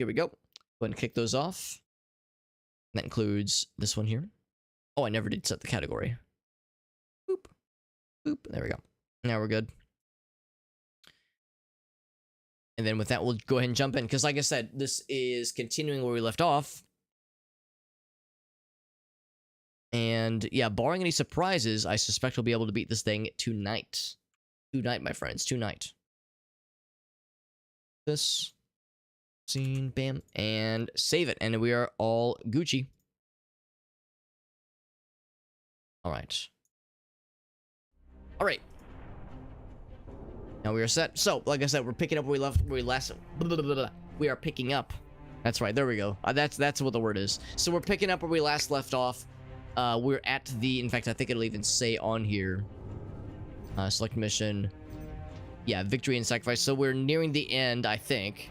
Here we go. Go ahead and kick those off. That includes this one here. Oh, I never did set the category. Boop. Boop. There we go. Now we're good. And then with that, we'll go ahead and jump in. Because like I said, this is continuing where we left off. And yeah, barring any surprises, I suspect we'll be able to beat this thing tonight. Tonight, my friends. Tonight. This. Scene. Bam. And save it. And we are all Gucci. Alright. Alright. Now we are set. So, like I said, we're picking up where we left, where we last... We are picking up. That's right, there we go. That's what the word is. So we're picking up where we last left off. We're at the... In fact, I think it'll even say on here. Select mission. Yeah, victory and sacrifice. So we're nearing the end, I think.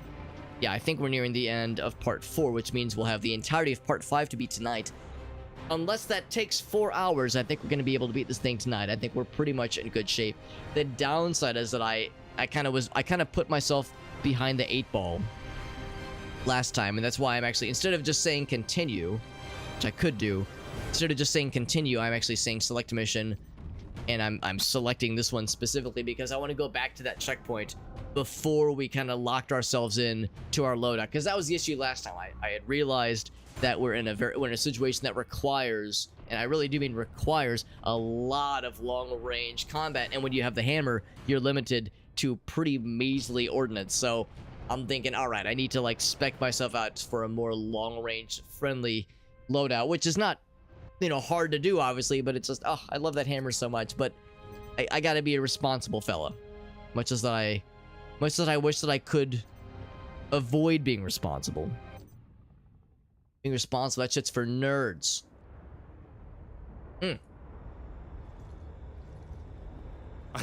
Yeah, I think we're nearing the end of part 4, which means we'll have the entirety of part 5 to beat tonight. Unless that takes 4 hours, I think we're going to be able to beat this thing tonight. I think we're pretty much in good shape. The downside is that I kind of put myself behind the 8 ball last time, and that's why I'm actually, instead of just saying continue, which I could do, instead of just saying continue, I'm actually saying select mission, and I'm selecting this one specifically because I want to go back to that checkpoint before we kind of locked ourselves in to our loadout, because that was the issue last time. I had realized that we're in a situation that requires, and I really do mean requires, a lot of long-range combat. And when you have the hammer, you're limited to pretty measly ordnance. So I'm thinking, all right, I need to like spec myself out for a more long-range friendly loadout, which is not, you know, hard to do, obviously, but it's just, oh, I love that hammer so much. But I gotta be a responsible fella, much as I wish that I could avoid being responsible. Being responsible, that shit's for nerds.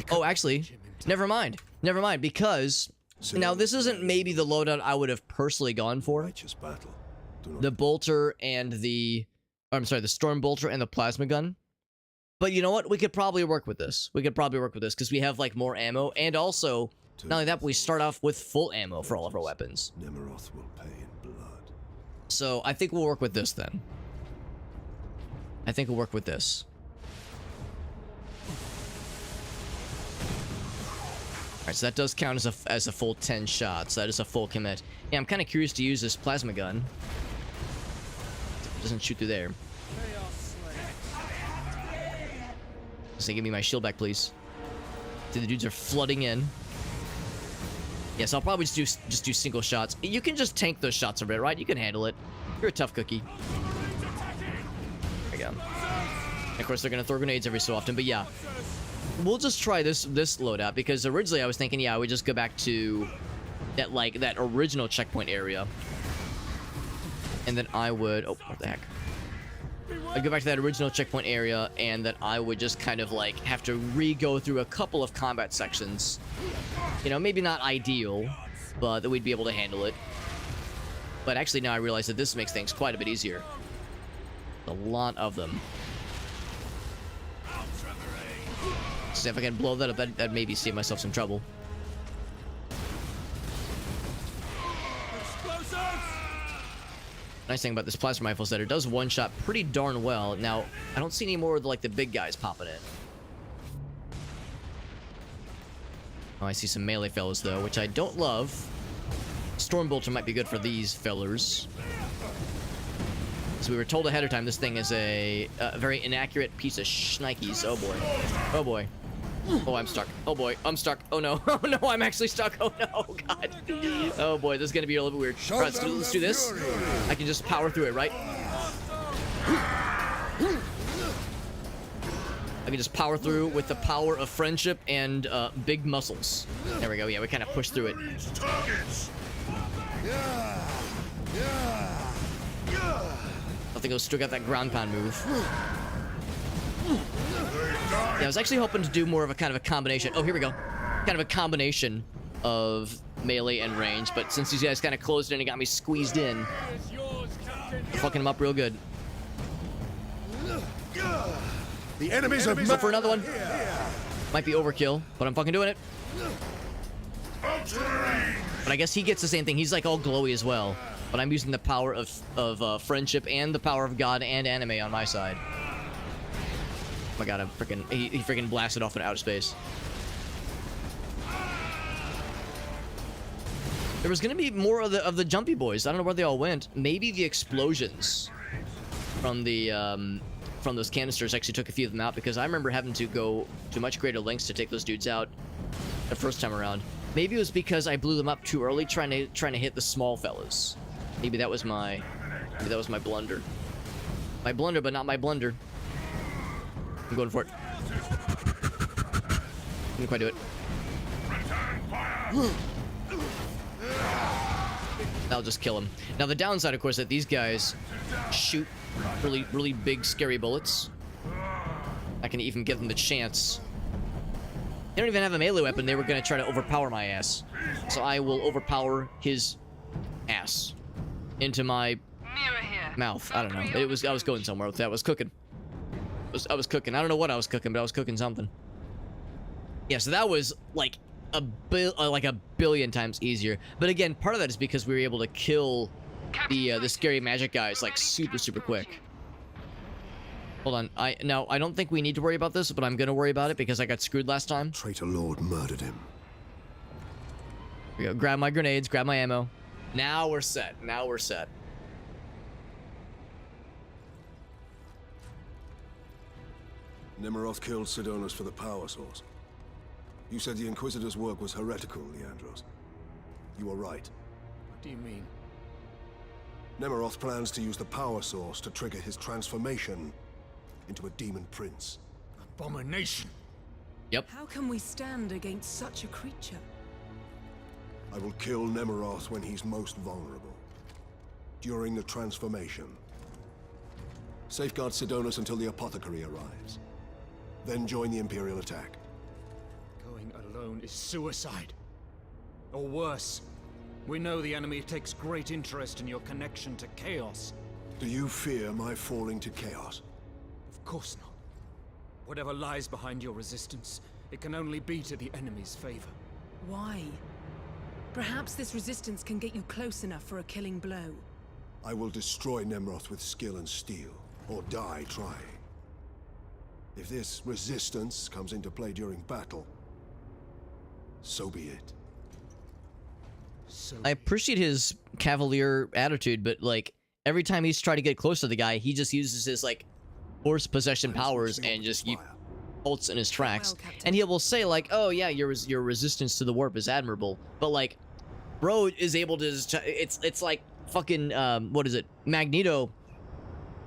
Oh, actually, never mind. Never mind, because now this isn't maybe the loadout I would have personally gone for. The bolter and the... I'm sorry, the storm bolter and the plasma gun. But you know what? We could probably work with this. We could probably work with this, because we have, like, more ammo, and also, not only that, but we start off with full ammo for all of our weapons. Nemeroth will pay in blood. So, I think we'll work with this, then. I think we'll work with this. Alright, so that does count as a full 10 shots. That is a full commit. Yeah, I'm kind of curious to use this plasma gun. It doesn't shoot through there. So give me my shield back, please. See, the dudes are flooding in. Yes, I'll probably just do single shots. You can just tank those shots a bit, right? You can handle it. You're a tough cookie. There you go. And of course, they're gonna throw grenades every so often, but yeah. We'll just try this loadout, because originally I was thinking, yeah, I would just go back to that original checkpoint area. And then I would... Oh, what the heck? I'd go back to that original checkpoint area, and that I would just kind of, like, have to re-go through a couple of combat sections. You know, maybe not ideal, but that we'd be able to handle it. But actually now I realize that this makes things quite a bit easier. A lot of them. So if I can blow that up, that'd maybe save myself some trouble. Nice thing about this plasma rifle is that it does one-shot pretty darn well. Now, I don't see any more of the big guys popping in. Oh, I see some melee fellas, though, which I don't love. Stormbolter might be good for these fellers. So we were told ahead of time this thing is a very inaccurate piece of shnikes. Oh, boy. Oh, boy. Oh, I'm stuck. Oh, boy. I'm stuck. Oh, no. Oh, no, I'm actually stuck. Oh, no. God. Oh, boy. This is going to be a little bit weird. All right, let's do this. I can just power through it, right? I can just power through with the power of friendship and big muscles. There we go. Yeah, we kind of push through it. I think I'll still got that ground pound move. Yeah, I was actually hoping to do more of a kind of a combination. Oh, here we go. Kind of a combination of melee and range, but since these guys kind of closed in and got me squeezed in, I'm fucking them up real good. The enemies are... So for another one. Might be overkill, but I'm fucking doing it. But I guess he gets the same thing. He's like all glowy as well. But I'm using the power of friendship and the power of God and anime on my side. Oh my god, he freaking blasted off in outer space. There was gonna be more of the jumpy boys. I don't know where they all went. Maybe the explosions from the from those canisters actually took a few of them out, because I remember having to go to much greater lengths to take those dudes out the first time around. Maybe it was because I blew them up too early, trying to hit the small fellas. Maybe that was my blunder. My blunder, but not my blunder. I'm going for it. Didn't quite do it. That'll just kill him. Now the downside, of course, that these guys shoot really big, scary bullets. I can even give them the chance. They don't even have a melee weapon. They were gonna try to overpower my ass, so I will overpower his ass into my mouth. I don't know. I was going somewhere with that. I was cooking. I was cooking. I don't know what I was cooking, but I was cooking something. Yeah, so that was like a billion times easier. But again, part of that is because we were able to kill the scary magic guys like super quick. Hold on. I don't think we need to worry about this, but I'm gonna worry about it because I got screwed last time. Traitor Lord murdered him. Here we go. Grab my grenades, grab my ammo. Now we're set. Now we're set. Nemeroth killed Sidonus for the power source. You said the Inquisitor's work was heretical, Leandros. You were right. What do you mean? Nemeroth plans to use the power source to trigger his transformation into a demon prince. Abomination! Yep. How can we stand against such a creature? I will kill Nemeroth when he's most vulnerable. During the transformation. Safeguard Sidonus until the apothecary arrives. Then join the Imperial attack. Going alone is suicide. Or worse, we know the enemy takes great interest in your connection to chaos. Do you fear my falling to chaos? Of course not. Whatever lies behind your resistance, it can only be to the enemy's favor. Why? Perhaps this resistance can get you close enough for a killing blow. I will destroy Nemeroth with skill and steel, or die trying. If this resistance comes into play during battle, so be it. I appreciate his cavalier attitude, but like every time he's trying to get close to the guy, he just uses his like force possession powers and just halts in his tracks. And he will say like, "Oh yeah, your resistance to the warp is admirable," but like, bro is able to. It's like fucking what is it? Magneto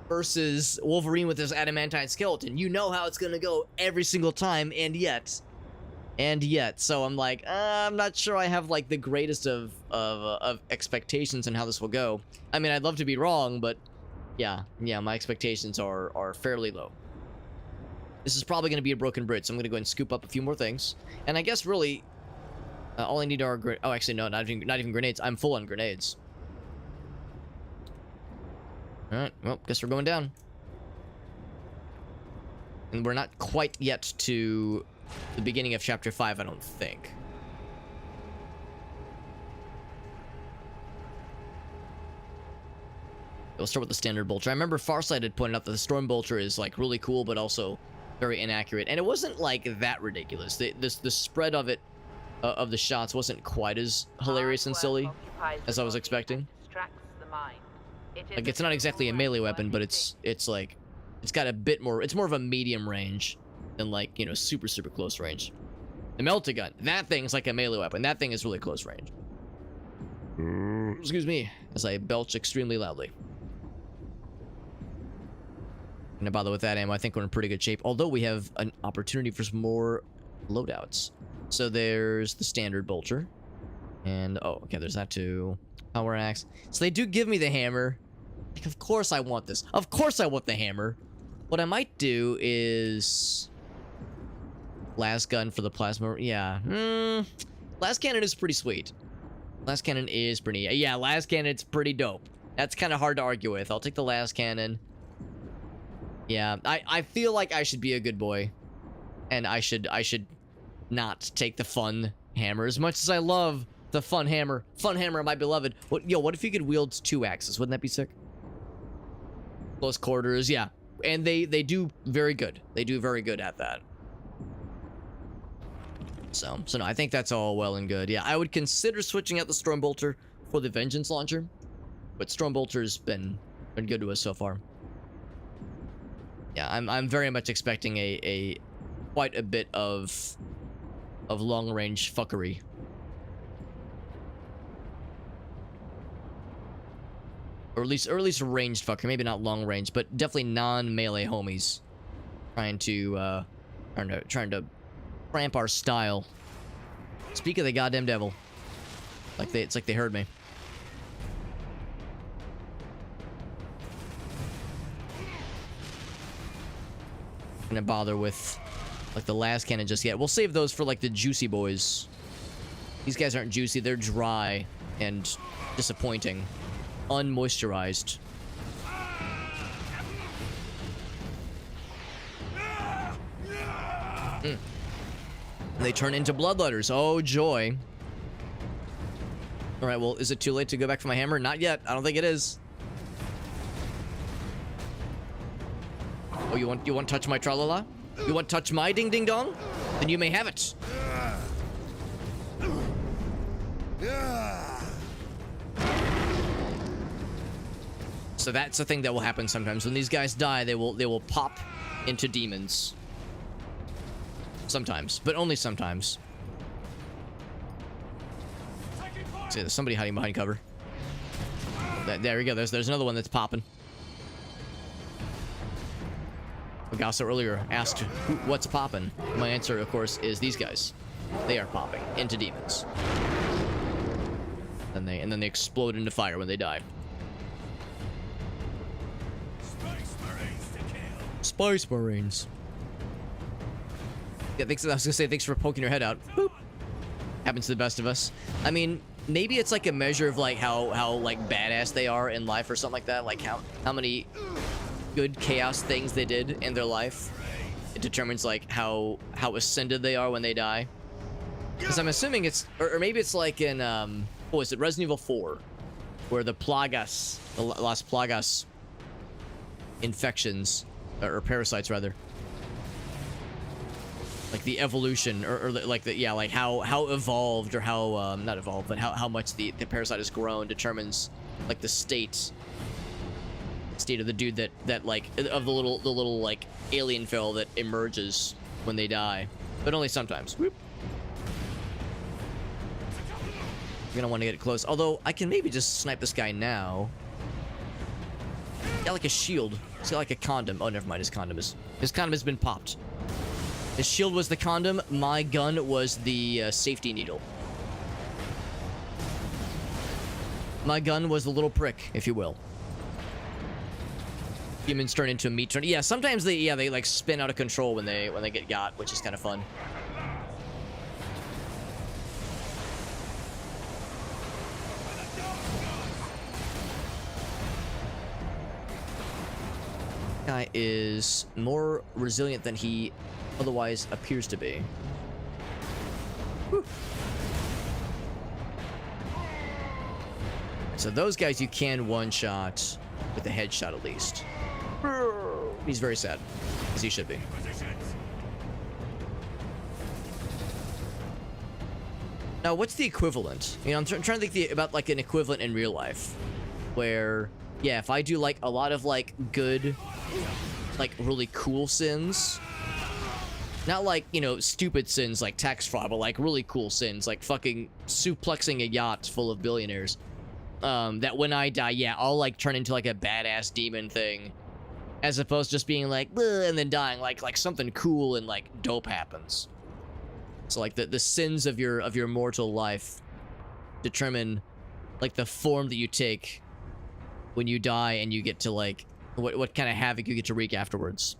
versus Wolverine with his adamantine skeleton. You know how it's gonna go every single time, and yet. So I'm like, I'm not sure I have like the greatest of expectations on how this will go. I mean, I'd love to be wrong, but yeah, my expectations are fairly low. This is probably going to be a broken bridge, so I'm going to go ahead and scoop up a few more things. And I guess really, all I need are oh, actually no, not even grenades. I'm full on grenades. All right, well, guess we're going down. And we're not quite yet to the beginning of chapter 5, I don't think. We'll start with the standard bolter. I remember Farsight had pointed out that the storm bolter is like really cool, but also very inaccurate. And it wasn't like that ridiculous. The spread of it, of the shots, wasn't quite as hilarious and silly as I was expecting. Like, it's not exactly a melee weapon, but it's like, it's got a bit more, it's more of a medium range than like, you know, super close range. The melta gun, that thing's like a melee weapon. That thing is really close range. Excuse me, as I belch extremely loudly. And to bother with that ammo, I think we're in pretty good shape. Although we have an opportunity for some more loadouts. So there's the standard bolter. And, oh, okay, there's that too. Power axe. So they do give me the hammer. Like, of course I want this. Of course I want the hammer. What I might do is... Las gun for the plasma. Yeah. Las cannon is pretty sweet. Las cannon is pretty... Yeah, las cannon's pretty dope. That's kind of hard to argue with. I'll take the las cannon. Yeah, I feel like I should be a good boy. And I should not take the fun hammer. As much as I love The fun hammer. Fun hammer, my beloved. What if you could wield 2 axes? Wouldn't that be sick? Close quarters, yeah. And they do very good. They do very good at that. So no, I think that's all well and good. Yeah, I would consider switching out the Stormbolter for the Vengeance Launcher. But Stormbolter's been good to us so far. Yeah, I'm very much expecting a quite a bit of long-range fuckery. Or at least ranged fucker, maybe not long range, but definitely non-melee homies. Trying to cramp our style. Speak of the goddamn devil. It's like they heard me. Gonna bother with like the last cannon just yet. We'll save those for like the juicy boys. These guys aren't juicy, they're dry and disappointing. Unmoisturized. They turn into bloodletters. Oh, joy. Alright, well, is it too late to go back for my hammer? Not yet. I don't think it is. Oh, you want to touch my tra-la-la? You want to touch my ding-ding-dong? Then you may have it. So that's the thing that will happen sometimes. When these guys die, they will pop into demons. Sometimes, but only sometimes. See, there's somebody hiding behind cover. There we go. There's another one that's popping. Gaussa earlier asked, what's popping? My answer, of course, is these guys. They are popping into demons. And then they explode into fire when they die. Spice Marines. Yeah, thanks. I was gonna say thanks for poking your head out. Boop. Happens to the best of us. I mean, maybe it's like a measure of like how like badass they are in life or something like that. Like how many good chaos things they did in their life. It determines like how ascended they are when they die. Because I'm assuming it's or maybe it's like in what was it, Resident Evil 4, where the Plagas, the Las Plagas infections or parasites rather. Like the evolution, or like the like how evolved or how not evolved, but how much the parasite has grown determines like the state of the dude that like of the little like alien fell that emerges when they die, but only sometimes. Whoop. I'm gonna want to get close. Although I can maybe just snipe this guy now. Got like a shield. It's got like a condom. Oh, never mind. His condom has been popped. His shield was the condom. My gun was the safety needle. My gun was the little prick, if you will. Humans turn into a meat turn. Yeah, sometimes they like spin out of control when they get got, which is kind of fun. Guy is more resilient than he otherwise appears to be. Whew. So those guys you can one-shot with a headshot at least. He's very sad, as he should be. Now, what's the equivalent? You know, I'm trying to think about like an equivalent in real life, where, yeah, if I do like a lot of like good, like really cool sins, not like, you know, stupid sins like tax fraud, but like really cool sins, like fucking suplexing a yacht full of billionaires. That when I die, yeah, I'll like turn into like a badass demon thing, as opposed to just being like, and then dying. Like something cool and like dope happens. So like the sins of your mortal life determine like the form that you take when you die, and you get to like what kind of havoc you get to wreak afterwards.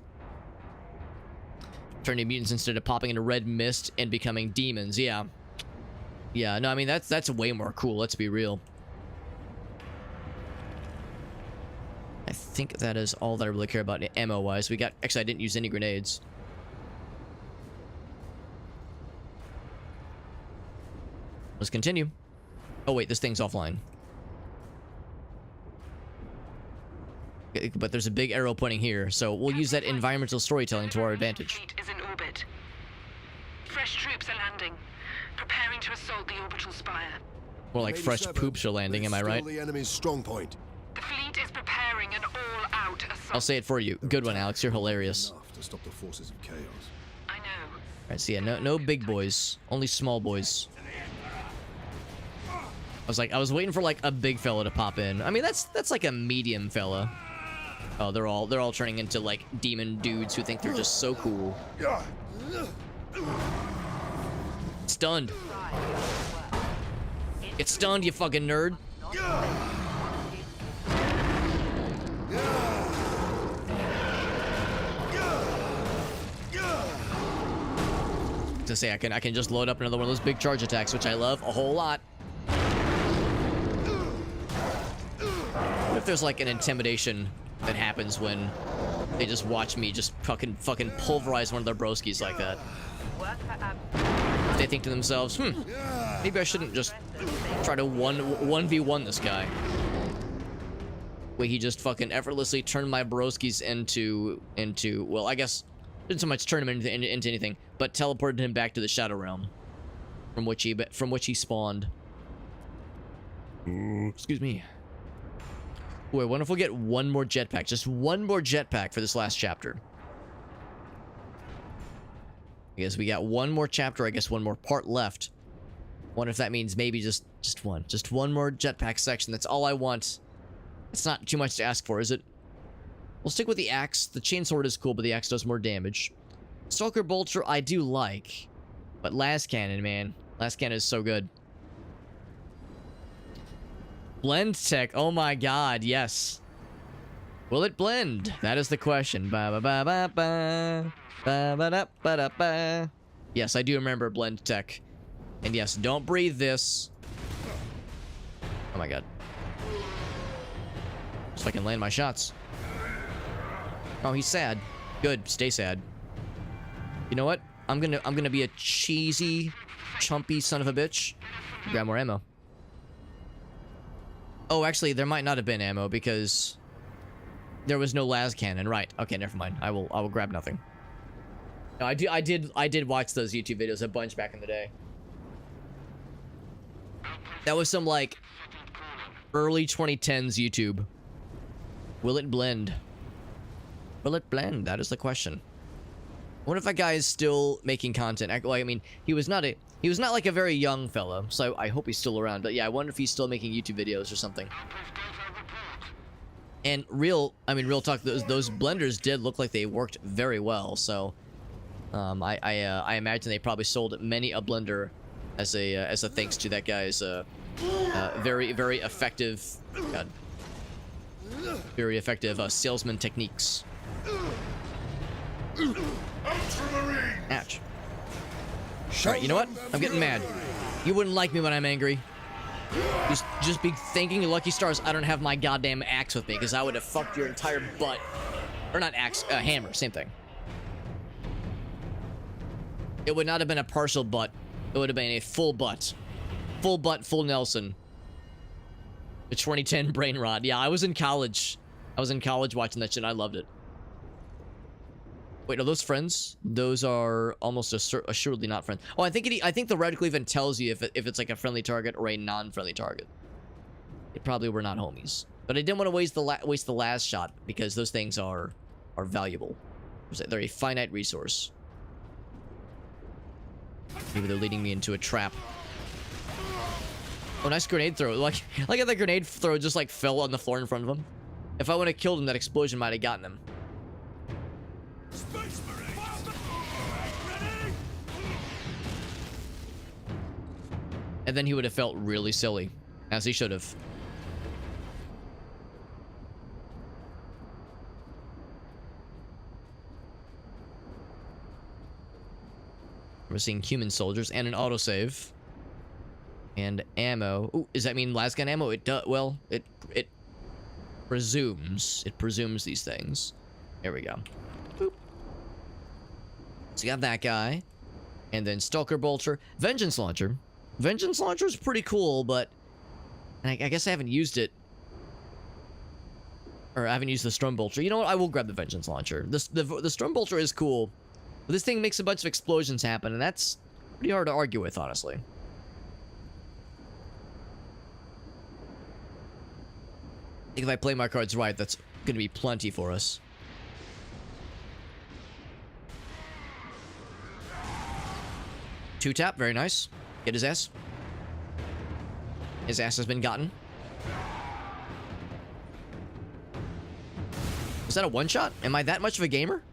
Turning mutants instead of popping into red mist and becoming demons. Yeah. Yeah, no, I mean that's way more cool, let's be real. I think that is all that I really care about ammo-wise. Actually, I didn't use any grenades. Let's continue. Oh wait, this thing's offline. But there's a big arrow pointing here, so we'll use that environmental storytelling to our advantage. Fleet is in orbit. Fresh troops are landing, preparing to assault the orbital spire. More like fresh 87, poops are landing, am I it's right? still the enemy's strong point. The fleet is preparing an all-out assault. I'll say it for you. Good one, Alex. You're hilarious. Enough to stop the forces of chaos. I know. Alright, so yeah, no big boys. Only small boys. I was waiting for like a big fella to pop in. I mean, that's like a medium fella. Oh, they're all turning into like demon dudes who think they're just so cool. Stunned. Get stunned, you fucking nerd. To say I can just load up another one of those big charge attacks, which I love a whole lot. What if there's like an intimidation that happens when they just watch me just fucking pulverize one of their broskies like that? They think to themselves, maybe I shouldn't just try to 1v1 this guy. Wait, he just fucking effortlessly turned my broskies into well, I guess didn't so much turn him into anything, but teleported him back to the Shadow Realm, from which he spawned. Excuse me. Ooh, I wonder if we'll get one more jetpack, just one more jetpack for this last chapter. I guess we got one more chapter, I guess one more part left. Wonder if that means maybe just one more jetpack section. That's all I want. It's not too much to ask for, is it? We'll stick with the axe. The chainsword is cool, but the axe does more damage. Stalker Bolter I do like, but Las Cannon, man. Las Cannon is so good. Blend tech, oh my god, yes. Will it blend? That is the question. Ba ba ba ba ba. Ba ba da ba da ba. Yes, I do remember blend tech. And yes, don't breathe this. Oh my god. So I can land my shots. Oh, he's sad. Good, stay sad. You know what? I'm gonna be a cheesy, chumpy son of a bitch. Grab more ammo. Oh, actually, there might not have been ammo because there was no las cannon. Right. Okay, never mind. I will grab nothing. No, I did watch those YouTube videos a bunch back in the day. That was some like early 2010s YouTube. Will it blend? Will it blend? That is the question. What if that guy is still making content? Like, I mean, he was not like a very young fella, so I hope he's still around. But yeah, I wonder if he's still making YouTube videos or something. And real talk, those blenders did look like they worked very well. So, I imagine they probably sold many a blender as a thanks to that guy's very effective, very effective salesman techniques. Ouch. Alright, you know what? I'm getting mad. You wouldn't like me when I'm angry. Just be thanking your lucky stars I don't have my goddamn axe with me, because I would have fucked your entire butt. Or not axe, hammer, same thing. It would not have been a partial butt. It would have been a full butt. Full butt, full Nelson. The 2010 brain rot. Yeah, I was in college. I was in college watching that shit and I loved it. Wait, are those friends? Those are almost assuredly not friends. Oh, I think the reticle even tells you if it's like a friendly target or a non-friendly target. It probably were not homies. But I didn't want to waste the last shot because those things are valuable. They're a finite resource. Maybe they're leading me into a trap. Oh, nice grenade throw. Like how that grenade throw just like fell on the floor in front of him. If I would have killed him, that explosion might have gotten him. And then he would have felt really silly, as he should have. We're seeing human soldiers and an autosave. And ammo. Ooh, does that mean lasgun ammo? It does. Well, it presumes. It presumes these things. There we go. Boop. So you got that guy. And then Stalker Bolter. Vengeance Launcher. Vengeance Launcher is pretty cool, but And I guess I haven't used it. Or I haven't used the Stormbolter. You know what? I will grab the Vengeance Launcher. The Stormbolter is cool. But this thing makes a bunch of explosions happen, and that's pretty hard to argue with, honestly. I think if I play my cards right, that's going to be plenty for us. Two tap, very nice. Get his ass. His ass has been gotten. Is that a one-shot? Am I that much of a gamer?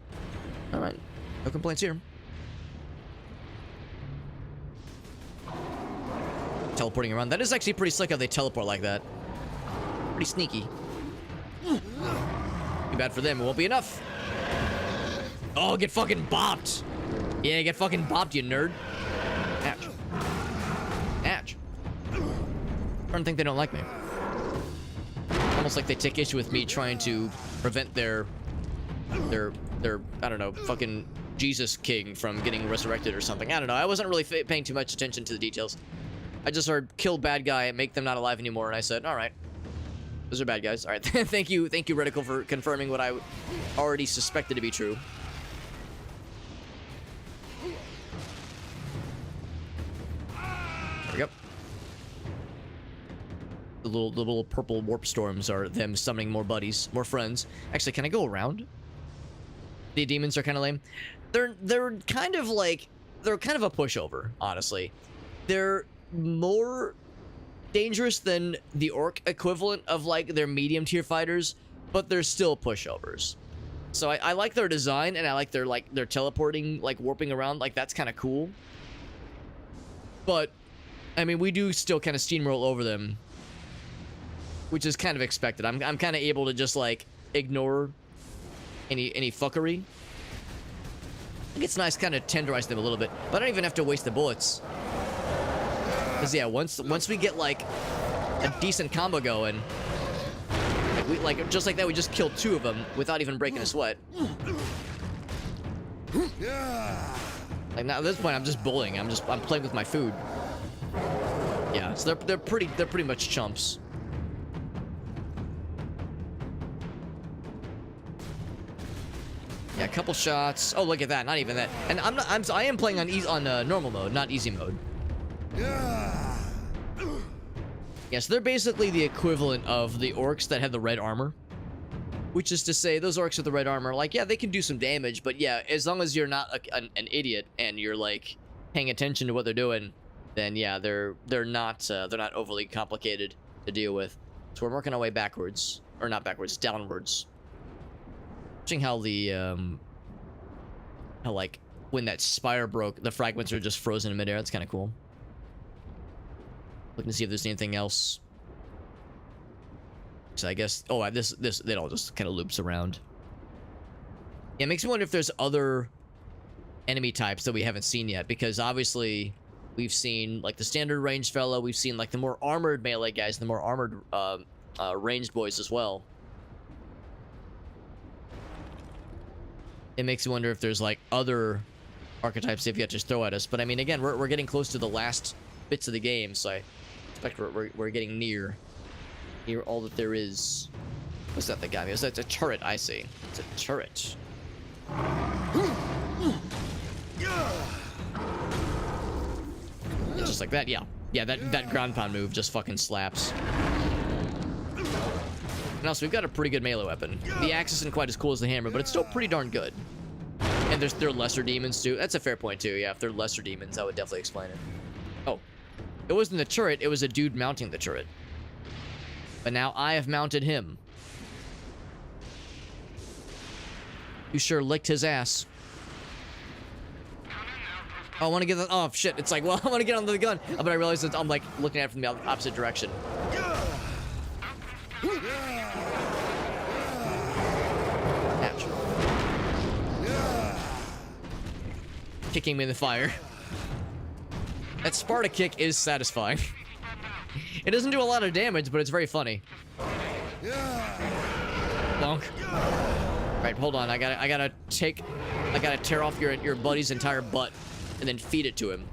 Alright. No complaints here. Teleporting around. That is actually pretty slick how they teleport like that. Pretty sneaky. Too bad for them. It won't be enough. Oh, get fucking bopped. Yeah, get fucking bopped, you nerd. Ouch. Ouch. I don't think they don't like me. Almost like they take issue with me trying to prevent their I don't know, fucking Jesus King from getting resurrected or something. I don't know. I wasn't really paying too much attention to the details. I just heard kill bad guy and make them not alive anymore, and I said, all right, those are bad guys. All right, thank you, Reticle, for confirming what I already suspected to be true. There we go. The little purple warp storms are them summoning more buddies, more friends. Actually, can I go around? The demons are kind of lame. They're kind of like, they're kind of a pushover, honestly. They're more dangerous than the orc equivalent of like their medium tier fighters, but they're still pushovers. So I like their design, and I like their teleporting, like warping around. Like, that's kind of cool. But I mean, we do still kind of steamroll over them, which is kind of expected. I'm kind of able to just like ignore any fuckery. I think it's nice kind of tenderize them a little bit, but I don't even have to waste the bullets. Cause yeah, once we get like a decent combo going, like just like that, we just killed 2 of them without even breaking a sweat. Like now at this point, I'm just bullying. I'm playing with my food. Yeah, so they're pretty much chumps. Yeah, a couple shots. Oh, look at that! Not even that. And I am playing on normal mode, not easy mode. Yeah, so they're basically the equivalent of the orcs that had the red armor. Which is to say, those orcs with the red armor, like, yeah, they can do some damage, but yeah, as long as you're not an idiot and you're like paying attention to what they're doing, then yeah, they're not overly complicated to deal with. So we're working our way backwards, or not backwards, downwards. Watching how the how like when that spire broke, the fragments are just frozen in midair. That's kind of cool. Looking to see if there's anything else. So I guess, oh, this it all just kind of loops around. Yeah, it makes me wonder if there's other enemy types that we haven't seen yet, because obviously we've seen like the standard ranged fellow, we've seen like the more armored melee guys, the more armored ranged boys as well. It makes me wonder if there's like other archetypes they've yet to throw at us. But I mean, again, we're getting close to the last bits of the game, so I expect we're getting near all that there is. What's that that got me? That's a turret, I see. It's a turret. Yeah, just like that, yeah. Yeah, that ground pound move just fucking slaps. And also, we've got a pretty good melee weapon. The axe isn't quite as cool as the hammer, but it's still pretty darn good. And there are lesser demons, too. That's a fair point, too. Yeah, if they're lesser demons, that would definitely explain it. Oh. It wasn't the turret, it was a dude mounting the turret. But now I have mounted him. You sure licked his ass. Oh, I want to get the... Oh, shit. It's like, well, I want to get onto the gun. But I realize that I'm, like, looking at it from the opposite direction. Ouch. Kicking me in the fire. That Sparta kick is satisfying. It doesn't do a lot of damage, but it's very funny. Bonk. Right, hold on. I gotta tear off your buddy's entire butt and then feed it to him.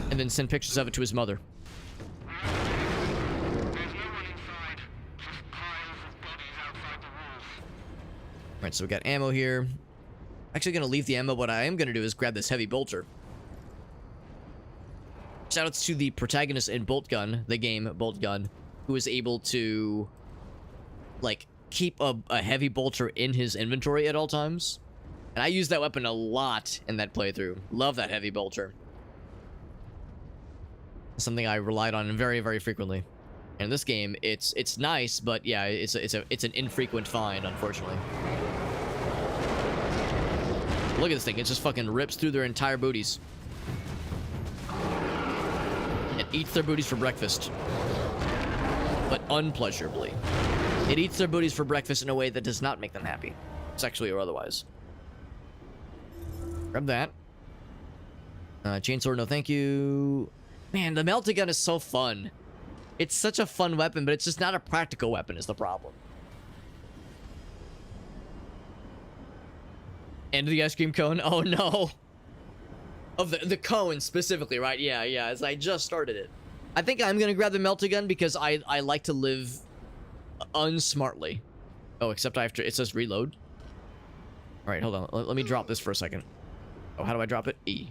And then send pictures of it to his mother. Alright, so we got ammo here. Actually gonna leave the ammo. What I am gonna do is grab this heavy bolter. Shoutouts to the protagonist in Bolt Gun, the game Bolt Gun, who is able to, like, keep a heavy bolter in his inventory at all times. And I use that weapon a lot in that playthrough. Love that heavy bolter. Something I relied on very, very frequently. And in this game, it's nice, but yeah, it's an infrequent find, unfortunately. Look at this thing. It just fucking rips through their entire booties. It eats their booties for breakfast. But unpleasurably. It eats their booties for breakfast in a way that does not make them happy. Sexually or otherwise. Grab that. Chainsaw, no thank you. Man, the melting gun is so fun. It's such a fun weapon, but it's just not a practical weapon is the problem. End of the ice cream cone? Oh no. Of the cone specifically, right? Yeah, as I just started it. I think I'm gonna grab the melting gun because I like to live unsmartly. Oh, except I have to, it says reload. Alright, hold on. Let me drop this for a second. Oh, how do I drop it? E.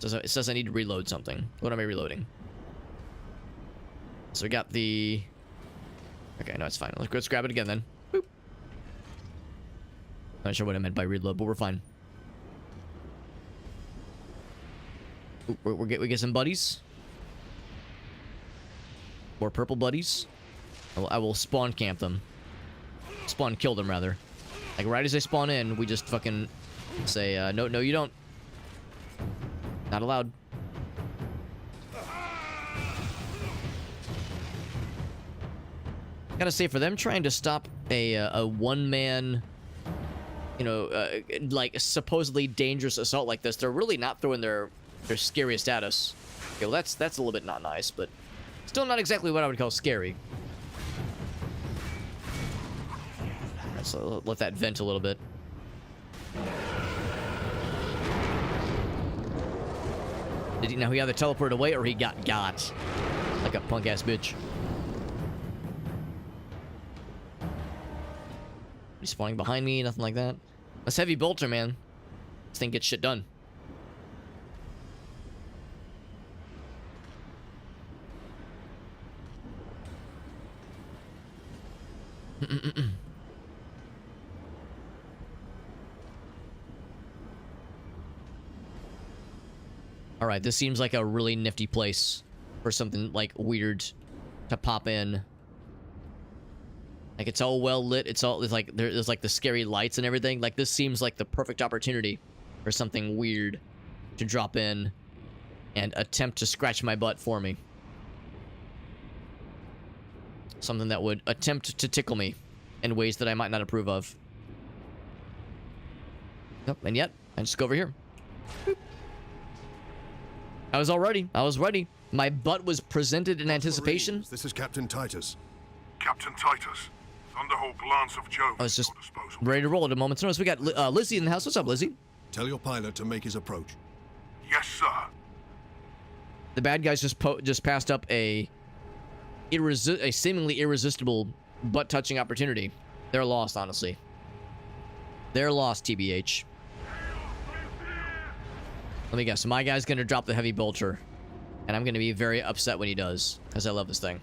It says I need to reload something. What am I reloading? So we got the... Okay, no, it's fine. Let's grab it again then. Boop. Not sure what I meant by reload, but we're fine. Ooh, we get some buddies. More purple buddies. I will spawn camp them. Spawn kill them, rather. Like, right as they spawn in, we just fucking say, no, you don't. Not allowed. Gotta say, for them trying to stop a one-man, you know, like, supposedly dangerous assault like this, they're really not throwing their scariest at us. Okay, well, that's a little bit not nice, but still not exactly what I would call scary. Alright, so let that vent a little bit. Now he either teleported away or he got like a punk-ass bitch. He's spawning behind me, nothing like that. That's heavy bolter, man. This thing gets shit done. Alright, this seems like a really nifty place for something, like, weird to pop in. Like, it's all well lit, it's like, there's like the scary lights and everything. Like, this seems like the perfect opportunity for something weird to drop in and attempt to scratch my butt for me. Something that would attempt to tickle me in ways that I might not approve of. Nope, and yet, I just go over here. Boop. I was ready. My butt was presented in anticipation. This is Captain Titus. Captain Titus, Thunderhawk Lance of Jove. I was just ready to roll at a moment's notice. We got Lizzie in the house. What's up, Lizzie? Tell your pilot to make his approach. Yes, sir. The bad guys just passed up a seemingly irresistible butt-touching opportunity. They're lost, honestly. They're lost, TBH. Let me guess. My guy's gonna drop the heavy bolter, and I'm gonna be very upset when he does, because I love this thing.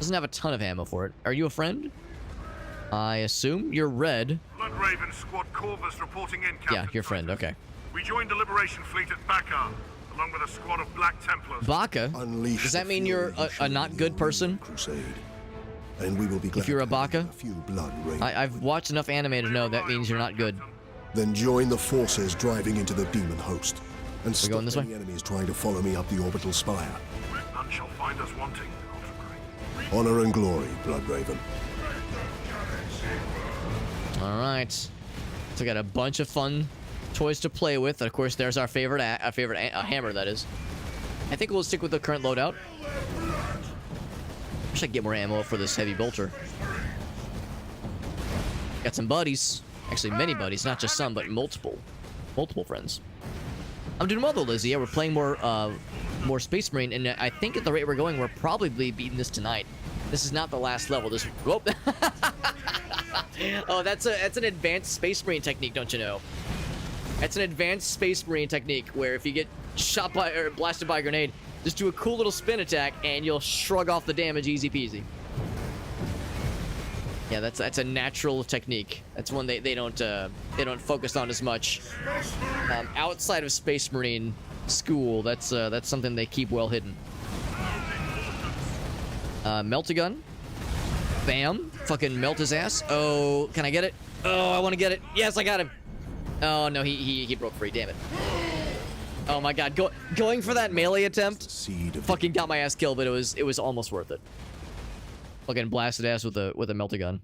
Doesn't have a ton of ammo for it. Are you a friend? I assume you're red. Blood Raven Squad Corvus reporting in, Captain Yeah, your friend. Titus. Okay. We joined the Liberation Fleet at Bakar, along with a squad of Black Templars. Baka? Unleash Does that the mean you're fury a not good person? Crusade. And we will be glad If you're a to have Baka? a few blood rain. I've watched enough anime to know that means you're not good. Then join the forces driving into the demon host. And We stop going this way? any enemies trying to follow me up the orbital spire. None shall find us wanting, Ultra Grey. Honor and glory, Blood Raven. Alright. So we got a bunch of fun toys to play with. Of course, there's our favorite hammer, that is. I think we'll stick with the current loadout. Wish I could get more ammo for this heavy bolter. Got some buddies. Actually, many buddies. Not just some, but multiple. Multiple friends. I'm doing well, though, Lizzie. Yeah, we're playing more Space Marine, and I think at the rate we're going, we're probably beating this tonight. This is not the last level. This... Whoop. Oh, that's an advanced Space Marine technique, don't you know? That's an advanced Space Marine technique where if you get shot by or blasted by a grenade, just do a cool little spin attack and you'll shrug off the damage easy peasy. Yeah, that's a natural technique. That's one they don't focus on as much. Outside of Space Marine school, that's something they keep well hidden. Melt-a-gun. Bam. Fucking melt his ass. Oh, can I get it? Oh, I want to get it. Yes, I got him. Oh no, he broke free. Damn it. Oh my god, going for that melee attempt. Fucking got my ass killed, but it was almost worth it. Fucking blasted ass with a melt-a-gun.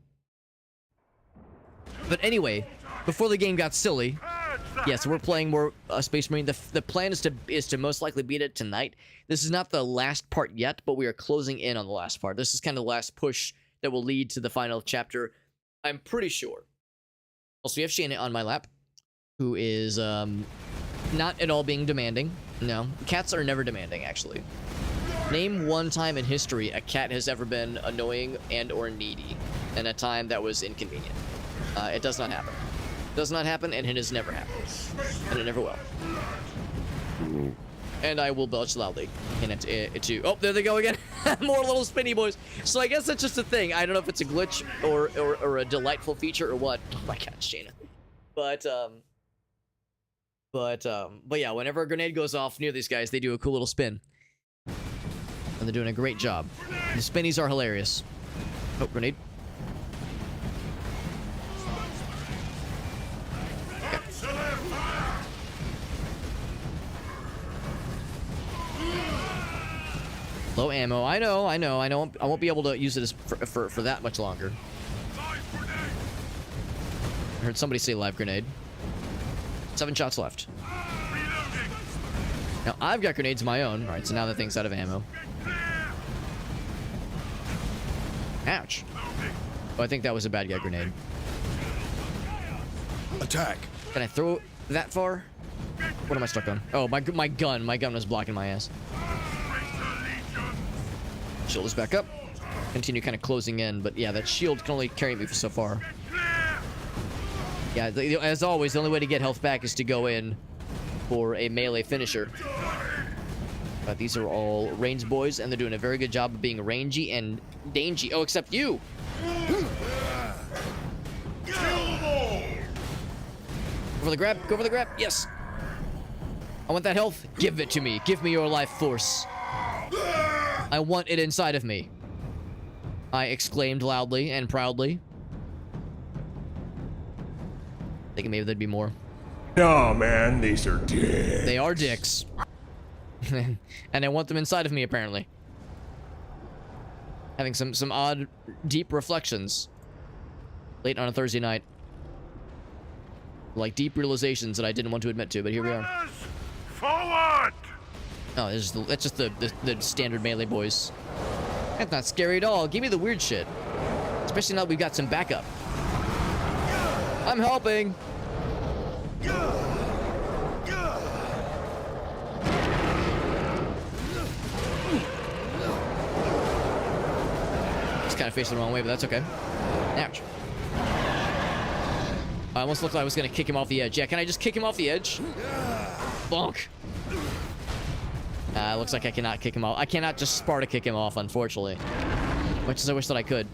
But anyway, before the game got silly, yeah, so we're playing more Space Marine. The plan is to most likely beat it tonight. This is not the last part yet, but we are closing in on the last part. This is kind of the last push that will lead to the final chapter, I'm pretty sure. Also, we have Shayna on my lap, who is not at all being demanding. No, cats are never demanding, actually. Name one time in history a cat has ever been annoying and or needy, and a time that was inconvenient. It does not happen. It does not happen, and it has never happened. And it never will. And I will belch loudly. And it too. Oh, there they go again. More little spinny boys. So I guess that's just a thing. I don't know if it's a glitch or a delightful feature or what. Oh my god, Shayna. But yeah, whenever a grenade goes off near these guys, they do a cool little spin. And they're doing a great job. The spinnies are hilarious. Oh, grenade. Low ammo. I know. I won't be able to use it for that much longer. I heard somebody say live grenade. 7 shots left. Now, I've got grenades of my own. Alright, so now that thing's out of ammo. Ouch. Oh, I think that was a bad guy grenade. Attack. Can I throw that far? What am I stuck on? Oh, my gun. My gun was blocking my ass. Shield is back up. Continue kind of closing in, but yeah, that shield can only carry me for so far. Yeah, as always, the only way to get health back is to go in for a melee finisher. But these are all ranged boys, and they're doing a very good job of being rangy and dangy. Oh, except you! Go for the grab. Go for the grab. Yes. I want that health. Give it to me. Give me your life force. I want it inside of me. I exclaimed loudly and proudly. Thinking maybe there'd be more. No, man, these are dicks. They are dicks. And I want them inside of me, apparently. Having some odd, deep reflections. Late on a Thursday night. Like deep realizations that I didn't want to admit to, but here we are. Forward! Oh, that's just the standard melee boys. That's not scary at all. Give me the weird shit. Especially now that we've got some backup. I'm helping. Just kind of facing the wrong way, but that's okay. Ouch. I almost looked like I was going to kick him off the edge. Yeah, can I just kick him off the edge? Bonk. Looks like I cannot kick him off. I cannot just Sparta kick him off, unfortunately. Much as I wish that I could.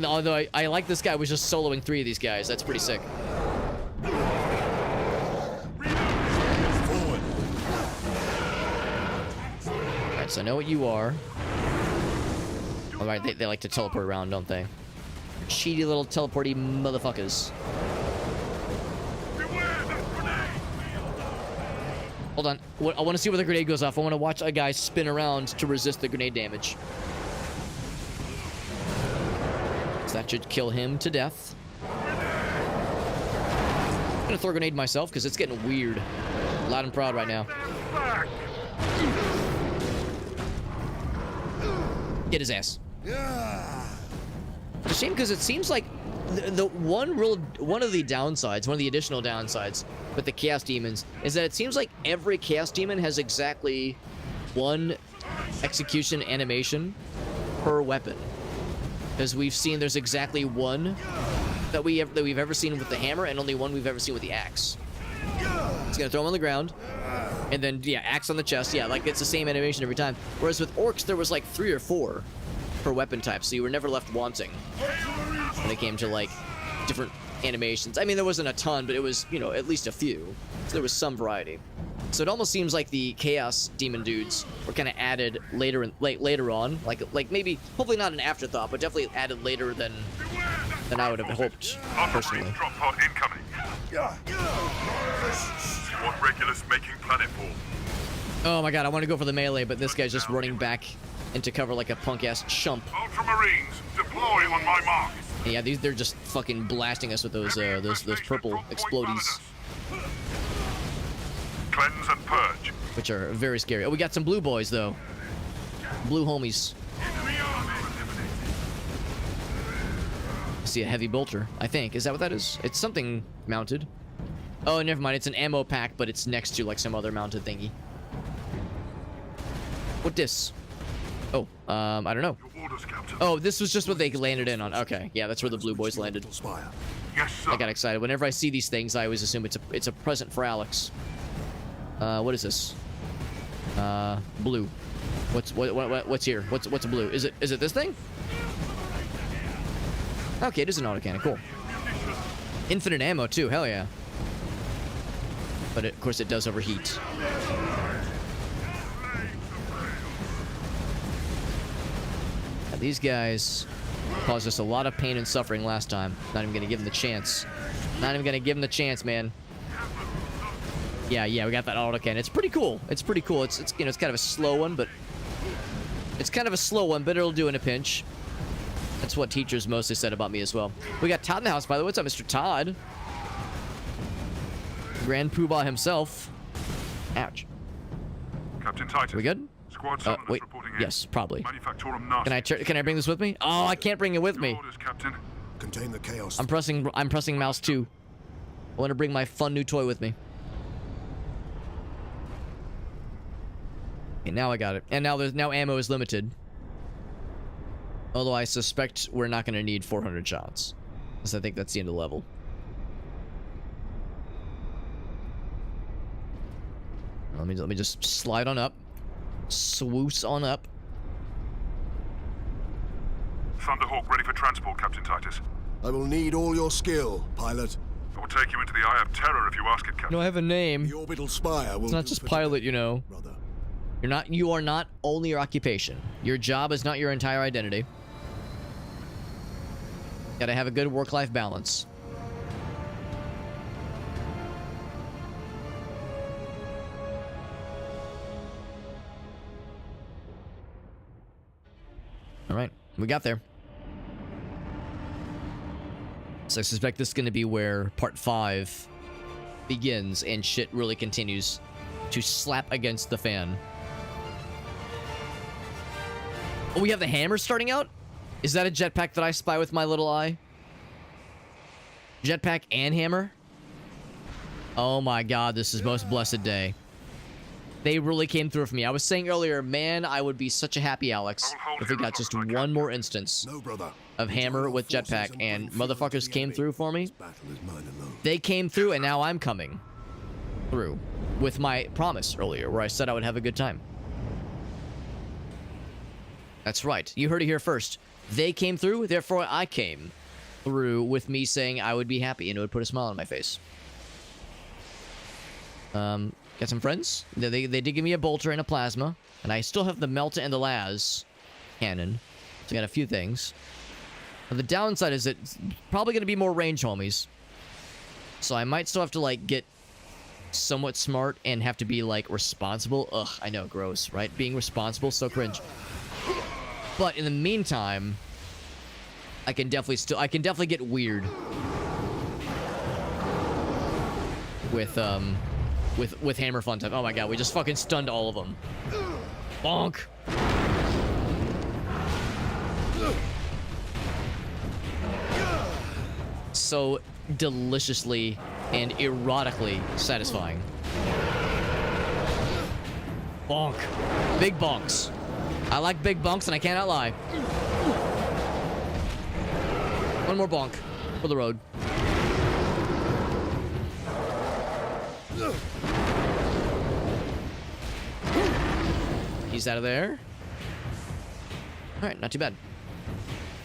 Although I like this guy was just soloing 3 of these guys. That's pretty sick. Alright, so I know what you are. Alright, they like to teleport around, don't they? Cheaty little teleporty motherfuckers. Hold on. I want to see where the grenade goes off. I want to watch a guy spin around to resist the grenade damage. So that should kill him to death. I'm gonna throw a grenade myself because it's getting weird. Loud and proud right now. Get his ass. It's a shame because it seems like one of the downsides, one of the additional downsides with the Chaos Demons is that it seems like every Chaos Demon has exactly 1 execution animation per weapon. Because we've seen there's exactly 1 that we've ever seen with the hammer, and only 1 we've ever seen with the axe. It's gonna throw him on the ground, and then yeah, axe on the chest. Yeah, like it's the same animation every time. Whereas with orcs, there was like 3 or 4 per weapon type, so you were never left wanting when it came to like different animations. I mean, there wasn't a ton, but it was, you know, at least a few. So there was some variety. So it almost seems like the chaos demon dudes were kind of added later later on, like maybe hopefully not an afterthought, but definitely added later than I would have hoped personally. Drop pod incoming. Squad regulars making planetfall. Oh my god, I want to go for the melee, but this guy's just running back into cover like a punk-ass chump. Ultramarines, deploy on my mark. And yeah, they're just fucking blasting us with those purple explodies, Cleanse and purge. which are very scary. Oh, we got some blue boys though. Blue homies. I see a heavy bolter, I think. Is that what that is? It's something mounted. Oh, never mind. It's an ammo pack, but it's next to like some other mounted thingy. What this? Oh, I don't know. Your orders, Captain. Oh, this was just what they landed in on. Okay, yeah, that's where the blue boys landed. Spire. Yes, sir. I got excited. Whenever I see these things, I always assume it's a present for Alex. What is this? Blue. What's here? What's blue? Is it this thing? Okay, it is an autocannon. Cool. Infinite ammo too. Hell yeah. But of course it does overheat. Now, these guys caused us a lot of pain and suffering last time. Not even gonna give them the chance. Not even gonna give them the chance, man. Yeah, we got that autocannon. It's pretty cool. It's pretty cool. It's you know, it's kind of a slow one, but it'll do in a pinch. That's what teachers mostly said about me as well. We got Todd in the house, by the way. What's up, Mr. Todd? Grand Poobah himself. Ouch. Captain Titus. We good? Squad summoners Wait. reporting in. Yes, probably. Manufactorum Nasty. Can I bring this with me? Oh, I can't bring it with me. Your orders, Captain. Contain the chaos. I'm pressing mouse 2. I want to bring my fun new toy with me. Okay, now I got it. And now ammo is limited. Although I suspect we're not going to need 400 shots. Because I think that's the end of the level. Let me just slide on up. Swoosh on up. Thunderhawk ready for transport, Captain Titus. I will need all your skill, pilot. I will take you into the Eye of Terror if you ask it, Captain. No, I have a name. The orbital spire will It's not do just for pilot, today, you know. brother. You are not only your occupation. Your job is not your entire identity. Gotta have a good work-life balance. Alright, we got there. So I suspect this is going to be where part 5 begins and shit really continues to slap against the fan. Oh, we have the hammer starting out? Is that a jetpack that I spy with my little eye? Jetpack and hammer? Oh my god, this is most blessed day. They really came through for me. I was saying earlier, man, I would be such a happy Alex if we got just one more instance No, brother. of hammer with jetpack, and motherfuckers came through for me. This battle is mine alone. They came through, and now I'm coming through with my promise earlier, where I said I would have a good time. That's right. You heard it here first. They came through, therefore I came through with me saying I would be happy, and it would put a smile on my face. Got some friends. They did give me a bolter and a plasma, and I still have the Melta and the Laz cannon. So I got a few things. But the downside is it's probably going to be more range homies. So I might still have to, like, get somewhat smart and have to be, like, responsible. Ugh, I know, gross, right? Being responsible, so cringe. But in the meantime, I can definitely get weird with hammer fun time. Oh my god, we just fucking stunned all of them. Bonk. So deliciously and erotically satisfying. Bonk. Big bonks. I like big bonks, and I cannot lie. One more bonk for the road. He's out of there. All right, not too bad.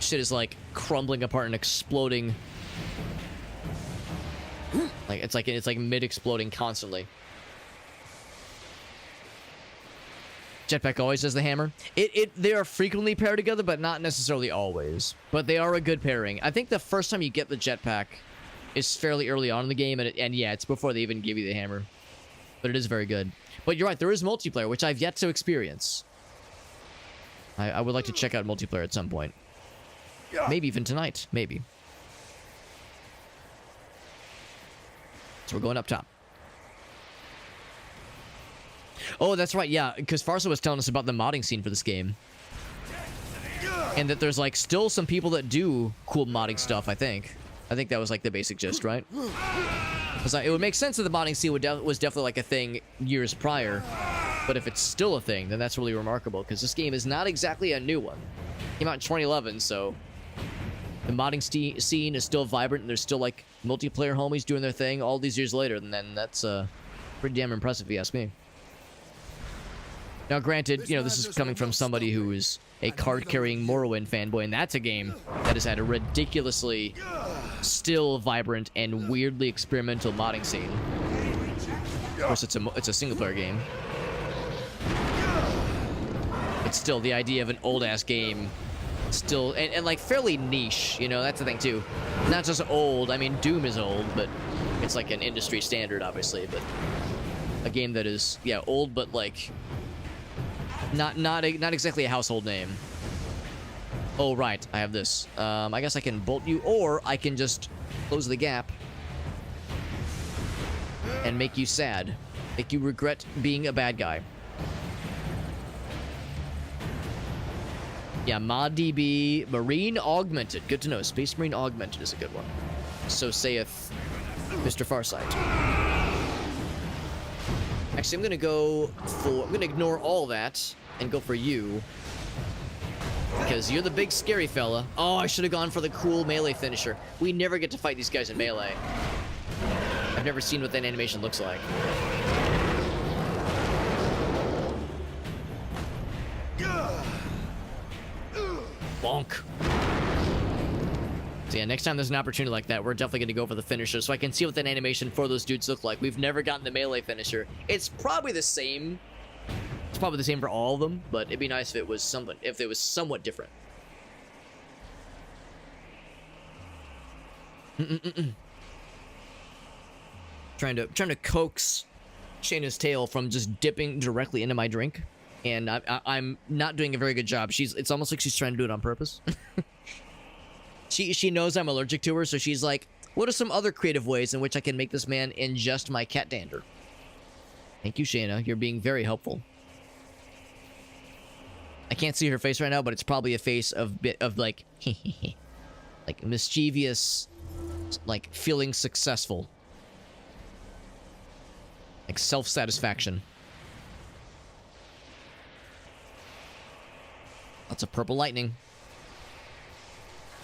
Shit is like crumbling apart and exploding. Like it's like mid-exploding constantly. Jetpack always does the hammer. They are frequently paired together, but not necessarily always. But they are a good pairing. I think the first time you get the jetpack is fairly early on in the game, and yeah, it's before they even give you the hammer. But it is very good. But you're right, there is multiplayer, which I've yet to experience. I would like to check out multiplayer at some point. Maybe even tonight. Maybe. So we're going up top. Oh, that's right, yeah, because Farsa was telling us about the modding scene for this game. And that there's, like, still some people that do cool modding stuff, I think. I think that was, like, the basic gist, right? Because it would make sense that the modding scene was definitely, like, a thing years prior. But if it's still a thing, then that's really remarkable, because this game is not exactly a new one. It came out in 2011, so... The modding scene is still vibrant, and there's still, like, multiplayer homies doing their thing all these years later, and then that's, pretty damn impressive, if you ask me. Now, granted, you know, this is coming from somebody who is a card-carrying Morrowind fanboy, and that's a game that has had a ridiculously still vibrant and weirdly experimental modding scene. Of course, it's a single-player game. But still, the idea of an old-ass game still, and like, fairly niche, you know, that's the thing, too. Not just old, I mean, Doom is old, but it's like an industry standard, obviously, but a game that is, yeah, old, but, like... Not exactly a household name. Oh, right. I have this. I guess I can bolt you, or I can just close the gap and make you sad. Make you regret being a bad guy. Yeah, ModDB Marine Augmented. Good to know. Space Marine Augmented is a good one. So saith Mr. Farsight. Actually, I'm gonna ignore all that and go for you. Because you're the big scary fella. Oh, I should have gone for the cool melee finisher. We never get to fight these guys in melee. I've never seen what that animation looks like. Bonk. So yeah, next time there's an opportunity like that, we're definitely going to go for the finisher so I can see what that animation for those dudes look like. We've never gotten the melee finisher. It's probably the same. It's probably the same for all of them, but it'd be nice if it was somewhat different. Trying to coax Shayna's tail from just dipping directly into my drink, and I'm not doing a very good job. It's almost like she's trying to do it on purpose. She knows I'm allergic to her, so she's like, what are some other creative ways in which I can make this man ingest my cat dander? Thank you, Shayna. You're being very helpful. I can't see her face right now, but it's probably a face of like, like mischievous, like feeling successful. Like self-satisfaction. Lots of purple lightning.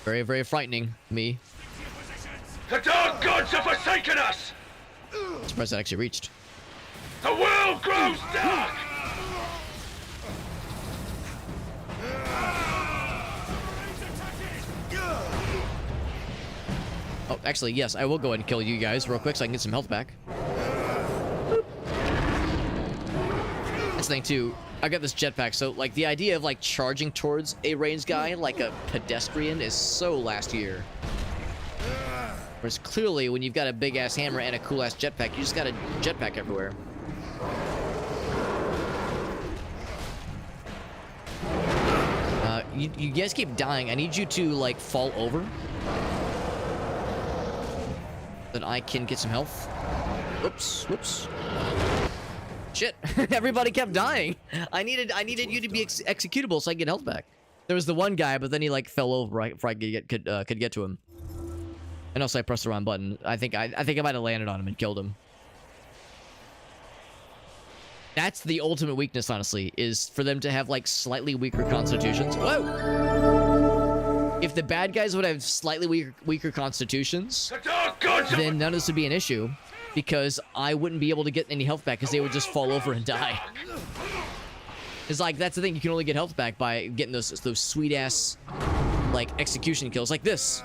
Very, very frightening, me. The dark gods have forsaken us! I'm surprised that actually reached. The world grows dark! Oh, actually, yes, I will go ahead and kill you guys real quick so I can get some health back. Boop. That's the thing, too. I got this jetpack, so, like, the idea of, like, charging towards a ranged guy like a pedestrian is so last year. Whereas clearly, when you've got a big-ass hammer and a cool-ass jetpack, you just got a jetpack everywhere. You guys keep dying. I need you to, like, fall over. Then I can get some health. Whoops, whoops. Shit, everybody kept dying. I needed you to be executable so I can get health back. There was the one guy, but then he, like, fell over right before I could get to him. And also I pressed the wrong button. I think I might have landed on him and killed him. That's the ultimate weakness, honestly, is for them to have, like, slightly weaker constitutions. Whoa! If the bad guys would have slightly weaker constitutions, then none of this would be an issue, because I wouldn't be able to get any health back, because they would just fall over and die. It's like, that's the thing, you can only get health back by getting those sweet-ass, like, execution kills, like this.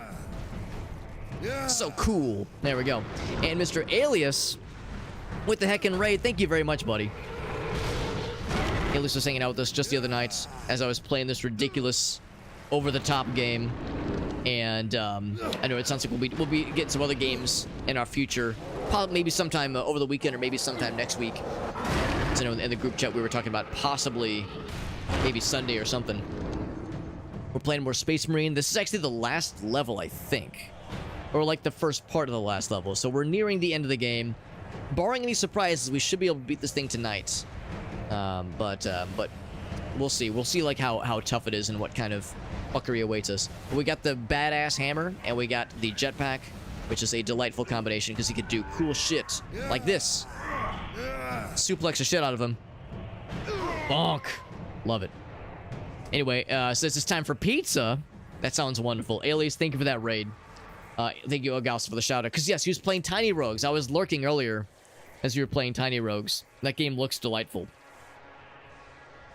So cool. There we go. And Mr. Alias, with the heckin' raid, thank you very much, buddy. Alias was hanging out with us just the other night as I was playing this ridiculous over-the-top game. And I know it sounds like we'll be getting some other games in our future. Probably maybe sometime over the weekend or maybe sometime next week. So, in the group chat we were talking about possibly maybe Sunday or something. We're playing more Space Marine. This is actually the last level, I think. Or like the first part of the last level. So we're nearing the end of the game. Barring any surprises, we should be able to beat this thing tonight. But we'll see. We'll see like how tough it is and what kind of fuckery awaits us. But we got the badass hammer and we got the jetpack, which is a delightful combination because he could do cool shit like this. Suplex the shit out of him. Bonk. Love it. Anyway, since it's time for pizza, that sounds wonderful. Alias, thank you for that raid. Thank you, Agaus, for the shout out. Because, yes, he was playing Tiny Rogues. I was lurking earlier as you were playing Tiny Rogues. That game looks delightful.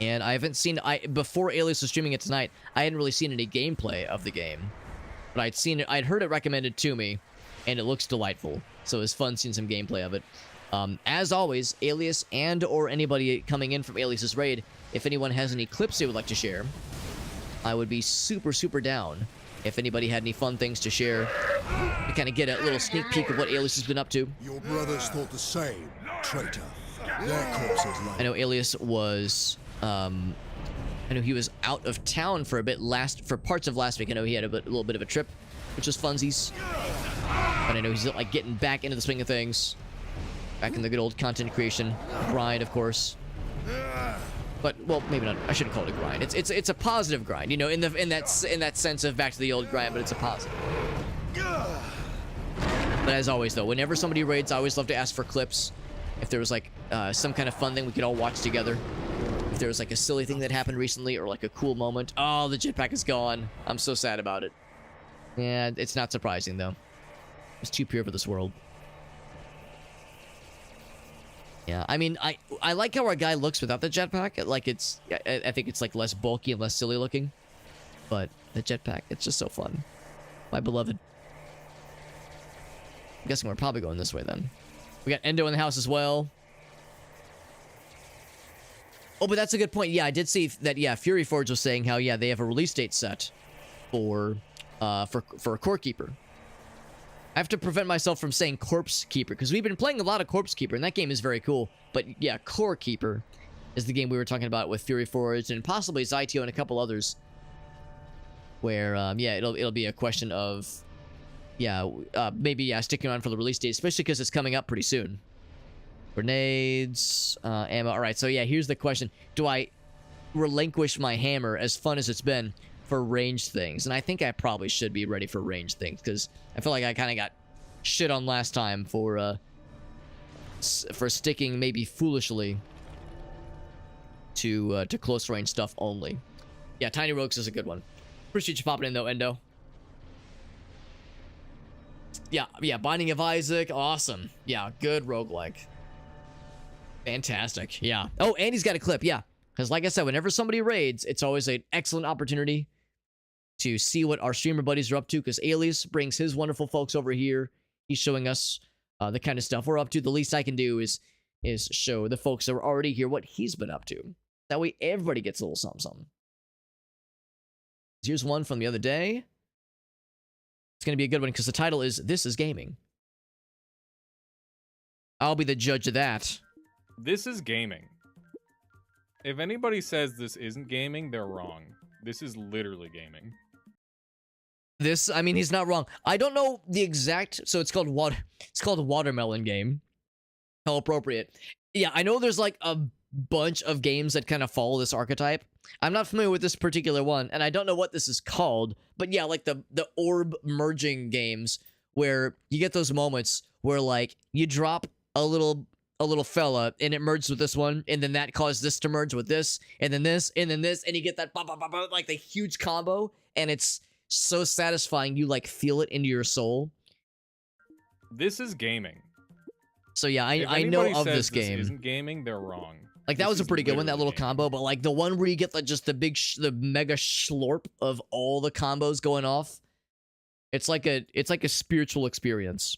And I haven't seen... before Alias was streaming it tonight, I hadn't really seen any gameplay of the game. But I'd seen it... I'd heard it recommended to me, and it looks delightful. So it was fun seeing some gameplay of it. As always, Alias and or anybody coming in from Alias's raid, if anyone has any clips they would like to share, I would be super, super down. If anybody had any fun things to share, to kind of get a little sneak peek of what Alias has been up to. Your brothers thought the same, traitor. Their corpses lie. I know Alias was, I know he was out of town for a bit for parts of last week. I know he had a little bit of a trip, which was funsies. But I know he's like getting back into the swing of things. Back in the good old content creation grind, of course. But well, maybe not. I shouldn't call it a grind. It's a positive grind, you know, in that sense of back to the old grind, but it's a positive. But as always, though, whenever somebody raids, I always love to ask for clips. If there was like some kind of fun thing we could all watch together. If there was like a silly thing that happened recently or like a cool moment. Oh, the jetpack is gone. I'm so sad about it. Yeah, it's not surprising though. It's too pure for this world. Yeah, I mean, I like how our guy looks without the jetpack. Like, I think it's, like, less bulky and less silly looking. But the jetpack, it's just so fun. My beloved. I'm guessing we're probably going this way, then. We got Endo in the house as well. Oh, but that's a good point. Yeah, I did see that, yeah, Fury Forge was saying how, yeah, they have a release date set for a Core Keeper. I have to prevent myself from saying Corpse Keeper, because we've been playing a lot of Corpse Keeper, and that game is very cool. But yeah, Core Keeper is the game we were talking about with Fury Forge, and possibly Zytio and a couple others. Where, yeah, it'll be a question of, yeah, maybe, yeah, sticking around for the release date, especially because it's coming up pretty soon. Grenades, ammo. Alright, so yeah, here's the question. Do I relinquish my hammer, as fun as it's been, for ranged things? And I think I probably should be ready for ranged things, because I feel like I kind of got shit on last time for sticking maybe foolishly to close range stuff only. Yeah, Tiny Rogues is a good one. Appreciate you popping in though, Endo. Yeah, Binding of Isaac, awesome. Yeah, good roguelike. Fantastic, yeah. Oh, and he's got a clip, yeah. Because like I said, whenever somebody raids, it's always an excellent opportunity to see what our streamer buddies are up to, because Alias brings his wonderful folks over here. He's showing us the kind of stuff we're up to. The least I can do is show the folks that are already here what he's been up to. That way everybody gets a little something, something. Here's one from the other day. It's going to be a good one, because the title is This is Gaming. I'll be the judge of that. This is gaming. If anybody says this isn't gaming, they're wrong. This is literally gaming. This, I mean, he's not wrong. I don't know the exact, so it's called Watermelon Game. How appropriate. Yeah, I know there's like a bunch of games that kind of follow this archetype. I'm not familiar with this particular one, and I don't know what this is called, but yeah, like the orb merging games where you get those moments where like you drop a little a little fella, and it merged with this one, and then that caused this to merge with this, and then this, and then this, and you get that like the huge combo, and it's so satisfying. You like feel it into your soul. This is gaming. So yeah, If I know anybody of says this game. Isn't gaming? They're wrong. Like that This was a is pretty good one, that literally little gaming. combo. But like the one where you get like just the big, the mega schlorp of all the combos going off. It's like a spiritual experience.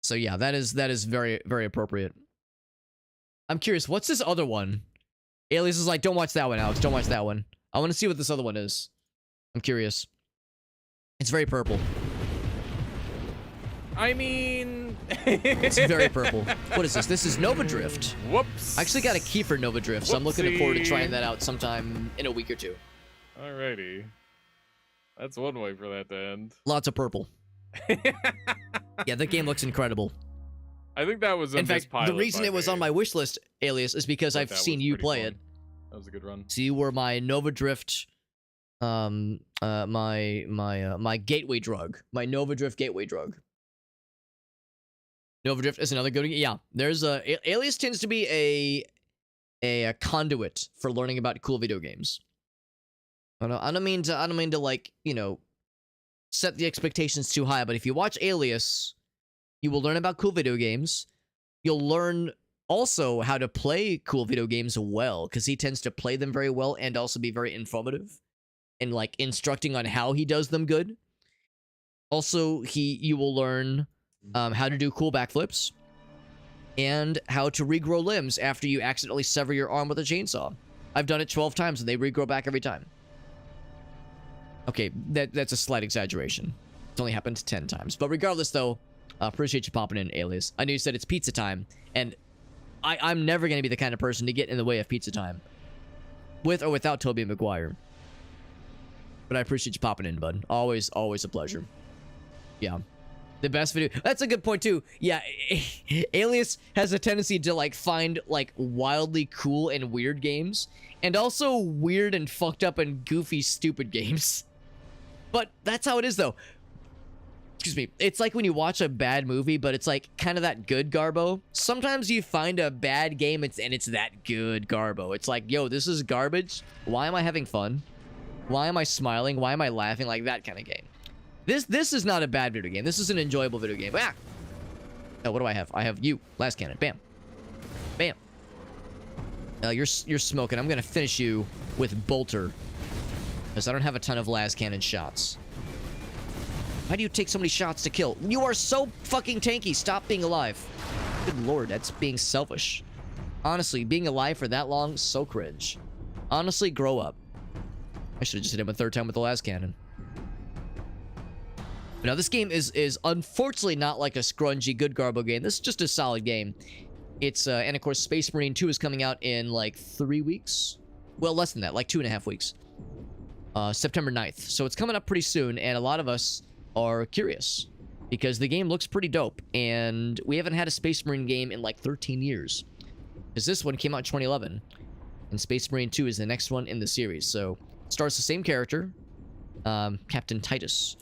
So yeah, that is very, very appropriate. I'm curious, what's this other one? Alias is like, don't watch that one, Alex. Don't watch that one. I want to see what this other one is. I'm curious. It's very purple. I mean, It's very purple. What is this? This is Nova Drift. Whoops. I actually got a key for Nova Drift, so I'm looking forward to trying Whoopsie. that out sometime in a week or two. Alrighty. That's one way for that to end. Lots of purple. Yeah, that game looks incredible. I think that was a In fact, the mispilot reason by it was me, on my wish list, Alias, is because but I've that seen was you pretty play fun. it. That was a good run. So you were my Nova Drift, my gateway drug, my Nova Drift gateway drug. Nova Drift is another good. Yeah, there's Alias tends to be a conduit for learning about cool video games. I don't mean to like, you know, set the expectations too high, but if you watch Alias, you will learn about cool video games. You'll learn also how to play cool video games well, because he tends to play them very well and also be very informative and like instructing on how he does them good. Also, you will learn how to do cool backflips and how to regrow limbs after you accidentally sever your arm with a chainsaw. I've done it 12 times and they regrow back every time. Okay, that's a slight exaggeration. It's only happened 10 times. But regardless, though, appreciate you popping in, Alias. I know you said it's pizza time, and I'm never going to be the kind of person to get in the way of pizza time. With or without Tobey Maguire. But I appreciate you popping in, bud. Always a pleasure. Yeah. The best video. That's a good point, too. Yeah, Alias has a tendency to, like, find, like, wildly cool and weird games. And also weird and fucked up and goofy, stupid games. But that's how it is, though. Excuse me. It's like when you watch a bad movie, but it's like kind of that good Garbo. Sometimes you find a bad game and it's that good Garbo. It's like, yo, this is garbage. Why am I having fun? Why am I smiling? Why am I laughing? Like that kind of game. This is not a bad video game. This is an enjoyable video game. Ah! Oh, what do I have? I have you. Last cannon. Bam. Bam. You're smoking. I'm gonna finish you with Bolter. Because I don't have a ton of las cannon shots. Why do you take so many shots to kill? You are so fucking tanky. Stop being alive. Good lord, that's being selfish. Honestly, being alive for that long, so cringe. Honestly, grow up. I should have just hit him a third time with the las cannon. But now, this game is unfortunately not like a scrungy good Garbo game. This is just a solid game. It's, and of course, Space Marine 2 is coming out in, like, 3 weeks? Well, less than that, like 2.5 weeks. September 9th. So it's coming up pretty soon, and a lot of us are curious. Because the game looks pretty dope, and we haven't had a Space Marine game in, like, 13 years. Because this one came out in 2011, and Space Marine 2 is the next one in the series. So, it stars the same character, Captain Titus.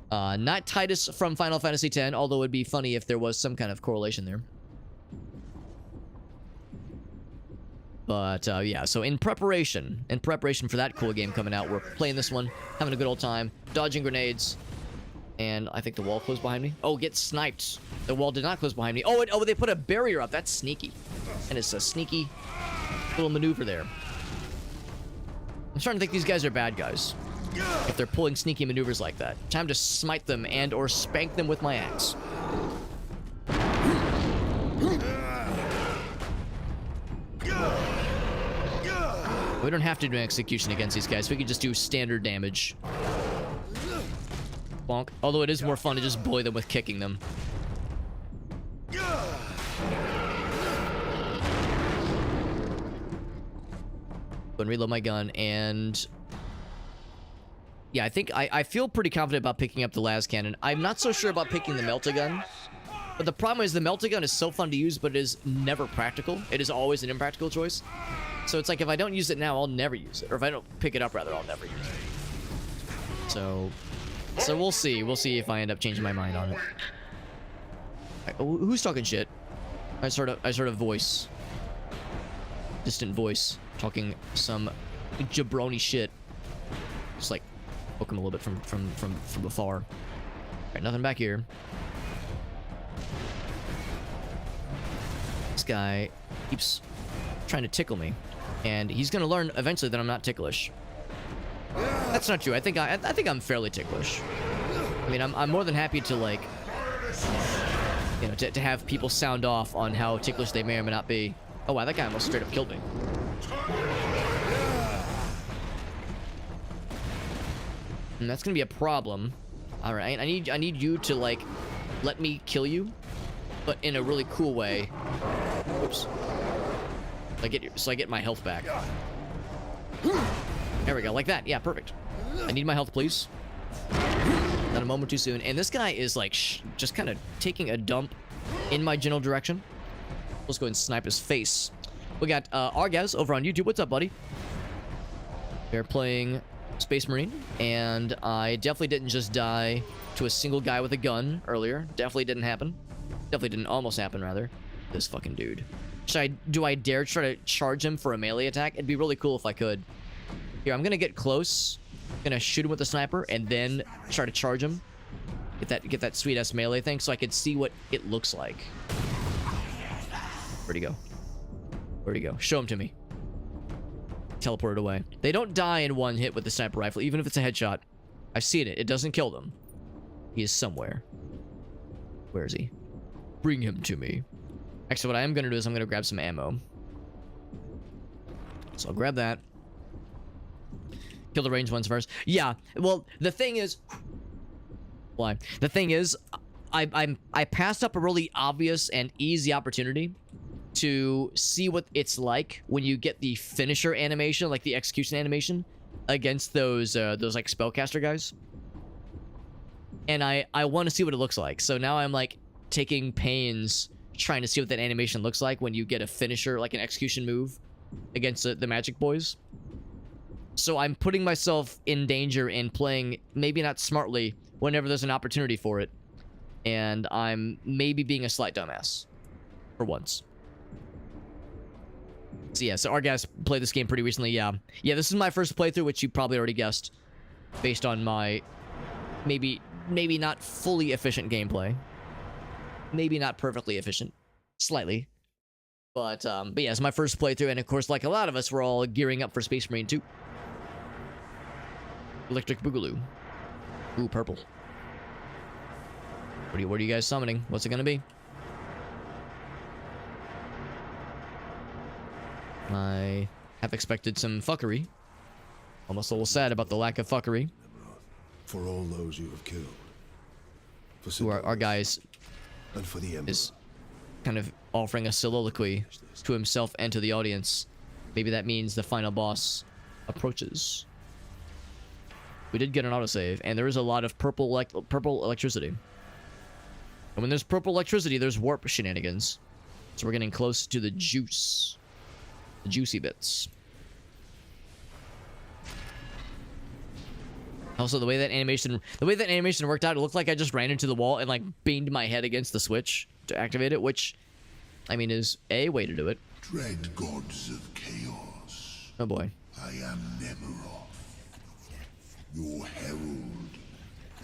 Not Titus from Final Fantasy X, although it'd be funny if there was some kind of correlation there. But, yeah, so in preparation for that cool game coming out, we're playing this one, having a good old time, dodging grenades, and I think the wall closed behind me. Oh, get sniped. The wall did not close behind me. Oh, they put a barrier up. That's sneaky. And it's a sneaky little maneuver there. I'm starting to think these guys are bad guys. If they're pulling sneaky maneuvers like that. Time to smite them and or spank them with my axe. We don't have to do an execution against these guys. We can just do standard damage. Bonk. Although it is more fun to just bully them with kicking them. Go and reload my gun, and yeah, I think I feel pretty confident about picking up the las cannon. I'm not so sure about picking the melta-gun, but the problem is the melta-gun is so fun to use, but it is never practical. It is always an impractical choice. So it's like if I don't use it now, I'll never use it, or if I don't pick it up, rather, I'll never use it. So we'll see. We'll see if I end up changing my mind on it. Who's talking shit? I sort of voice. Distant voice. Talking some jabroni shit. Just like poke him a little bit from afar. Alright, nothing back here. This guy keeps trying to tickle me. And he's gonna learn eventually that I'm not ticklish. That's not true. I think I'm fairly ticklish. I mean, I'm more than happy to, like, you know, to have people sound off on how ticklish they may or may not be. Oh wow, that guy almost straight up killed me. And that's gonna be a problem. All right, I need you to, like, let me kill you, but in a really cool way. Oops. So I get my health back. There we go, like that. Yeah, perfect. I need my health, please. Not a moment too soon. And this guy is, like, just kind of taking a dump in my general direction. Let's go ahead and snipe his face. We got Argaz over on YouTube. What's up, buddy? They're playing Space Marine, and I definitely didn't just die to a single guy with a gun earlier. Definitely didn't happen. Definitely didn't almost happen, rather. This fucking dude. Do I dare try to charge him for a melee attack? It'd be really cool if I could. Here, I'm gonna get close. I'm gonna shoot him with the sniper, and then try to charge him. Get that sweet ass melee thing, so I can see what it looks like. Where'd he go? Where'd he go? Show him to me. Teleported away. They don't die in one hit with the sniper rifle, even if it's a headshot. I've seen it. It doesn't kill them. He is somewhere. Where is he? Bring him to me. Actually, what I am gonna do is I'm gonna grab some ammo. So I'll grab that. Kill the ranged ones first. Yeah, well, the thing is... Why? The thing is, I passed up a really obvious and easy opportunity to see what it's like when you get the finisher animation, like the execution animation, against those like spellcaster guys. And I want to see what it looks like. So now I'm like taking pains trying to see what that animation looks like when you get a finisher, like an execution move against the magic boys. So I'm putting myself in danger and playing maybe not smartly whenever there's an opportunity for it. And I'm maybe being a slight dumbass. For once. So yeah, so Argas played this game pretty recently, yeah. Yeah, this is my first playthrough, which you probably already guessed. Based on my maybe not fully efficient gameplay. Maybe not perfectly efficient. Slightly. But yeah, it's my first playthrough, and of course, like a lot of us, we're all gearing up for Space Marine 2. Electric Boogaloo. Ooh, purple. What are you guys summoning? What's it gonna be? I have expected some fuckery. Almost a little sad about the lack of fuckery. For all those you have killed. For Who our guys and for the is kind of offering a soliloquy to himself and to the audience. Maybe that means the final boss approaches. We did get an autosave, and there is a lot of purple electricity. And when there's purple electricity, there's warp shenanigans. So we're getting close to the juice. The juicy bits. Also, the way that animation worked out, it looked like I just ran into the wall and like banged my head against the switch to activate it, which, I mean, is a way to do it. Dread gods of chaos. Oh boy. I am Nemeroth, your herald.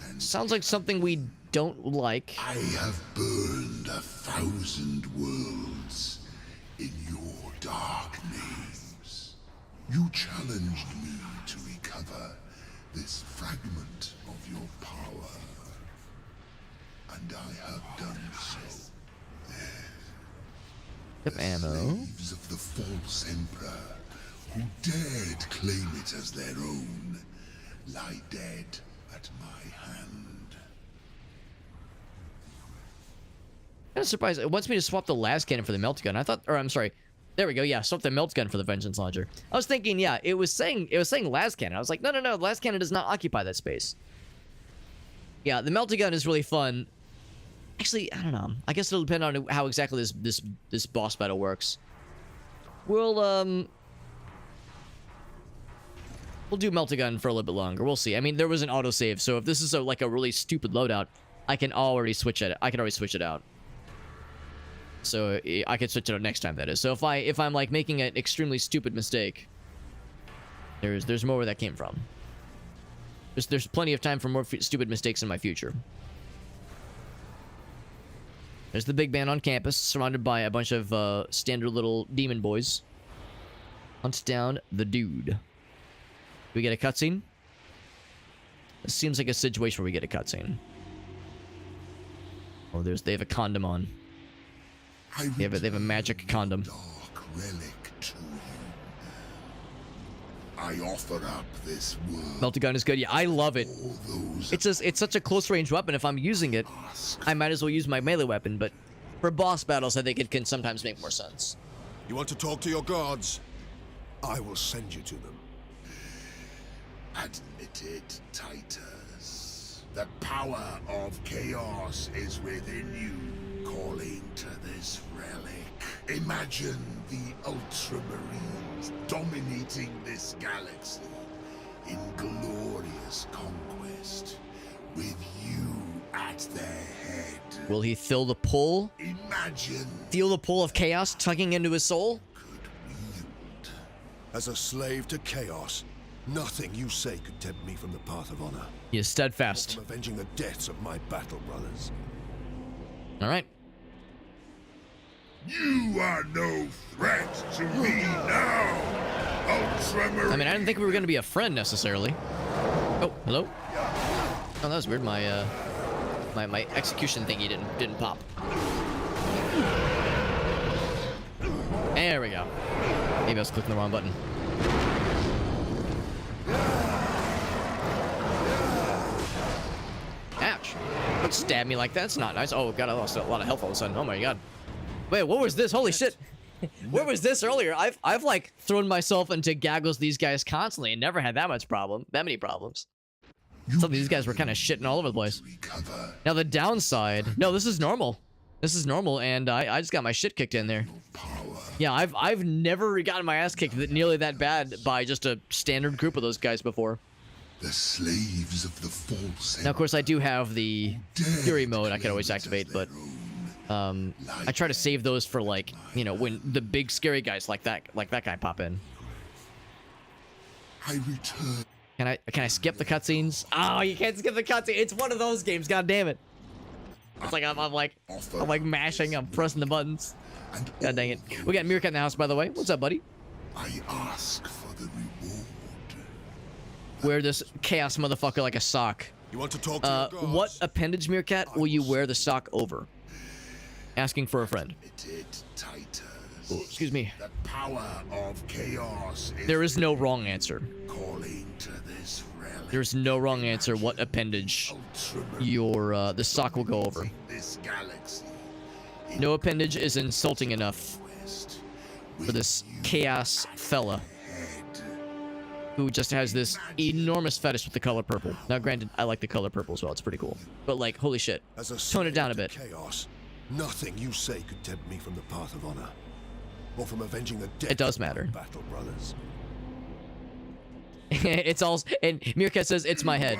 And sounds like something we don't like. I have burned 1,000 worlds in your dark names. You challenged me to recover this fragment of your power, and I have done so. Yep, ammo. Slaves of the false emperor, who dared claim it as their own, lie dead at my hand. Kind of surprised. It wants me to swap the last cannon for the melt gun. I thought, or I'm sorry. There we go. Yeah, swap the melt gun for the vengeance launcher. I was thinking, yeah, it was saying las cannon. I was like, no, the las cannon does not occupy that space. Yeah, the melt gun is really fun. Actually, I don't know. I guess it'll depend on how exactly this boss battle works. We'll do melt gun for a little bit longer. We'll see. I mean, there was an autosave, so if this is like a really stupid loadout, I can already switch it. I can already switch it out. So I could switch it up next time, that is. So if I'm like making an extremely stupid mistake, there's more where that came from. There's plenty of time for more stupid mistakes in my future. There's the big man on campus, surrounded by a bunch of standard little demon boys. Hunt down the dude. Do we get a cutscene? It seems like a situation where we get a cutscene. Oh, they have a condom on. They have a magic condom. Dark relic to you. I offer up this world. Melted gun is good. Yeah, I love it. It's such a close range weapon. If I'm using it, I might as well use my melee weapon. But for boss battles, I think it can sometimes make more sense. You want to talk to your gods? I will send you to them. Admit it, Titus. The power of chaos is within you, calling to this relic. Imagine the Ultramarines dominating this galaxy in glorious conquest, with you at their head. Will he feel the pull? Imagine Feel the pull of chaos tugging into his soul? wield. As a slave to chaos, nothing you say could tempt me from the path of honor. He is steadfast. From avenging the deaths of my battle brothers. All right. You are no threat to me now, Ultramarine. I mean, I didn't think we were going to be a friend necessarily. Oh, hello? Oh, that was weird. My my execution thingy didn't pop. There we go. Maybe I was clicking the wrong button. Ouch. Don't stab me like that. That's not nice. Oh, God, I lost a lot of health all of a sudden. Oh, my God. Wait, what was this? Holy shit. Where was this earlier? I've like thrown myself into gaggles these guys constantly and never had that many problems. Some of these guys were kind of shitting all over the place. Now the downside, no, this is normal. This is normal, and I just got my shit kicked in there. Yeah, I've never gotten my ass kicked nearly that bad by just a standard group of those guys before. The slaves of the false. Now, of course, I do have the Fury mode I can always activate, but I try to save those for, like, you know, when the big scary guys like that guy pop in. I return. Can I skip the cutscenes? Oh, you can't skip the cutscene. It's one of those games. God damn it! It's like I'm like mashing. I'm pressing the buttons. God dang it! We got Meerkat in the house, by the way. What's up, buddy? I ask for the reward. Wear this chaos motherfucker like a sock. You want to talk to your gods? What appendage, Meerkat, will you wear the sock over? Asking for a friend. Admit it, Titus. Oh, excuse me. The power of chaos There is no wrong answer. calling to this relic. There's no wrong answer. What appendage your the sock will go over? This galaxy. No appendage is insulting enough for this chaos fella who just has this enormous fetish with the color purple. Now, granted, I like the color purple as well. It's pretty cool. But like, holy shit. As a Tone it down a slave bit. to chaos, nothing you say could tempt me from the path of honor, or from avenging the death It does of my matter. battle brothers. It's all, and Meerkat says it's my head.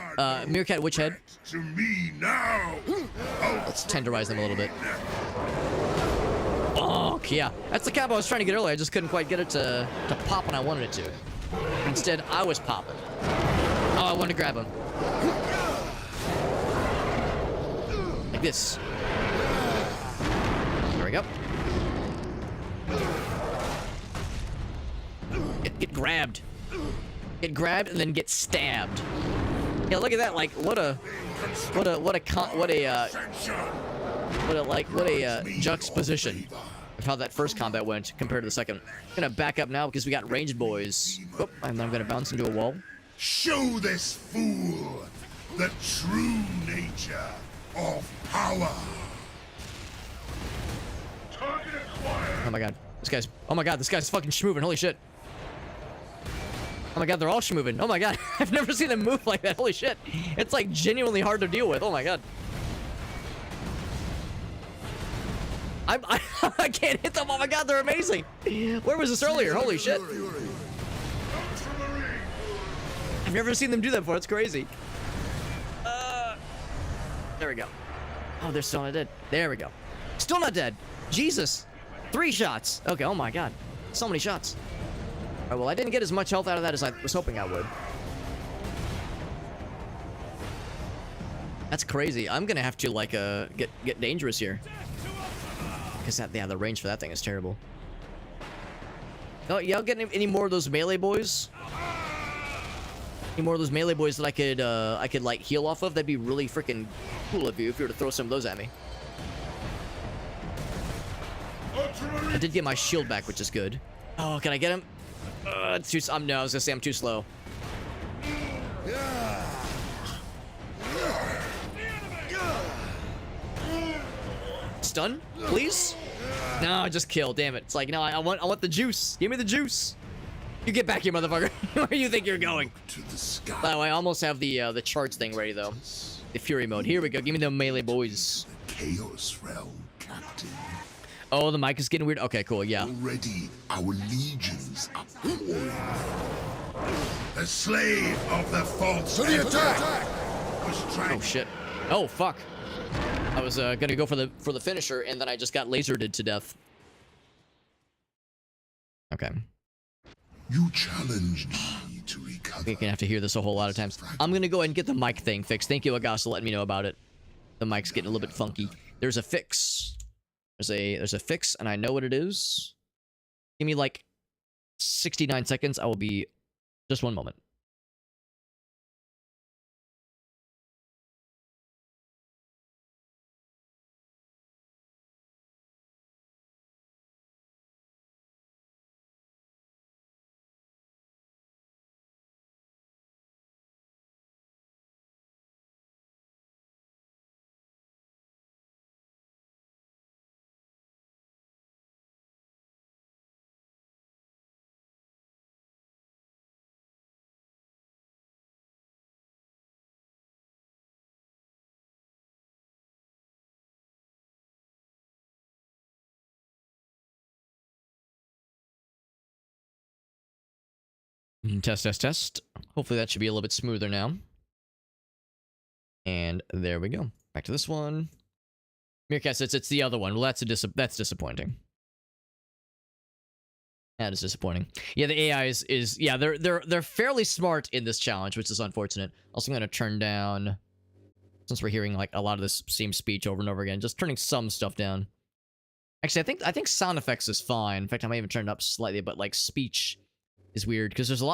Meerkat, which head? To me now. Let's tenderize them a little bit. Oh, yeah. That's the combo I was trying to get earlier. I just couldn't quite get it to pop when I wanted it to. Instead, I was popping. Oh, I wanted to grab him. Like this. There we go. Get grabbed. Get grabbed and then get stabbed. Yeah, look at that. Like, what a juxtaposition of how that first combat went compared to the second. I'm gonna back up now because we got ranged boys. Whoop, and I'm gonna bounce into a wall. Show this fool the true nature of power. Oh my god, this guy's fucking schmoving. Holy shit. Oh my god, they're all schmoving. Oh my god, I've never seen them move like that. Holy shit. It's like genuinely hard to deal with. Oh my god. I can't hit them. Oh my god, they're amazing. Where was this earlier? Holy shit. I've never seen them do that before. It's crazy. There we go. Oh, they're still not dead. There we go. Still not dead. Jesus. 3 shots. Okay, oh my god. So many shots. All right, well, I didn't get as much health out of that as I was hoping I would. That's crazy. I'm gonna have to, like, get dangerous here. Because that, yeah, the range for that thing is terrible. Oh, y'all get any more of those melee boys? Any more of those melee boys that I could like heal off of? That'd be really freaking cool if you were to throw some of those at me. I did get my shield back, which is good. Oh, can I get him? It's too. No, I was gonna say I'm too slow. Stun, please. No, just kill. Damn it! It's like no, I want the juice. Give me the juice. You get back here, motherfucker. Where you think you're going? By the way, I almost have the charge thing ready though. The fury mode. Here we go. Give me the melee boys. Chaos Realm, Captain. Oh, the mic is getting weird. Okay, cool. Yeah. Already, our legions are pouring. The slave of the false. To the attack! Oh shit. Oh fuck. I was gonna go for the finisher, and then I just got lasered to death. Okay. You challenged me to recover. You're gonna have to hear this a whole lot of times. I'm gonna go ahead and get the mic thing fixed. Thank you, Agas, for letting me know about it. The mic's getting a little bit funky. There's a fix. There's a fix, and I know what it is. Give me like 69 seconds. I will be just one moment. Test, test, test. Hopefully that should be a little bit smoother now. And there we go. Back to this one. Meerkat says it's the other one. Well, that's disappointing. That is disappointing. Yeah, the AI is yeah, they're fairly smart in this challenge, which is unfortunate. Also, I'm gonna turn down, since we're hearing like a lot of this same speech over and over again, just turning some stuff down. Actually, I think sound effects is fine. In fact, I might even turn it up slightly, but like speech is weird because there's a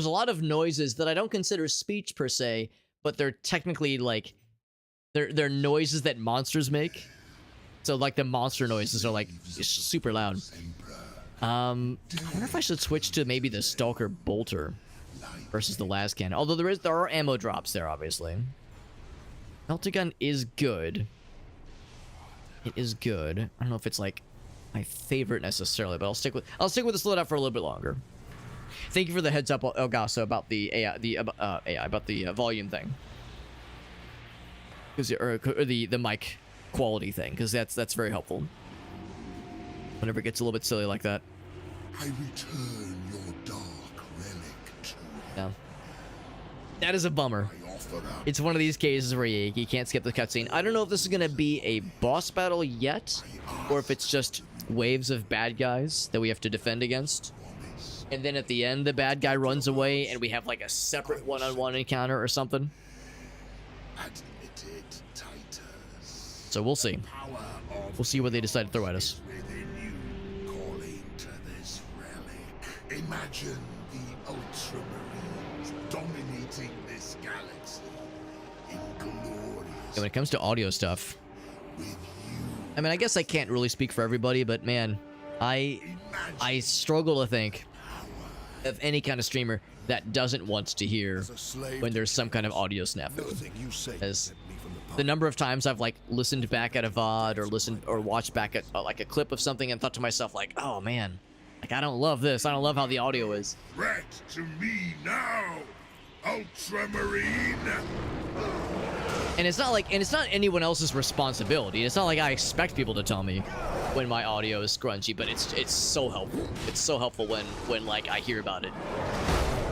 lot of noises that I don't consider speech per se, but they're technically like they're noises that monsters make. So like the monster noises are like super loud. I wonder if I should switch to maybe the Stalker Bolter versus the las cannon. Although there are ammo drops there, obviously. Melter gun is good. It is good. I don't know if it's like my favorite necessarily, but I'll stick with this loadout for a little bit longer. Thank you for the heads up, Elgaso, about the AI, about the volume thing, or the mic quality thing, because that's very helpful. Whenever it gets a little bit silly like that. I return your dark relic to you. Yeah. That is a bummer. It's one of these cases where you can't skip the cutscene. I don't know if this is gonna be a boss battle yet, or if it's just waves of bad guys that we have to defend against. And then at the end, the bad guy runs away, and we have like a separate one-on-one encounter or something. So we'll see. We'll see what they decide to throw at us. Imagine the Ultramarines dominating this galaxy in glorious. And when it comes to audio stuff, I mean, I guess I can't really speak for everybody, but man, I struggle to think of any kind of streamer that doesn't want to hear when there's some kind of audio snafu. As the number of times I've like listened back at a VOD or watched back at like a clip of something and thought to myself like, oh man, like I don't love this. I don't love how the audio is. Threat to me now, Ultramarine. And it's not anyone else's responsibility. It's not like I expect people to tell me when my audio is scrunchy, but it's so helpful. It's so helpful when like I hear about it.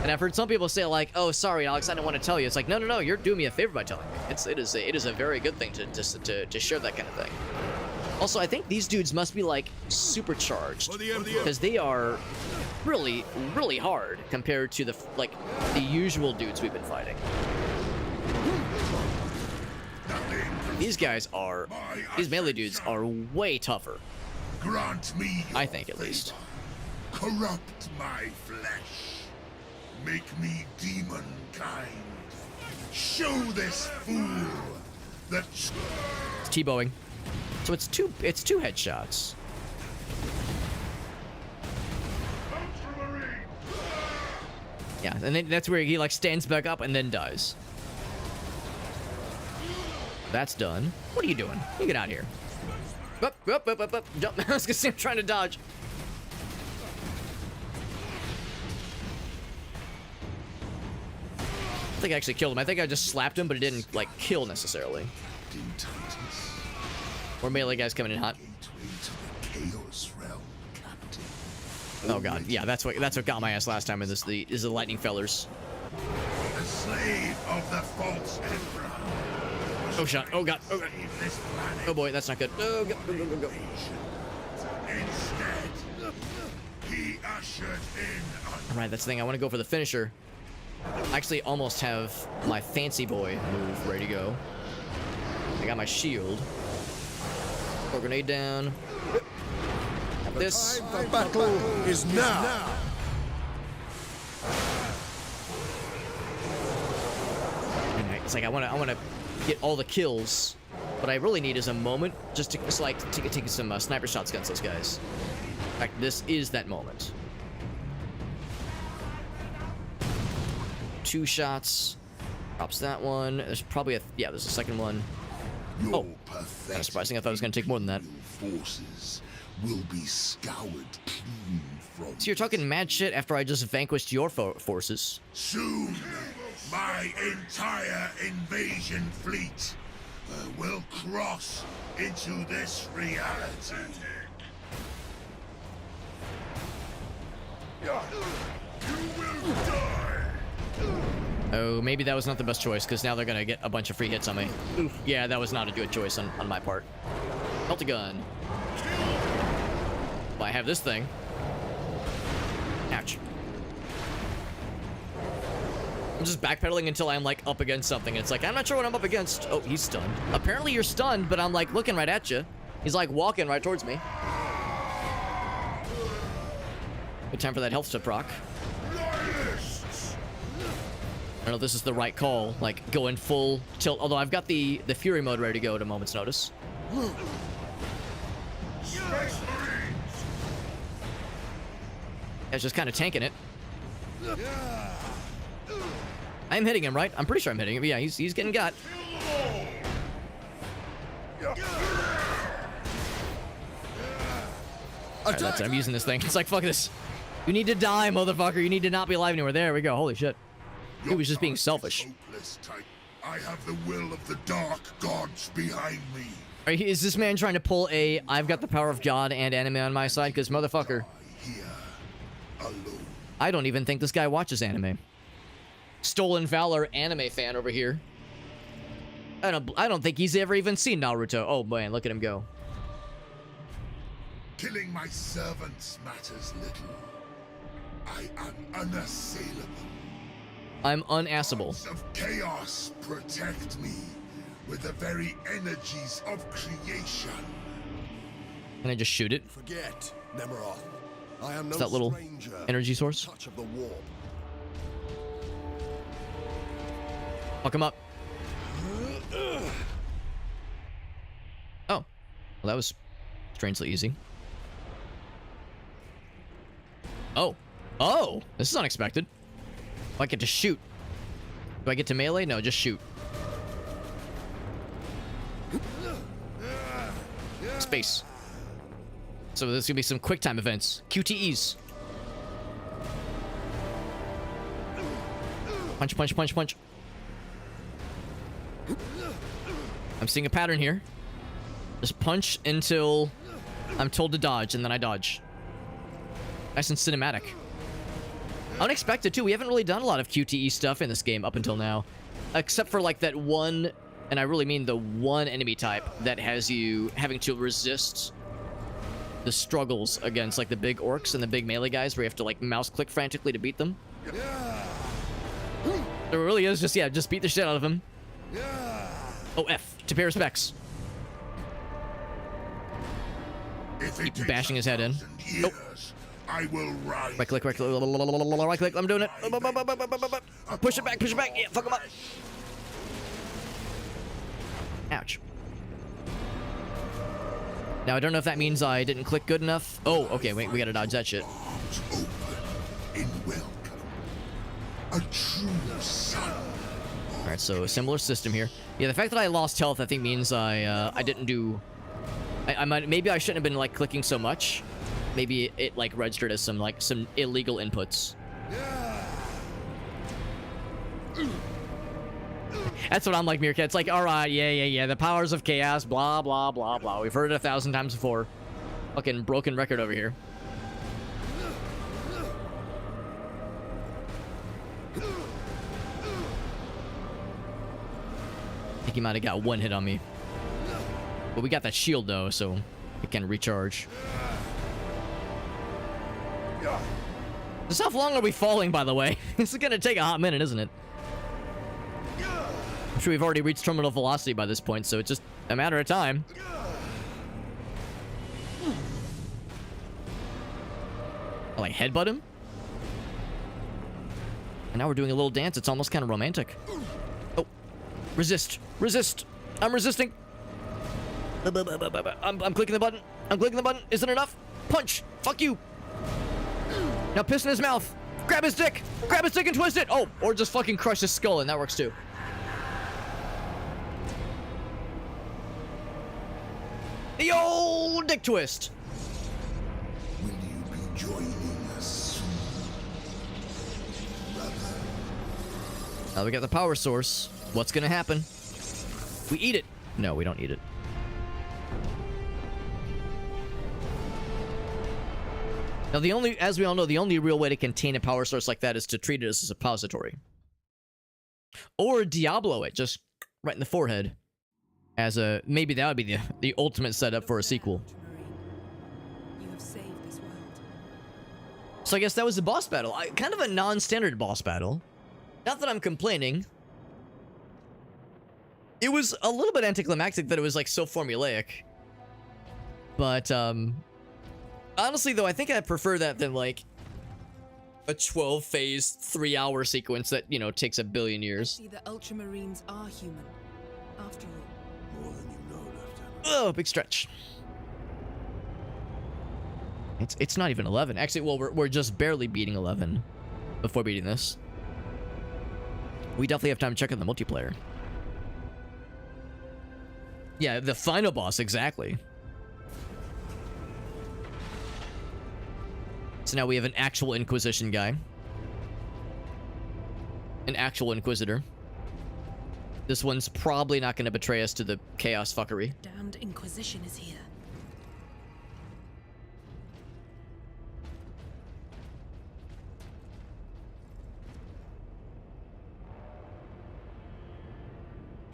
And I've heard some people say like, "Oh, sorry, Alex, I didn't want to tell you." It's like, no, you're doing me a favor by telling me. It is a very good thing to share that kind of thing. Also, I think these dudes must be like supercharged because they are really, really hard compared to the the usual dudes we've been fighting. These guys are, these melee dudes are way tougher. Grant me I think, at least. Corrupt my flesh. Make me demon kind. Show this fool that It's T-bowing. So it's two headshots. Yeah, and then that's where he like stands back up and then dies. That's done. What are you doing? You get out of here. Up, up, up, up, up. Jump. I was gonna say I'm trying to dodge. I think I actually killed him. I think I just slapped him, but it didn't like kill necessarily. More melee guys coming in hot. Oh god, yeah, that's what got my ass last time. Is the lightning fellers? the slave of the false emperor. Oh shot! Oh god! Oh god! Oh boy, that's not good. Oh go go go go go. Instead, he ushered in. All right, that's the thing. I want to go for the finisher. I actually almost have my fancy boy move ready to go. I got my shield. Throw grenade down. Got this. The battle is now. And it's like I want to get all the kills. What I really need is a moment just to take some sniper shots against those guys. In fact, this is that moment. 2 shots. Drops that one. There's probably there's a second one. Your Kind of surprising. I thought it was going to take more than that. Forces will be scoured clean from. So you're talking mad shit after I just vanquished your forces. Soon, my entire invasion fleet will cross into this reality. You will die. Oh, maybe that was not the best choice, because now they're going to get a bunch of free hits on me. Oof. Yeah, that was not a good choice on my part. Melty gun. Well, I have this thing. Ouch. I'm just backpedaling until I'm, like, up against something. It's like, I'm not sure what I'm up against. Oh, he's stunned. Apparently you're stunned, but I'm, like, looking right at you. He's, like, walking right towards me. Good time for that health to proc. I don't know if this is the right call, like going full tilt. Although I've got the Fury mode ready to go at a moment's notice. It's just kind of tanking it. I'm hitting him, right? I'm pretty sure I'm hitting him. Yeah, he's getting got. Right, that's it. I'm using this thing. It's like, fuck this. You need to die, motherfucker. You need to not be alive anymore. There we go. Holy shit. He was just being selfish. I have the will of the dark gods behind me. Is this man trying to pull a I've got the power of God and anime on my side? Because motherfucker, I don't even think this guy watches anime. Stolen Valor anime fan over here. I don't think he's ever even seen Naruto. Oh man, look at him go. Killing my servants matters little. I am unassailable. I'm unassable. Of chaos protect me with the very energies of creation. Can I just shoot it? Forget, Nemeroth. I am no It's that little stranger energy source. touch of the warp. Fuck him up. Oh. Well, that was strangely easy. Oh. Oh! This is unexpected. Oh, I get to shoot. Do I get to melee? No, just shoot. Space. So there's gonna be some quick time events. QTEs. Punch, punch, punch, punch. I'm seeing a pattern here. Just punch until I'm told to dodge, and then I dodge. Nice and cinematic. Unexpected, too. We haven't really done a lot of QTE stuff in this game up until now. Except for, like, that one And I really mean the one enemy type that has you having to resist the struggles against like the big orcs and the big melee guys where you have to like mouse click frantically to beat them. There really is just, yeah, just beat the shit out of him. Oh, F, to pay respects. Keep bashing his head in. Nope. I will rise. Right click, right click, right click, I'm doing it. Push it back, yeah, fuck him up. Ouch. Now, I don't know if that means I didn't click good enough. Oh, okay, wait, we gotta dodge that shit. Open in welcome. A true son. Alright, so a similar system here. Yeah, the fact that I lost health, I think means I didn't do... maybe I shouldn't have been, like, clicking so much. Maybe it like, registered as some illegal inputs. That's what I'm like, Meerkat. It's like, alright, yeah, the powers of chaos, blah, blah, blah, blah. We've heard it 1,000 times before. Fucking broken record over here. I think he might have got one hit on me. But we got that shield, though, so it can recharge. Just how long are we falling, by the way? This is gonna take a hot minute, isn't it? I'm sure we've already reached terminal velocity by this point, so it's just a matter of time. I like headbutt him. And now we're doing a little dance. It's almost kind of romantic. Oh, resist, resist. I'm resisting. I'm clicking the button. I'm clicking the button. Isn't it enough? Punch. Fuck you. Now piss in his mouth. Grab his dick. Grab his dick and twist it. Oh, or just fucking crush his skull, and that works too. The old dick twist. Will you be joining us soon, brother? Now we got the power source. What's gonna happen? We eat it. No, we don't eat it. Now, as we all know, the only real way to contain a power source like that is to treat it as a suppository. Or Diablo it, just right in the forehead. Maybe that would be the ultimate setup for a sequel. You have saved this world. So I guess that was the boss battle. Kind of a non-standard boss battle. Not that I'm complaining. It was a little bit anticlimactic that it was like so formulaic. But, honestly, though, I think I prefer that than, like, a 12-phase, 3-hour sequence that, you know, takes a billion years. See, the Ultramarines are human, after all. More than you know, Lieutenant. Oh, big stretch. It's not even 11. Actually, well, we're just barely beating 11 before beating this. We definitely have time to check out the multiplayer. Yeah, the final boss, exactly. So now we have an actual Inquisition guy. An actual Inquisitor. This one's probably not going to betray us to the chaos fuckery. Damned Inquisition is here.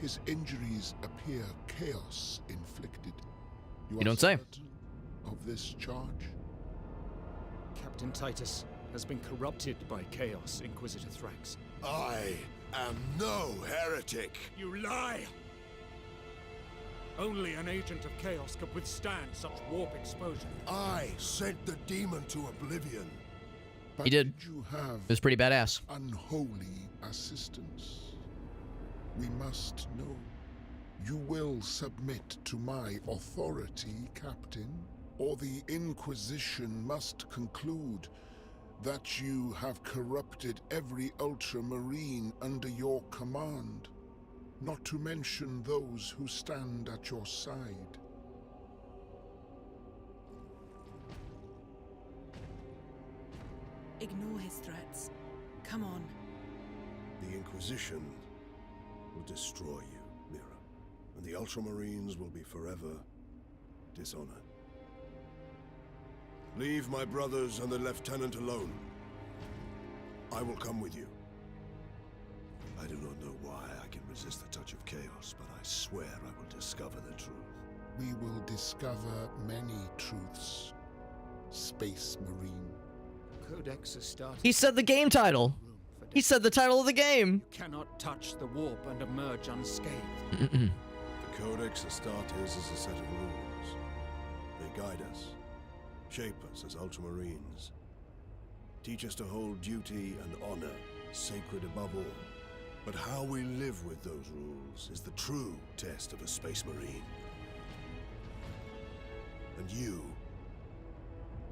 His injuries appear chaos inflicted. You don't say. certain of this charge? Captain Titus has been corrupted by chaos, Inquisitor Thrax. I am no heretic. You lie! Only an agent of chaos could withstand such warp exposure. I sent the demon to oblivion. But He did. you have It was pretty badass. unholy assistance? We must know. You will submit to my authority, Captain, or the Inquisition must conclude that you have corrupted every Ultramarine under your command, not to mention those who stand at your side. Ignore his threats. Come on. The Inquisition will destroy you, Mira, and the Ultramarines will be forever dishonored. Leave my brothers and the Lieutenant alone. I will come with you. I do not know why I can resist the touch of chaos, but I swear I will discover the truth. We will discover many truths, Space Marine. Codex has started. He said the game title. He said the title of the game. You cannot touch the warp and emerge unscathed. The Codex Astartes is a set of rules. They guide us, shape us as Ultramarines, teach us to hold duty and honor sacred above all. But how we live with those rules is the true test of a Space Marine. And you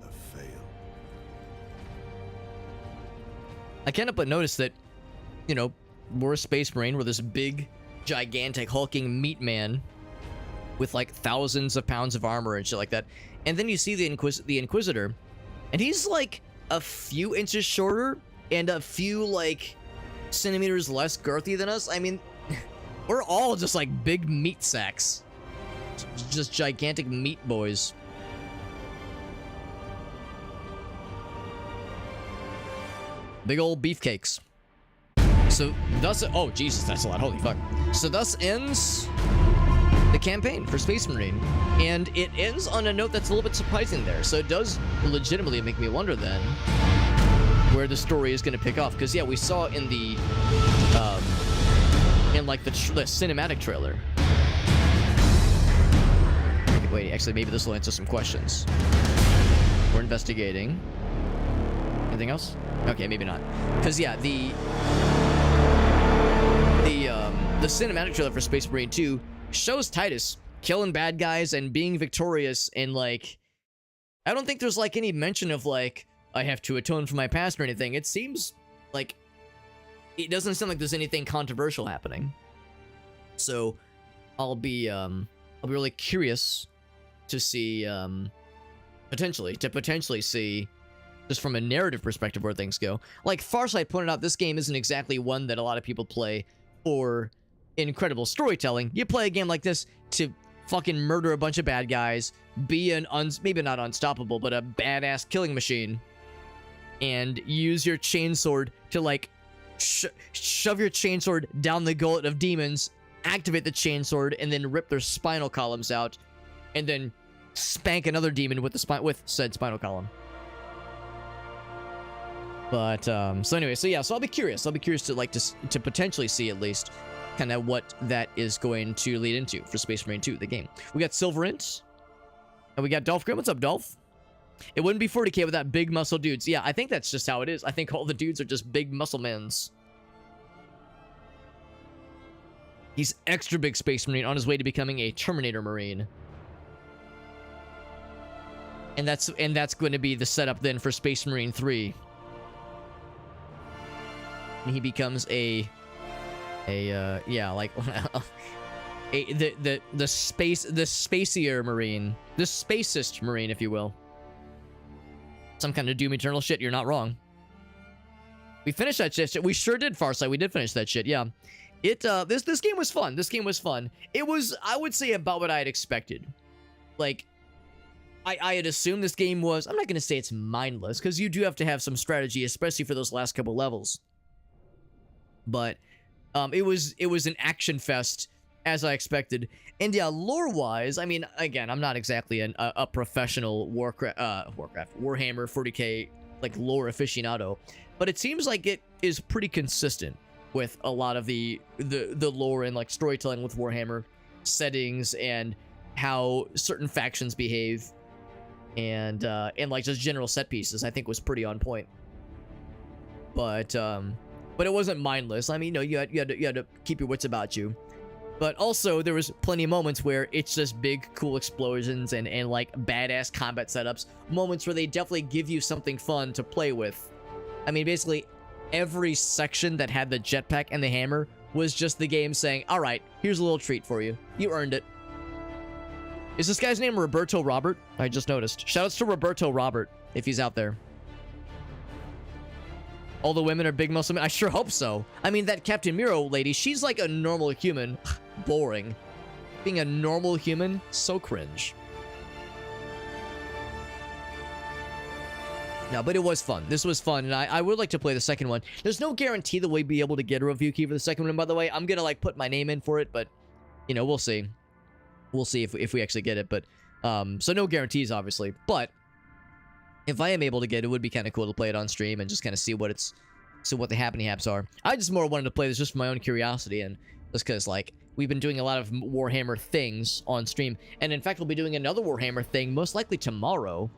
have failed. I can't help but notice that, you know, we're a Space Marine. We're this big, gigantic, hulking meat man with like thousands of pounds of armor and shit like that. And then you see the Inquisitor, and he's like a few inches shorter and a few like centimeters less girthy than us. I mean, we're all just like big meat sacks. Just gigantic meat boys. Big old beefcakes. So thus, oh Jesus, that's a lot. Holy fuck. So thus ends the campaign for Space Marine, and it ends on a note that's a little bit surprising there. So it does legitimately make me wonder then where the story is going to pick off, because yeah, we saw in the like the cinematic trailer. Wait, actually, maybe this will answer some questions. We're investigating. Anything else? Okay, maybe not. Because yeah, the cinematic trailer for Space Marine 2 shows Titus killing bad guys and being victorious, and like, I don't think there's like any mention of like, I have to atone for my past or anything. It seems like it doesn't sound like there's anything controversial happening. So I'll be really curious to see potentially see just from a narrative perspective where things go. Like Farsight pointed out, this game isn't exactly one that a lot of people play for incredible storytelling. You play a game like this to fucking murder a bunch of bad guys, be an maybe not unstoppable, but a badass killing machine, and use your chainsword to like shove your chainsword down the gullet of demons, activate the chainsword, and then rip their spinal columns out, and then spank another demon with said spinal column. But so anyway, so yeah, so I'll be curious to potentially see at least kind of what that is going to lead into for Space Marine 2, the game. We got Silverint, and we got Dolph Grimm. What's up, Dolph? It wouldn't be 40k without big muscle dudes. Yeah, I think that's just how it is. I think all the dudes are just big muscle mens. He's extra big Space Marine on his way to becoming a Terminator Marine. And that's going to be the setup then for Space Marine 3. And he becomes the spacier Marine, the spacist Marine, if you will. Some kind of Doom Eternal shit. You're not wrong. We finished that shit. We sure did, Farsight. We did finish that shit. Yeah. This game was fun. This game was fun. It was, I would say, about what I had expected. Like, I had assumed this game was, I'm not going to say it's mindless, because you do have to have some strategy, especially for those last couple levels. But it was an action fest, as I expected. And yeah, lore-wise, I mean, again, I'm not exactly a professional Warhammer 40k like lore aficionado, but it seems like it is pretty consistent with a lot of the lore and like storytelling with Warhammer settings and how certain factions behave, and like just general set pieces. I think was pretty on point. But it wasn't mindless. I mean, you had to keep your wits about you. But also, there was plenty of moments where it's just big, cool explosions and like badass combat setups. Moments where they definitely give you something fun to play with. I mean, basically, every section that had the jetpack and the hammer was just the game saying, all right, here's a little treat for you. You earned it. Is this guy's name Roberto Robert? I just noticed. Shoutouts to Roberto Robert, if he's out there. All the women are big muscle men? I sure hope so. I mean, that Captain Miro lady, she's like a normal human. Boring. Being a normal human, so cringe. No, but it was fun. This was fun, and I would like to play the second one. There's no guarantee that we'll be able to get a review key for the second one, by the way. I'm gonna, like, put my name in for it, but, you know, we'll see. We'll see if we actually get it, but, so no guarantees, obviously. But, if I am able to get it, it would be kind of cool to play it on stream and just kind of see what what the happening haps are. I just more wanted to play this just for my own curiosity, and just because, like, we've been doing a lot of Warhammer things on stream, and in fact, we'll be doing another Warhammer thing most likely tomorrow,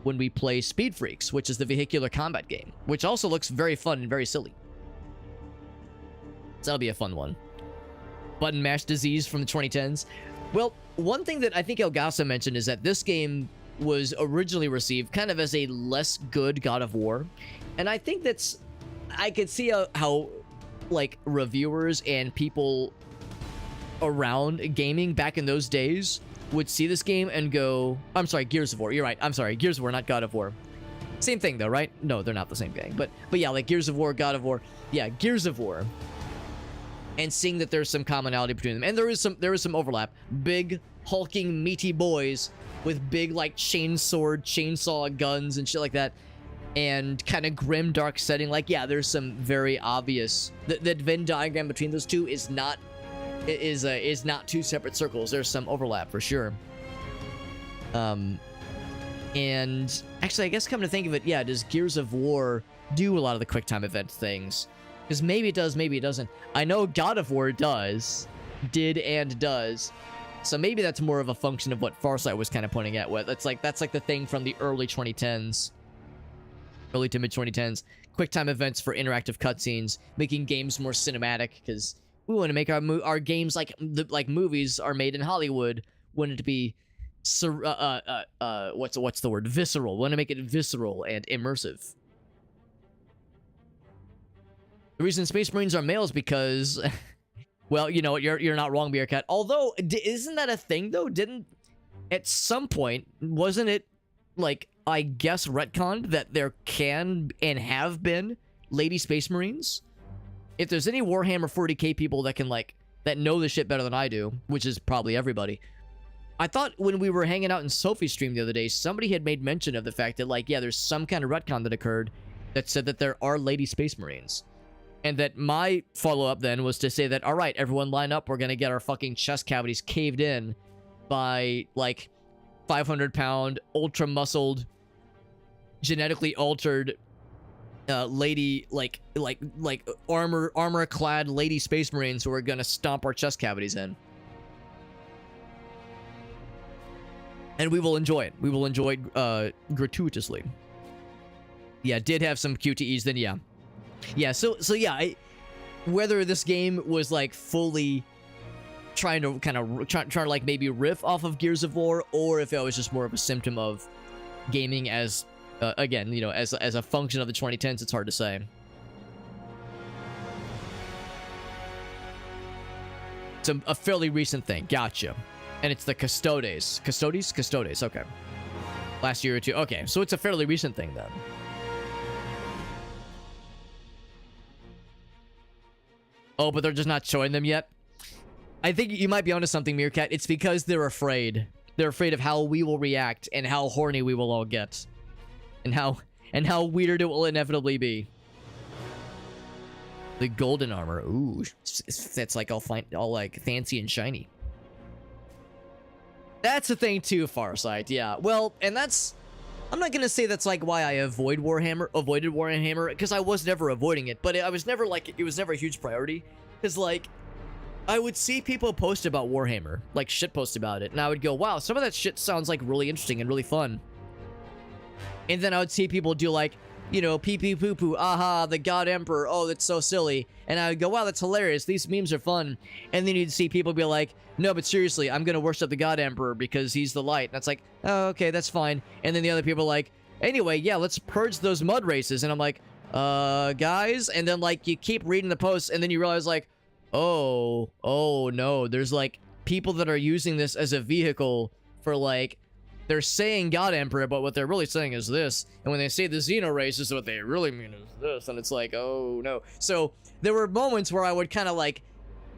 when we play Speed Freaks, which is the vehicular combat game, which also looks very fun and very silly. So that'll be a fun one. Button mash disease from the 2010s. Well, one thing that I think Elgaso mentioned is that this game was originally received kind of as a less good God of War. And I think that's... I could see how like, reviewers and people around gaming back in those days would see this game and go, I'm sorry, Gears of War. You're right. I'm sorry, Gears of War, not God of War. Same thing though, right? No, they're not the same gang. But yeah, like Gears of War, God of War. Yeah, Gears of War. And seeing that there's some commonality between them. And there is some overlap. Big, hulking, meaty boys with big, like, chainsaw guns and shit like that. And kind of grim, dark setting. Like, yeah, there's some very obvious... The Venn diagram between those two is not two separate circles. There's some overlap for sure. And actually, I guess come to think of it, yeah, does Gears of War do a lot of the QuickTime event things? Because maybe it does, maybe it doesn't. I know God of War did and does. So maybe that's more of a function of what Farsight was kind of pointing at with. That's like the thing from the early 2010s. Early to mid 2010s. QuickTime events for interactive cutscenes, making games more cinematic, because we want to make our games like movies are made in Hollywood. Want it to be what's the word? Visceral. Want to make it visceral and immersive. The reason Space Marines are male is because, well, you know what? You're not wrong, Bearcat. Although, isn't that a thing though? At some point, wasn't it like, I guess, retconned that there can and have been lady Space Marines? If there's any Warhammer 40k people that can, like, that know this shit better than I do, which is probably everybody, I thought when we were hanging out in Sophie's stream the other day, somebody had made mention of the fact that, like, yeah, there's some kind of retcon that occurred that said that there are lady Space Marines. And that my follow-up then was to say that, all right, everyone line up, we're gonna get our fucking chest cavities caved in by, like, 500-pound, ultra-muscled, genetically altered lady, like armor-clad lady Space Marines who are gonna stomp our chest cavities in. And we will enjoy it. We will enjoy it gratuitously. Yeah, did have some QTEs, then yeah. Yeah, so yeah, whether this game was, like, fully trying to kind of, trying to, like, maybe riff off of Gears of War, or if it was just more of a symptom of gaming as... again, you know, as a function of the 2010s, it's hard to say. It's a fairly recent thing. Gotcha. And it's the Custodes. Custodes, okay. Last year or two. Okay, so it's a fairly recent thing, then. Oh, but they're just not showing them yet? I think you might be onto something, Meerkat. It's because they're afraid. They're afraid of how we will react and how horny we will all get. And how weird it will inevitably be. The golden armor. Ooh, that's like all like fancy and shiny. That's a thing too, Farsight. Yeah. Well, and that's... I'm not gonna say that's like why I avoided Warhammer, because I was never avoiding it, but I was never like, it was never a huge priority. Because, like, I would see people post about Warhammer, like shit post about it, and I would go, wow, some of that shit sounds like really interesting and really fun. And then I would see people do, like, you know, pee pee poo poo, aha, the God Emperor, oh, that's so silly. And I would go, wow, that's hilarious, these memes are fun. And then you'd see people be like, no, but seriously, I'm gonna worship the God Emperor because he's the light. And that's like, oh, okay, that's fine. And then the other people are like, anyway, yeah, let's purge those mud races. And I'm like, guys? And then, like, you keep reading the posts, and then you realize, like, oh no, there's, like, people that are using this as a vehicle for, like, they're saying God Emperor, but what they're really saying is this. And when they say the Xeno races, what they really mean is this. And it's like, oh, no. So there were moments where I would kind of, like,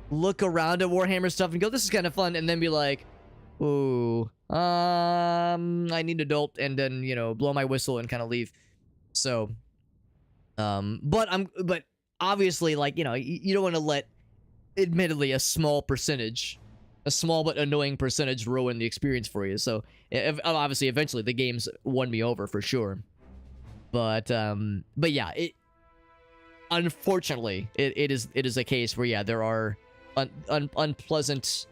look around at Warhammer stuff and go, this is kind of fun. And then be like, ooh, I need adult. And then, you know, blow my whistle and kind of leave. So, but obviously, like, you know, you don't want to let, admittedly, a small but annoying percentage ruin the experience for you. So, obviously, eventually, the game's won me over for sure. But yeah, unfortunately, it is a case where, yeah, there are unpleasant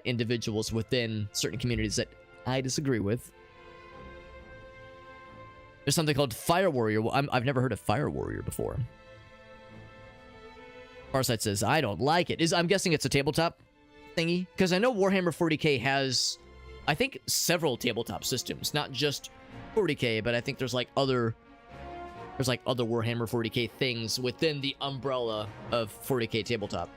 individuals within certain communities that I disagree with. There's something called Fire Warrior. I've never heard of Fire Warrior before. Farsight says, I don't like it. I'm guessing it's a tabletop thingy? Because I know Warhammer 40k has, I think, several tabletop systems. Not just 40k, but I think there's like other Warhammer 40k things within the umbrella of 40k tabletop.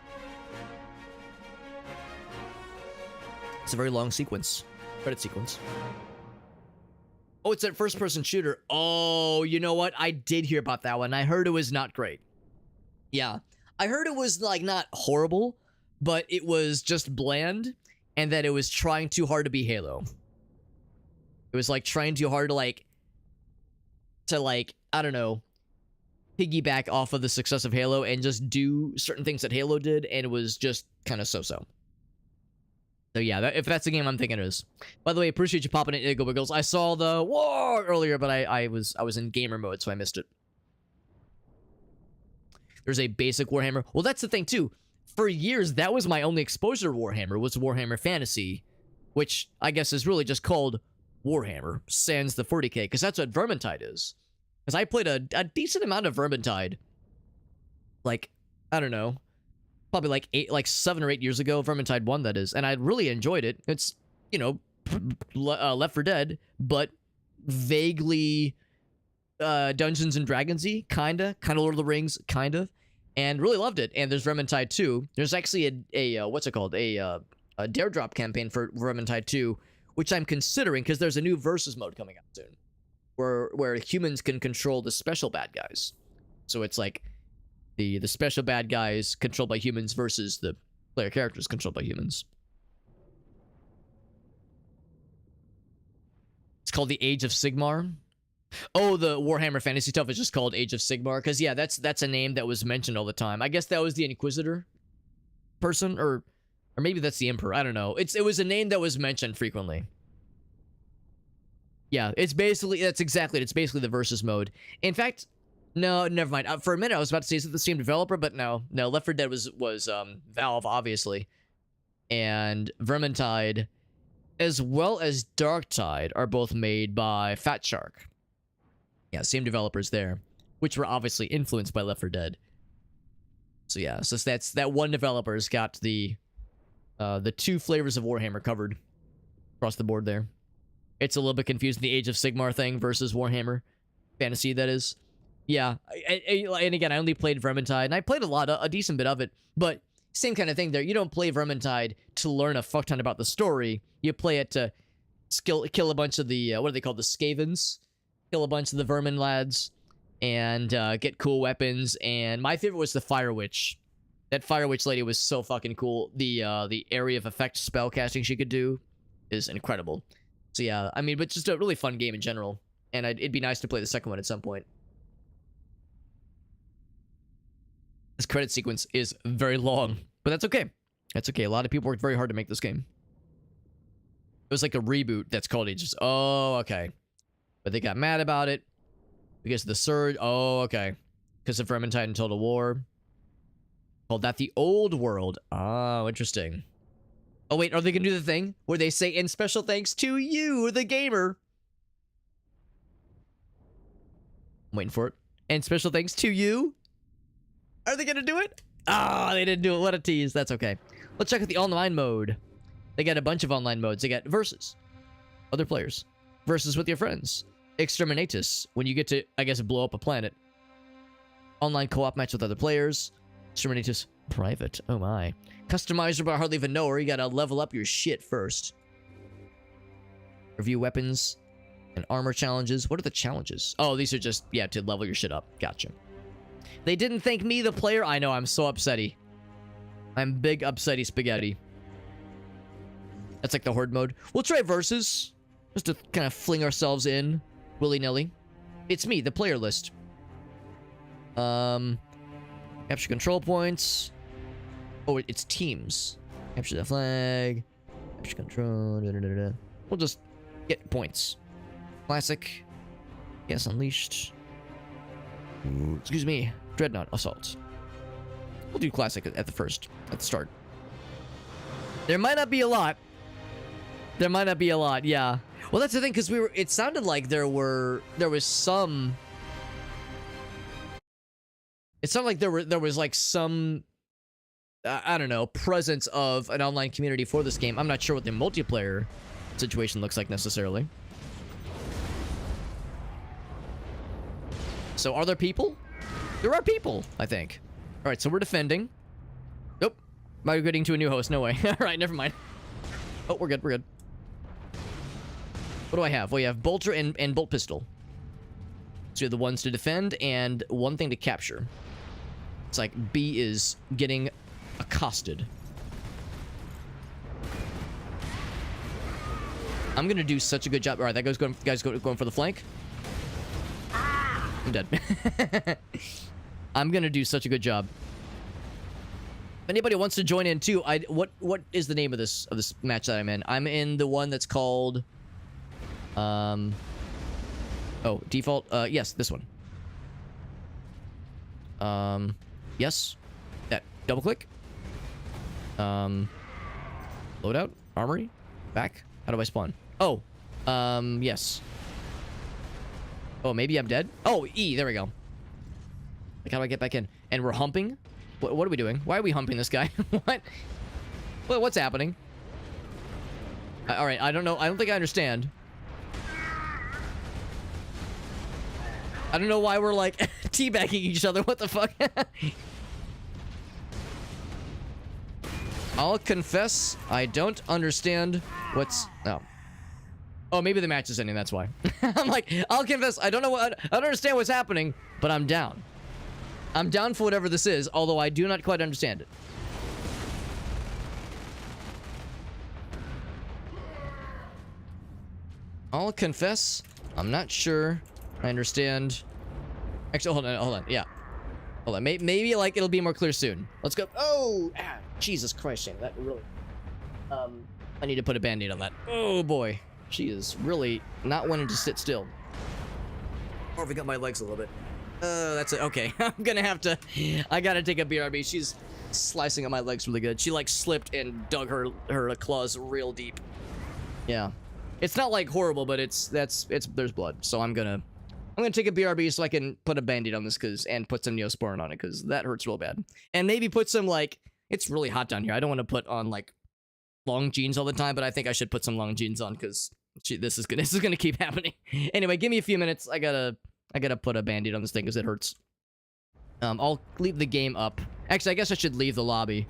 It's a very long sequence. Credit sequence. Oh, it's that first-person shooter. Oh, you know what? I did hear about that one. I heard it was not great. Yeah. I heard it was, like, not horrible, but it was just bland, and that it was trying too hard to be Halo. It was, like, trying too hard to, I don't know, piggyback off of the success of Halo and just do certain things that Halo did, and it was just kind of so-so. So yeah, if that's the game I'm thinking it is. By the way, appreciate you popping in, Iggle Wiggles. I saw the war earlier, but I was in gamer mode, so I missed it. There's a basic Warhammer. Well, that's the thing too. For years, that was my only exposure to Warhammer, was Warhammer Fantasy, which I guess is really just called Warhammer, sans the 40k, because that's what Vermintide is. Because I played a decent amount of Vermintide. Like, I don't know, probably like 7 or 8 years ago, Vermintide 1, that is, and I really enjoyed it. It's, you know, Left 4 Dead, but vaguely Dungeons and Dragons-y, kinda Lord of the Rings, kind of, and really loved it. And there's Vermintide 2. There's actually a what's it called? A Dare Drop campaign for Vermintide 2, which I'm considering, because there's a new versus mode coming out soon, where humans can control the special bad guys. So it's like the special bad guys controlled by humans versus the player characters controlled by humans. It's called the Age of Sigmar. Oh, the Warhammer Fantasy stuff is just called Age of Sigmar, because yeah, that's a name that was mentioned all the time. I guess that was the Inquisitor person, or maybe that's the Emperor. I don't know. It was a name that was mentioned frequently. Yeah, it's basically the versus mode. In fact, no, never mind. For a minute, I was about to say, is it the same developer? But no. Left 4 Dead was Valve, obviously, and Vermintide, as well as Darktide, are both made by Fat Shark. Yeah, same developers there, which were obviously influenced by Left 4 Dead. So yeah, so that's that one developer's got the 2 flavors of Warhammer covered across the board there. It's a little bit confusing, the Age of Sigmar thing versus Warhammer Fantasy, that is. Yeah, and again, I only played Vermintide, and I played a decent bit of it, but same kind of thing there. You don't play Vermintide to learn a fuck ton about the story. You play it to kill a bunch of the, what are they called, the Skavens? Kill a bunch of the vermin lads, and get cool weapons, and my favorite was the Fire Witch. That Fire Witch lady was so fucking cool. The area of effect spell casting she could do is incredible. So yeah, I mean, but just a really fun game in general, and it'd be nice to play the second one at some point. This credit sequence is very long, but that's okay. That's okay. A lot of people worked very hard to make this game. It was like a reboot that's called Ages. Oh, okay. But they got mad about it because of the surge. Oh, okay. Because of Vermintide and Total War. Called that the Old World. Oh, interesting. Oh, wait. Are they going to do the thing where they say, "In special thanks to you, the gamer"? I'm waiting for it. "And special thanks to you"? Are they going to do it? Ah, they didn't do it. What a tease. That's okay. Let's check out the online mode. They got a bunch of online modes. They got versus other players. Versus with your friends. Exterminatus, when you get to, I guess, blow up a planet. Online co-op match with other players. Exterminatus private. Oh my. Customizer, but I hardly even know her. You gotta level up your shit first. Review weapons and armor challenges. What are the challenges? Oh, these are just, yeah, to level your shit up. Gotcha. They didn't thank me, the player. I know, I'm so upsetty. I'm big upsetty spaghetti. That's like the horde mode. We'll try versus, just to kind of fling ourselves in willy-nilly. It's me, the player list. Capture control points. Oh, it's teams. Capture the flag. Capture control. We'll just get points. Classic. Yes, unleashed. Excuse me. Dreadnought assault. We'll do classic at the start. There might not be a lot. There might not be a lot, yeah. Well, that's the thing, because it sounded like there was some... It sounded like there was like some... I don't know, presence of an online community for this game. I'm not sure what the multiplayer situation looks like necessarily. So are there people? There are people, I think. All right, so we're defending. Nope. Migrating to a new host. No way. All right, never mind. Oh, we're good. We're good. What do I have? Well, you have bolter and bolt pistol. So you have the ones to defend and one thing to capture. It's like B is getting accosted. I'm gonna do such a good job. All right, that guy's going for the flank. I'm dead. I'm gonna do such a good job. If anybody wants to join in too, what is the name of this match that I'm in? I'm in the one that's called oh, default, yes, this one. Yes. That double click. Loadout, armory, back. How do I spawn? Oh, yes. Oh, maybe I'm dead. Oh, E, there we go. Like, how do I get back in? And we're humping. What are we doing? Why are we humping this guy? What? What's happening? All right, I don't know. I don't think I understand. I don't know why we're like teabagging each other. What the fuck? I'll confess, I don't understand what's... Oh. Oh, maybe the match is ending, that's why. I'm like, I'll confess, I don't understand what's happening, but I'm down. I'm down for whatever this is, although I do not quite understand it. I'll confess, I'm not sure I understand. Actually, hold on, yeah. Hold on, maybe like it'll be more clear soon. Let's go. Oh, Jesus Christ, Shane, that really... I need to put a band-aid on that. Oh boy, she is really not wanting to sit still. Or if I got my legs a little bit. That's it. Okay, I'm gonna have to... I gotta take a BRB. She's slicing at my legs really good. She like slipped and dug her claws real deep. Yeah, it's not like horrible, but there's blood. So I'm gonna take a BRB so I can put a band-aid on this and put some Neosporin on it because that hurts real bad. And maybe put some like... It's really hot down here. I don't want to put on like long jeans all the time, but I think I should put some long jeans on because this is gonna keep happening. Anyway, give me a few minutes. I gotta put a band-aid on this thing because it hurts. I'll leave the game up. Actually, I guess I should leave the lobby.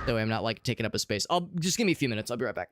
That way I'm not like taking up a space. Just give me a few minutes. I'll be right back.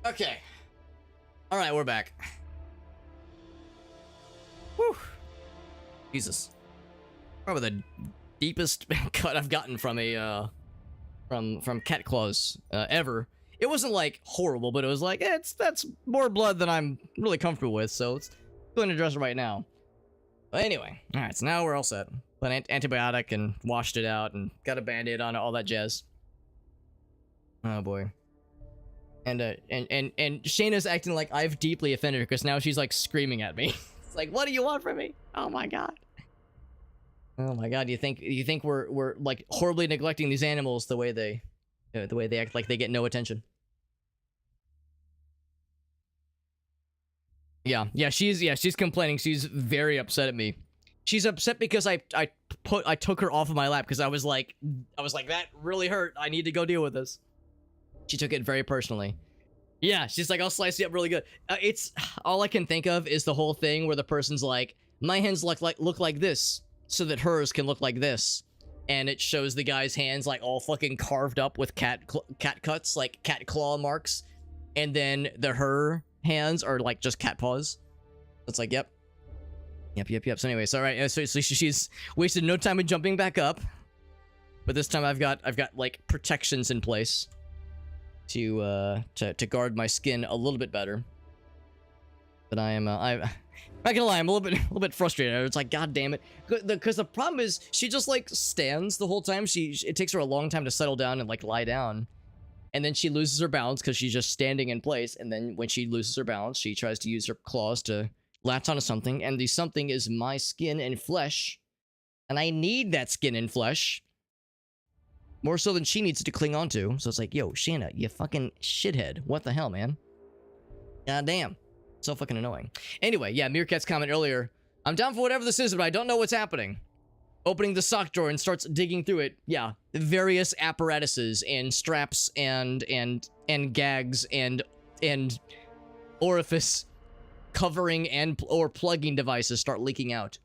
Okay. All right, we're back. Whew. Jesus. Probably the deepest cut I've gotten from a from cat claws ever. It wasn't like horrible, but it was like that's more blood than I'm really comfortable with. So let's go and address it right now. But anyway, all right. So now we're all set. Put an antibiotic and washed it out and got a band-aid on it, all that jazz. Oh boy. And Shayna's acting like I've deeply offended her because now she's like screaming at me. It's like, what do you want from me? Oh my god. Oh my god. You think we're like horribly neglecting these animals the way they act like they get no attention? Yeah. She's complaining. She's very upset at me. She's upset because I took her off of my lap because I was like that really hurt. I need to go deal with this. She took it very personally. Yeah, she's like, I'll slice you up really good. It's all I can think of is the whole thing where the person's like, my hands look like this, so that hers can look like this, and it shows the guy's hands like all fucking carved up with cat cuts, like cat claw marks, and then her hands are like just cat paws. It's like, yep. So anyway, so all right, so she's wasted no time in jumping back up, but this time I've got like protections in place to guard my skin a little bit better. But I'm not gonna lie, I'm a little bit frustrated. It's like, god damn it, because the problem is she just like stands the whole time. It takes her a long time to settle down and like lie down, and then she loses her balance because she's just standing in place. And then when she loses her balance, she tries to use her claws to latch onto something, and the something is my skin and flesh, and I need that skin and flesh more so than she needs to cling on to. So it's like, yo, Shanna, you fucking shithead. What the hell, man? God damn. So fucking annoying. Anyway, yeah, Meerkat's comment earlier. I'm down for whatever this is, but I don't know what's happening. Opening the sock drawer and starts digging through it. Yeah, various apparatuses and straps and gags and orifice covering or plugging devices start leaking out.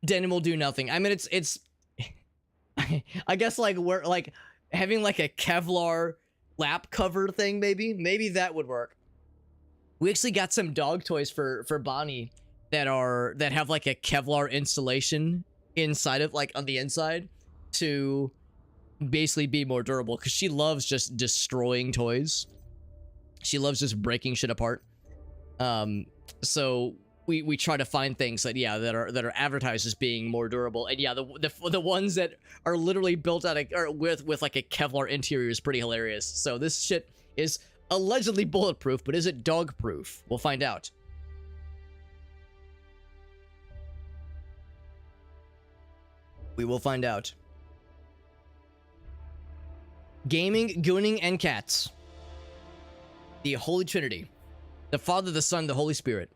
Denim will do nothing. I mean, it's I guess like we're like having like a Kevlar lap cover thing, maybe that would work. We actually got some dog toys for Bonnie that have like a Kevlar installation inside of, like, on the inside to basically be more durable, because she loves just destroying toys. She loves just breaking shit apart. So we try to find things that are advertised as being more durable, and yeah, the ones that are literally built out of, or with like a Kevlar interior is pretty hilarious. So this shit is allegedly bulletproof, but is it dog proof? We'll find out. We will find out. Gaming, gooning, and cats. The Holy Trinity. The Father, the Son, the Holy Spirit.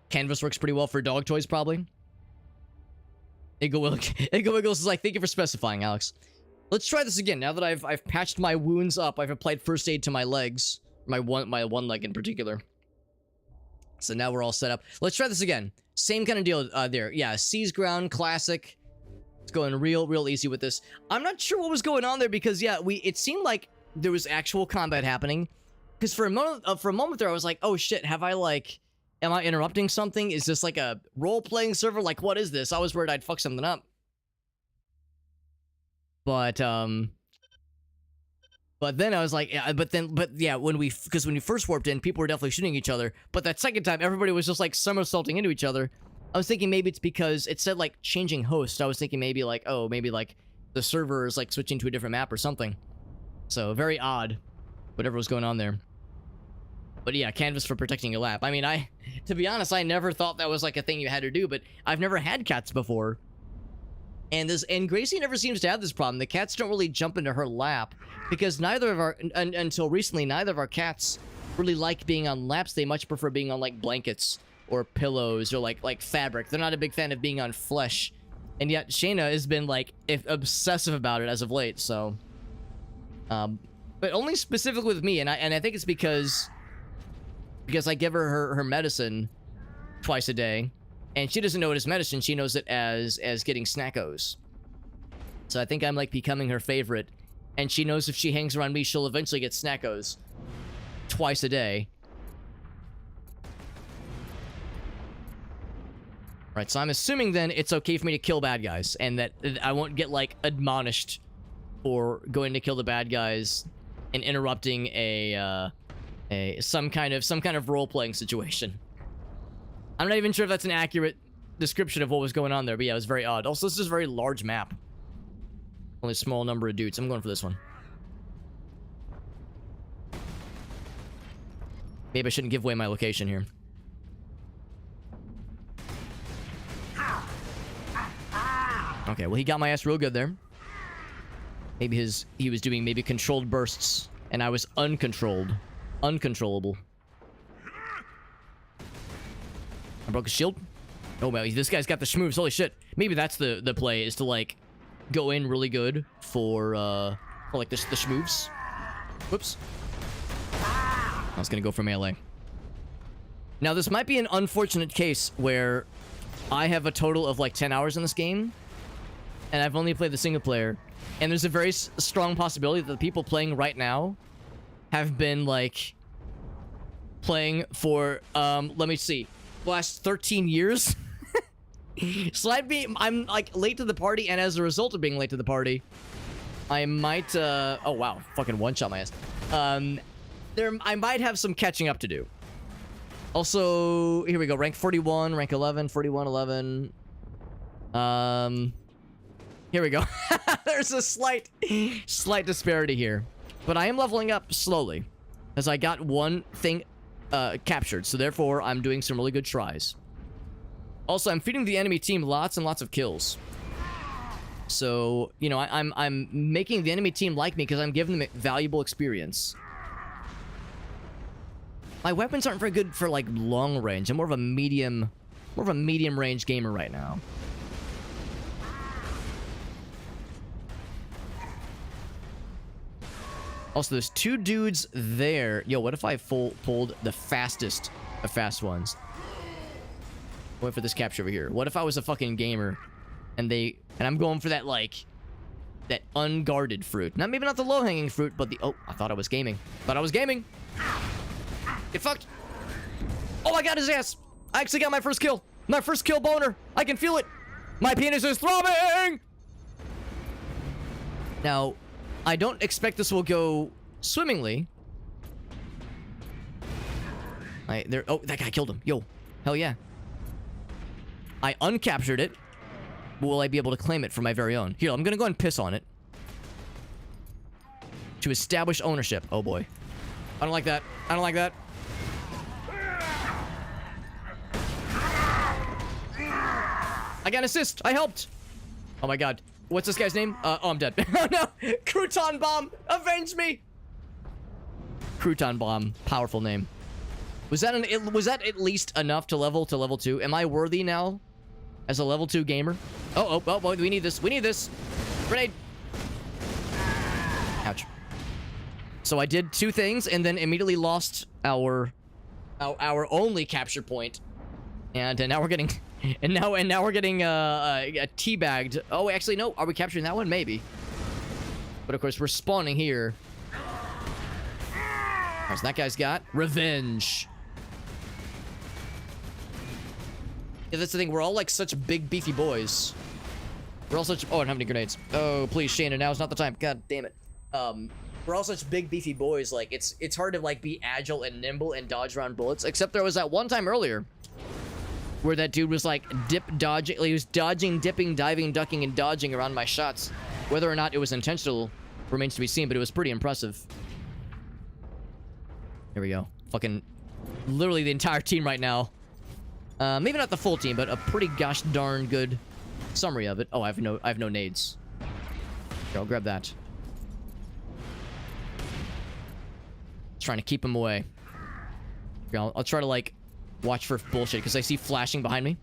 Canvas works pretty well for dog toys, probably. Iggo Wiggles is like, thank you for specifying, Alex. Let's try this again. Now that I've patched my wounds up, I've applied first aid to my legs. My one leg in particular. So now we're all set up. Let's try this again. Same kind of deal there. Yeah, seize ground, classic. It's going real easy with this. I'm not sure what was going on there, because yeah, it seemed like there was actual combat happening. Because for a moment there, I was like, oh shit, am I interrupting something? Is this like a role-playing server? Like, what is this? I was worried I'd fuck something up. But then I was like, yeah, but when we first warped in, people were definitely shooting each other. But that second time, everybody was just like somersaulting into each other. I was thinking maybe it's because it said like changing host. I was thinking maybe like, oh, maybe like the server is like switching to a different map or something. So very odd, whatever was going on there. But yeah, canvas for protecting your lap. I mean, to be honest, I never thought that was like a thing you had to do, but I've never had cats before. And Gracie never seems to have this problem. The cats don't really jump into her lap, because until recently, neither of our cats really like being on laps. They much prefer being on like blankets or pillows or like fabric. They're not a big fan of being on flesh. And yet Shayna has been like obsessive about it as of late, so but only specifically with me, and I think it's because I give her medicine twice a day, and she doesn't know it as medicine. She knows it as getting snackos. So I think I'm like becoming her favorite. And she knows if she hangs around me, she'll eventually get snackos. Twice a day. Right, so I'm assuming then it's okay for me to kill bad guys, and that I won't get like admonished for going to kill the bad guys and interrupting some kind of role-playing situation. I'm not even sure if that's an accurate description of what was going on there, but yeah, it was very odd. Also, this is a very large map. Only a small number of dudes. I'm going for this one. Maybe I shouldn't give away my location here. Okay, well, he got my ass real good there. Maybe he was doing maybe controlled bursts, and I was uncontrollable. I broke his shield. Oh, wow, this guy's got the schmoves. Holy shit. Maybe that's the play, is to, like, go in really good for like, the schmoves. Whoops. I was gonna go for melee. Now, this might be an unfortunate case where I have a total of, like, 10 hours in this game, and I've only played the single player, and there's a very strong possibility that the people playing right now have been, like, playing for, let me see, the last 13 years? So I'm, like, late to the party, and as a result of being late to the party, I might, oh, wow, fucking one-shot my ass. I might have some catching up to do. Also, here we go, rank 41, rank 11, 41, 11. Here we go. There's a slight disparity here. But I am leveling up slowly, as I got one thing captured, so therefore I'm doing some really good tries. Also, I'm feeding the enemy team lots and lots of kills. So, you know, I'm making the enemy team like me because I'm giving them valuable experience. My weapons aren't very good for, like, long range. I'm more of a medium range gamer right now. Also, there's two dudes there. Yo, what if I pulled the fastest of fast ones? Wait for this capture over here. What if I was a fucking gamer and I'm going for that, like, that unguarded fruit. Maybe not the low-hanging fruit, but oh, I thought I was gaming. Get fucked. Oh, I got his ass. I actually got my first kill. My first kill boner. I can feel it. My penis is throbbing. Now, I don't expect this will go swimmingly. Oh, that guy killed him. Yo, hell yeah. I uncaptured it. Will I be able to claim it for my very own? Here, I'm gonna go and piss on it. To establish ownership. Oh boy. I don't like that. I don't like that. I got an assist. I helped. Oh my god. What's this guy's name? Oh, I'm dead. Oh no! Crouton Bomb! Avenge me! Crouton Bomb. Powerful name. Was that at least enough to level 2? Am I worthy now? As a level 2 gamer? Oh, we need this. We need this. Grenade. Ouch. So I did 2 things and then immediately lost our only capture point. And now we're getting and now we're getting teabagged. Oh, actually no. Are we capturing that one? Maybe. But of course we're spawning here. Alright, so that guy's got revenge. Yeah, that's the thing. We're all like such big beefy boys. We're all such. Oh, I don't have any grenades. Oh, please, Shannon. Now is not the time. God damn it. We're all such big beefy boys. Like it's hard to like be agile and nimble and dodge around bullets. Except there was that one time earlier where that dude was like dodging. He was dodging, dipping, diving, ducking, and dodging around my shots. Whether or not it was intentional remains to be seen, but it was pretty impressive. Here we go. Fucking literally the entire team right now. Maybe not the full team, but a pretty gosh darn good summary of it. Oh, I have no nades. Here, I'll grab that. Trying to keep him away. Here, I'll try to like watch for bullshit because I see flashing behind me.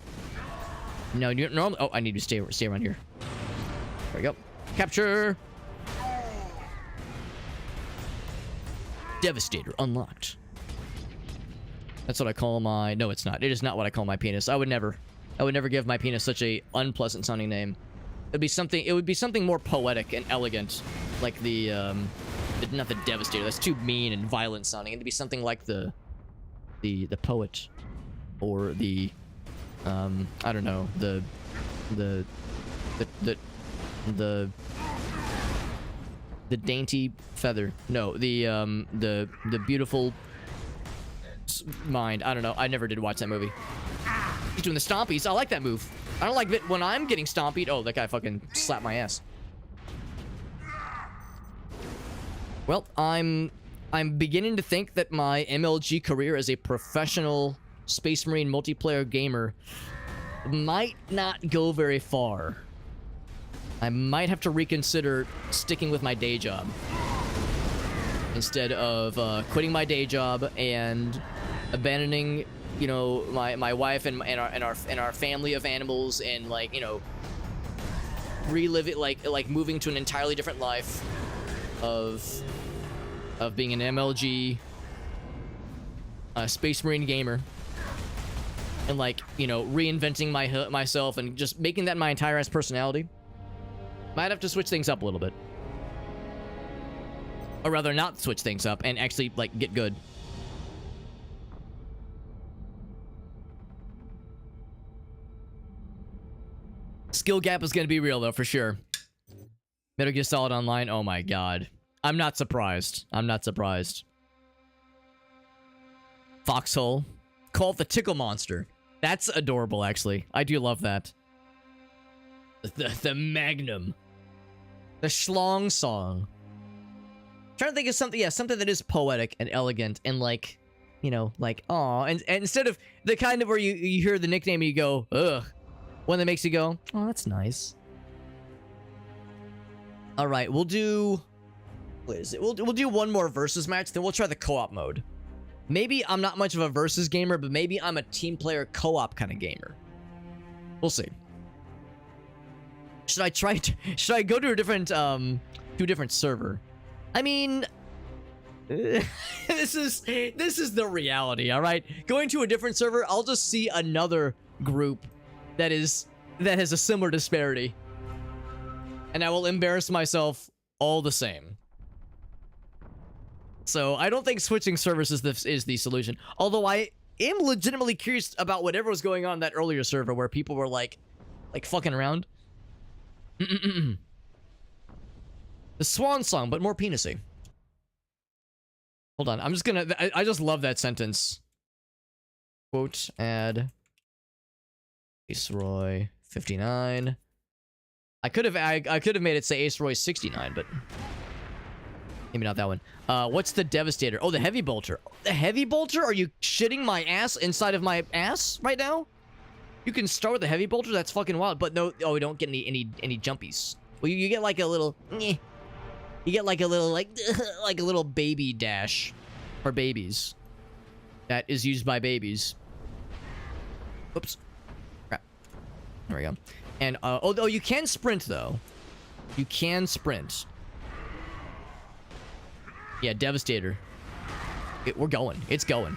No, you normally. Oh, I need to stay around here. There we go. Capture. Devastator unlocked. That's what I call my... No, it's not. It is not what I call my penis. I would never give my penis such a unpleasant sounding name. It'd be something. It would be something more poetic and elegant, like not the Devastator. That's too mean and violent sounding. It'd be something like the poet, or the I don't know, the dainty feather. No, the beautiful mind. I don't know. I never did watch that movie. He's doing the stompies. I like that move. I don't like it when I'm getting stompied. Oh, that guy fucking slapped my ass. Well, I'm beginning to think that my MLG career as a professional Space Marine multiplayer gamer might not go very far. I might have to reconsider sticking with my day job instead of quitting my day job and abandoning, you know, my wife and our family of animals, and, like, you know, relive it, like moving to an entirely different life of being an MLG Space Marine gamer, and, like, you know, reinventing myself and just making that my entire ass personality. Might have to switch things up a little bit, or rather not switch things up and actually, like, get good. Skill gap is gonna be real though, for sure. Metal Gear Solid Online, oh my god. I'm not surprised. I'm not surprised. Foxhole. Call it the Tickle Monster. That's adorable, actually. I do love that. The Magnum. The Schlong Song. Trying to think of something, yeah, something that is poetic and elegant and, like, you know, like, aw. And instead of the kind of where you hear the nickname and you go, ugh. One that makes you go, oh, that's nice. All right, we'll do... What is it? We'll do one more versus match, then we'll try the co-op mode. Maybe I'm not much of a versus gamer, but maybe I'm a team player co-op kind of gamer. We'll see. Should I go to a different server? I mean, this is the reality, all right? Going to a different server, I'll just see another group that has a similar disparity, and I will embarrass myself all the same. So I don't think switching servers is the solution. Although I am legitimately curious about whatever was going on in that earlier server where people were like fucking around. The Swan Song, but more penisy. Hold on, I'm just gonna... I just love that sentence. Quote, add... Ace Roy 59. I could have made it say Ace Roy 69, but... Maybe not that one. What's the Devastator? Oh, the Heavy Bolter. The Heavy Bolter? Are you shitting my ass inside of my ass right now? You can start with the Heavy Bolter? That's fucking wild. But no, oh, we don't get any jumpies. Well, you get like a little... You get like a little, like a little baby dash. For babies. That is used by babies. Oops. Crap. There we go. And, oh, you can sprint, though. You can sprint. Yeah, Devastator. We're going. It's going.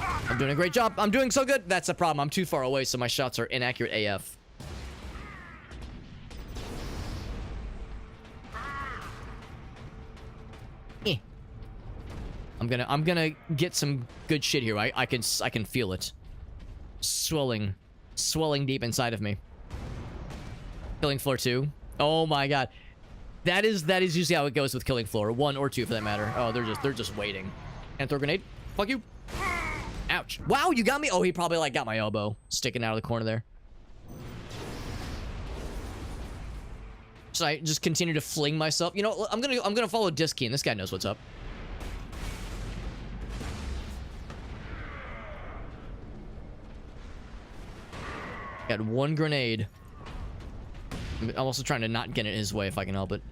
I'm doing a great job. I'm doing so good. That's the problem. I'm too far away, so my shots are inaccurate AF. I'm gonna get some good shit here. I can feel it. Swelling deep inside of me. Killing Floor 2. Oh my god. That is usually how it goes with Killing Floor. 1 or 2 for that matter. Oh, they're just waiting. And throw a grenade. Fuck you. Ouch. Wow, you got me. Oh, he probably like got my elbow sticking out of the corner there. Should I just continue to fling myself? You know, I'm gonna follow Disc Key, and this guy knows what's up. Got one grenade. I'm also trying to not get in his way if I can help it.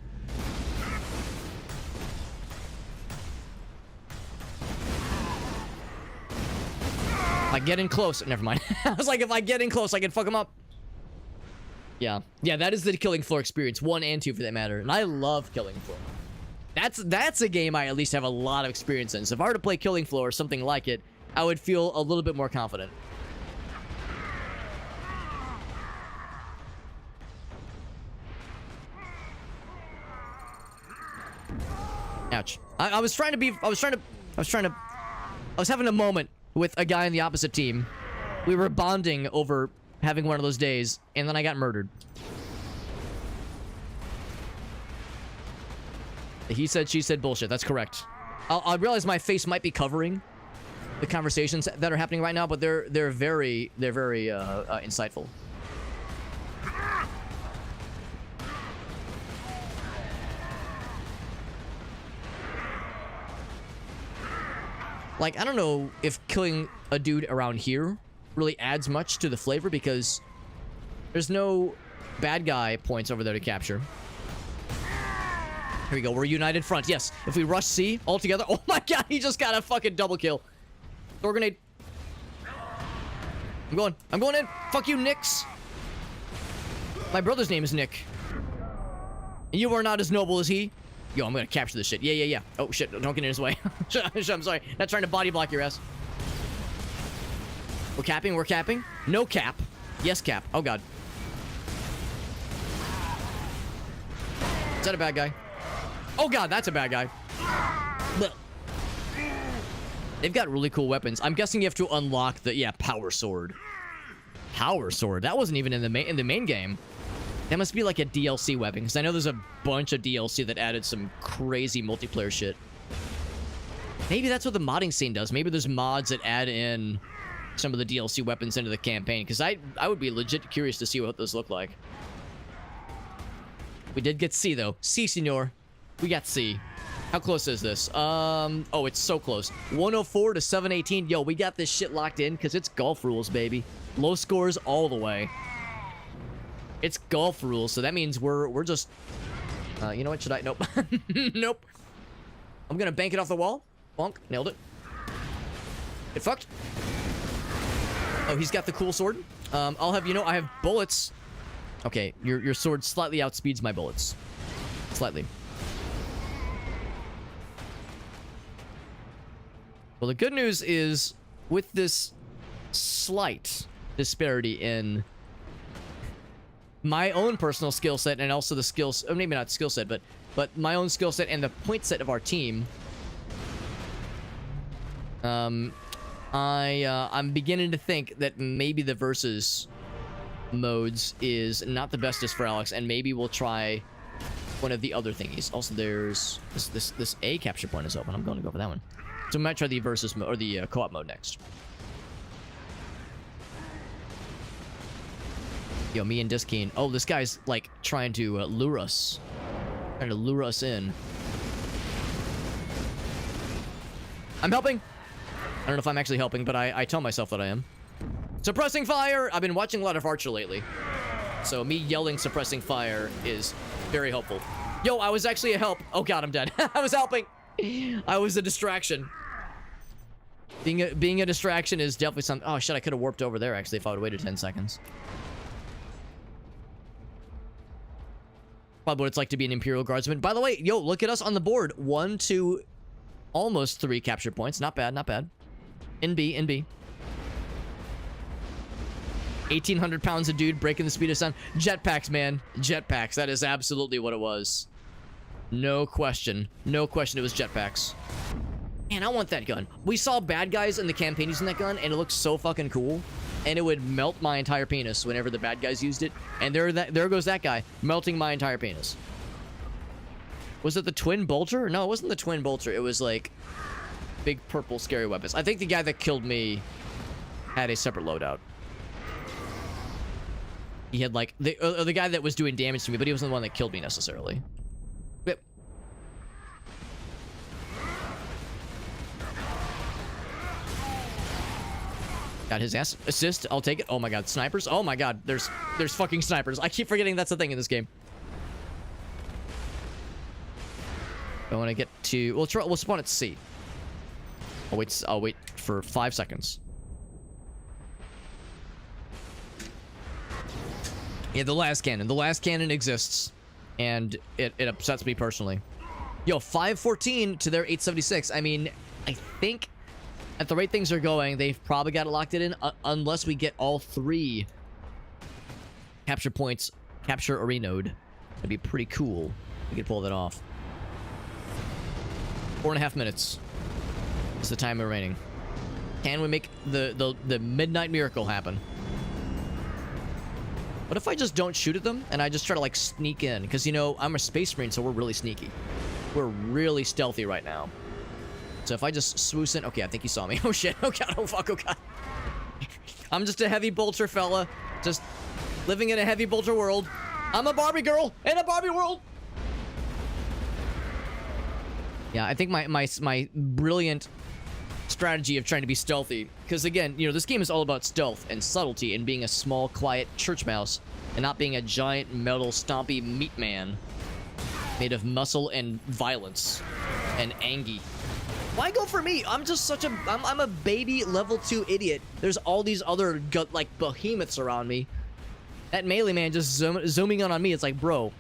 If I get in close, never mind. I was like, if I get in close, I can fuck him up. Yeah, that is the Killing Floor experience, 1 and 2 for that matter, and I love Killing Floor. That's a game I at least have a lot of experience in. So if I were to play Killing Floor or something like it, I would feel a little bit more confident. I was having a moment with a guy in the opposite team. We were bonding over having one of those days, and then I got murdered. He said, she said bullshit. That's correct. I realize my face might be covering the conversations that are happening right now, but they're very insightful. Like, I don't know if killing a dude around here really adds much to the flavor because there's no bad guy points over there to capture. Here we go. We're united front. Yes. If we rush C all together. Oh my god, he just got a fucking double kill. Throw a grenade. I'm going in. Fuck you, Nix. My brother's name is Nick. And you are not as noble as he. Yo, I'm gonna capture this shit. Yeah. Oh shit, don't get in his way. I'm sorry. Not trying to body block your ass. We're capping. No cap. Yes, cap. Oh god. Is that a bad guy? Oh god, that's a bad guy. Blech. They've got really cool weapons. I'm guessing you have to unlock the power sword. Power sword. That wasn't even in the main game. That must be like a DLC weapon, because I know there's a bunch of DLC that added some crazy multiplayer shit. Maybe that's what the modding scene does. Maybe there's mods that add in some of the DLC weapons into the campaign, because I would be legit curious to see what those look like. We did get C, though. C, senor. We got C. How close is this? Oh, it's so close. 104 to 718. Yo, we got this shit locked in, because it's golf rules, baby. Low scores all the way. It's golf rules, so that means we're just... you know what? Should I? Nope. Nope. I'm gonna bank it off the wall. Bonk. Nailed it. It fucked. Oh, he's got the cool sword. I'll have you know, I have bullets. Okay, your sword slightly outspeeds my bullets. Slightly. Well, the good news is, with this slight disparity in my own personal skill set and also the skills, or maybe not skill set, but my own skill set and the point set of our team, I'm beginning to think that maybe the versus modes is not the bestest for Alex, and maybe we'll try one of the other thingies. Also, there's this A capture point is open. I'm going to go for that one. So we might try the versus mode or the co-op mode next. Yo, me and Diskeen. Oh, this guy's like trying to lure us. Trying to lure us in. I'm helping. I don't know if I'm actually helping, but I tell myself that I am. Suppressing fire! I've been watching a lot of Archer lately. So me yelling suppressing fire is very helpful. Yo, I was actually a help. Oh god, I'm dead. I was helping. I was a distraction. Being a distraction is definitely something. Oh shit, I could have warped over there actually if I would have waited 10 seconds. Probably what it's like to be an Imperial Guardsman. By the way, yo, look at us on the board. 1, 2, almost 3 capture points. Not bad, not bad. NB. 1,800 pounds of dude breaking the speed of sound. Jetpacks, man. Jetpacks. That is absolutely what it was. No question. No question it was jetpacks. Man, I want that gun. We saw bad guys in the campaign using that gun, and it looks so fucking cool. And it would melt my entire penis whenever the bad guys used it. And there goes that guy, melting my entire penis. Was it the twin bolter? No, it wasn't the twin bolter. It was like big purple scary weapons. I think the guy that killed me had a separate loadout. He had like the guy that was doing damage to me, but he wasn't the one that killed me necessarily. Yep. Got his ass. Assist. I'll take it. Oh my god, snipers. Oh my god, there's fucking snipers. I keep forgetting that's a thing in this game. I want to get to. We'll spawn at C. I'll wait for 5 seconds. Yeah, the last cannon. The last cannon exists, and it upsets me personally. Yo, 514 to their 876. I mean, I think at the rate things are going, they've probably got it locked in, unless we get all 3 capture points, capture arena node. That'd be pretty cool. We could pull that off. 4.5 minutes is the time remaining. Can we make the midnight miracle happen? What if I just don't shoot at them and I just try to like sneak in? Because, you know, I'm a space marine, so we're really sneaky. We're really stealthy right now. So if I just swoosh in... Okay, I think he saw me. Oh shit. Oh god. Oh fuck. Oh god. I'm just a heavy bolter fella. Just living in a heavy bolter world. I'm a Barbie girl in a Barbie world. Yeah, I think my brilliant strategy of trying to be stealthy, because again, you know, this game is all about stealth and subtlety and being a small, quiet church mouse and not being a giant metal stompy meat man made of muscle and violence and angie. Why go for me? I'm just such a I'm a baby level 2 idiot. There's all these other like behemoths around me. That melee man just zooming in on me. It's like, bro,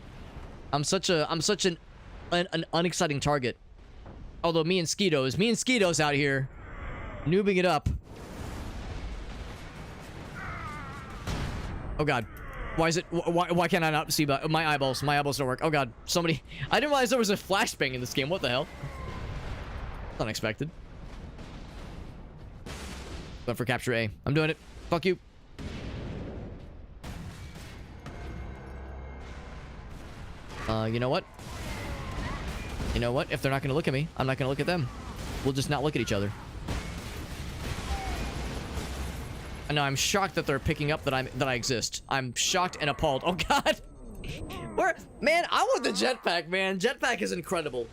I'm such an unexciting target. Although me and Skeetos out here noobing it up. Oh god. Why is it why can't I not see my eyeballs? My eyeballs don't work. Oh god. Somebody, I didn't realize there was a flashbang in this game. What the hell? Unexpected. Going for capture A. I'm doing it. Fuck you. You know what? You know what? If they're not going to look at me, I'm not going to look at them. We'll just not look at each other. No, I'm shocked that they're picking up that I exist. I'm shocked and appalled. Oh god. Man, I want the jetpack, man. Jetpack is incredible.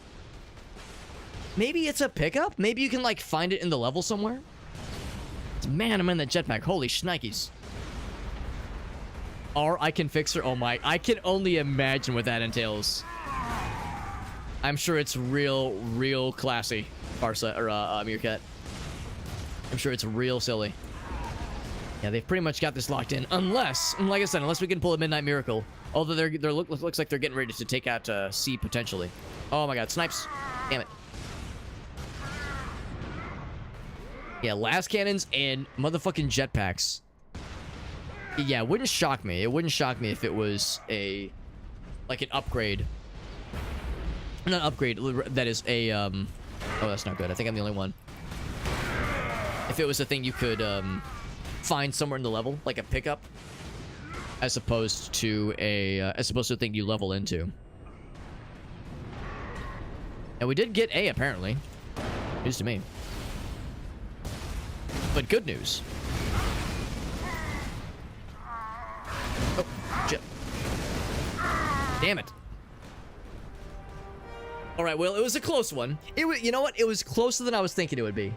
Maybe it's a pickup? Maybe you can like find it in the level somewhere? Man, I'm in the jetpack. Holy shnikes. Or I can fix her. Oh my, I can only imagine what that entails. I'm sure it's real classy, Barca, or Meerkat. I'm sure it's real silly. Yeah, they've pretty much got this locked in. Unless, like I said, unless we can pull a Midnight Miracle. Although looks like they're getting ready to take out C potentially. Oh my god, snipes. Damn it. Yeah, las cannons and motherfucking jetpacks. Yeah, it wouldn't shock me. It wouldn't shock me if it was like an upgrade. Not upgrade, that is a, oh, that's not good. I think I'm the only one. If it was a thing you could, find somewhere in the level, like a pickup, as opposed to a thing you level into. And we did get A, apparently. News to me. But good news. Oh, shit. Damn it. All right, well, it was a close one. You know what? It was closer than I was thinking it would be.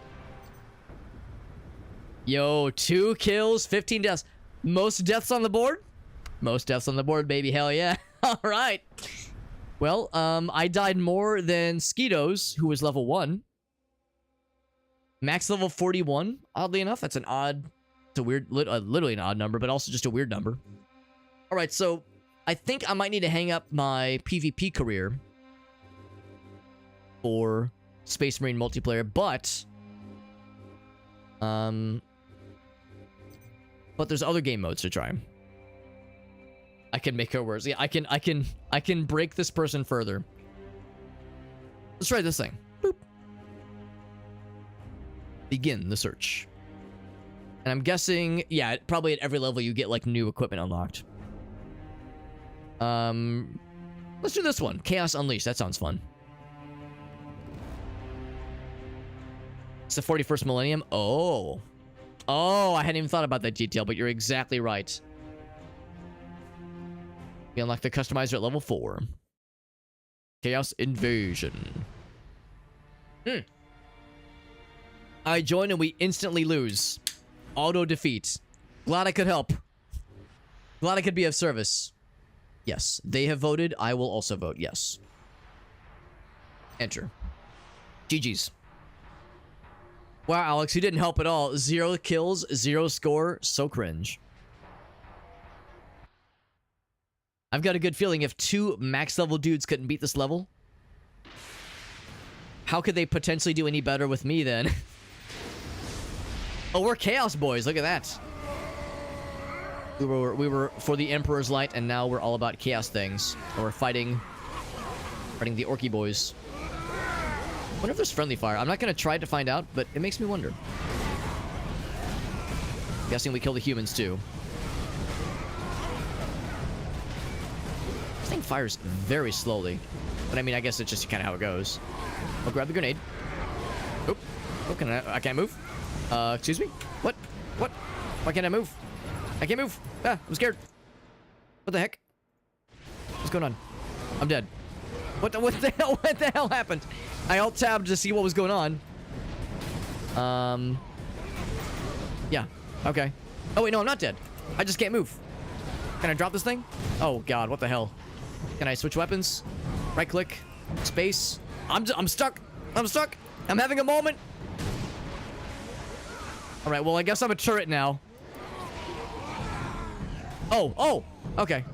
Yo, 2 kills, 15 deaths. Most deaths on the board? Most deaths on the board, baby. Hell yeah. All right. Well, I died more than Skeetos, who was level 1. Max level 41. Oddly enough, that's an odd... It's a weird... literally an odd number, but also just a weird number. All right, so I think I might need to hang up my PvP career for Space Marine multiplayer, but there's other game modes to try. I can make it worse. Yeah, I can break this person further. Let's try this thing. Boop. Begin the search. And I'm guessing, yeah, probably at every level you get like new equipment unlocked. Let's do this one. Chaos Unleashed. That sounds fun. It's the 41st millennium. Oh, I hadn't even thought about that detail, but you're exactly right. We unlock the customizer at level 4. Chaos Invasion. I join and we instantly lose. Auto defeat. Glad I could help. Glad I could be of service. Yes, they have voted. I will also vote yes. Enter. GG's. Wow, Alex, you didn't help at all. 0 kills, 0 score. So cringe. I've got a good feeling if 2 max level dudes couldn't beat this level, how could they potentially do any better with me then? Oh, we're Chaos Boys. Look at that. We were for the Emperor's Light, and now we're all about Chaos things. And we're fighting the Orky Boys. Wonder if there's friendly fire. I'm not gonna try to find out, but it makes me wonder. Guessing we kill the humans too. This thing fires very slowly. But I mean, I guess it's just kind of how it goes. I'll grab the grenade. Oop. Oh, can I can't move? Excuse me? What? What? Why can't I move? I can't move. Ah, I'm scared. What the heck? What's going on? I'm dead. What the hell? What the hell happened? I alt-tabbed to see what was going on. Yeah. Okay. Oh, wait, no, I'm not dead. I just can't move. Can I drop this thing? Oh, God, what the hell? Can I switch weapons? Right-click. Space. I'm stuck. I'm stuck. I'm having a moment. All right, well, I guess I'm a turret now. Oh, okay.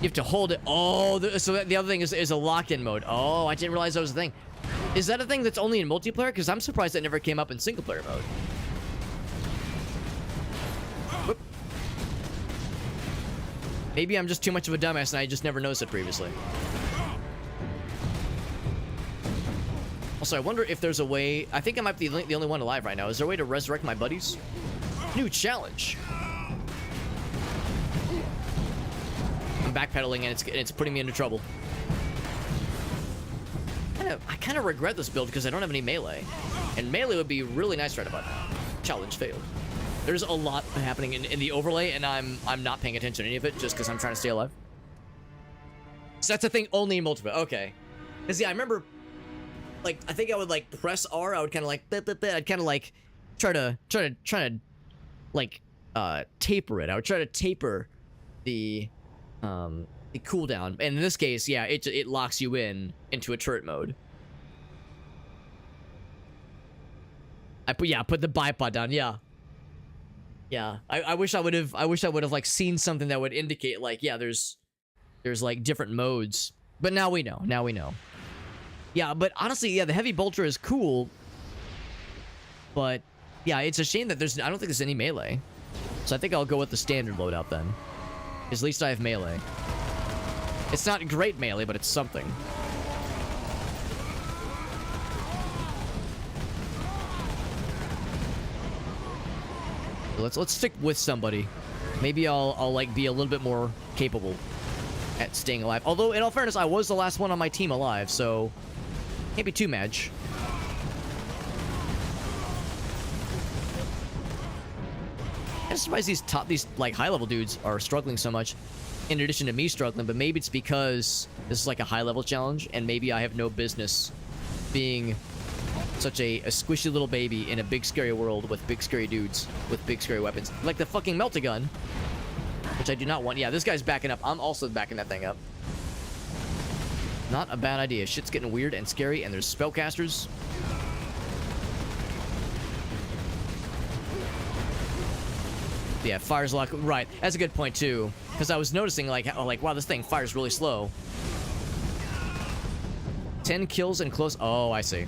You have to hold it. Oh, so the other thing is a lock-in mode. Oh, I didn't realize that was a thing. Is that a thing that's only in multiplayer? Because I'm surprised that never came up in single-player mode. Whoop. Maybe I'm just too much of a dumbass and I just never noticed it previously. Also, I wonder if there's a way... I think I might be the only one alive right now. Is there a way to resurrect my buddies? New challenge. I'm backpedaling and it's putting me into trouble. I kind of regret this build because I don't have any melee. And melee would be really nice right about now. Challenge failed. There's a lot happening in the overlay, and I'm not paying attention to any of it just because I'm trying to stay alive. So that's a thing only in multiplayer. Okay. Because, yeah, I remember, like, I think I would, like, press R. I would kind of, like, I'd kind of, like, try to, like, taper it. I would try to taper the cooldown. And in this case, yeah, it locks you into a turret mode. I put the bipod down. Yeah. I wish I would have like seen something that would indicate like, yeah, there's like different modes. But now we know. Yeah, but honestly, yeah, the heavy bolter is cool. But yeah, it's a shame that I don't think there's any melee. So I think I'll go with the standard loadout then. At least I have melee. It's not great melee, but it's something. Let's stick with somebody. Maybe I'll like be a little bit more capable at staying alive. Although, in all fairness, I was the last one on my team alive, so can't be too mad. I'm surprised these like high-level dudes are struggling so much, in addition to me struggling, but maybe it's because this is like a high-level challenge, and maybe I have no business being such a squishy little baby in a big scary world with big scary dudes with big scary weapons. Like the fucking melt-a-gun, which I do not want. Yeah, this guy's backing up. I'm also backing that thing up. Not a bad idea. Shit's getting weird and scary, and there's spellcasters. Yeah, fires lock. Right, that's a good point too, because I was noticing like, wow, this thing fires really slow. 10 kills and close. Oh, I see.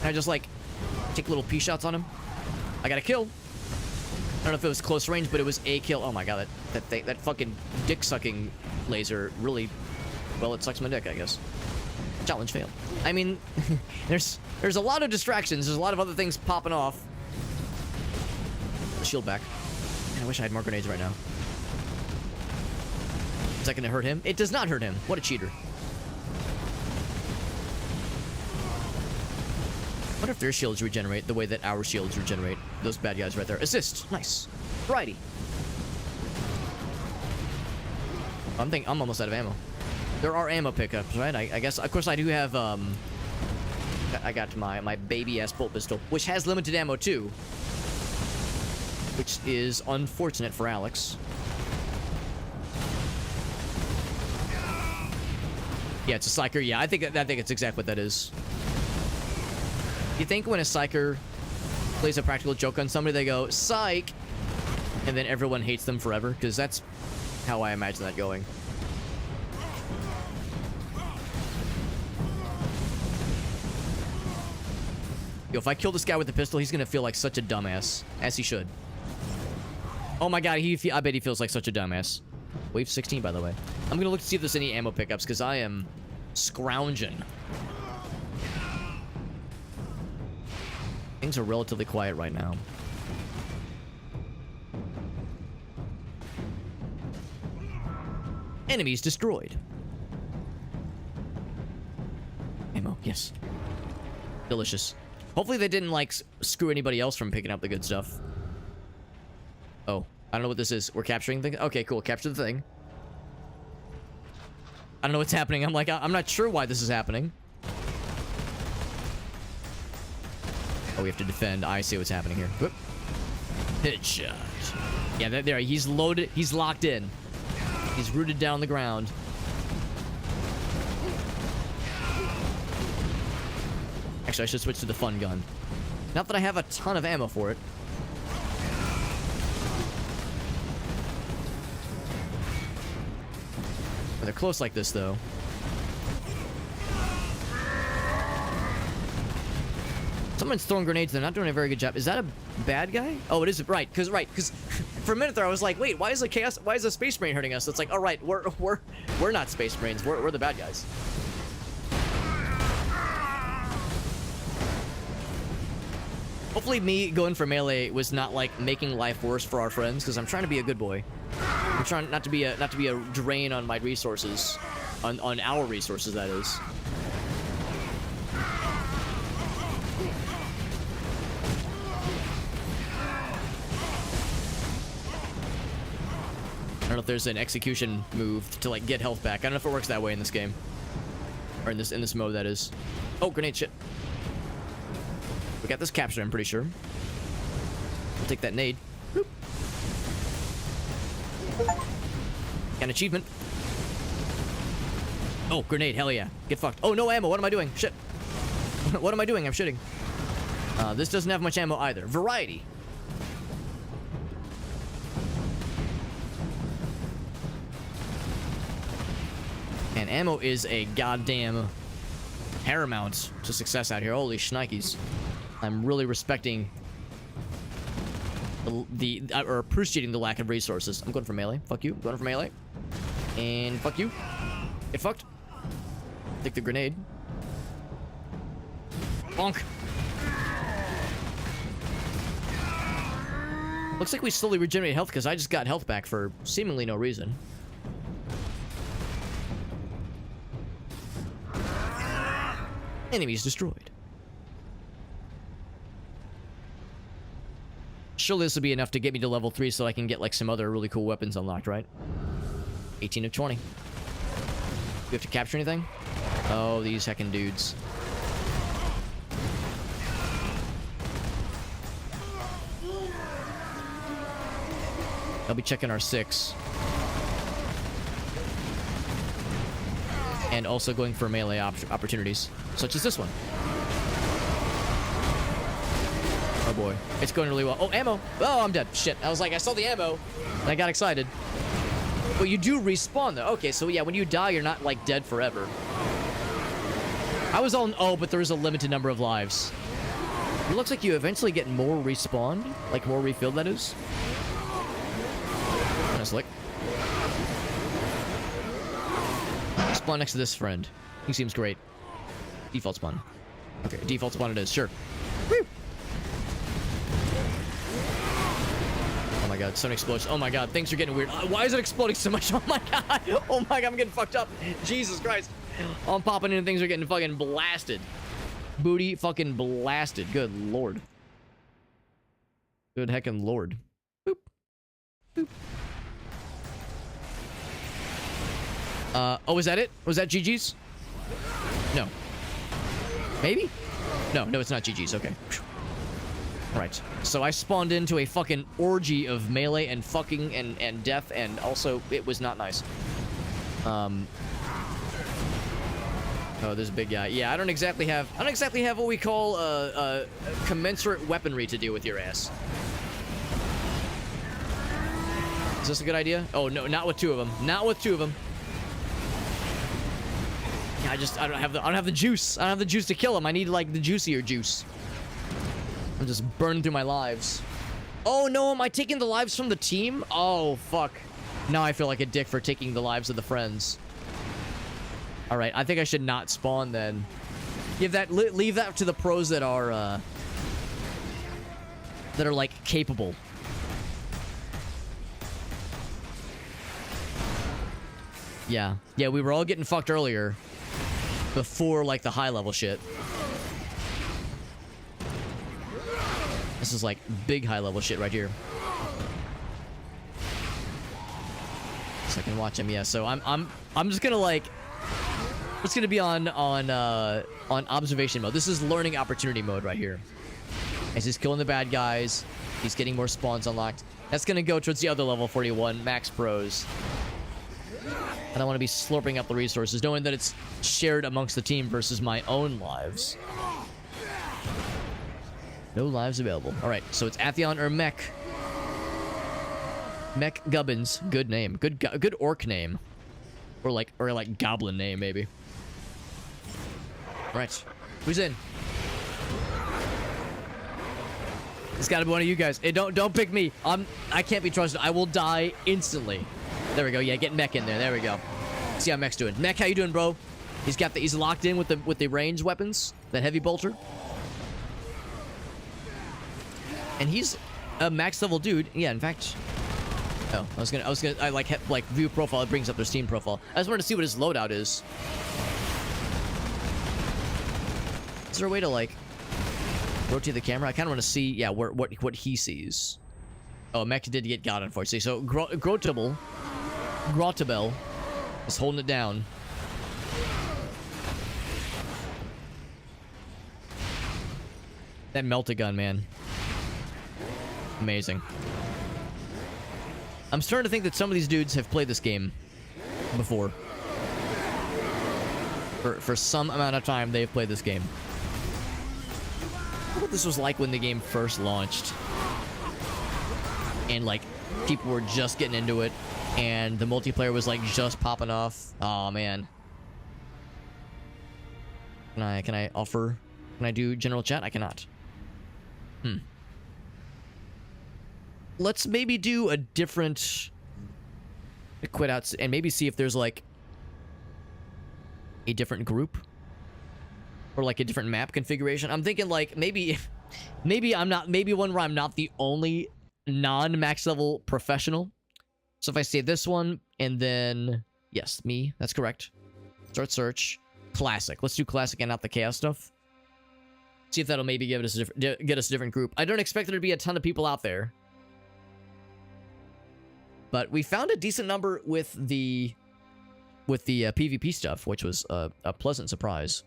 And I just like take little pea shots on him. I got a kill. I don't know if it was close range, but it was a kill. Oh my god, that fucking dick sucking laser really, well, it sucks my dick, I guess. Challenge failed. I mean, there's a lot of distractions. There's a lot of other things popping off. Shield back. Man, I wish I had more grenades right now. Is that gonna hurt him? It does not hurt him. What a cheater. I wonder if their shields regenerate the way that our shields regenerate. Those bad guys right there. Assist. Nice. Variety. I'm almost out of ammo. There are ammo pickups, right? I guess, of course, I do have, I got my baby-ass bolt pistol, which has limited ammo, too. Which is unfortunate for Alex. Yeah, it's a psyker. Yeah, I think it's exactly what that is. You think when a psyker plays a practical joke on somebody, they go, psych! And then everyone hates them forever? Because that's how I imagine that going. Yo, if I kill this guy with a pistol, he's gonna feel like such a dumbass. As he should. Oh my god, I bet he feels like such a dumbass. Wave 16, by the way. I'm gonna look to see if there's any ammo pickups, because I am scrounging. Things are relatively quiet right now. Enemies destroyed. Ammo, yes. Delicious. Hopefully they didn't, like, screw anybody else from picking up the good stuff. Oh, I don't know what this is. We're capturing things? Okay, cool. Capture the thing. I don't know what's happening. I'm like, I'm not sure why this is happening. Oh, we have to defend. I see what's happening here. Whoop. Headshot. Yeah, there. He's loaded. He's locked in. He's rooted down the ground. Actually, I should switch to the fun gun. Not that I have a ton of ammo for it. When they're close like this, though. Someone's throwing grenades. They're not doing a very good job. Is that a bad guy? Oh, it is. Right. Because for a minute there, I was like, wait, why is a space marine hurting us? It's like, all right, we're not space marines. We're the bad guys. Hopefully me going for melee was not like making life worse for our friends, because I'm trying to be a good boy. I'm trying not to be a drain on my resources, on our resources, that is. I don't know if there's an execution move to like get health back. I don't know if it works that way in this game, or in this mode, that is. Oh, grenade shit. We got this captured, I'm pretty sure. We'll take that nade. Boop. An achievement. Oh, grenade, hell yeah. Get fucked. Oh, no ammo, what am I doing? Shit. What am I doing? I'm shitting. This doesn't have much ammo either. Variety. And ammo is a goddamn paramount to success out here. Holy shnikes. I'm really respecting or appreciating the lack of resources. I'm going for melee. Fuck you. I'm going for melee. And fuck you. Get fucked. Take the grenade. Bonk. Looks like we slowly regenerate health because I just got health back for seemingly no reason. Enemies destroyed. Surely this will be enough to get me to level 3 so I can get like some other really cool weapons unlocked, right? 18 of 20. Do we have to capture anything? Oh, these heckin' dudes. I'll be checking our 6. And also going for melee opportunities, such as this one. Oh boy, it's going really well. Oh, ammo. Oh, I'm dead. Shit. I was like, I saw the ammo, and I got excited. But you do respawn, though. Okay, so yeah, when you die, you're not, like, dead forever. I was on... Oh, but there is a limited number of lives. It looks like you eventually get more respawned. Like, more refilled, that is. Kind of slick. Spawn next to this friend. He seems great. Default spawn. Okay, default spawn it is. Sure. Woo! Oh my god, sudden explosion. Oh my god, things are getting weird. Why is it exploding so much? Oh my god. Oh my god, I'm getting fucked up. Jesus Christ. I'm popping in and things are getting fucking blasted. Booty fucking blasted. Good lord. Good heckin' lord. Boop. Boop. Oh, is that it? Was that GG's? No. Maybe? No, it's not GG's. Okay. Right. So I spawned into a fucking orgy of melee and fucking and death, and also it was not nice. Oh, there's a big guy. Yeah, I don't exactly have what we call commensurate weaponry to deal with your ass. Is this a good idea? Oh no, not with 2 of them. Not with 2 of them. I don't have the juice. I don't have the juice to kill him. I need like the juicier juice. I'm just burning through my lives. Oh no, am I taking the lives from the team? Oh fuck. Now I feel like a dick for taking the lives of the friends. All right, I think I should not spawn then. Leave that to the pros that are like capable. Yeah, we were all getting fucked earlier before like the high level shit. This is like big high level shit right here. So I can watch him. Yeah, so I'm just gonna like, it's gonna be on observation mode. This is learning opportunity mode right here. As he's killing the bad guys, he's getting more spawns unlocked. That's gonna go towards the other level 41 max pros. I don't want to be slurping up the resources, knowing that it's shared amongst the team versus my own lives. No lives available. All right, so it's Atheon or Mech. Mech Gubbins, good name, good orc name, or like goblin name maybe. All right, who's in? It's got to be one of you guys. Hey, don't pick me. I can't be trusted. I will die instantly. There we go. Yeah, get Mech in there. There we go. See how Mech's doing. Mech, how you doing, bro? He's locked in with the ranged weapons, that heavy bolter. And he's a max level dude. Yeah, in fact. Oh, I like view profile. It brings up their Steam profile. I just wanted to see what his loadout is. Is there a way to like rotate the camera? I kind of want to see, yeah, what he sees. Oh, Mech did get got, unfortunately. So Grotable is holding it down. That melted gun, man. Amazing. I'm starting to think that some of these dudes have played this game before. For some amount of time, they've played this game. What this was like when the game first launched. And, like, people were just getting into it. And the multiplayer was, like, just popping off. Oh, man. Can I do general chat? I cannot. Let's maybe do a different quit out and maybe see if there's like a different group or like a different map configuration. I'm thinking like maybe one where I'm not the only non-max level professional. So if I say this one and then yes, me, that's correct. Start search, classic. Let's do classic and not the chaos stuff. See if that'll maybe get us a different group. I don't expect there to be a ton of people out there. But we found a decent number with the PvP stuff, which was a pleasant surprise.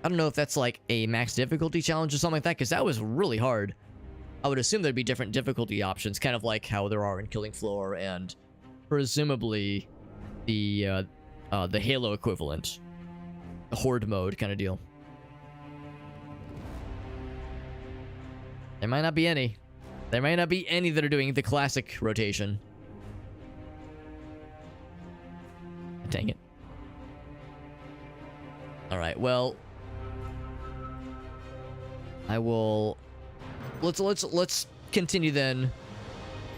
I don't know if that's like a max difficulty challenge or something like that, because that was really hard. I would assume there'd be different difficulty options, kind of like how there are in Killing Floor and presumably the Halo equivalent, the Horde mode kind of deal. There might not be any. There might not be any that are doing the classic rotation. Dang it. All right, well, I will. Let's continue then.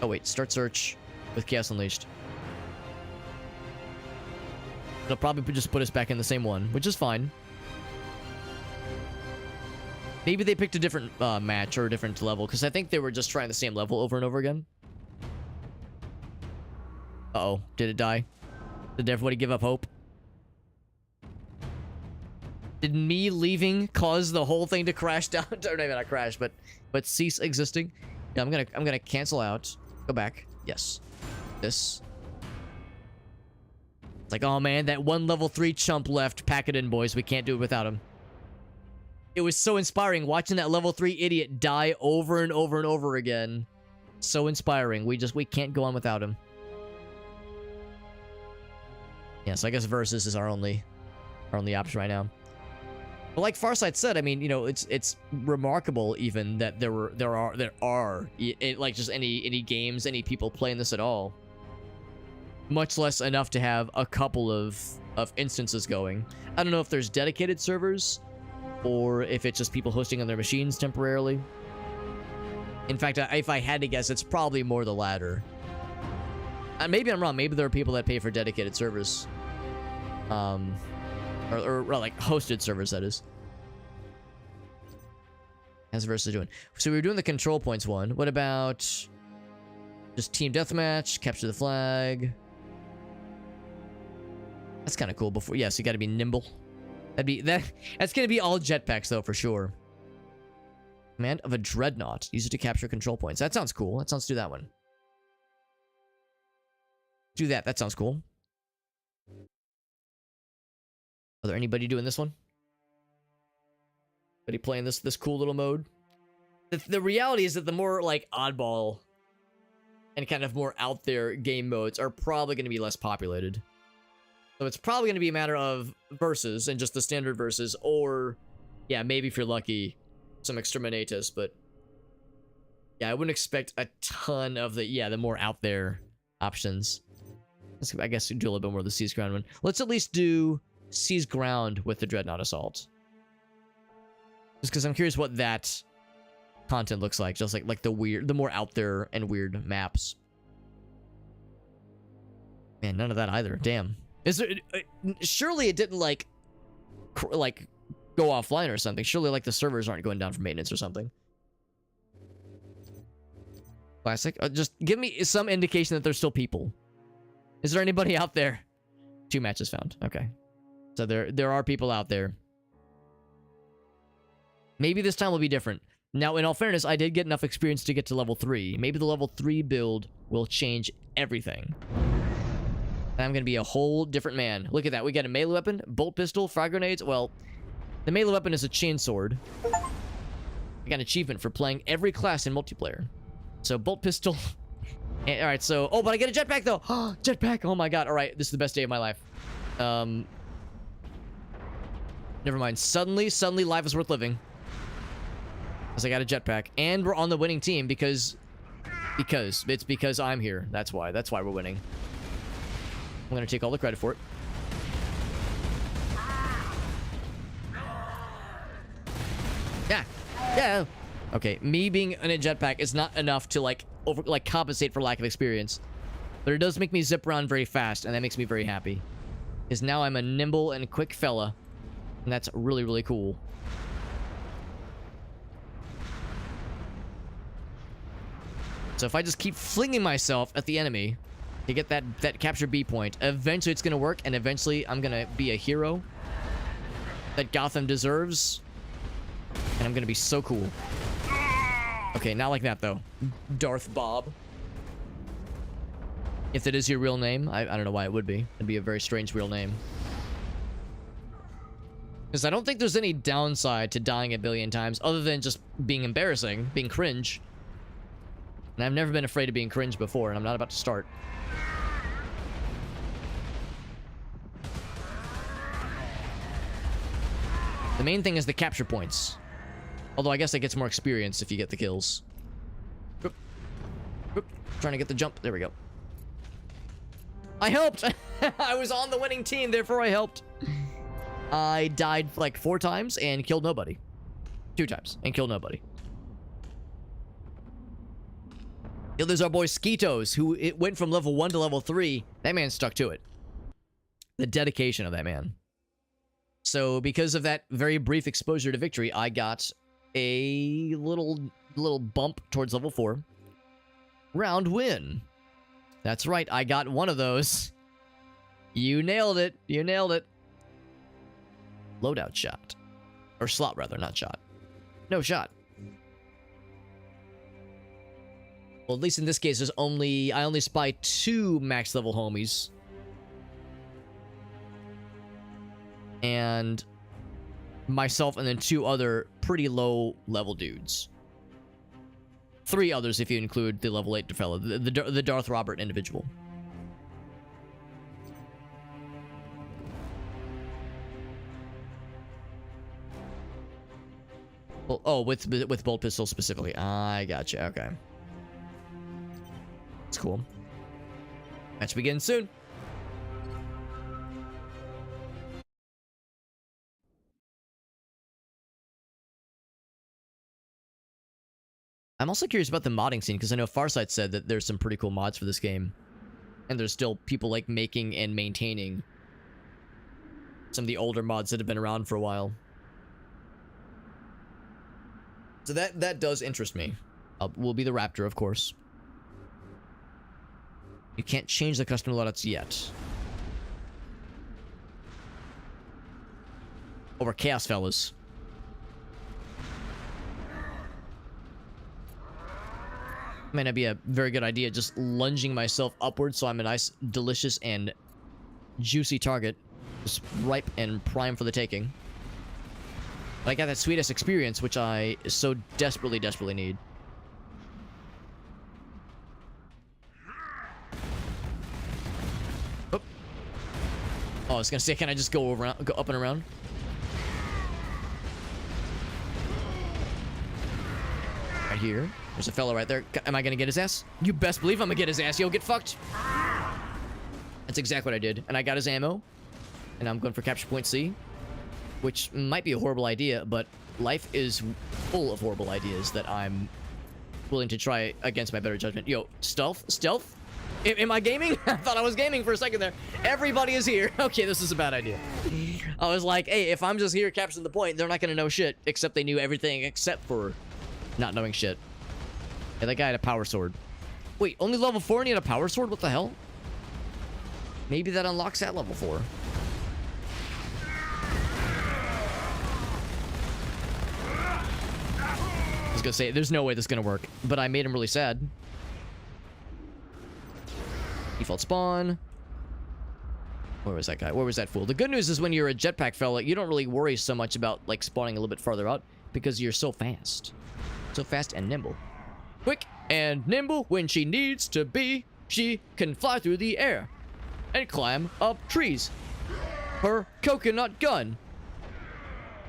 Oh wait, start search with Chaos Unleashed. It'll probably just put us back in the same one, which is fine. Maybe they picked a different match or a different level, because I think they were just trying the same level over and over again. Uh-oh. Did it die? Did everybody give up hope? Did me leaving cause the whole thing to crash down? Or maybe not crash, but cease existing? Yeah, I'm gonna cancel out. Go back. Yes. This. It's like, oh man, that one level 3 chump left. Pack it in, boys. We can't do it without him. It was so inspiring watching that level 3 idiot die over and over and over again. So inspiring. We can't go on without him. Yeah, so I guess Versus is our only option right now. But like Farsight said, I mean, you know, it's remarkable even that there are like just any games, any people playing this at all. Much less enough to have a couple of instances going. I don't know if there's dedicated servers or if it's just people hosting on their machines temporarily. In fact, if I had to guess, it's probably more the latter. Maybe I'm wrong. Maybe there are people that pay for dedicated servers. Or like hosted servers, that is. How's versus doing? So we were doing the control points one. What about just team deathmatch, capture the flag? That's kind of cool. Before, yes, you got to be nimble. That's gonna be all jetpacks though for sure. Command of a dreadnought. Use it to capture control points. That sounds cool. Let's do that one. Do that. That sounds cool. Are there anybody doing this one? Anybody playing this cool little mode? The reality is that the more like oddball and kind of more out there game modes are probably going to be less populated. So it's probably going to be a matter of versus and just the standard versus, or yeah, maybe if you're lucky, some exterminatus. But yeah, I wouldn't expect a ton of the more out there options. I guess we do a little bit more of the Seize Ground one. Let's at least do Seize Ground with the Dreadnought Assault. Just because I'm curious what that content looks like. Just like the more out there and weird maps. Man, none of that either. Damn. Is there? Surely it didn't like go offline or something. Surely like the servers aren't going down for maintenance or something. Classic. Just give me some indication that there's still people. Is there anybody out there? 2 matches found. Okay. So there are people out there. Maybe this time will be different. Now, in all fairness, I did get enough experience to get to level 3. Maybe the level 3 build will change everything. And I'm going to be a whole different man. Look at that. We got a melee weapon, bolt pistol, frag grenades. Well, the melee weapon is a chainsword. I got an achievement for playing every class in multiplayer. So, bolt pistol. And, all right, so... Oh, but I get a jetpack, though. Jetpack. Oh, my God. All right, this is the best day of my life. Never mind. Suddenly, life is worth living. Because I got a jetpack. And we're on the winning team because it's because I'm here. That's why we're winning. I'm gonna take all the credit for it. Yeah. Okay, me being in a jetpack is not enough to compensate for lack of experience. But it does make me zip around very fast, and that makes me very happy. Because now I'm a nimble and quick fella. And that's really, really cool. So if I just keep flinging myself at the enemy to get that capture B point, eventually it's gonna work, and eventually I'm gonna be a hero that Gotham deserves, and I'm gonna be so cool. Okay, not like that though. Darth Bob. If that is your real name, I don't know why it would be. It'd be a very strange real name. Because I don't think there's any downside to dying a billion times other than just being embarrassing, being cringe. And I've never been afraid of being cringe before, and I'm not about to start. The main thing is the capture points. Although I guess it gets more experience if you get the kills. Oop. Oop. Trying to get the jump. There we go. I helped! I was on the winning team, therefore I helped. I died like 4 times and killed nobody. 2 times and killed nobody. Yo, there's our boy Skeetos, who it went from level 1 to level 3. That man stuck to it. The dedication of that man. So because of that very brief exposure to victory, I got a little bump towards level 4. Round win. That's right, I got one of those. You nailed it. You nailed it. Loadout shot. Or slot, rather, not shot. No shot. Well, at least in this case, I only spy 2 max level homies. And myself and then 2 other pretty low level dudes. 3 others if you include the level 8 fellow, the Darth Robert individual. Well, oh, with bolt pistol specifically. I gotcha. Okay. That's cool. Match begins soon. I'm also curious about the modding scene, because I know Farsight said that there's some pretty cool mods for this game. And there's still people, like, making and maintaining some of the older mods that have been around for a while. So that does interest me. Will be the Raptor, of course. You can't change the custom loadouts yet. Over Chaos Fellas. Might not be a very good idea, just lunging myself upwards so I'm a nice, delicious, and juicy target. Just ripe and prime for the taking. But I got that sweet-ass experience, which I so desperately, desperately need. Oh, I was gonna say, can I just go up and around? Right here. There's a fella right there. Am I gonna get his ass? You best believe I'm gonna get his ass. Yo, get fucked. That's exactly what I did. And I got his ammo. And I'm going for capture point C. Which might be a horrible idea, but life is full of horrible ideas that I'm willing to try against my better judgment. Yo, stealth? Stealth? Am I gaming? I thought I was gaming for a second there. Everybody is here. Okay, this is a bad idea. I was like, hey, if I'm just here capturing the point, they're not gonna know shit. Except they knew everything except for not knowing shit. Yeah, that guy had a power sword. Wait, only level 4 and he had a power sword? What the hell? Maybe that unlocks at level 4. I was gonna say, there's no way this is gonna work. But I made him really sad. Default spawn. Where was that guy? Where was that fool? The good news is when you're a jetpack fella, you don't really worry so much about, like, spawning a little bit farther out. Because you're so fast. So fast and nimble. Quick and nimble when she needs to be. She can fly through the air and climb up trees. Her coconut gun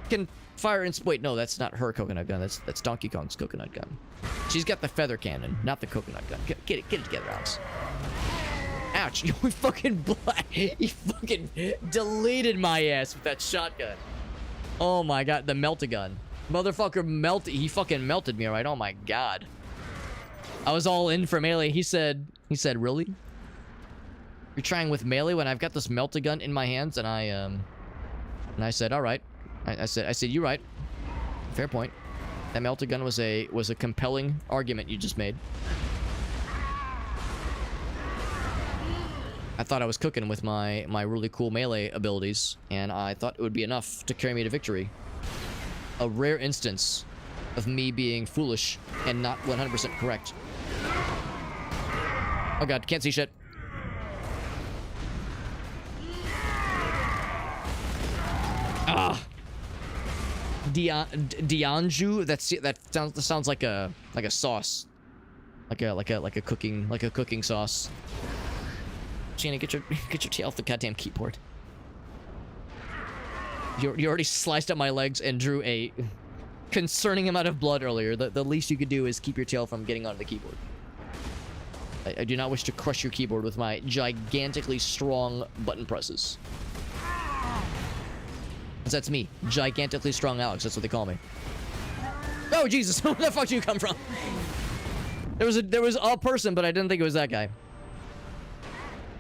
can fire and wait, no, that's not her coconut gun. That's Donkey Kong's coconut gun. She's got the feather cannon, not the coconut gun. Get it together, Alex. Ouch! You fucking he fucking deleted my ass with that shotgun. Oh my god, the melt-a-gun. Motherfucker melted. He fucking melted me, right? Oh my god. I was all in for melee. He said, really? You're trying with melee when I've got this melt-a-gun in my hands? And I said, all right. I said, you're right. Fair point. That melt-a-gun was a compelling argument you just made. I thought I was cooking with my really cool melee abilities, and I thought it would be enough to carry me to victory. A rare instance of me being foolish and not 100% correct. Oh god, can't see shit. Ah, Dianju. That sounds like a sauce, like a cooking sauce. Gina, get your tail off the goddamn keyboard. You already sliced up my legs and drew a concerning amount of blood earlier. The least you could do is keep your tail from getting onto the keyboard. I do not wish to crush your keyboard with my gigantically strong button presses. That's me. Gigantically strong Alex. That's what they call me. Oh, Jesus. Where the fuck did you come from? There was a person, but I didn't think it was that guy.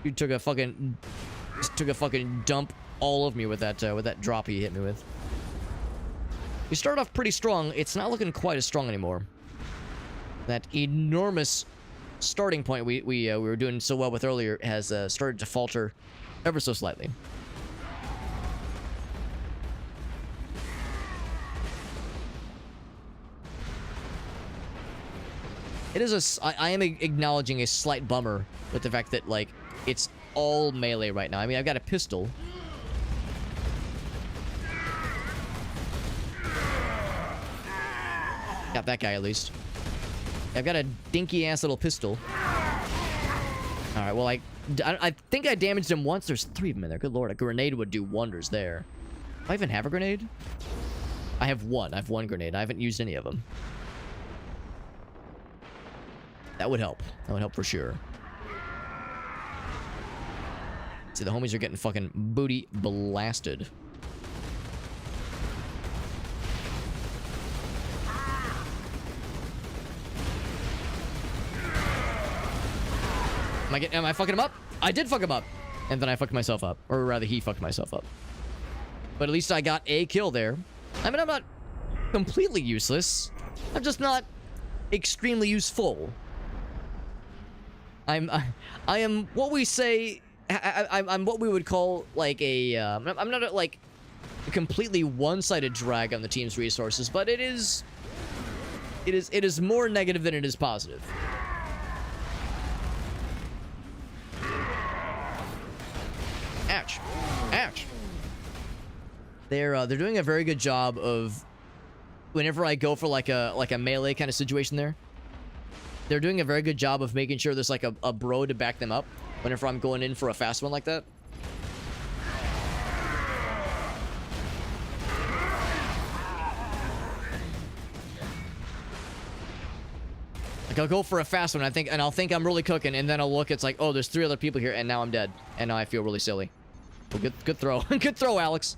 You took a fucking dump all of me with that drop he hit me with. We started off pretty strong. It's not looking quite as strong anymore. That enormous starting point we were doing so well with earlier has started to falter ever so slightly. It is I am acknowledging a slight bummer with the fact that, like, it's all melee right now. I mean, I've got a pistol. Got that guy at least. I've got a dinky-ass little pistol. Alright, well, I think I damaged him once. There's 3 of them in there. Good lord, a grenade would do wonders there. Do I even have a grenade? I have one. I have one grenade. I haven't used any of them. That would help. That would help for sure. See, the homies are getting fucking booty blasted. Am I fucking him up? I did fuck him up. And then I fucked myself up. Or rather, he fucked myself up. But at least I got a kill there. I mean, I'm not completely useless. I'm just not extremely useful. I am what we say... I'm what we would call, like, a... I'm not, like, a completely one-sided drag on the team's resources, but it is more negative than it is positive. Ouch. Ouch. They're doing a very good job of, whenever I go for like a melee kind of situation there, they're doing a very good job of making sure there's like a bro to back them up whenever I'm going in for a fast one like that. Like, I'll go for a fast one, I'll think I'm really cooking, and then I'll look, it's like, oh, there's 3 other people here, and now I'm dead. And now I feel really silly. Well, good throw. Good throw, Alex.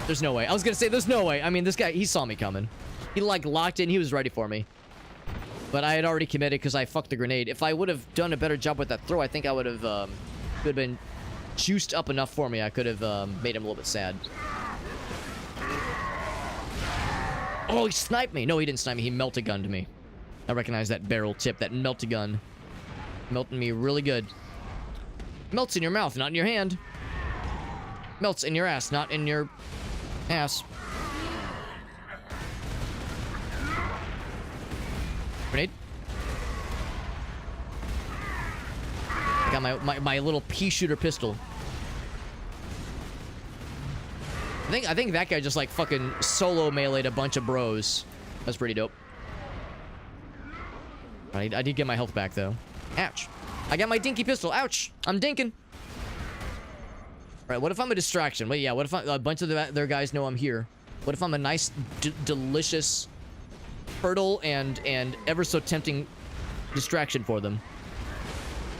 There's no way. I was gonna say, there's no way. I mean, this guy, he saw me coming. He, like, locked in. He was ready for me. But I had already committed because I fucked the grenade. If I would have done a better job with that throw, I think I would have, could have been juiced up enough for me. I could have, made him a little bit sad. Oh, he sniped me. No, he didn't snipe me. He melta-gunned me. I recognize that barrel tip, that melta-gun. Melting me really good. Melts in your mouth, not in your hand. Melts in your ass, not in your ass. Grenade. I got my little pea shooter pistol. I think that guy just like fucking solo meleeed a bunch of bros. That's pretty dope. I did get my health back though. Ouch. I got my dinky pistol. Ouch. I'm dinking. Alright, what if I'm a distraction? Wait, yeah, what if a bunch of their guys know I'm here? What if I'm a nice, delicious, fertile, and ever so tempting distraction for them?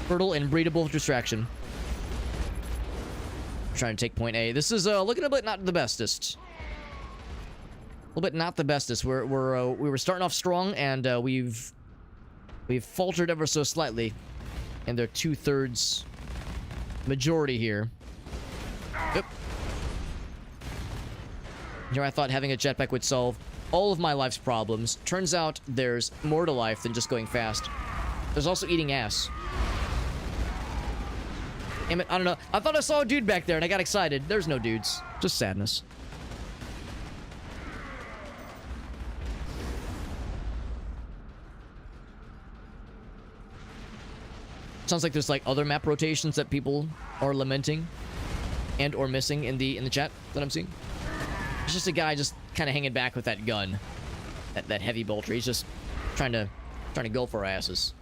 Fertile and breedable distraction. I'm trying to take point A. This is looking a bit not the bestest. A little bit not the bestest. We were starting off strong, and we've faltered ever so slightly. And they're 2/3 majority here. Yep. Here I thought having a jetpack would solve all of my life's problems. Turns out there's more to life than just going fast. There's also eating ass. Damn it, I don't know. I thought I saw a dude back there and I got excited. There's no dudes. Just sadness. Sounds like there's like other map rotations that people are lamenting and or missing in the chat that I'm seeing. It's just a guy just kind of hanging back with that gun, that heavy bolter. He's just trying to go for our asses.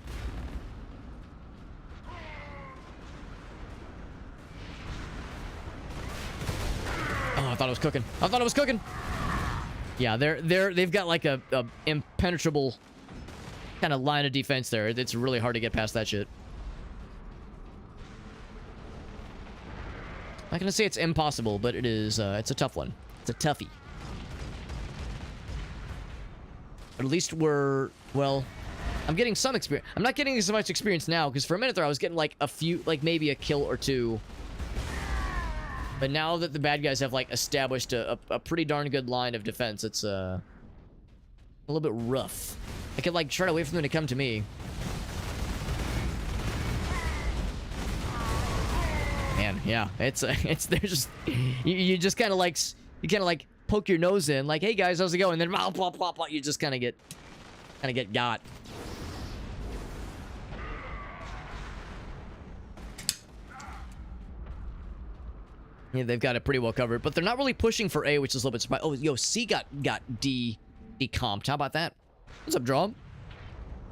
Oh, I thought it was cooking. I thought it was cooking. Yeah, they've got like a impenetrable kind of line of defense there. It's really hard to get past that shit. I'm not gonna say it's impossible, but it is. It's a tough one. It's a toughie. But at least we're, well, I'm getting some experience. I'm not getting as much experience now because for a minute there I was getting like a few, like maybe a kill or two. But now that the bad guys have like established a pretty darn good line of defense, it's a little bit rough. I could like try to wait for them to come to me. Man, yeah, it's they're just you just kind of like poke your nose in like, hey guys, how's it going? And then blah, blah, blah, blah, you just kind of get got. Yeah, they've got it pretty well covered, but they're not really pushing for A, which is a little bit surprising. Oh, yo, C got decomped. How about that? What's up, Draw?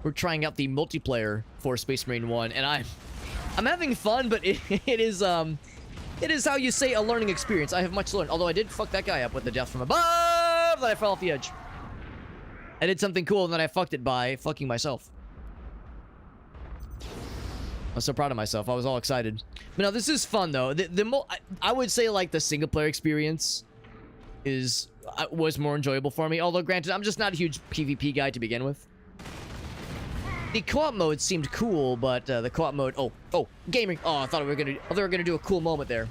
We're trying out the multiplayer for Space Marine 1, and I'm having fun, but it is how you say a learning experience. I have much to learn. Although I did fuck that guy up with the death from above that I fell off the edge. I did something cool and then I fucked it by fucking myself. I was so proud of myself. I was all excited. But no, this is fun though. I would say like the single player experience was more enjoyable for me. Although granted, I'm just not a huge PvP guy to begin with. The co-op mode seemed cool, but the co-op mode... Oh, gaming! Oh, I thought we were gonna do a cool moment there.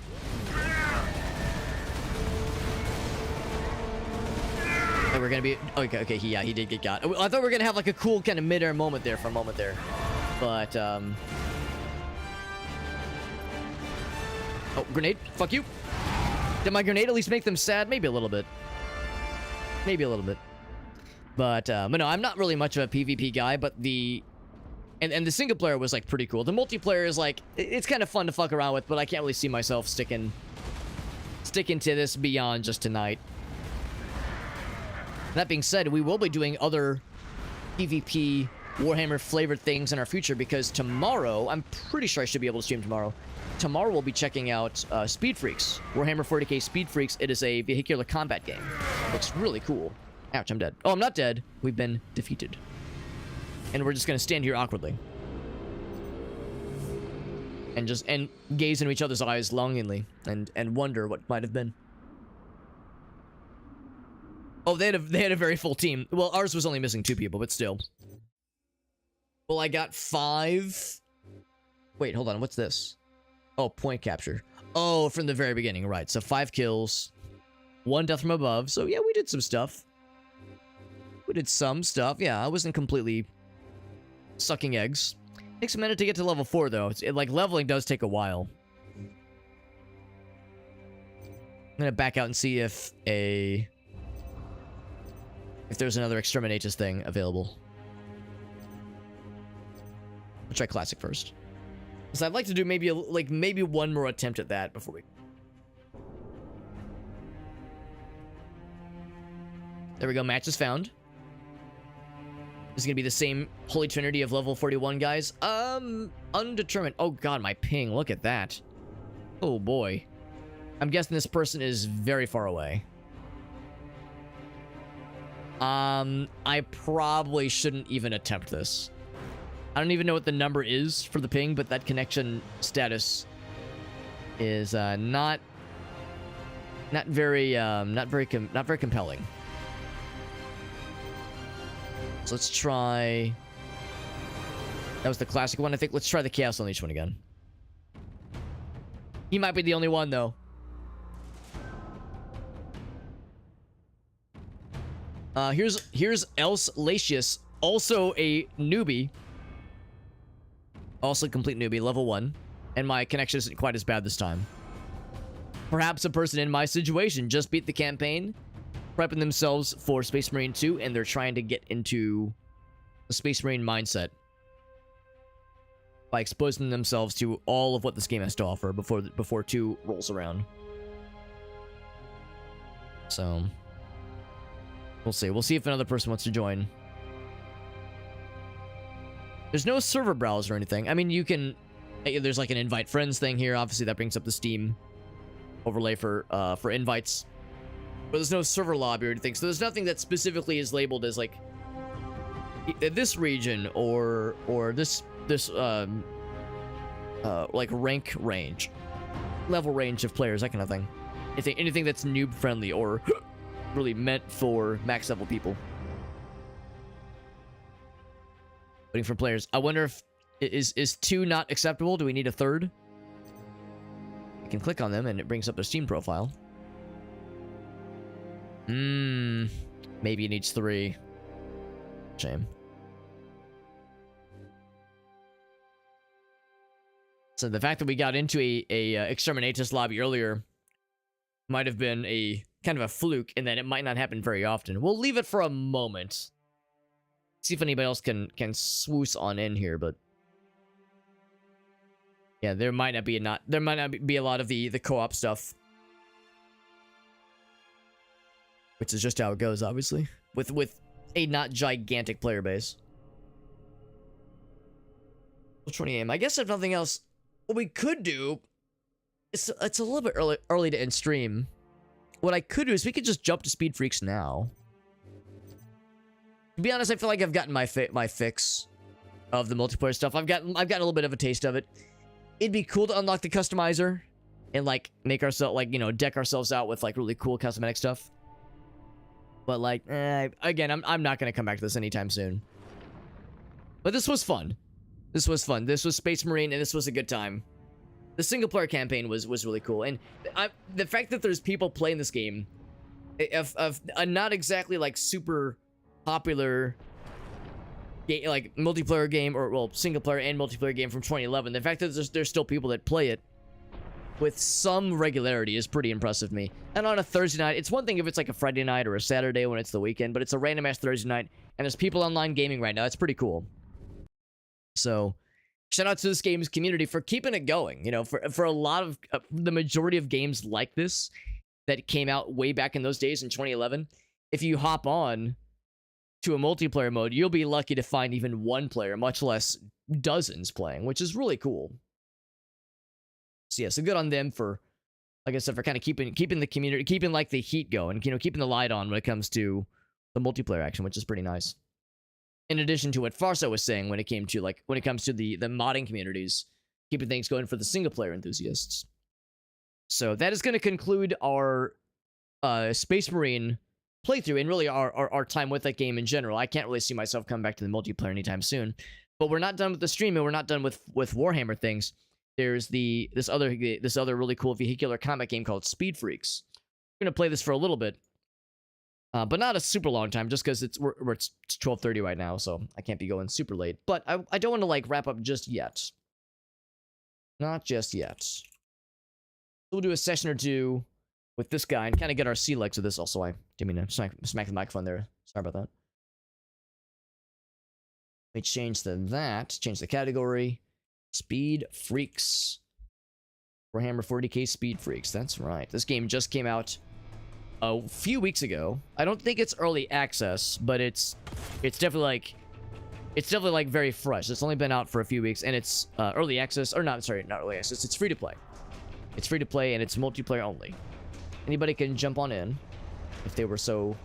And we're gonna be... Okay, he did get got. I thought we were gonna have like a cool kind of mid-air moment there for a moment there. But, Oh, grenade. Fuck you. Did my grenade at least make them sad? Maybe a little bit. Maybe a little bit. But no, I'm not really much of a PvP guy, but the... And the single player was, like, pretty cool. The multiplayer is, like... It's kind of fun to fuck around with, but I can't really see myself sticking to this beyond just tonight. That being said, we will be doing other PvP Warhammer flavored things in our future, because tomorrow, I'm pretty sure I should be able to stream tomorrow. Tomorrow we'll be checking out Speed Freaks. Warhammer 40k Speed Freaks. It is a vehicular combat game. Looks really cool. Ouch, I'm dead. Oh, I'm not dead. We've been defeated. And we're just gonna stand here awkwardly. And gaze into each other's eyes longingly and wonder what might have been. Oh, they had a very full team. Well, ours was only missing 2 people, but still. Well, I got 5. Wait, hold on. What's this? Oh, point capture. Oh, from the very beginning, right. So 5 kills, 1 death from above. So yeah, we did some stuff. Yeah, I wasn't completely sucking eggs. Takes a minute to get to level 4, though. Like, leveling does take a while. I'm gonna back out and see if there's another Exterminatus thing available. We'll try Classic first. So I'd like to do maybe one more attempt at that before we... There we go, match is found. This is gonna be the same Holy Trinity of level 41 guys. Undetermined. Oh god, my ping, look at that. Oh boy. I'm guessing this person is very far away. I probably shouldn't even attempt this. I don't even know what the number is for the ping, but that connection status is not very compelling. So let's try. That was the classic one, I think. Let's try the Chaos Unleashed one again. He might be the only one, though. Here's Else Latius, also a newbie. Also a complete newbie, level 1. And my connection isn't quite as bad this time. Perhaps a person in my situation just beat the campaign, prepping themselves for Space Marine 2, and they're trying to get into the Space Marine mindset by exposing themselves to all of what this game has to offer before 2 rolls around. So we'll see. We'll see if another person wants to join. There's no server browse or anything. I mean, you can... There's like an invite friends thing here. Obviously, that brings up the Steam overlay for invites. But there's no server lobby or anything. So there's nothing that specifically is labeled as like... this region or this like rank range. Level range of players, that kind of thing. Anything that's noob friendly or really meant for max level people. Waiting for players. I wonder if is 2 not acceptable? Do we need a 3rd? I can click on them and it brings up their Steam profile. Maybe it needs 3. Shame. So the fact that we got into a Exterminatus lobby earlier might have been a kind of a fluke, and that it might not happen very often. We'll leave it for a moment. See if anybody else can swoosh on in here, but yeah, there might not be a lot of the co-op stuff, which is just how it goes, obviously, with a not gigantic player base. 20 a.m. I guess if nothing else, what we could do, it's a little bit early to end stream. What I could do is we could just jump to Speed Freaks now. To be honest, I feel like I've gotten my fix of the multiplayer stuff. I've gotten a little bit of a taste of it. It'd be cool to unlock the customizer and like make ourselves deck ourselves out with like really cool cosmetic stuff. But like again, I'm not gonna come back to this anytime soon. But this was fun. This was fun. This was Space Marine, and this was a good time. The single-player campaign was really cool, and the fact that there's people playing this game of a not exactly like super popular game, like multiplayer game, or well, single-player and multiplayer game from 2011. The fact that there's still people that play it with some regularity is pretty impressive to me. And on a Thursday night, it's one thing if it's like a Friday night or a Saturday when it's the weekend, but it's a random ass Thursday night, and there's people online gaming right now. That's pretty cool. So, shout out to this game's community for keeping it going. You know, for a lot of the majority of games like this that came out way back in those days in 2011, if you hop on to a multiplayer mode, you'll be lucky to find even one player, much less dozens playing, which is really cool. So yeah, so good on them for, like I said, for kind of keeping the community, keeping like the heat going, you know, keeping the light on when it comes to the multiplayer action, which is pretty nice. In addition to what Farsa was saying when it comes to the modding communities, keeping things going for the single player enthusiasts. So that is going to conclude our Space Marine playthrough and really our time with that game in general. I can't really see myself coming back to the multiplayer anytime soon. But we're not done with the stream, and we're not done with Warhammer things. There's this other really cool vehicular combat game called Speed Freaks. We're gonna play this for a little bit. But not a super long time, just because it's 12:30 right now, so I can't be going super late. But I don't want to like wrap up just yet. Not just yet. We'll do a session or two with this guy and kind of get our sea legs with this. Also, I didn't mean to smack the microphone there. Sorry about that. Let me change that. Change the category. Speed Freaks. Warhammer 40k Speed Freaks. That's right. This game just came out a few weeks ago. I don't think it's early access, but it's definitely like very fresh. It's only been out for a few weeks, and it's early access, or not early access. It's free to play. It's free to play, and it's multiplayer only. Anybody can jump on in if they were so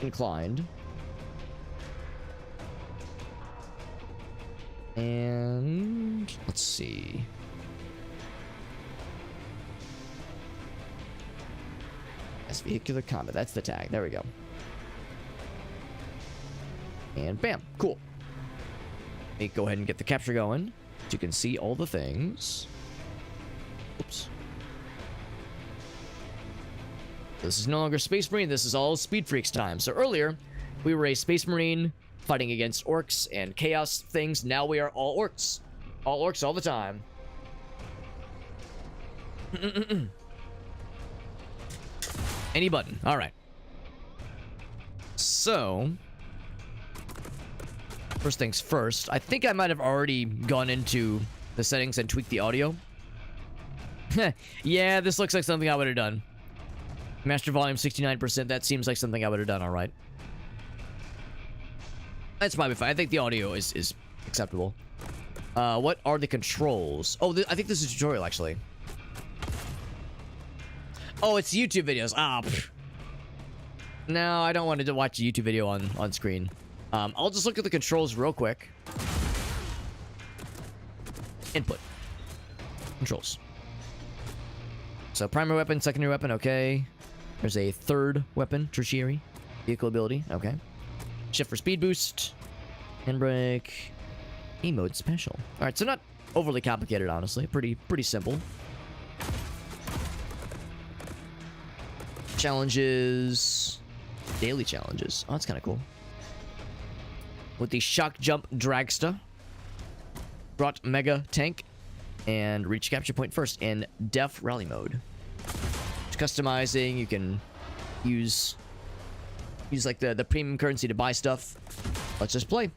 inclined. And let's see. That's vehicular combat. That's the tag. There we go. And bam. Cool. Let me go ahead and get the capture going, so you can see all the things. Oops. This is no longer Space Marine. This is all Speed Freaks time. So earlier, we were a Space Marine fighting against orcs and chaos things. Now we are all orcs. All orcs all the time. Any button. All right. So, first things first. I think I might have already gone into the settings and tweaked the audio. Yeah, this looks like something I would have done. Master volume 69%. That seems like something I would have done. All right. That's probably fine. I think the audio is acceptable. What are the controls? Oh, I think this is a tutorial, actually. Oh, it's YouTube videos. Ah, pff. No, I don't want to watch a YouTube video on screen. I'll just look at the controls real quick. Input. Controls. So, primary weapon, secondary weapon, okay. There's a third weapon, tertiary. Vehicle ability, okay. Shift for speed boost. Handbrake. E-mode special. Alright, so not overly complicated, honestly. Pretty simple. Challenges. Daily challenges. Oh, that's kind of cool. With the shock jump dragster. Brought mega tank. And reach capture point first in def rally mode. Customizing, you can use like the premium currency to buy stuff. Let's just play. It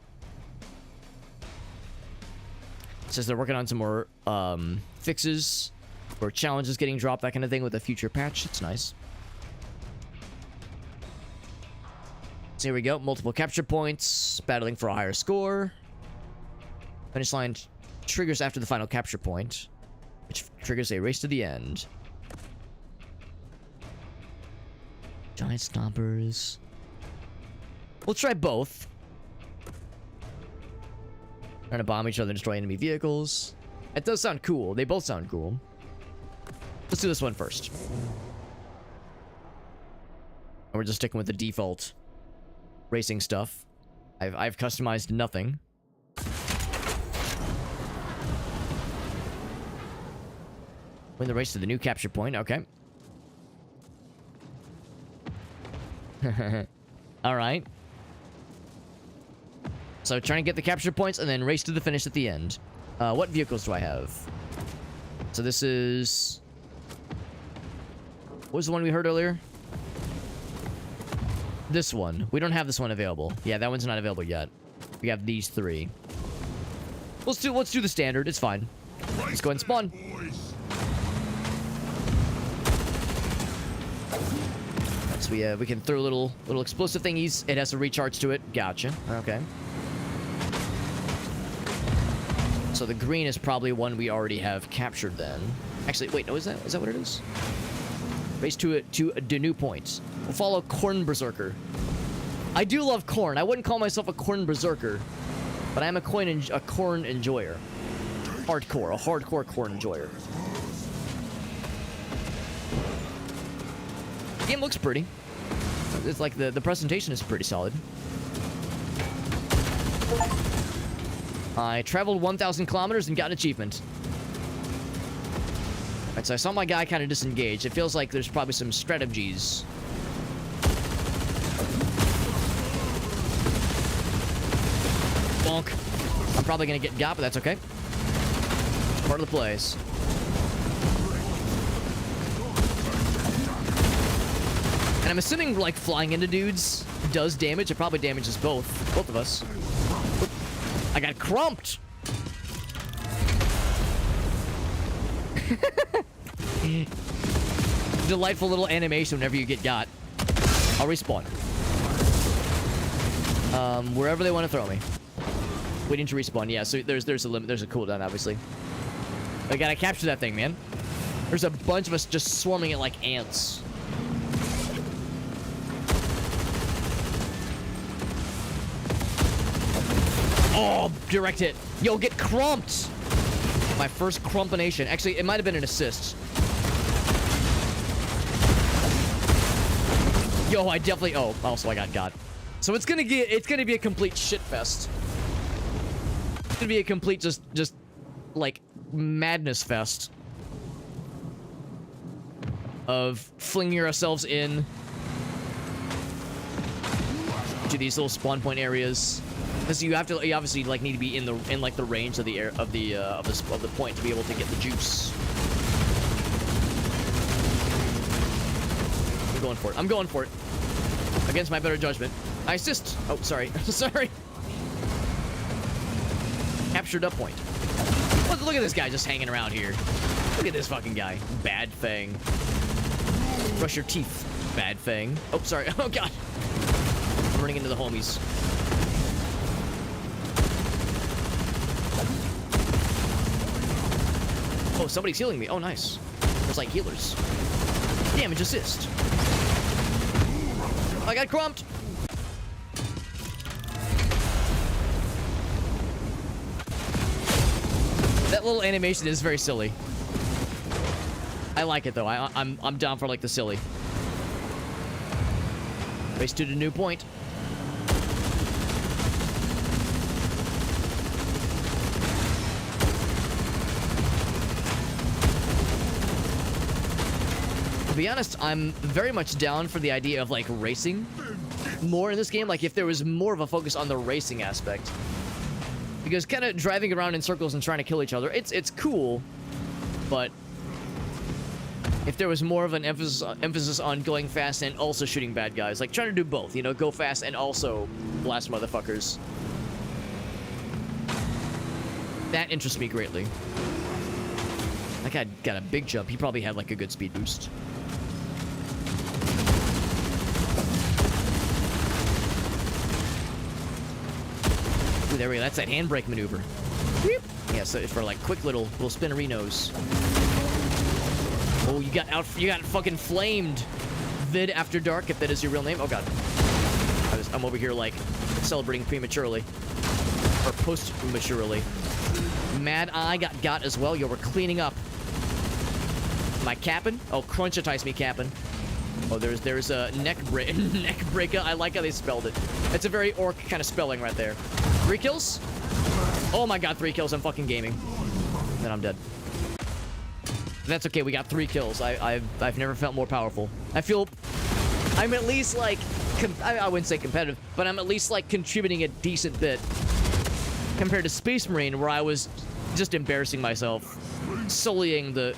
says they're working on some more fixes or challenges getting dropped, that kind of thing, with a future patch. It's nice. So here we go. Multiple capture points. Battling for a higher score. Finish line triggers after the final capture point, which triggers a race to the end. Giant stompers. We'll try both. Trying to bomb each other and destroy enemy vehicles. It does sound cool. They both sound cool. Let's do this one first. And we're just sticking with the default racing stuff. I've customized nothing. Win the race to the new capture point. Okay. All right. So trying to get the capture points and then race to the finish at the end. What vehicles do I have? So this is... What was the one we heard earlier? This one. We don't have this one available. Yeah, that one's not available yet. We have these three. Let's do the standard. It's fine. Let's go ahead and spawn. Right, so we can throw little explosive thingies. It has a recharge to it. Gotcha. Okay. So the green is probably one we already have captured then. Actually, wait, no, is that what it is? Race to the new points. We'll follow Corn Berserker. I do love corn. I wouldn't call myself a corn berserker, but I am a corn enjoyer. A hardcore corn enjoyer. The game looks pretty. It's like the presentation is pretty solid. I traveled 1,000 kilometers and got an achievement. Alright, so I saw my guy kind of disengage. It feels like there's probably some strategies. Bonk. I'm probably gonna get got, but that's okay. It's part of the plays. And I'm assuming, like, flying into dudes does damage. It probably damages both of us. Oop. I got crumped. Delightful little animation whenever you get got. I'll respawn. Wherever they want to throw me. Waiting to respawn. Yeah, so there's a limit. There's a cooldown, obviously. I gotta capture that thing, man. There's a bunch of us just swarming it like ants. Oh, direct hit. Yo, get crumped. My first crumpination. Actually, it might have been an assist. Yo, I definitely... Oh, also I got. So it's gonna be a complete shit fest. It's gonna be a complete just like madness fest of flinging ourselves in to these little spawn point areas. Because you obviously like need to be in like the range of the point to be able to get the juice. I'm going for it. Against my better judgment. I assist. Oh, sorry. Sorry. Captured up point. Look at this guy just hanging around here. Look at this fucking guy. Bad Fang. Brush your teeth. Bad Fang. Oh, sorry. Oh, God. I'm running into the homies. Oh, somebody's healing me. Oh, nice. There's like healers. Damage assist. I got crumped. That little animation is very silly. I like it though. I'm down for like the silly. Race to the new point. To be honest, I'm very much down for the idea of like racing more in this game. Like if there was more of a focus on the racing aspect, because kind of driving around in circles and trying to kill each other, it's cool, but if there was more of an emphasis on going fast and also shooting bad guys, like trying to do both, you know, go fast and also blast motherfuckers, that interests me greatly. That guy got a big jump. He probably had like a good speed boost. Ooh, there we go. That's that handbrake maneuver. Whoop. Yeah, so for like quick little spinnerinos. Oh, you got fucking flamed. Vid After Dark, if that is your real name. Oh god. I'm over here like celebrating prematurely. Or post-maturely. Mad Eye got as well. Yo, we're cleaning up. Am I capping? Oh, crunchitize me capping. Oh, there's a neck breaker. I like how they spelled it. It's a very orc kind of spelling right there. 3 kills? Oh my god, 3 kills. I'm fucking gaming. Then I'm dead. That's okay. We got 3 kills. I've never felt more powerful. I feel I'm at least like I wouldn't say competitive, but I'm at least like contributing a decent bit compared to Space Marine, where I was just embarrassing myself, sullying the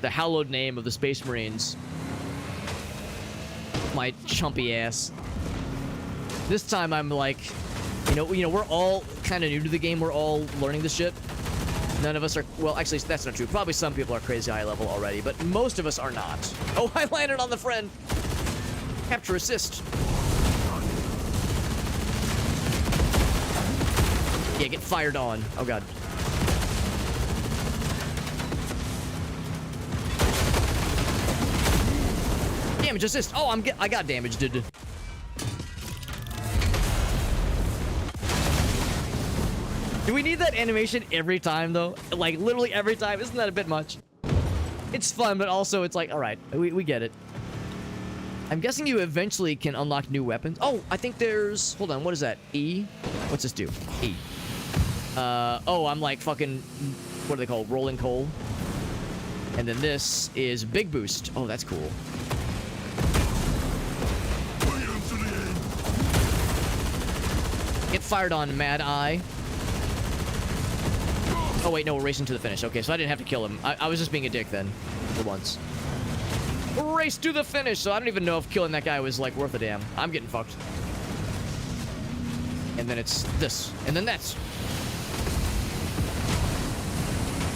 hallowed name of the Space Marines. My chumpy ass. This time I'm like, you know, we're all kind of new to the game. We're all learning this shit. None of us are, well, actually, that's not true. Probably some people are crazy high level already, but most of us are not. Oh, I landed on the friend. Capture assist. Yeah, get fired on. Oh, God. Damage assist. Oh, I got damaged, dude. Do we need that animation every time, though? Like, literally every time? Isn't that a bit much? It's fun, but also it's like, all right, we get it. I'm guessing you eventually can unlock new weapons. Oh, I think there's... Hold on, what is that? E? What's this do? E. Oh, I'm like fucking... What are they called? Rolling coal. And then this is big boost. Oh, that's cool. Get fired on, Mad Eye. Oh, wait, no, we're racing to the finish. Okay, so I didn't have to kill him. I was just being a dick then, for once. Race to the finish, so I don't even know if killing that guy was, like, worth a damn. I'm getting fucked. And then it's this. And then that's.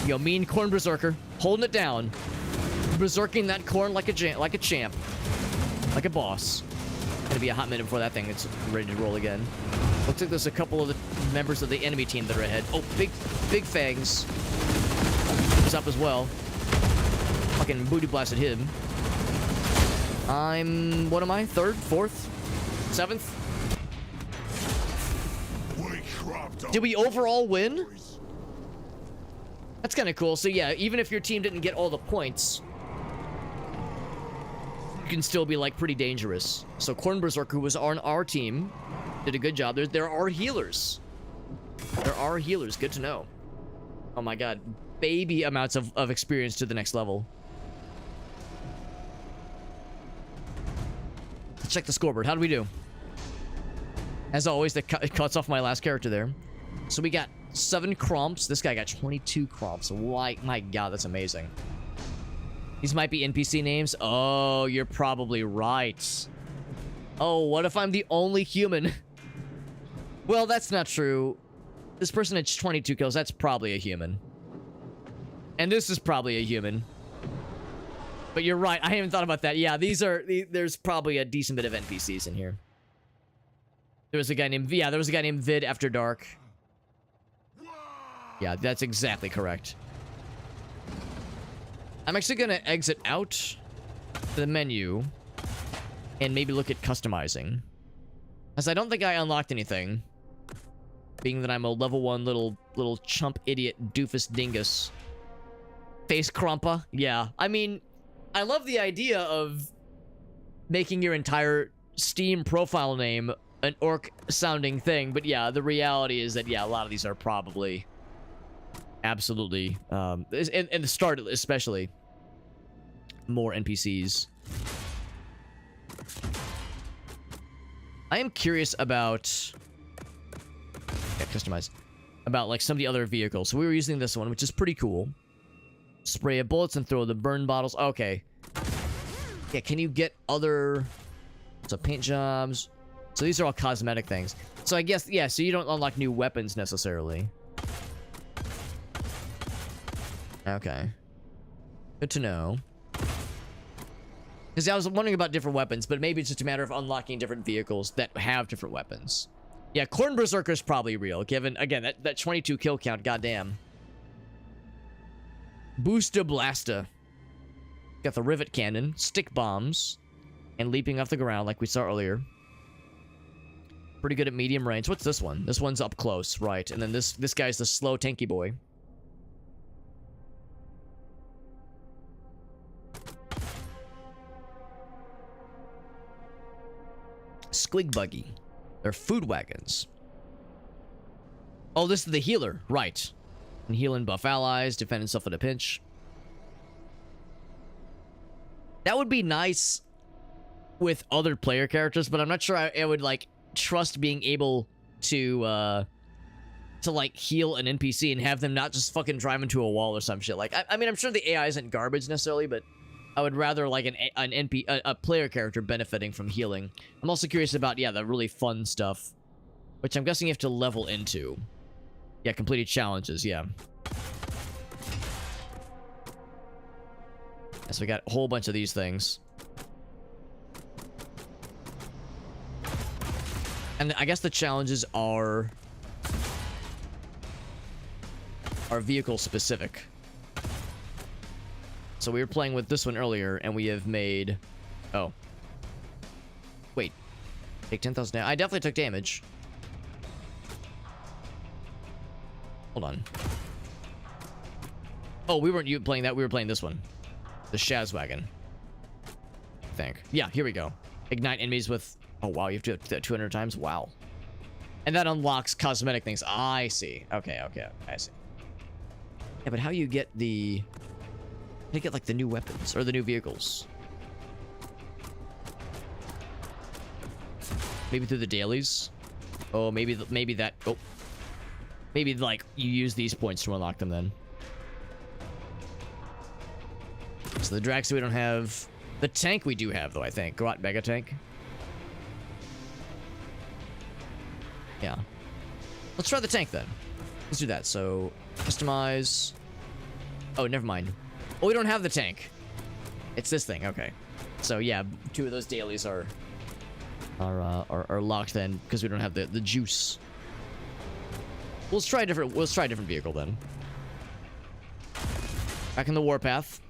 Yo, mean Corn Berserker. Holding it down. Berserking that corn like a champ. Like a boss. Gonna be a hot minute before that thing is ready to roll again. Looks like there's a couple of the members of the enemy team that are ahead. Oh, big fangs. He's up as well. Fucking booty blasted him. What am I? 3rd? 4th? 7th? Did we overall win? That's kind of cool. So yeah, even if your team didn't get all the points, you can still be like pretty dangerous. So Corn Berserker, who was on our team, did a good job. There are healers. There are healers. Good to know. Oh my god. Baby amounts of experience to the next level. Let's check the scoreboard. How do we do? As always, it cuts off my last character there. So we got 7 cromps. This guy got 22 cromps. Why? My god, that's amazing. These might be NPC names. Oh, you're probably right. Oh, what if I'm the only human? Well, that's not true. This person had 22 kills. That's probably a human. And this is probably a human. But you're right. I haven't thought about that. Yeah, there's probably a decent bit of NPCs in here. There was a guy named... Yeah, there was a guy named Vid After Dark. Yeah, that's exactly correct. I'm actually going to exit out the menu and maybe look at customizing. As I don't think I unlocked anything. Being that I'm a level 1 little chump idiot doofus dingus. Face crumpa. Yeah, I mean, I love the idea of making your entire Steam profile name an orc-sounding thing, but yeah, the reality is that, yeah, a lot of these are probably absolutely, in the start especially, more NPCs. I am curious about... Yeah, customize. About, like, some of the other vehicles. So we were using this one, which is pretty cool. Spray of bullets and throw the burn bottles. Okay. Yeah, can you get other... So paint jobs... So these are all cosmetic things. So I guess, yeah, so you don't unlock new weapons necessarily. Okay. Good to know. Because I was wondering about different weapons, but maybe it's just a matter of unlocking different vehicles that have different weapons. Yeah, Corn Berserker's probably real, given, again, that 22 kill count, goddamn. Booster Blaster. Got the Rivet Cannon, Stick Bombs, and leaping off the ground like we saw earlier. Pretty good at medium range. What's this one? This one's up close, right. And then this guy's the slow tanky boy. Squig Buggy. They're food wagons. Oh, this is the healer. Right. And heal and buff allies, defend himself in a pinch. That would be nice with other player characters, but I'm not sure I would, like, trust being able to like, heal an NPC and have them not just fucking drive into a wall or some shit. Like, I mean, I'm sure the AI isn't garbage necessarily, but I would rather, like, a player character benefiting from healing. I'm also curious about, yeah, the really fun stuff, which I'm guessing you have to level into. Yeah, completed challenges, yeah. So we got a whole bunch of these things. And I guess the challenges are vehicle specific. So we were playing with this one earlier, and we have made... Oh. Wait. Take 10,000 damage. I definitely took damage. Hold on. Oh, we weren't playing that. We were playing this one. The Shazwagon. I think. Yeah, here we go. Ignite enemies with... Oh, wow. You have to do that 200 times? Wow. And that unlocks cosmetic things. I see. Okay. I see. Yeah, but how do you get the... How do you get, like, the new weapons? Or the new vehicles? Maybe through the dailies? Oh, maybe that... Oh. Maybe, like, you use these points to unlock them then. So the Draxi we don't have. The tank we do have, though, I think. Garot Mega Tank. Yeah. Let's try the tank, then. Let's do that. So, customize. Oh, never mind. Oh, we don't have the tank. It's this thing. Okay. So, yeah, 2 of those dailies are locked then, because we don't have the juice. Let's try a different vehicle, then. Back in the warpath.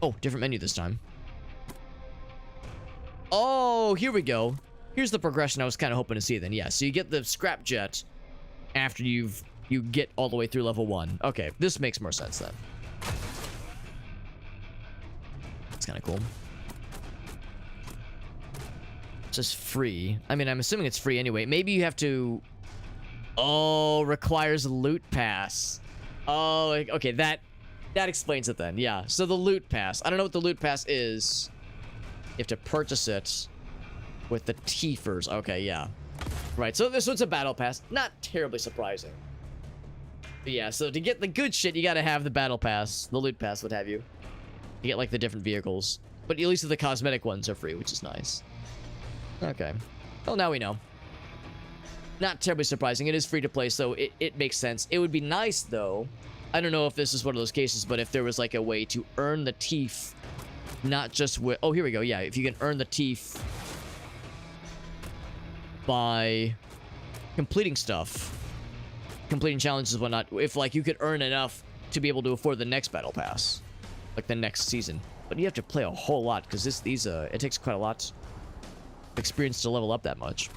Oh, different menu this time. Oh, here we go. Here's the progression I was kind of hoping to see then. Yeah, so you get the scrap jet after you get all the way through level 1. Okay, this makes more sense then. It's kind of cool. It's just free. I mean, I'm assuming it's free anyway. Maybe you have to... Oh, requires a loot pass. Oh, okay, that explains it then. Yeah, so the loot pass. I don't know what the loot pass is. You have to purchase it with the Tiefers. Okay, yeah. Right, so this one's a battle pass. Not terribly surprising. But yeah, so to get the good shit, you gotta have the battle pass. The loot pass, what have you. You get, like, the different vehicles. But at least the cosmetic ones are free, which is nice. Okay. Well, now we know. Not terribly surprising. It is free to play, so it makes sense. It would be nice, though. I don't know if this is one of those cases, but if there was, like, a way to earn the teeth, not just with... Oh, here we go. Yeah, if you can earn the teeth by completing stuff, completing challenges and whatnot, if, like, you could earn enough to be able to afford the next battle pass, like the next season. But you have to play a whole lot, because it takes quite a lot of experience to level up that much.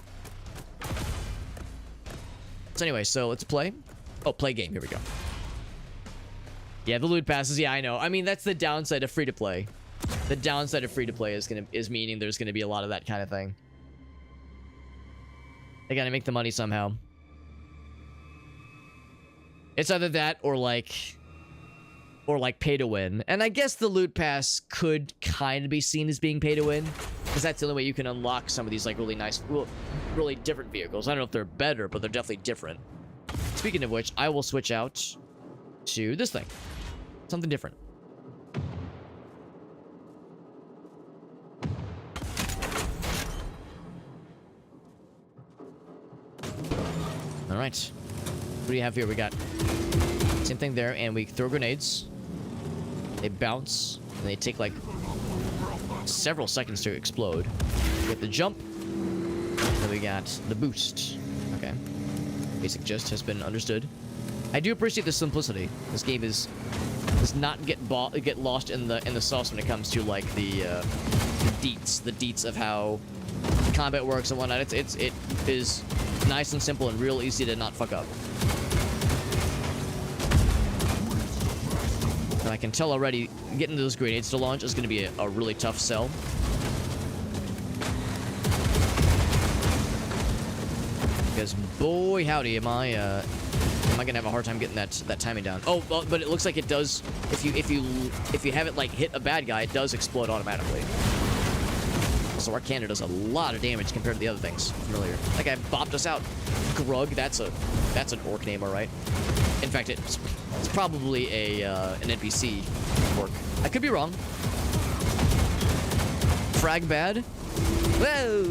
So anyway, so let's play. Oh, play game. Here we go. Yeah, the loot passes. Yeah, I know. I mean, that's the downside of free-to-play. The downside of free-to-play is meaning there's gonna be a lot of that kind of thing. They gotta make the money somehow. It's either that or like pay to win. And I guess the loot pass could kind of be seen as being pay to win, because that's the only way you can unlock some of these, like, really nice, really different vehicles. I don't know if they're better, but they're definitely different. Speaking of which, I will switch out to this thing. Something different. All right. What do you have here? We got same thing there, and we throw grenades. They bounce, and they take, like, several seconds to explode. We got the jump, and then we got the boost. Okay. Basic gist has been understood. I do appreciate the simplicity. This game does not get lost in the sauce when it comes to, like, the deets of how combat works and whatnot. It is nice and simple and real easy to not fuck up. And I can tell already, getting those grenades to launch is going to be a really tough sell. Because boy howdy am I I gonna have a hard time getting that timing down? Oh, well, but it looks like it does. If you have it like hit a bad guy, it does explode automatically. So our cannon does a lot of damage compared to the other things from earlier. That guy bopped us out. Grug, that's an orc name, all right. In fact, it's probably an NPC orc. I could be wrong. Frag bad. Whoa!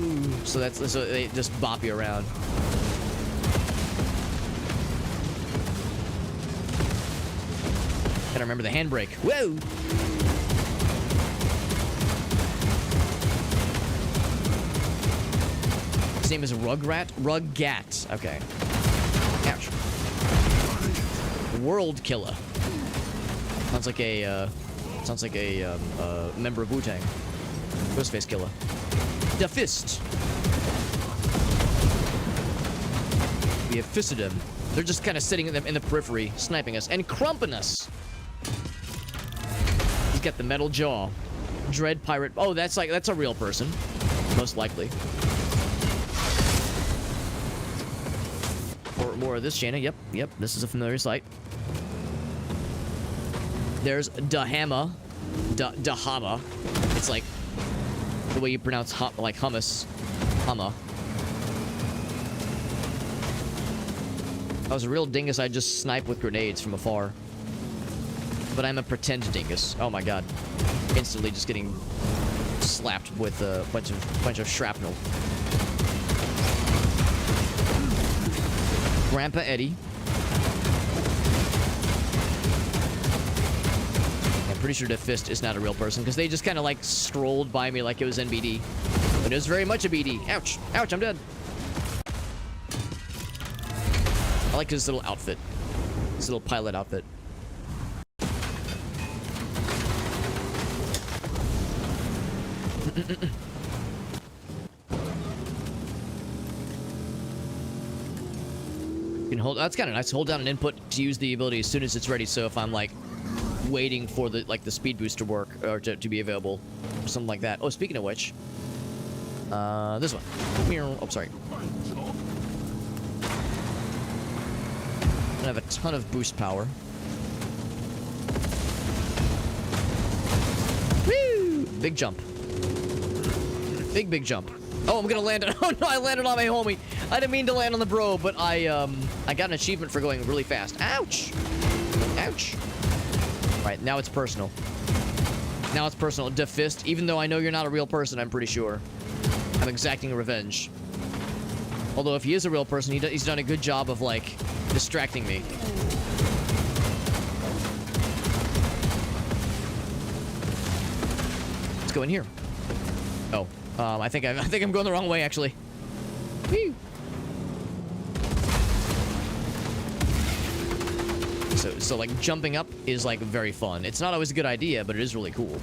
So they just bop you around. Gotta remember the handbrake. Whoa! His name is Rugrat? Ruggat. Okay. Ouch. World Killer. Sounds like a member of Wu-Tang. Ghostface Killer. The Fist. We have fisted him. They're just kind of sitting in the periphery, sniping us and crumping us. He's got the metal jaw. Dread Pirate. Oh, that's a real person. Most likely. More of this, Shanna. Yep. This is a familiar sight. There's Dahama. Dahama. It's like the way you pronounce like hummus. Hama. If I was a real dingus, I'd just snipe with grenades from afar. But I'm a pretend dingus. Oh my god. Instantly just getting slapped with a bunch of shrapnel. Grandpa Eddie. I'm pretty sure the Fist is not a real person because they just kind of like strolled by me like it was NBD. But it was very much a BD. Ouch. Ouch, I'm dead. I like his little outfit. His little pilot outfit. You can hold. That's kind of nice. Hold down an input to use the ability as soon as it's ready. So if I'm like waiting for the speed boost to work or to be available, or something like that. Oh, speaking of which, this one. Oh, sorry. I have a ton of boost power. Woo! Big jump. Big jump. Oh, I'm gonna land on. Oh no, I landed on my homie. I didn't mean to land on the bro, but I got an achievement for going really fast. Ouch! Ouch! Right, now it's personal. Now it's personal. Defist, even though I know you're not a real person, I'm pretty sure. I'm exacting revenge. Although if he is a real person, he's done a good job of, like, distracting me. Let's go in here. Oh, I think I'm going the wrong way, actually. Whee! So like jumping up is like very fun. It's not always a good idea, but it is really cool.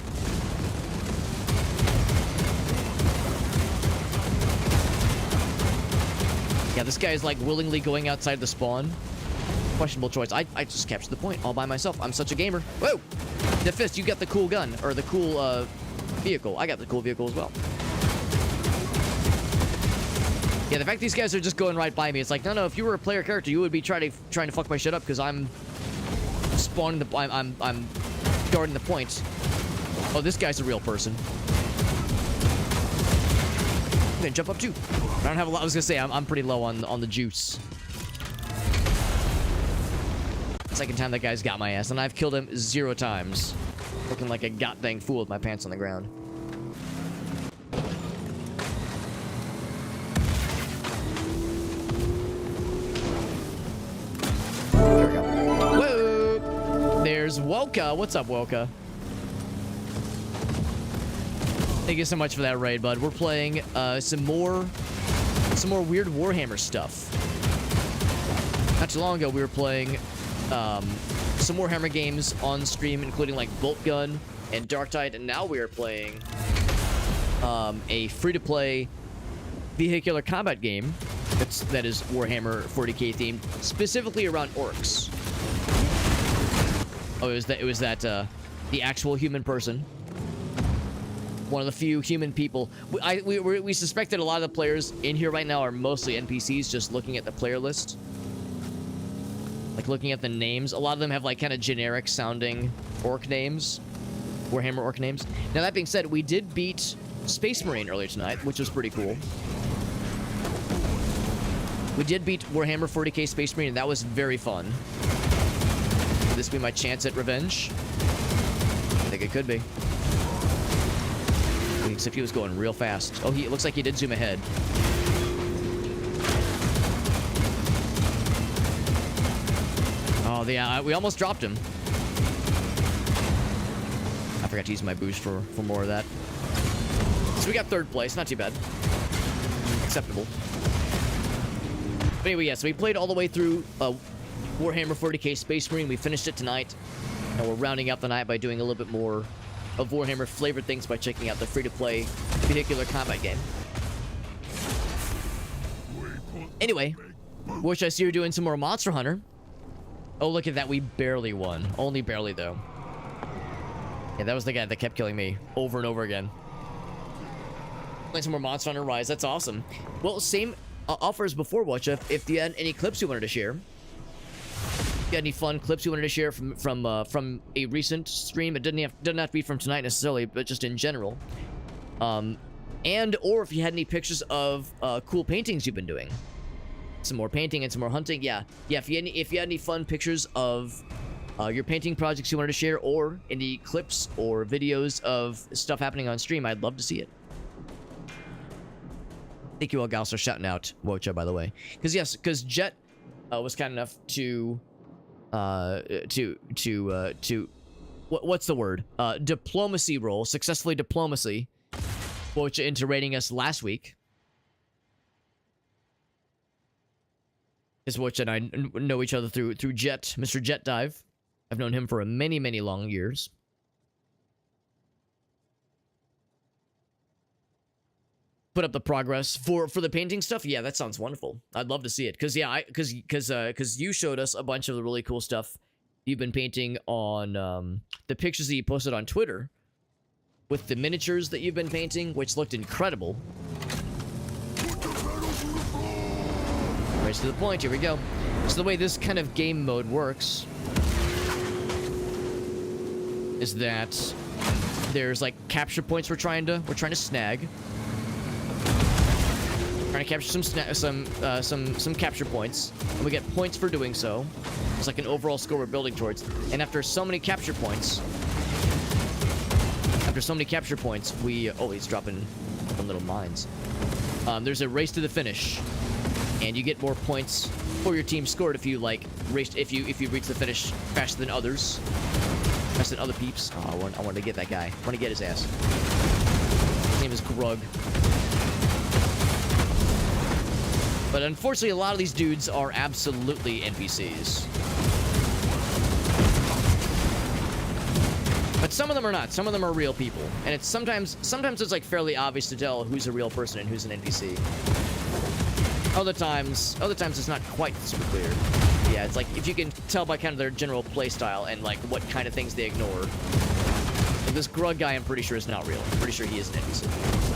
Yeah, this guy is like willingly going outside the spawn. Questionable choice. I just captured the point all by myself. I'm such a gamer. Whoa! The Fist, you got the cool gun or the cool vehicle. I got the cool vehicle as well. Yeah, the fact these guys are just going right by me, it's like, no, if you were a player character, you would be trying to fuck my shit up because I'm spawning the I'm guarding the point. Oh, this guy's a real person. I'm gonna jump up too. I don't have a lot. I was gonna say I'm pretty low on the juice. Second time that guy's got my ass, and I've killed him 0 times, looking like a goddamn fool with my pants on the ground. There we go. Whoa! There's Woka. What's up, Woka? Thank you so much for that raid, bud. We're playing some more weird Warhammer stuff. Not too long ago, we were playing some Warhammer games on stream, including like Bolt Gun and Dark Tide, and now we are playing a free-to-play vehicular combat game that is Warhammer 40k themed, specifically around orcs. Oh, it was that the actual human person. One of the few human people. We suspect that a lot of the players in here right now are mostly NPCs, just looking at the player list. Like looking at the names, a lot of them have like kind of generic sounding orc names, Warhammer orc names. Now that being said, we did beat Space Marine earlier tonight, which was pretty cool. We did beat Warhammer 40k Space Marine, and that was very fun. Could this be my chance at revenge? I think it could be. Except he was going real fast. Oh, it looks like he did zoom ahead. Oh, yeah, we almost dropped him. I forgot to use my boost for more of that. So we got 3rd place, not too bad. Acceptable. But anyway, yeah, so we played all the way through Warhammer 40k Space Marine. We finished it tonight, and we're rounding out the night by doing a little bit more of Warhammer flavored things by checking out the free-to-play vehicular combat game. Anyway, which I see you're doing some more Monster Hunter. Oh, look at that. We barely won. Only barely, though. Yeah, that was the guy that kept killing me over and over again. Playing some more Monster Hunter Rise. That's awesome. Well, same offers before, Watch. If you had any clips you wanted to share. If you had any fun clips you wanted to share from a recent stream, it doesn't have to be from tonight necessarily, but just in general. And or if you had any pictures of cool paintings you've been doing. Some more painting and some more hunting. Yeah. If you had any fun pictures of your painting projects you wanted to share, or any clips or videos of stuff happening on stream, I'd love to see it. Thank you all gals for shouting out Wocha, by the way. Because Jet was kind enough to what's the word? Diplomacy roll, successfully diplomacy Wocha into rating us last week. Because Wocha and I know each other through Jet, Mr. Jet Dive. I've known him for many, many long years. Put up the progress for the painting stuff. Yeah, that sounds wonderful. I'd love to see it. Because you showed us a bunch of the really cool stuff you've been painting on the pictures that you posted on Twitter with the miniatures that you've been painting, which looked incredible. Right to the point. Here we go. So the way this kind of game mode works is that there's like capture points we're trying to snag. Trying to capture some capture points, and we get points for doing so. It's like an overall score we're building towards. And after so many capture points, we he's dropping little mines. There's a race to the finish, and you get more points for your team scored if you if you reach the finish faster than others, faster than other peeps. Oh, I want to get that guy. I want to get his ass. His name is Grug. But unfortunately, a lot of these dudes are absolutely NPCs. But some of them are not. Some of them are real people. And it's sometimes it's like fairly obvious to tell who's a real person and who's an NPC. Other times it's not quite super clear. Yeah, it's like if you can tell by kind of their general play style and like what kind of things they ignore. Like this Grug guy, I'm pretty sure is not real. I'm pretty sure he is an NPC.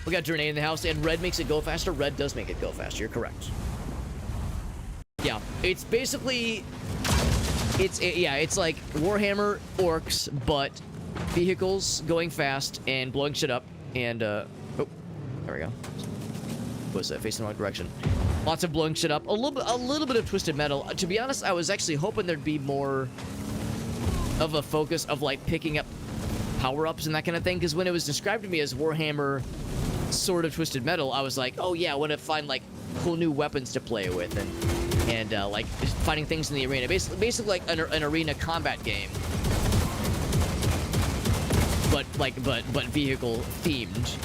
We got Grenade in the house, and Red makes it go faster. Red does make it go faster. You're correct. Yeah, it's basically, it's like Warhammer orcs, but vehicles going fast and blowing shit up. And oh, there we go. Was that facing the wrong direction? Lots of blowing shit up. A little bit of Twisted Metal. To be honest, I was actually hoping there'd be more of a focus of like picking up power-ups and that kind of thing. Because when it was described to me as Warhammer sort of Twisted Metal, I was like, oh yeah, I want to find like cool new weapons to play with and like fighting things in the arena, basically like an arena combat game, but vehicle themed.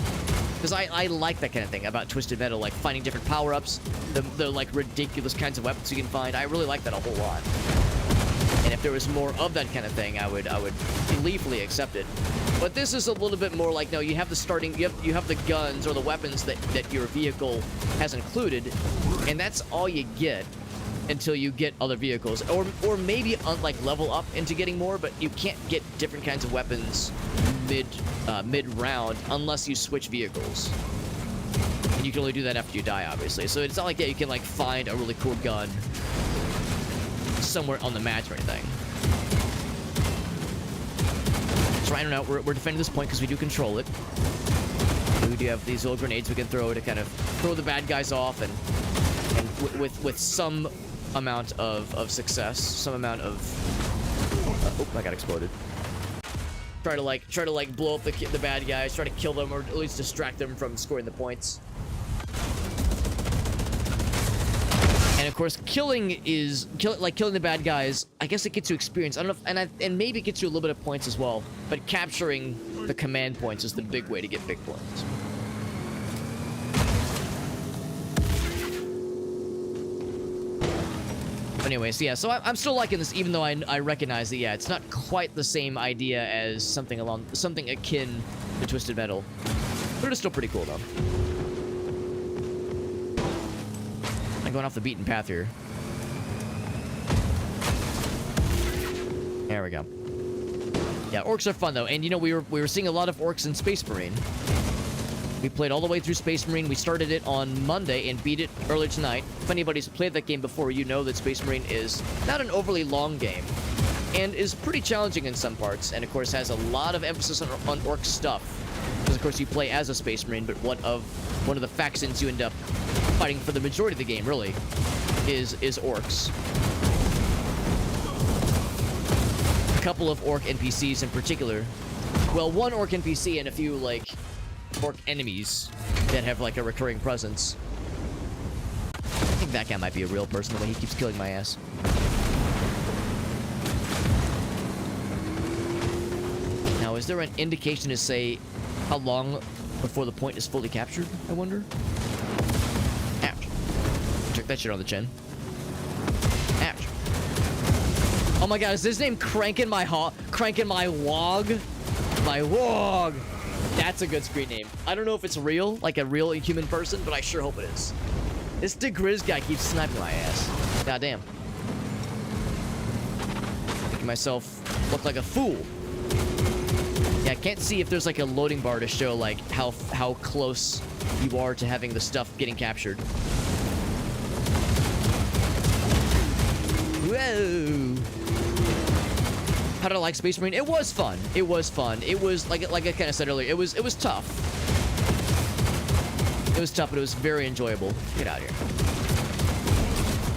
Because I like that kind of thing about Twisted Metal, like finding different power-ups, the like ridiculous kinds of weapons you can find. I really like that a whole lot. And if there was more of that kind of thing, I would gleefully accept it. But this is a little bit more like, no, you have the starting, you have the guns or the weapons that your vehicle has included, and that's all you get until you get other vehicles, or maybe like level up into getting more. But you can't get different kinds of weapons mid round unless you switch vehicles. And you can only do that after you die, obviously. So it's not like, yeah, you can, like, find a really cool gun somewhere on the match or anything. So right now, we're defending this point because we do control it. We do have these little grenades we can throw to kind of throw the bad guys off, and with some amount of success, some amount of... oh, I got exploded. Try to like blow up the bad guys, try to kill them, or at least distract them from scoring the points. And of course, killing the bad guys, I guess it gets you experience. I don't know, and maybe it gets you a little bit of points as well. But capturing the command points is the big way to get big points. Anyways, yeah, so I'm still liking this, even though I recognize that, yeah, it's not quite the same idea as something akin to Twisted Metal. But it's still pretty cool, though. I'm going off the beaten path here. There we go. Yeah, orcs are fun, though. And, you know, we were seeing a lot of orcs in Space Marine. We played all the way through Space Marine. We started it on Monday and beat it earlier tonight. If anybody's played that game before, you know that Space Marine is not an overly long game and is pretty challenging in some parts, and of course has a lot of emphasis on orc stuff. Because of course you play as a Space Marine, but one of the factions you end up fighting for the majority of the game, really, is orcs. A couple of orc NPCs in particular. Well, one orc NPC and a few, like, orc enemies that have, like, a recurring presence. I think that guy might be a real person, the way he keeps killing my ass. Now, is there an indication to say how long before the point is fully captured, I wonder? Ouch. Check that shit on the chin. Ouch. Oh my god, is his name Crankin' My Wog? My Wog! That's a good screen name. I don't know if it's real, like a real human person, but I sure hope it is. This DeGriz guy keeps sniping my ass. Goddamn. Making myself look like a fool. Yeah, I can't see if there's like a loading bar to show like how close you are to having the stuff getting captured. Whoa! How did I like Space Marine? It was fun. It was fun. It was like I kind of said earlier. It was tough. It was tough, but it was very enjoyable. Get out of here.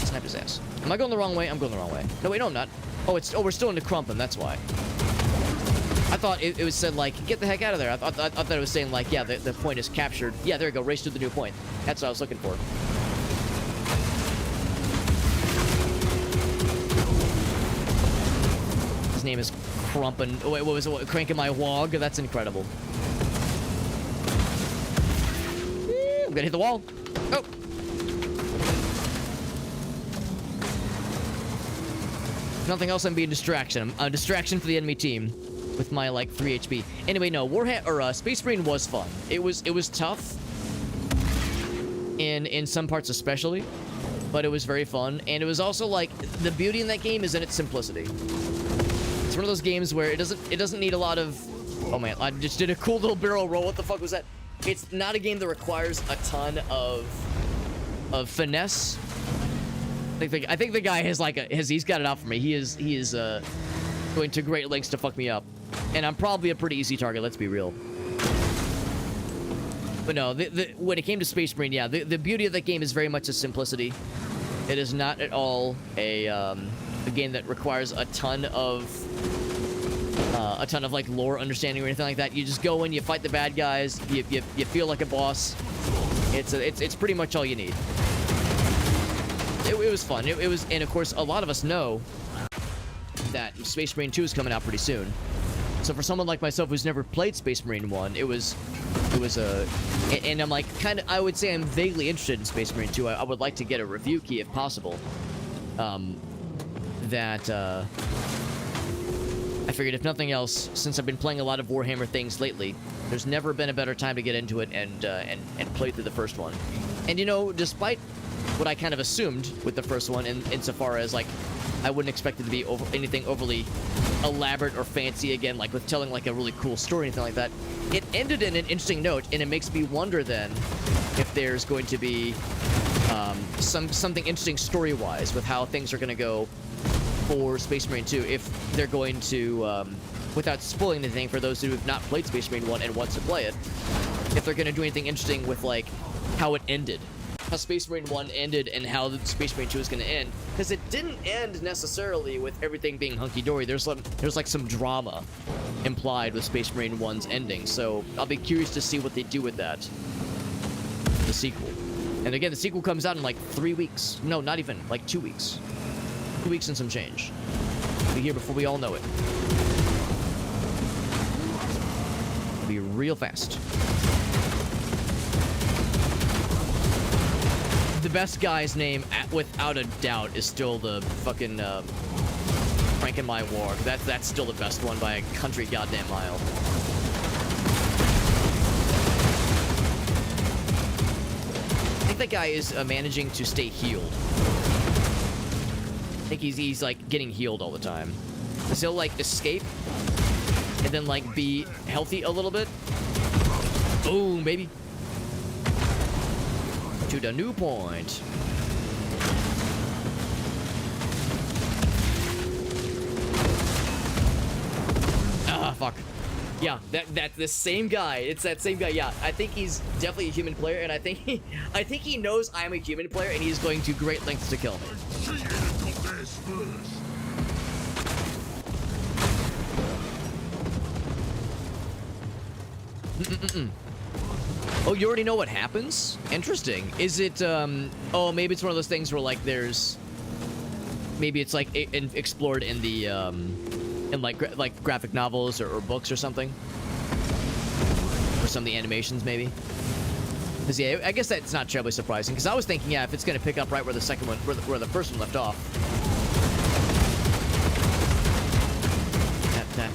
Snap his ass. Am I going the wrong way? I'm going the wrong way. No, wait, no, I'm not. Oh, we're still into Crumpin', that's why. I thought it was said, like, get the heck out of there. I thought it was saying, like, yeah, the point is captured. Yeah, there you go. Race to the new point. That's what I was looking for. His name is Crumpin'. Oh, wait, what was it? Crankin' My Wog? That's incredible. I'm gonna hit the wall. Oh. If nothing else, I'm being distraction. I'm a distraction for the enemy team with my, like, 3 HP. Anyway, no, Space Marine was fun. It was tough in some parts especially, but it was very fun. And it was also, like, the beauty in that game is in its simplicity. It's one of those games where it doesn't need a lot of... Oh man, I just did a cool little barrel roll. What the fuck was that? It's not a game that requires a ton of finesse. I think the guy has he's got it out for me. He is going to great lengths to fuck me up, and I'm probably a pretty easy target. Let's be real. But no, when it came to Space Marine, yeah, the beauty of that game is very much its simplicity. It is not at all a game that requires a ton of like lore understanding or anything like that. You just go in, you fight the bad guys, you feel like a boss. It's pretty much all you need. It was fun. It was, and of course, a lot of us know that Space Marine 2 is coming out pretty soon. So for someone like myself who's never played Space Marine 1, it was and I'm like I would say I'm vaguely interested in Space Marine 2. I would like to get a review key if possible. I figured if nothing else, since I've been playing a lot of Warhammer things lately, there's never been a better time to get into it and play through the first one. And you know, despite what I kind of assumed with the first one, insofar as like I wouldn't expect it to be anything overly elaborate or fancy again, like with telling like a really cool story or anything like that. It ended in an interesting note, and it makes me wonder then if there's going to be something interesting story-wise with how things are going to go for Space Marine 2, if they're going to, without spoiling anything for those who have not played Space Marine 1 and wants to play it, if they're going to do anything interesting with, like, how it ended. How Space Marine 1 ended and how the Space Marine 2 is going to end. Because it didn't end necessarily with everything being hunky-dory. There's like some drama implied with Space Marine 1's ending. So I'll be curious to see what they do with that. The sequel. And again, the sequel comes out in like 3 weeks. No, not even. Like 2 weeks. 2 weeks and some change. It'll be here before we all know it. It'll be real fast. The best guy's name, without a doubt, is still the fucking Franken My Warg. That's still the best one by a country goddamn mile. I think that guy is managing to stay healed. I think he's like getting healed all the time. Because he'll like escape and then like be healthy a little bit. Boom, baby. To the new point. Ah, fuck. Yeah, that's the same guy. It's that same guy. Yeah, I think he's definitely a human player, and I think he knows I'm a human player, and he's going to great lengths to kill me. Oh, you already know what happens? Interesting. Is it, oh, maybe it's one of those things where, like, there's... Maybe it's, like, explored in the, in, like graphic novels or books or something? Or some of the animations, maybe? Because, yeah, I guess that's not terribly surprising. Because I was thinking, yeah, if it's going to pick up right where the second one, where the first one left off.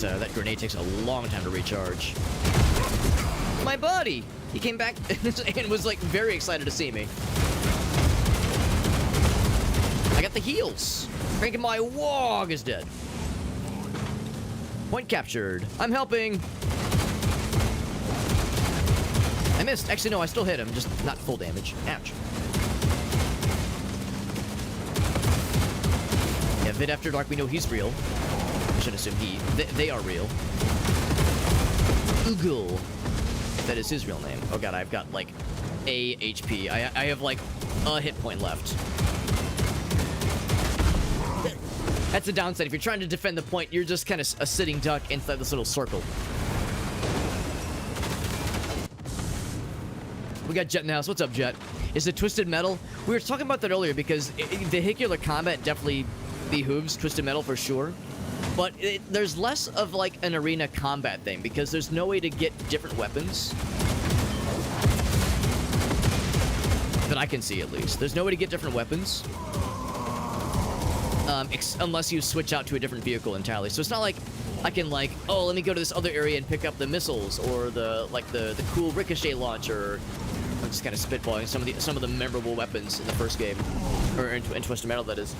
That grenade takes a long time to recharge. My buddy! He came back and was, like, very excited to see me. I got the heals. Franken My Warg is dead. Point captured. I'm helping. I missed. Actually, no, I still hit him. Just not full damage. Ouch. Yeah, Vid After Dark, we know he's real. I should assume they are real. Ugul. That is his real name. Oh god, I've got like a HP. I have like a hit point left. That's the downside. If you're trying to defend the point, you're just kind of a sitting duck inside this little circle. We got Jet in the house. What's up, Jet? Is it Twisted Metal? We were talking about that earlier because vehicular combat definitely behooves Twisted Metal for sure. But there's less of like an arena combat thing because there's no way to get different weapons. That I can see at least. There's no way to get different weapons. Unless you switch out to a different vehicle entirely. So it's not like I can like, oh, let me go to this other area and pick up the missiles or the cool ricochet launcher. I'm just kind of spitballing some of the memorable weapons in the first game, or in Twisted Metal, that is.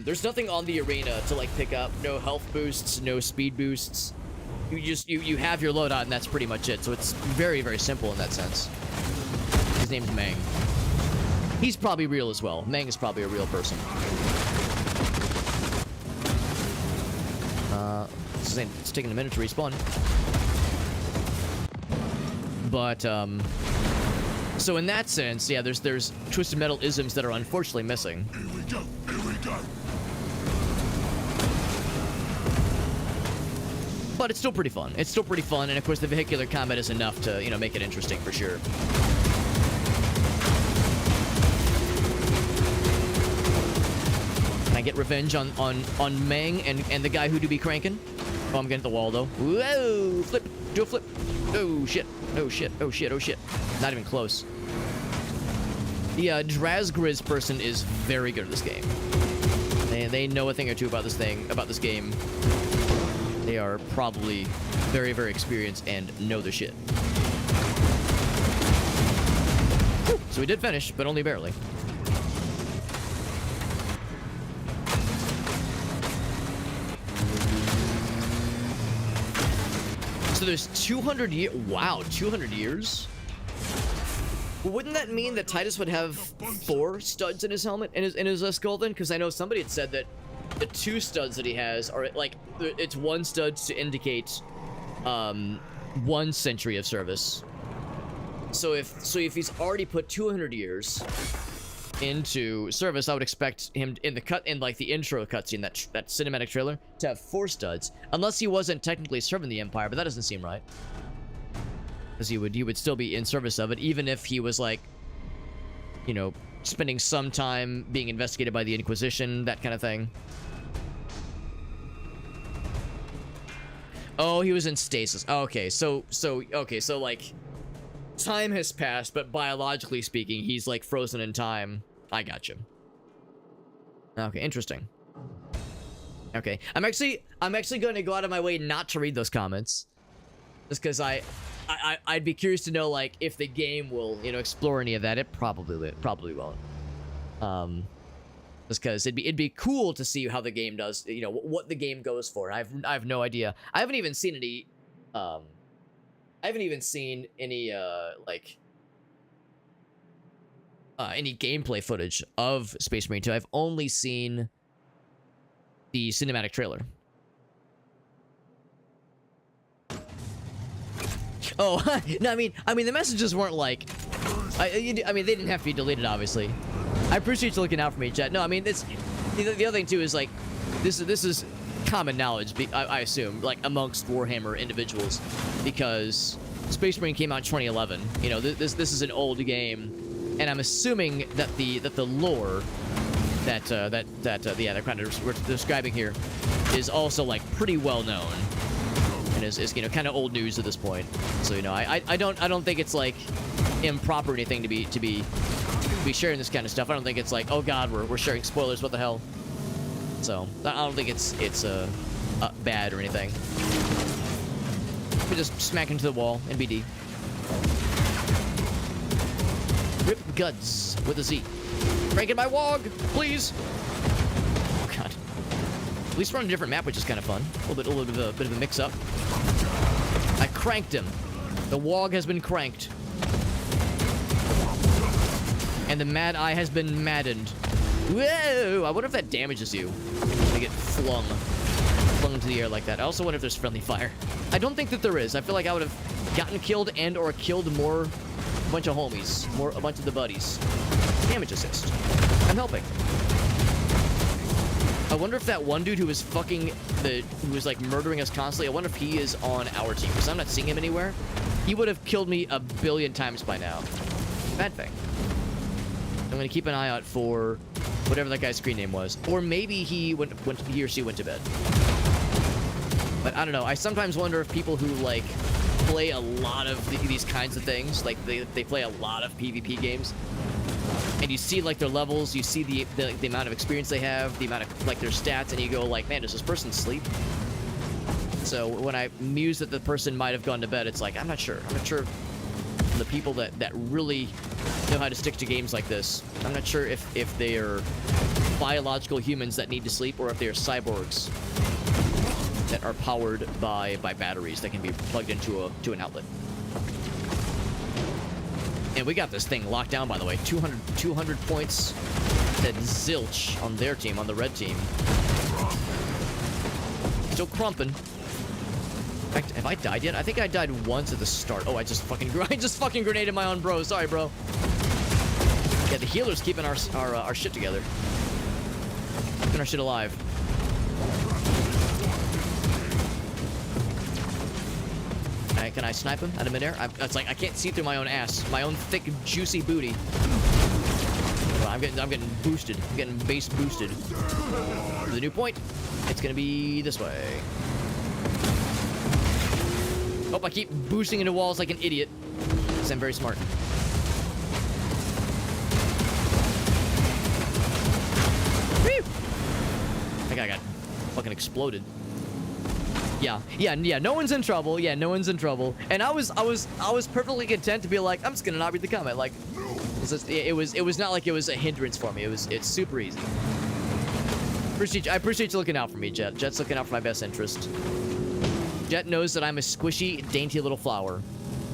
There's nothing on the arena to like pick up. No health boosts, no speed boosts. You have your loadout and that's pretty much it. So it's very, very simple in that sense. His name's Mang. He's probably real as well. Mang is probably a real person. It's taking a minute to respawn. But, so in that sense, yeah, there's Twisted Metal isms that are unfortunately missing. Here we go, here we go. But it's still pretty fun. It's still pretty fun, and of course the vehicular combat is enough to, you know, make it interesting for sure. Can I get revenge on Mang and the guy who do be cranking? Oh, I'm getting the wall though. Whoa! Flip! Do a flip! Oh shit! Oh shit! Oh shit! Oh shit! Not even close. The Drazgriz person is very good at this game. They know a thing or two about this game. They are probably very, very experienced and know their shit. Whew. So we did finish, but only barely. So there's 200 years. Wow, 200 years? Well, wouldn't that mean that Titus would have 4 studs in his helmet, in his skull then? Because I know somebody had said that the 2 studs that he has are like, it's 1 stud to indicate 1 century of service. So if he's already put 200 years into service, I would expect him in the intro cutscene, that cinematic trailer, to have 4 studs, unless he wasn't technically serving the Empire, but that doesn't seem right. Because he would still be in service of it, even if he was like, you know, spending some time being investigated by the Inquisition, that kind of thing. Oh, he was in stasis. Okay, so like, time has passed, but biologically speaking, he's like frozen in time. I got you. Okay, interesting. Okay, I'm actually going to go out of my way not to read those comments, just because I'd be curious to know, like, if the game will, you know, explore any of that. It probably won't. Just because it'd be cool to see how the game does, you know, what the game goes for. I have no idea. I haven't even seen any any gameplay footage of Space Marine 2. I've only seen the cinematic trailer. Oh, no, I mean the messages weren't like, I mean, they didn't have to be deleted, obviously. I appreciate you looking out for me, chat. No, I mean, it's the other thing too is like, this is common knowledge, I assume, like amongst Warhammer individuals, because Space Marine came out in 2011. You know, this is an old game, and I'm assuming that the lore that kind of we're describing here is also like pretty well known. And is you know, kind of old news at this point. So, you know, I don't think it's like improper or anything to be sharing this kind of stuff. I don't think it's like, oh god, we're sharing spoilers, what the hell. So I don't think it's bad or anything. We just smack into the wall and BD. Rip guts with a Z. Breaking my wog, please. Oh god. At least we're on a different map, which is kind of fun. A little bit of a mix-up. I cranked him. The wog has been cranked. And the mad eye has been maddened. Whoa! I wonder if that damages you. They get flung into the air like that. I also wonder if there's friendly fire. I don't think that there is. I feel like I would have gotten killed and or killed a bunch of homies. A bunch of the buddies. Damage assist. I'm helping. I wonder if that one dude who was who was like murdering us constantly, I wonder if he is on our team, because I'm not seeing him anywhere. He would have killed me a billion times by now. Bad thing. I'm gonna keep an eye out for whatever that guy's screen name was, or maybe he or she went to bed. But I don't know. I sometimes wonder if people who like play a lot of these kinds of things, like they play a lot of PvP games, and you see like their levels, you see the amount of experience they have, the amount of like their stats, and you go like, man, does this person sleep? So when I muse that the person might have gone to bed, it's like, I'm not sure. I'm not sure the people that really know how to stick to games like this. I'm not sure if they are biological humans that need to sleep, or if they are cyborgs that are powered by batteries that can be plugged into an outlet. And we got this thing locked down, by the way. 200 points. That zilch on their team, on the red team. Still crumping. In fact, have I died yet? I think I died once at the start. Oh, I just fucking grenaded my own bro. Sorry, bro. Yeah, the healer's keeping our shit together. Keeping our shit alive. Can I snipe him out of midair? It's like I can't see through my own ass, my own thick, juicy booty. I'm getting boosted. I'm getting base boosted. To the new point. It's gonna be this way. Oh, I keep boosting into walls like an idiot. Because I'm very smart. Woo! That guy got fucking exploded. Yeah, no one's in trouble. Yeah, no one's in trouble. And I was perfectly content to be like, I'm just gonna not read the comment. Like, it was not like it was a hindrance for me. It's super easy. I appreciate you looking out for me, Jet. Jet's looking out for my best interest. Jet knows that I'm a squishy, dainty little flower,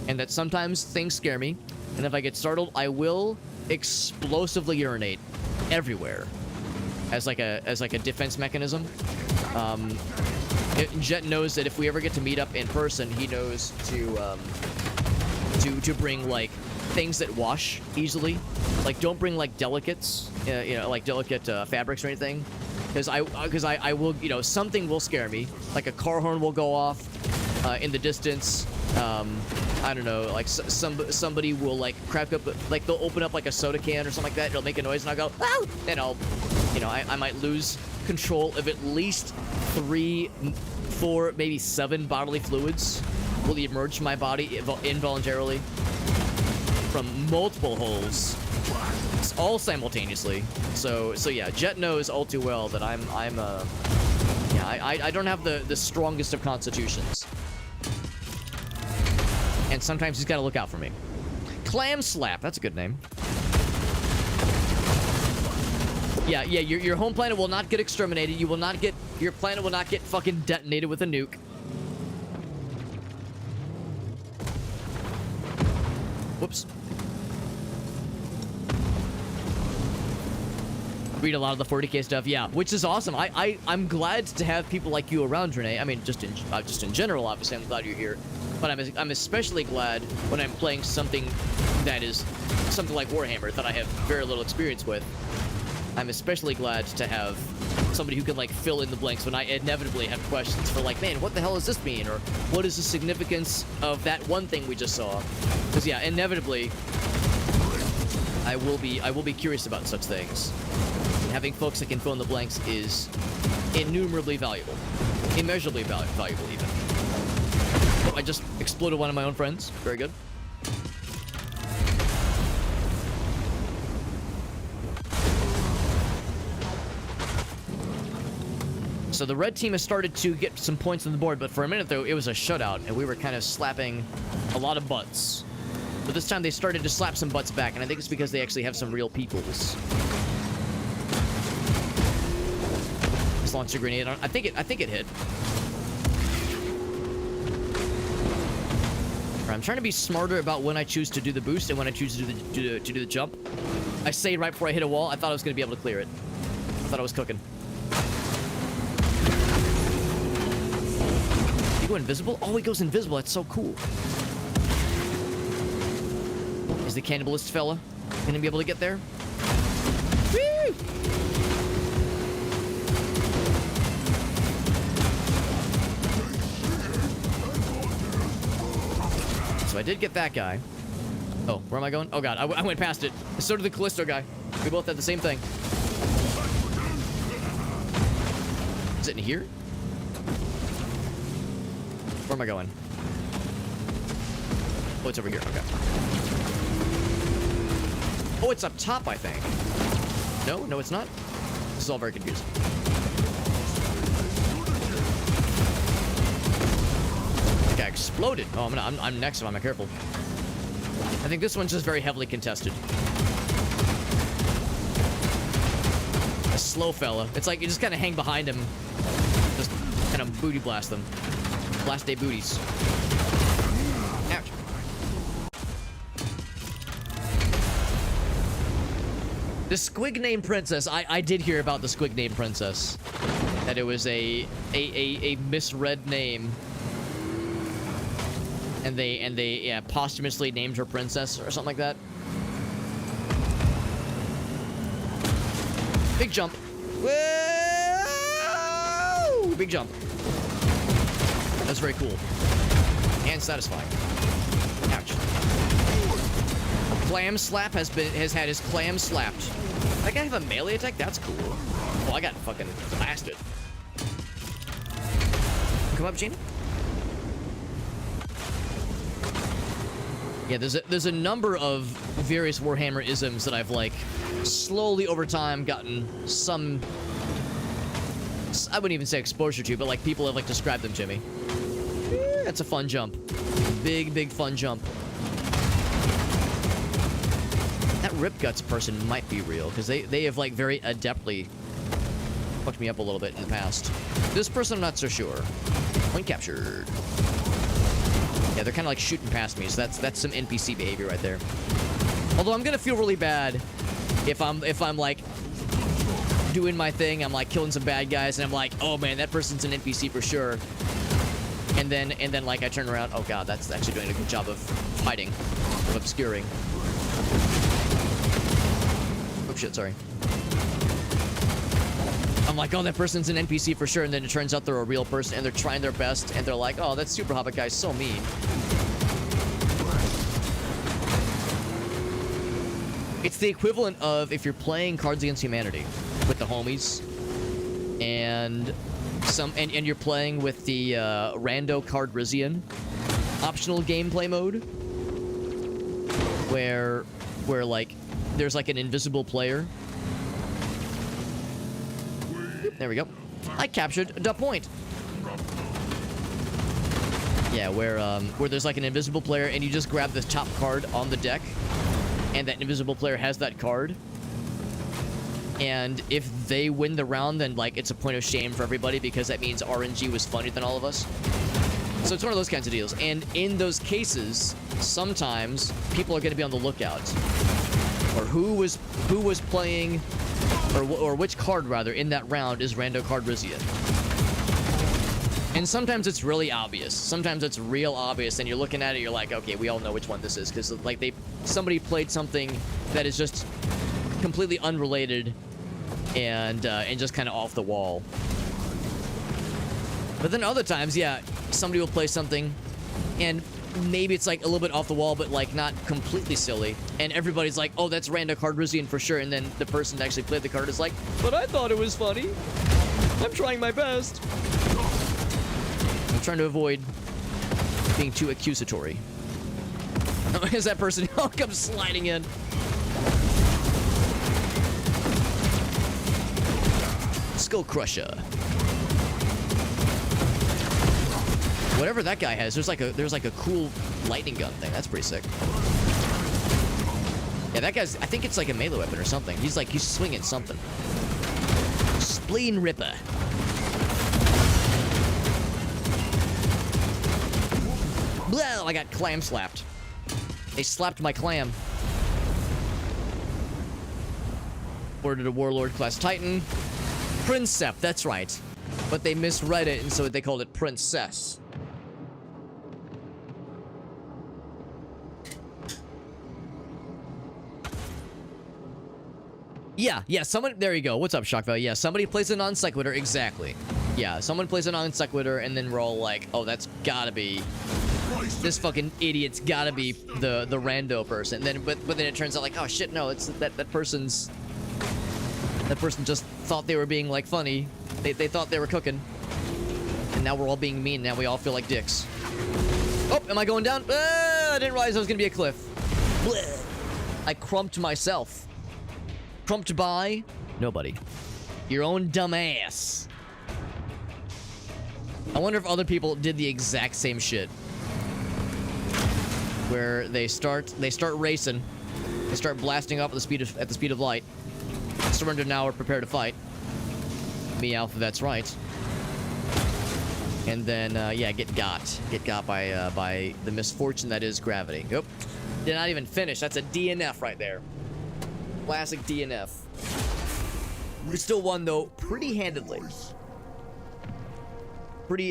and that sometimes things scare me, and if I get startled, I will explosively urinate everywhere as like a defense mechanism. Jet knows that if we ever get to meet up in person, he knows to bring like things that wash easily. Like, don't bring like delicates, you know, like delicate fabrics or anything, because I will, you know, something will scare me. Like a car horn will go off in the distance. I don't know, like somebody will like crack up, like they'll open up like a soda can or something like that. It'll make a noise and I'll go, oh, and I'll, you know, I might lose control of at least 3, 4, maybe 7 bodily fluids will emerge from my body involuntarily from multiple holes, all simultaneously. So yeah, Jet knows all too well that I don't have the strongest of constitutions. And sometimes he's got to look out for me. Clam Slap, that's a good name. Yeah, your home planet will not get exterminated. You will not get, your planet will not get fucking detonated with a nuke. Whoops. Read a lot of the 40k stuff, yeah, which is awesome. I'm glad to have people like you around, Renee. I mean, just in general, obviously, I'm glad you're here. But I'm especially glad when I'm playing something that is something like Warhammer that I have very little experience with. I'm especially glad to have somebody who can like fill in the blanks when I inevitably have questions for like, man, what the hell does this mean? Or what is the significance of that one thing we just saw? Because yeah, inevitably, I will be curious about such things. And having folks that can fill in the blanks is innumerably valuable, immeasurably valuable even. Oh, I just exploded one of my own friends. Very good. So the red team has started to get some points on the board, but for a minute, though, it was a shutout, and we were kind of slapping a lot of butts. But this time, they started to slap some butts back, and I think it's because they actually have some real peoples. Just launched a grenade. I think it hit. I'm trying to be smarter about when I choose to do the boost and when I choose to do the jump. I say right before I hit a wall, I thought I was going to be able to clear it. I thought I was cooking. You go invisible? Oh, he goes invisible. That's so cool. Is the cannibalist fella gonna be able to get there? Woo! So I did get that guy. Oh, where am I going? Oh god, I went past it. So did the Callisto guy. We both had the same thing. Is it in here? Where am I going? Oh, it's over here. Okay. Oh, it's up top, I think. No, it's not. This is all very confusing. The guy exploded. Oh, I'm next if I'm not careful. I think this one's just very heavily contested. A slow fella. It's like you just kind of hang behind him. Just kind of booty blast them. Last day booties. Ouch. The Squig Name Princess. I did hear about the Squig Name Princess. That it was a misread name. And they posthumously named her princess or something like that. Big jump. Whoa! Big jump. That's very cool. And satisfying. Ouch. Clam Slap has had his clam slapped. That guy have a melee attack? That's cool. Oh, I got fucking blasted. Come up, Gina. Yeah, there's a number of various Warhammer isms that I've like slowly over time gotten some, I wouldn't even say exposure to, but like people have like described them to me. That's a fun jump. Big fun jump. That Rip Guts person might be real, because they have like very adeptly fucked me up a little bit in the past. This person I'm not so sure. Point captured. Yeah, they're kind of like shooting past me, so that's some NPC behavior right there. Although I'm gonna feel really bad if I'm like doing my thing, I'm like killing some bad guys, and I'm like, oh man, that person's an NPC for sure. And then like I turn around, oh god, that's actually doing a good job of hiding, of obscuring. Oh shit, sorry. I'm like, oh, that person's an NPC for sure, and then it turns out they're a real person, and they're trying their best, and they're like, oh, that Super Hobbit guy's so mean. It's the equivalent of if you're playing Cards Against Humanity with the homies, and you're playing with the Rando Cardrissian optional gameplay mode, where like there's like an invisible player. There we go. I captured the point. Yeah, where there's like an invisible player, and you just grab the top card on the deck, and that invisible player has that card. And if they win the round, then like it's a point of shame for everybody, because that means RNG was funnier than all of us. So it's one of those kinds of deals. And in those cases, sometimes people are going to be on the lookout, or who was playing, or which card rather in that round is Rando Cardrissian. And sometimes it's really obvious. Sometimes it's real obvious, and you're looking at it, you're like, okay, we all know which one this is, because like somebody played something that is just completely unrelated and just kind of off the wall. But then other times, yeah, somebody will play something, and maybe it's like a little bit off the wall, but like not completely silly, and everybody's like, oh, that's Rando Cardrissian for sure, and then the person that actually played the card is like, but I thought it was funny. I'm trying my best. I'm trying to avoid being too accusatory. Oh, is that person who comes sliding in? Skull Crusher. Whatever that guy has, there's like a cool lightning gun thing. That's pretty sick. Yeah, that guy's, I think it's like a melee weapon or something. He's swinging something. Spleen Ripper. Blah, I got clam slapped. They slapped my clam. Ordered a Warlord class Titan. Princep, that's right. But they misread it, and so they called it Princess. Yeah, someone, there you go. What's up, Shock Value? Yeah, somebody plays a non sequitur, exactly. Yeah, someone plays a non sequitur, and then we're all like, oh, that's gotta be, this fucking idiot's gotta be the rando person. And then, but then it turns out like, oh shit, no, it's that person just thought they were being like funny. They thought they were cooking. And now we're all being mean. Now we all feel like dicks. Oh, am I going down? I didn't realize I was gonna be a cliff. Bleh. I crumped myself. Crumped by nobody. Your own dumb ass. I wonder if other people did the exact same shit. Where they start racing. They start blasting off at the speed of light. Surrender now or prepare to fight. Me Alpha, that's right. And then yeah, get got by the misfortune that is gravity. Oop. Did not even finish. That's a DNF right there. Classic DNF. We still won though, pretty handedly. A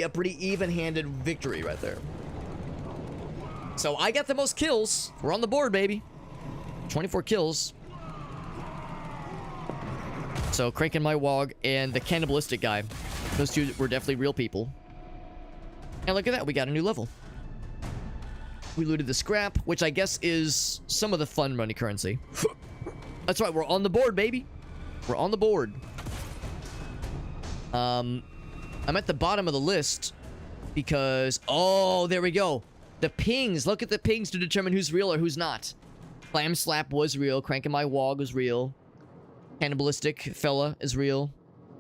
pretty even-handed victory right there. So I got the most kills. We're on the board, baby. 24 kills. So Cranking My Wog and the cannibalistic guy, those two were definitely real people. And look at that, we got a new level. We looted the scrap, which I guess is some of the fun money currency. That's right, we're on the board, baby. We're on the board. I'm at the bottom of the list because, oh, there we go. The pings, look at the pings to determine who's real or who's not. Clam Slap was real, Cranking My Wog was real. Cannibalistic fella is real.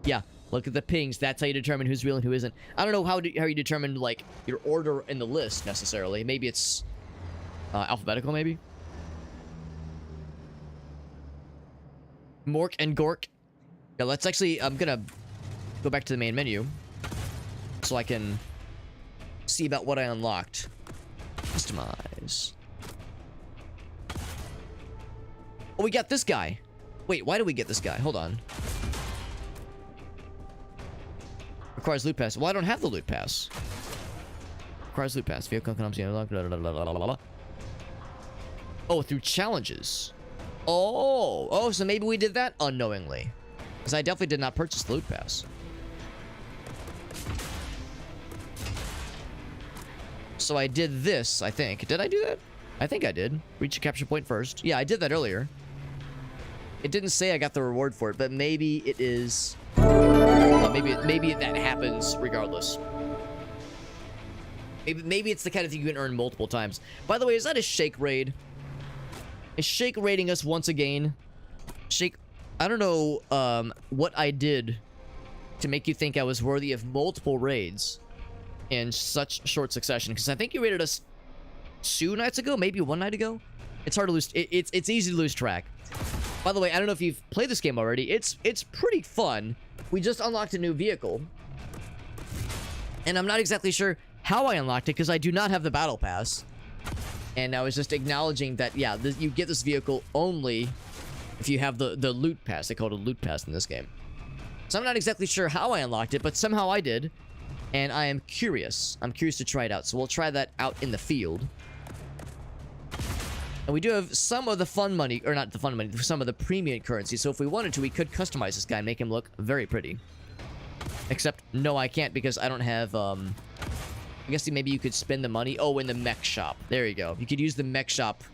Yeah, look at the pings. That's how you determine who's real and who isn't. I don't know how you determine, like, your order in the list, necessarily. Maybe it's alphabetical, maybe? Mork and Gork. Yeah, let's actually, I'm gonna go back to the main menu so I can see about what I unlocked. Customize. Oh, we got this guy. Wait, why do we get this guy? Hold on. Requires loot pass. Well, I don't have the loot pass. Requires loot pass. Vehicle comes in. Oh, through challenges. Oh, so maybe we did that unknowingly. Because I definitely did not purchase the loot pass. So I did this, I think. Did I do that? I think I did. Reach a capture point first. Yeah, I did that earlier. It didn't say I got the reward for it, but maybe it is... Well, maybe that happens regardless. Maybe it's the kind of thing you can earn multiple times. By the way, is that a Shake raid? Is Shake raiding us once again? Shake, I don't know what I did to make you think I was worthy of multiple raids in such short succession. Because I think you raided us 2 nights ago, maybe 1 night ago. It's hard to lose. It's easy to lose track. By the way, I don't know if you've played this game already. It's pretty fun. We just unlocked a new vehicle, and I'm not exactly sure how I unlocked it because I do not have the battle pass. And I was just acknowledging that, yeah, you get this vehicle only if you have the loot pass. They call it a loot pass in this game. So I'm not exactly sure how I unlocked it, but somehow I did. And I am curious. I'm curious to try it out. So we'll try that out in the field. And we do have some of the fun money, or not the fun money, some of the premium currency. So if we wanted to, we could customize this guy and make him look very pretty. Except, no, I can't because I don't have, I guess maybe you could spend the money. Oh, in the mech shop. There you go. You could use the mech shop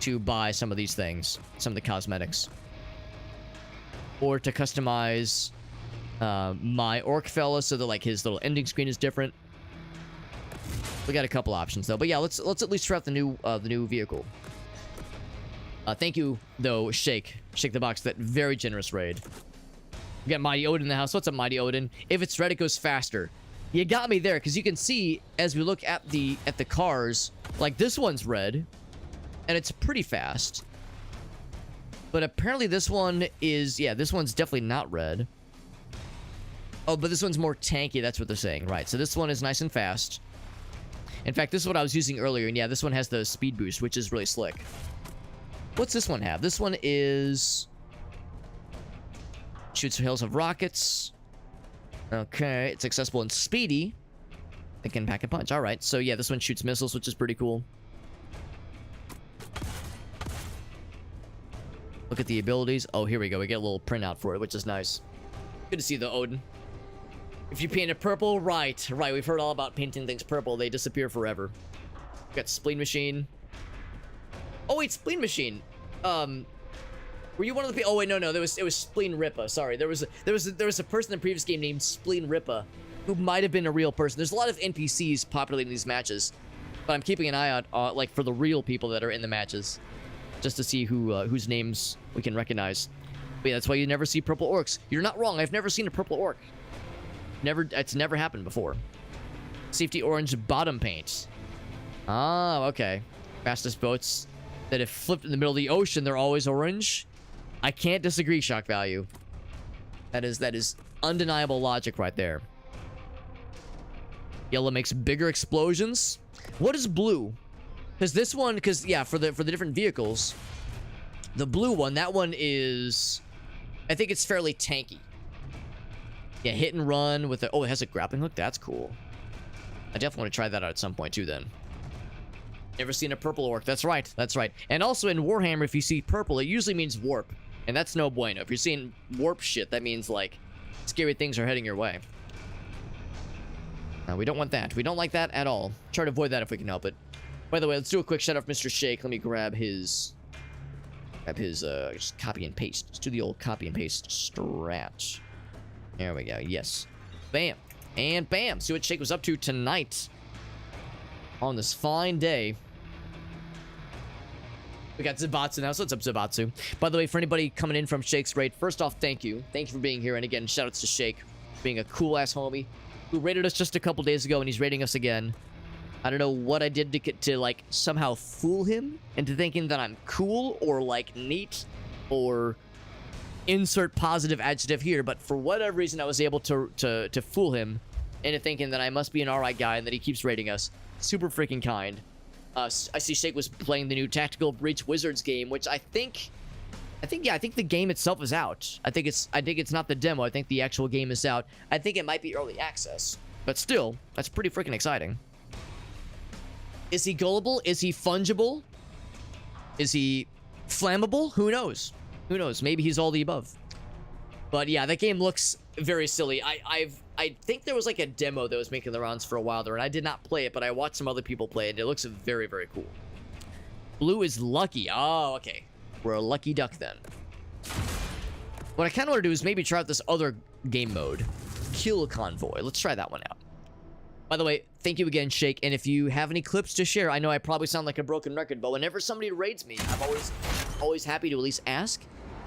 to buy some of these things. Some of the cosmetics. Or to customize my orc fella so that, like, his little ending screen is different. We got a couple options though, but yeah, let's at least try out the new vehicle. Thank you though, Shake the Box, that very generous raid. We got Mighty Odin in the house. What's up, Mighty Odin? If it's red, it goes faster. You got me there because you can see as we look at the cars, like this one's red, and it's pretty fast. But apparently this one is, yeah, this one's definitely not red. Oh, but this one's more tanky. That's what they're saying, right? So this one is nice and fast. In fact, this is what I was using earlier, and yeah, this one has the speed boost, which is really slick. What's this one have? This one is... Shoots hails of rockets. Okay, it's accessible and speedy. It can pack a punch. Alright, so yeah, this one shoots missiles, which is pretty cool. Look at the abilities. Oh, here we go. We get a little printout for it, which is nice. Good to see the Odin. If you paint it purple, right. We've heard all about painting things purple. They disappear forever. Got Spleen Machine. Oh wait, Spleen Machine. Were you one of the people? Oh wait, no. It was Spleen Rippa. Sorry, there was a person in the previous game named Spleen Rippa, who might have been a real person. There's a lot of NPCs populating these matches, but I'm keeping an eye out, like for the real people that are in the matches, just to see whose names we can recognize. But yeah, that's why you never see purple orcs. You're not wrong. I've never seen a purple orc. It's never happened before. Safety orange bottom paint. Ah, okay. Fastest boats that have flipped in the middle of the ocean, they're always orange. I can't disagree, shock value. That is undeniable logic right there. Yellow makes bigger explosions. What is blue? Because yeah, for the different vehicles, the blue one, that one is, I think it's fairly tanky. Yeah, hit and run with oh, it has a grappling hook. That's cool. I definitely want to try that out at some point too then. Never seen a purple orc. That's right. And also in Warhammer, if you see purple, it usually means warp. And that's no bueno. If you're seeing warp shit, that means like scary things are heading your way. We don't want that. We don't like that at all. Try to avoid that if we can help it. By the way, let's do a quick shout out for Mr. Shake. Let me grab his just copy and paste. Let's do the old copy and paste strat. There we go. Yes. Bam. And bam. See what Shake was up to tonight. On this fine day. We got Zabatsu now. So what's up, Zabatsu? By the way, for anybody coming in from Shake's raid, first off, thank you. Thank you for being here. And again, shoutouts to Shake. Being a cool-ass homie. Who raided us just a couple days ago, and he's raiding us again. I don't know what I did to like, somehow fool him into thinking that I'm cool, or, like, neat, or... insert positive adjective here, but for whatever reason I was able to fool him into thinking that I must be an alright guy and that he keeps rating us. Super freaking kind. I see Shake was playing the new Tactical Breach Wizards game, which I think the game itself is out. I think it's not the demo. I think the actual game is out. I think it might be early access. But still, that's pretty freaking exciting. Is he gullible? Is he fungible? Is he flammable? Who knows? Who knows? Maybe he's all the above. But yeah, that game looks very silly. I think there was like a demo that was making the rounds for a while there, and I did not play it, but I watched some other people play it, and it looks very, very cool. Blue is lucky. Oh, okay. We're a lucky duck then. What I kind of want to do is maybe try out this other game mode. Kill Convoy. Let's try that one out. By the way, thank you again, Shake, and if you have any clips to share, I know I probably sound like a broken record, but whenever somebody raids me, I'm always happy to at least ask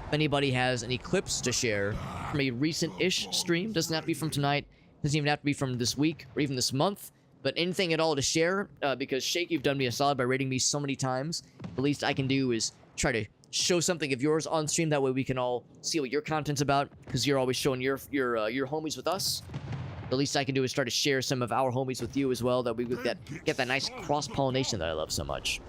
if anybody has any clips to share from a recent-ish stream. Doesn't have to be from tonight, doesn't even have to be from this week or even this month, but anything at all to share, because Shake, you've done me a solid by rating me so many times. The least I can do is try to show something of yours on stream, that way we can all see what your content's about, because you're always showing your homies with us. The least I can do is try to share some of our homies with you as well, that we would get that nice cross-pollination that I love so much.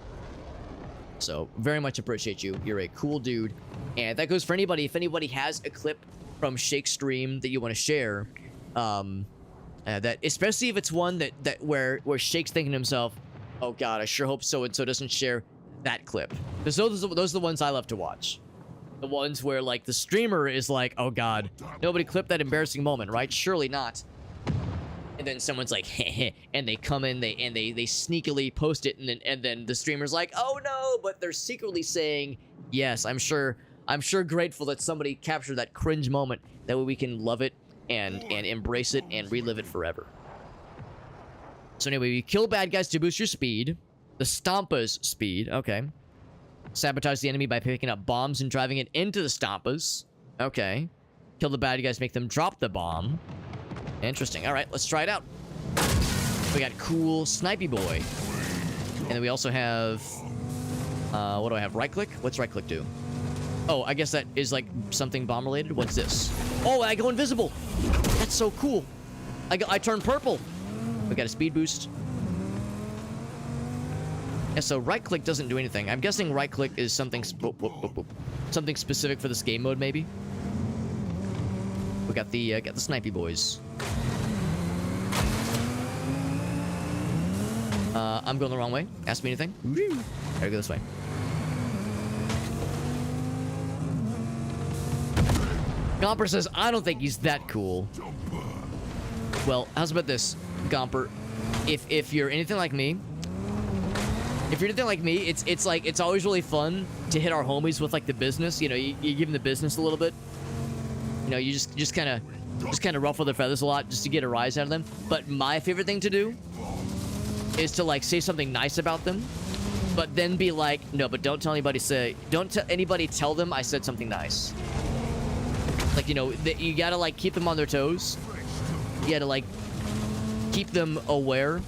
So, very much appreciate you. You're a cool dude. And that goes for anybody. If anybody has a clip from Shake's stream that you want to share, that especially if it's one that where Shake's thinking to himself, oh god, I sure hope so-and-so doesn't share that clip. Because those are the ones I love to watch. The ones where, like, the streamer is like, oh god, nobody clipped that embarrassing moment, right? Surely not. And then someone's like, heh, and they come in, they sneakily post it, and then the streamer's like, oh no, but they're secretly saying, yes, I'm sure grateful that somebody captured that cringe moment. That way we can love it and embrace it and relive it forever. So anyway, you kill bad guys to boost your speed. The Stompa's speed, okay. Sabotage the enemy by picking up bombs and driving it into the Stompas. Okay. Kill the bad guys, make them drop the bomb. Interesting. All right, let's try it out. We got cool Snipey Boy. And then we also have... what do I have? Right click? What's right click do? Oh, I guess that is like something bomb related. What's this? Oh, I go invisible. That's so cool. I turn purple. We got a speed boost. Yeah, so right click doesn't do anything. I'm guessing right click is something something specific for this game mode, maybe. We got the Snipey Boys. I'm going the wrong way. Ask me anything. Gotta go this way. Gomper says, I don't think he's that cool. Well, how's about this, Gomper? If you're anything like me, it's like, it's always really fun to hit our homies with, like, the business. You know, you give them the business a little bit. You know, you just kind of ruffle their feathers a lot just to get a rise out of them. But my favorite thing to do is to, like, say something nice about them, but then be like, no, but don't anybody tell them I said something nice. Like, you know, you gotta, like, keep them on their toes. You gotta, like, keep them aware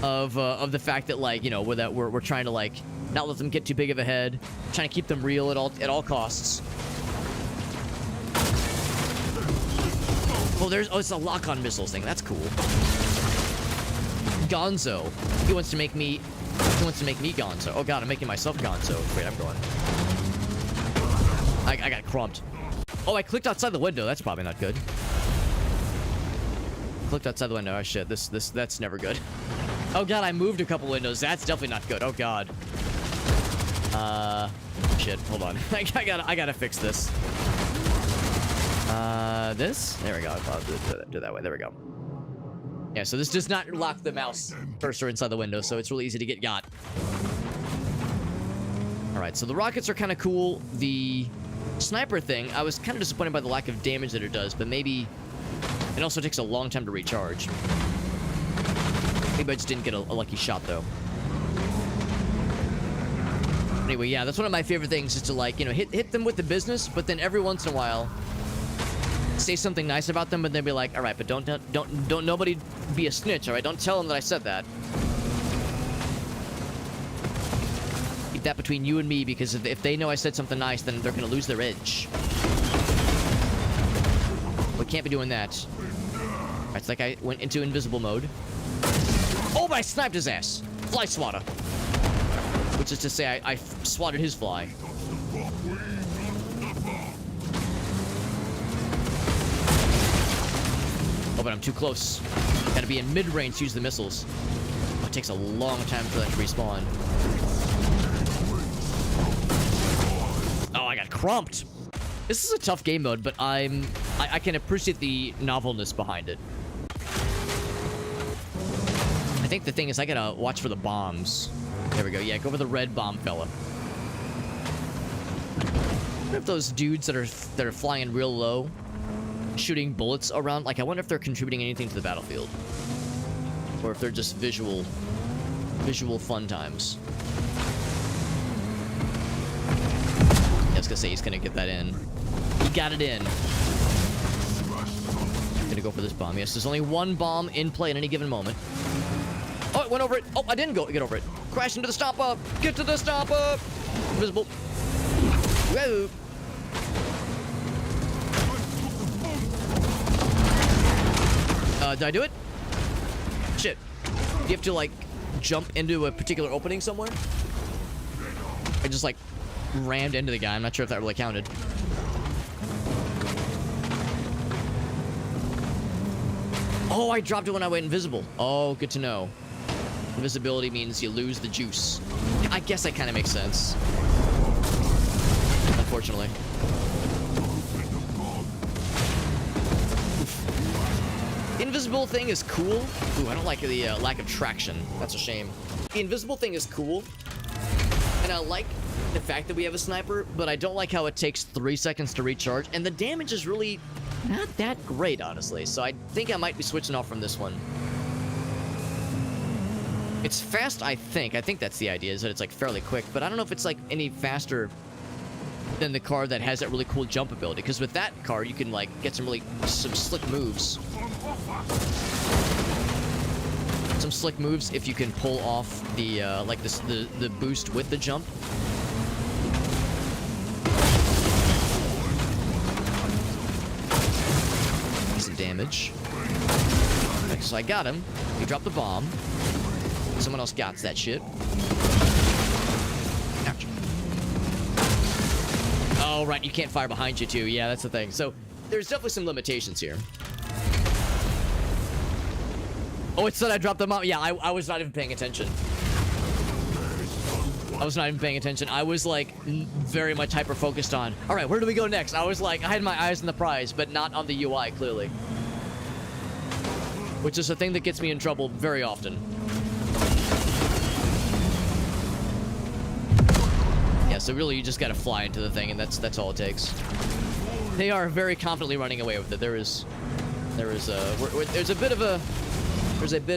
of the fact that, like, you know, we're trying to, like, not let them get too big of a head, trying to keep them real at all costs. Oh, it's a lock-on missiles thing. That's cool. Gonzo. He wants to make me Gonzo. Oh god, I'm making myself Gonzo. Wait, I'm going. I got crumped. Oh, I clicked outside the window. That's probably not good. Clicked outside the window. Oh shit, that's never good. Oh god, I moved a couple windows. That's definitely not good. Oh god. Shit. Hold on. I gotta fix this. This? There we go. I'll do that way. There we go. Yeah, so this does not lock the mouse cursor inside the window, so it's really easy to get got. Alright, so the rockets are kind of cool. The sniper thing, I was kind of disappointed by the lack of damage that it does, but maybe it also takes a long time to recharge. Maybe I just didn't get a lucky shot, though. Anyway, yeah, that's one of my favorite things, is to, like, you know, hit them with the business, but then every once in a while say something nice about them, but then be like, all right, but don't nobody be a snitch, all right? Don't tell them that I said that. Keep that between you and me, because if they know I said something nice, then they're gonna lose their edge. We can't be doing that. Alright, so that guy went into invisible mode. Oh, but I sniped his ass. Fly swatter. Which is to say, I swatted his fly. Oh, but I'm too close. Gotta be in mid-range to use the missiles. Oh, it takes a long time for that to respawn. Oh, I got crumped. This is a tough game mode, but I can appreciate the novelness behind it. I think the thing is I gotta watch for the bombs. There we go. Yeah, go for the red bomb fella. I wonder if those dudes that are flying real low, shooting bullets around, like I wonder if they're contributing anything to the battlefield, or if they're just visual fun times. I was gonna say he's gonna get that in. He got it in. Gonna go for this bomb. Yes, there's only one bomb in play at any given moment. Oh, it went over it. Oh, I didn't get over it. Crash into the stomp up. Get to the stomp up. Invisible. Whoa. Did I do it? Shit. Do you have to, like, jump into a particular opening somewhere? I just, like, rammed into the guy. I'm not sure if that really counted. Oh, I dropped it when I went invisible. Oh, good to know. Invisibility means you lose the juice. I guess that kind of makes sense. Unfortunately. The invisible thing is cool. Ooh, I don't like the lack of traction. That's a shame. The invisible thing is cool. And I like the fact that we have a sniper, but I don't like how it takes 3 seconds to recharge. And the damage is really not that great, honestly. So I think I might be switching off from this one. It's fast, I think. I think that's the idea, is that it's like fairly quick. But I don't know if it's like any faster than the card that has that really cool jump ability. Because with that card, you can like get some slick moves. Some slick moves if you can pull off the like the boost with the jump. Some damage. Okay, so I got him. He dropped the bomb. Someone else got that shit. Ouch. Oh, right, you can't fire behind you, too. Yeah, that's the thing. So, there's definitely some limitations here. Oh, it said I dropped the bomb. Yeah, I was not even paying attention. I was not even paying attention. I was, like, very much hyper-focused on, all right, where do we go next? I was like, I had my eyes on the prize, but not on the UI, clearly. Which is a thing that gets me in trouble very often. Yeah, so really you just gotta fly into the thing, and that's all it takes. They are very confidently running away with it. There's a bit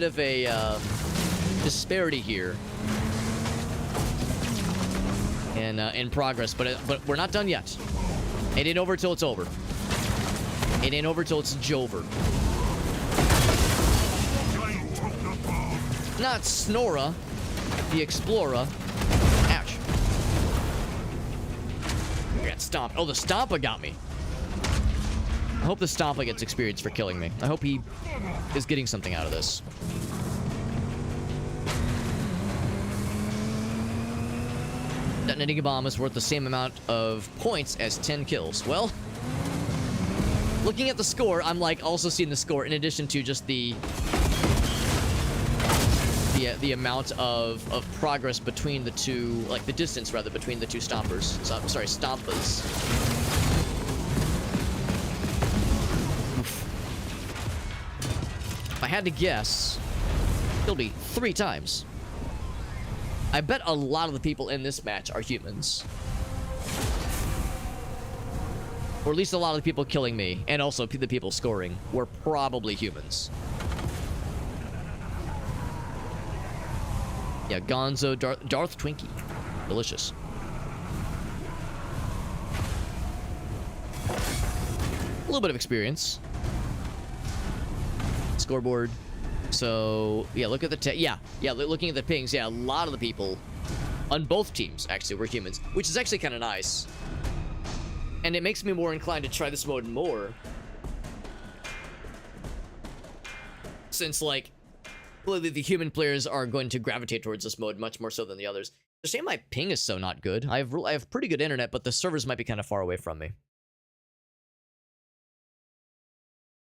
of a disparity here in progress, but we're not done yet. It ain't over till it's over. It ain't over till it's Jover. Not Snora, the Explorer. Ouch. I got stomped. Oh, the Stompa got me. I hope the Stompa gets experience for killing me. I hope he is getting something out of this. Detonating a bomb is worth the same amount of points as 10 kills. Well, looking at the score, I'm like also seeing the score in addition to just the amount of progress between the two, like the distance rather between the two stompers. So, sorry, stompas. Oof. If I had to guess, it'll be 3 times. I bet a lot of the people in this match are humans. Or at least a lot of the people killing me, and also the people scoring, were probably humans. Yeah, Gonzo, Darth Twinkie. Delicious. A little bit of experience. Scoreboard. So, yeah, look at the... yeah, looking at the pings, yeah, a lot of the people on both teams, actually, were humans. Which is actually kind of nice. And it makes me more inclined to try this mode more. since, like, clearly the human players are going to gravitate towards this mode much more so than the others. The shame my ping is so not good. I have pretty good internet, but the servers might be kind of far away from me.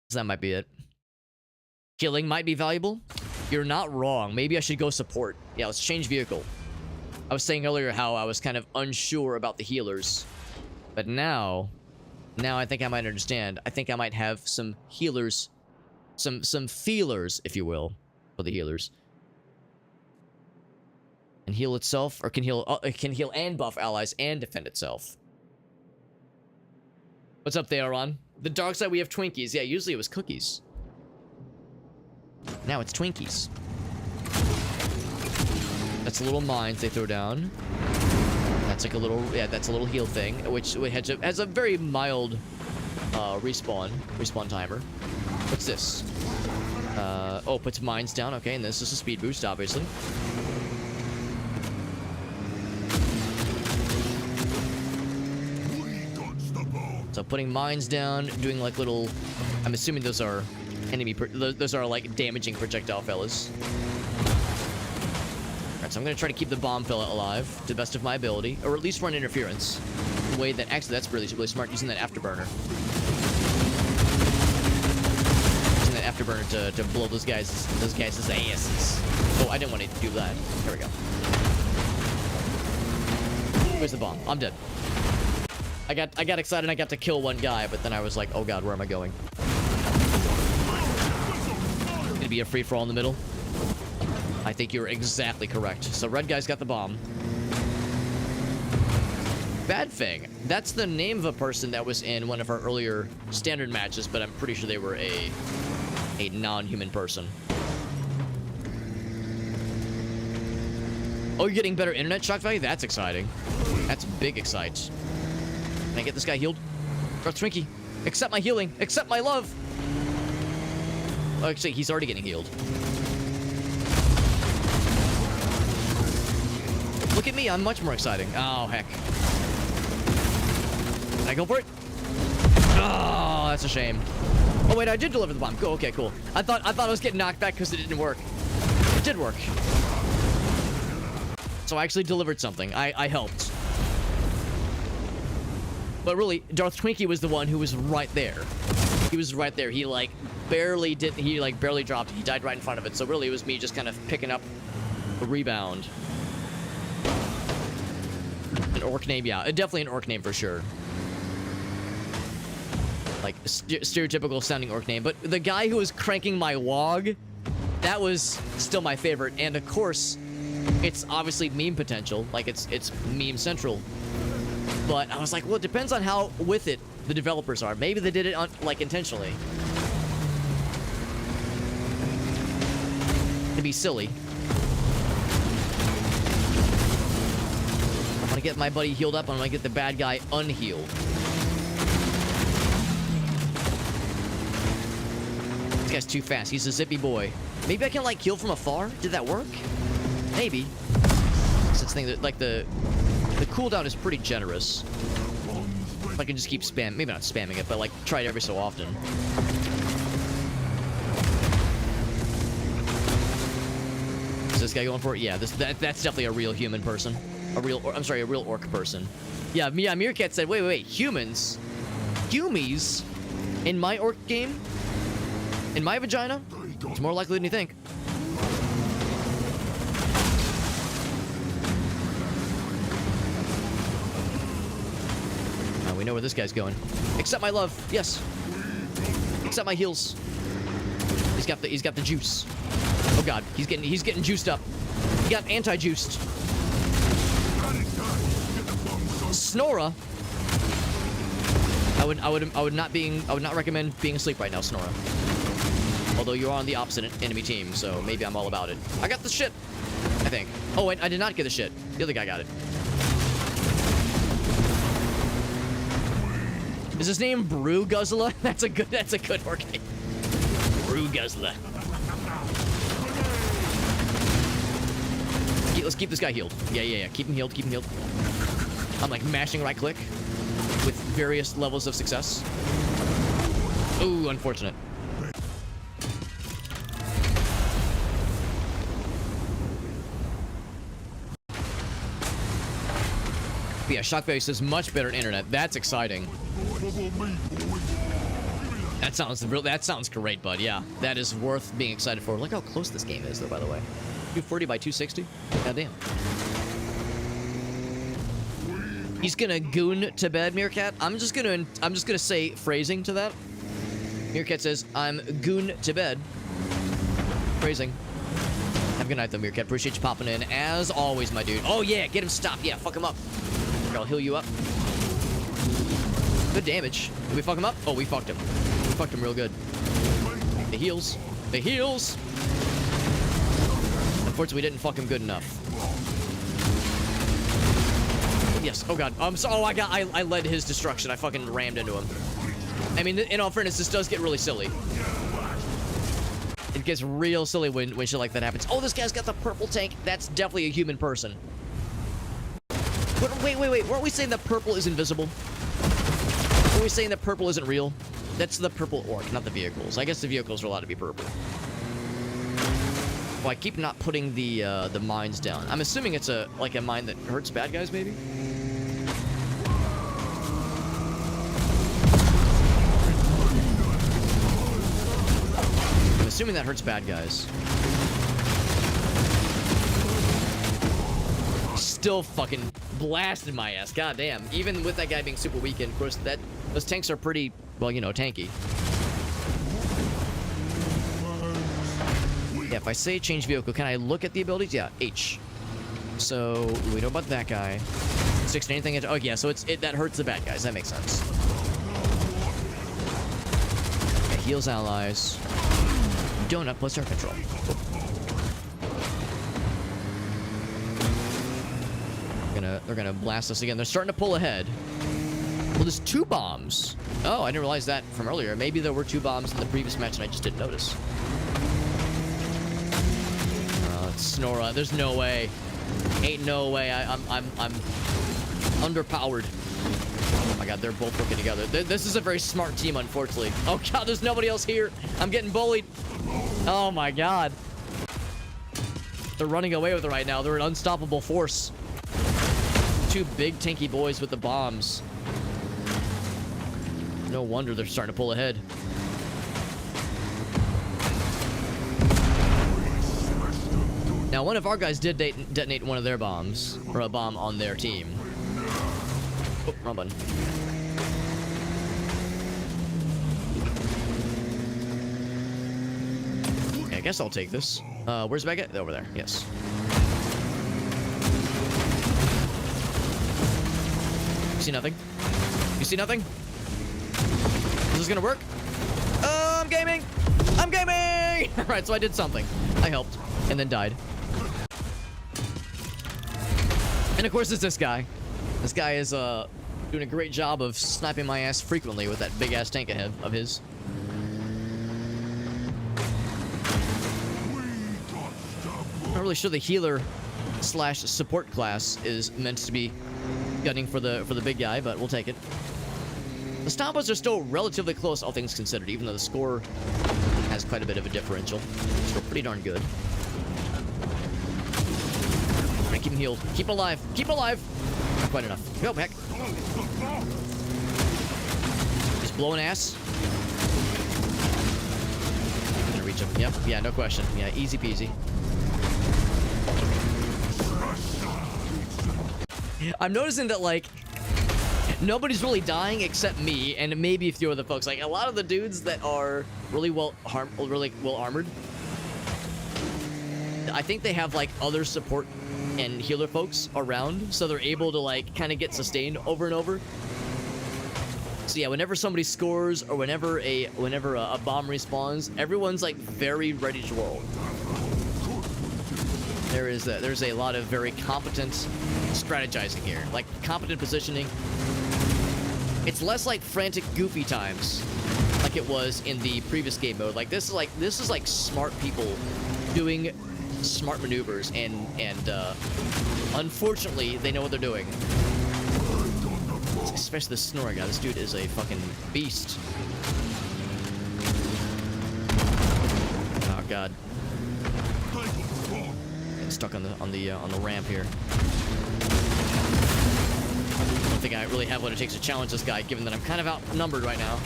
So that might be it. Killing might be valuable. You're not wrong. Maybe I should go support. Yeah, let's change vehicle. I was saying earlier how I was kind of unsure about the healers. But now I think I might understand. I think I might have some healers, some feelers, if you will, for the healers. Can heal itself, or can heal and buff allies and defend itself. What's up there, Ron? The dark side, we have Twinkies. Yeah, usually it was cookies. Now it's Twinkies. That's little mines they throw down. That's like a little, yeah, that's a little heal thing, which has a very mild respawn timer. What's this? Oh, puts mines down. Okay, and this is a speed boost, obviously. So putting mines down, doing like little, I'm assuming those are enemy, those are like damaging projectile fellas. Alright, so I'm gonna try to keep the bomb fella alive to the best of my ability, or at least run interference. The way that, actually that's really smart, using that afterburner. Using that afterburner to blow those guys' asses. Oh, I didn't want to do that. There we go. Where's the bomb? I'm dead. I got excited and I got to kill one guy, but then I was like, oh god, where am I going? Gonna be a free-for-all in the middle? I think you're exactly correct. So red guy's got the bomb. Bad Fang. That's the name of a person that was in one of our earlier standard matches, but I'm pretty sure they were a non-human person. Oh, you're getting better internet shock value? That's exciting. That's big excite. Can I get this guy healed? Darth Twinkie, accept my healing. Accept my love. Oh, actually, he's already getting healed. Look at me, I'm much more exciting. Oh, heck. Can I go for it? Oh, that's a shame. Oh, wait, I did deliver the bomb. Go, okay, cool. I thought I was getting knocked back because it didn't work. It did work. So I actually delivered something. I helped. But really, Darth Twinkie was the one who was right there. He was right there. He like barely dropped. He died right in front of it. So really, it was me just kind of picking up the rebound. An orc name, yeah. Definitely an orc name for sure. Like, stereotypical sounding orc name. But the guy who was cranking my wog, that was still my favorite. And of course, it's obviously meme potential. Like, it's meme central. But I was like, well, it depends on how with it the developers are. Maybe they did it like intentionally. To be silly. I'm gonna get my buddy healed up, and I'm gonna get the bad guy unhealed. This guy's too fast. He's a zippy boy. Maybe I can like heal from afar? Did that work? Maybe. Since like the cooldown is pretty generous. If I can just keep maybe not spamming it, but like try it every so often. Is this guy going for it? Yeah, that's definitely a real human person. A real orc person. Yeah, Meerkat said, wait, humans? Humies? In my orc game? In my vagina? It's more likely than you think. We know where this guy's going. Accept my love. Yes. Accept my heals. He's got the juice. Oh god, he's getting juiced up. He got anti-juiced. Snora. I would not recommend being asleep right now, Snora. Although you're on the opposite enemy team, so maybe I'm all about it. I got the shit, I think. Oh wait, I did not get the shit. The other guy got it. Is his name Brew Guzzler? That's a good orc name. Brew Guzzler. Let's keep this guy healed. Yeah. Keep him healed. I'm like mashing right click with various levels of success. Ooh, unfortunate. But yeah, shock value says much better internet. That's exciting. That sounds great, bud. Yeah, that is worth being excited for. Look how close this game is, though, by the way. 240 by 260. Goddamn. He's gonna goon to bed, Meerkat. I'm just gonna say phrasing to that. Meerkat says, I'm goon to bed. Phrasing. Have a good night, though, Meerkat. Appreciate you popping in, as always, my dude. Oh, yeah, get him stopped. Yeah, fuck him up. I'll heal you up. Good damage. Did we fuck him up? Oh, we fucked him. We fucked him real good. The heals. The heals! Unfortunately, we didn't fuck him good enough. Yes. Oh, God. Oh, I led his destruction. I fucking rammed into him. I mean, in all fairness, this does get really silly. It gets real silly when shit like that happens. Oh, this guy's got the purple tank. That's definitely a human person. Wait. Weren't we saying that purple is invisible? Were we saying that purple isn't real? That's the purple orc, not the vehicles. I guess the vehicles are allowed to be purple. Well, I keep not putting the mines down. I'm assuming it's like a mine that hurts bad guys, maybe? I'm assuming that hurts bad guys. Still fucking blasted my ass. God damn. Even with that guy being super weak, and of course those tanks are pretty, well, you know, tanky. Yeah, if I say change vehicle, can I look at the abilities? Yeah, H. So we know about that guy. 16 anything. Oh yeah, so that hurts the bad guys. That makes sense. Okay, heals allies. Donut plus air control. They're gonna blast us again. They're starting to pull ahead. Well, there's 2 bombs. Oh, I didn't realize that from earlier. Maybe there were 2 bombs in the previous match and I just didn't notice. It's Snora. There's no way. Ain't no way. I'm underpowered. Oh my God, they're both working together. This is a very smart team, unfortunately. Oh God, there's nobody else here. I'm getting bullied. Oh my God. They're running away with it right now. They're an unstoppable force. 2 big tanky boys with the bombs. No wonder they're starting to pull ahead. Now, one of our guys did detonate one of their bombs, or a bomb on their team. Oh, wrong button. Okay, I guess I'll take this. Where's the bad guy? Over there. Yes. You see nothing? You see nothing? Is this gonna work? I'm gaming! I'm gaming! Alright, so I did something. I helped. And then died. And of course it's this guy. This guy is doing a great job of sniping my ass frequently with that big ass tank ahead of his. I'm not really sure the healer / support class is meant to be gunning for the big guy, but we'll take it. The Stompers are still relatively close, all things considered, even though the score has quite a bit of a differential. Still pretty darn good. Right, keep him healed. Keep him alive. Keep him alive. Not quite enough. Go back. Just blowing ass. I'm gonna reach him. Yep. Yeah, no question. Yeah, easy peasy. I'm noticing that, like, nobody's really dying except me and maybe a few other folks. Like, a lot of the dudes that are really well armored, I think they have, like, other support and healer folks around, so they're able to, like, kind of get sustained over and over. So yeah, whenever somebody scores or whenever a bomb respawns, everyone's, like, very ready to roll. There's a lot of very competent strategizing here, like competent positioning. It's less like frantic, goofy times, like it was in the previous game mode. Like this is like smart people doing smart maneuvers, and unfortunately they know what they're doing. Especially the Snora guy. This dude is a fucking beast. Oh God. Stuck on the ramp here. I don't think I really have what it takes to challenge this guy, given that I'm kind of outnumbered right now.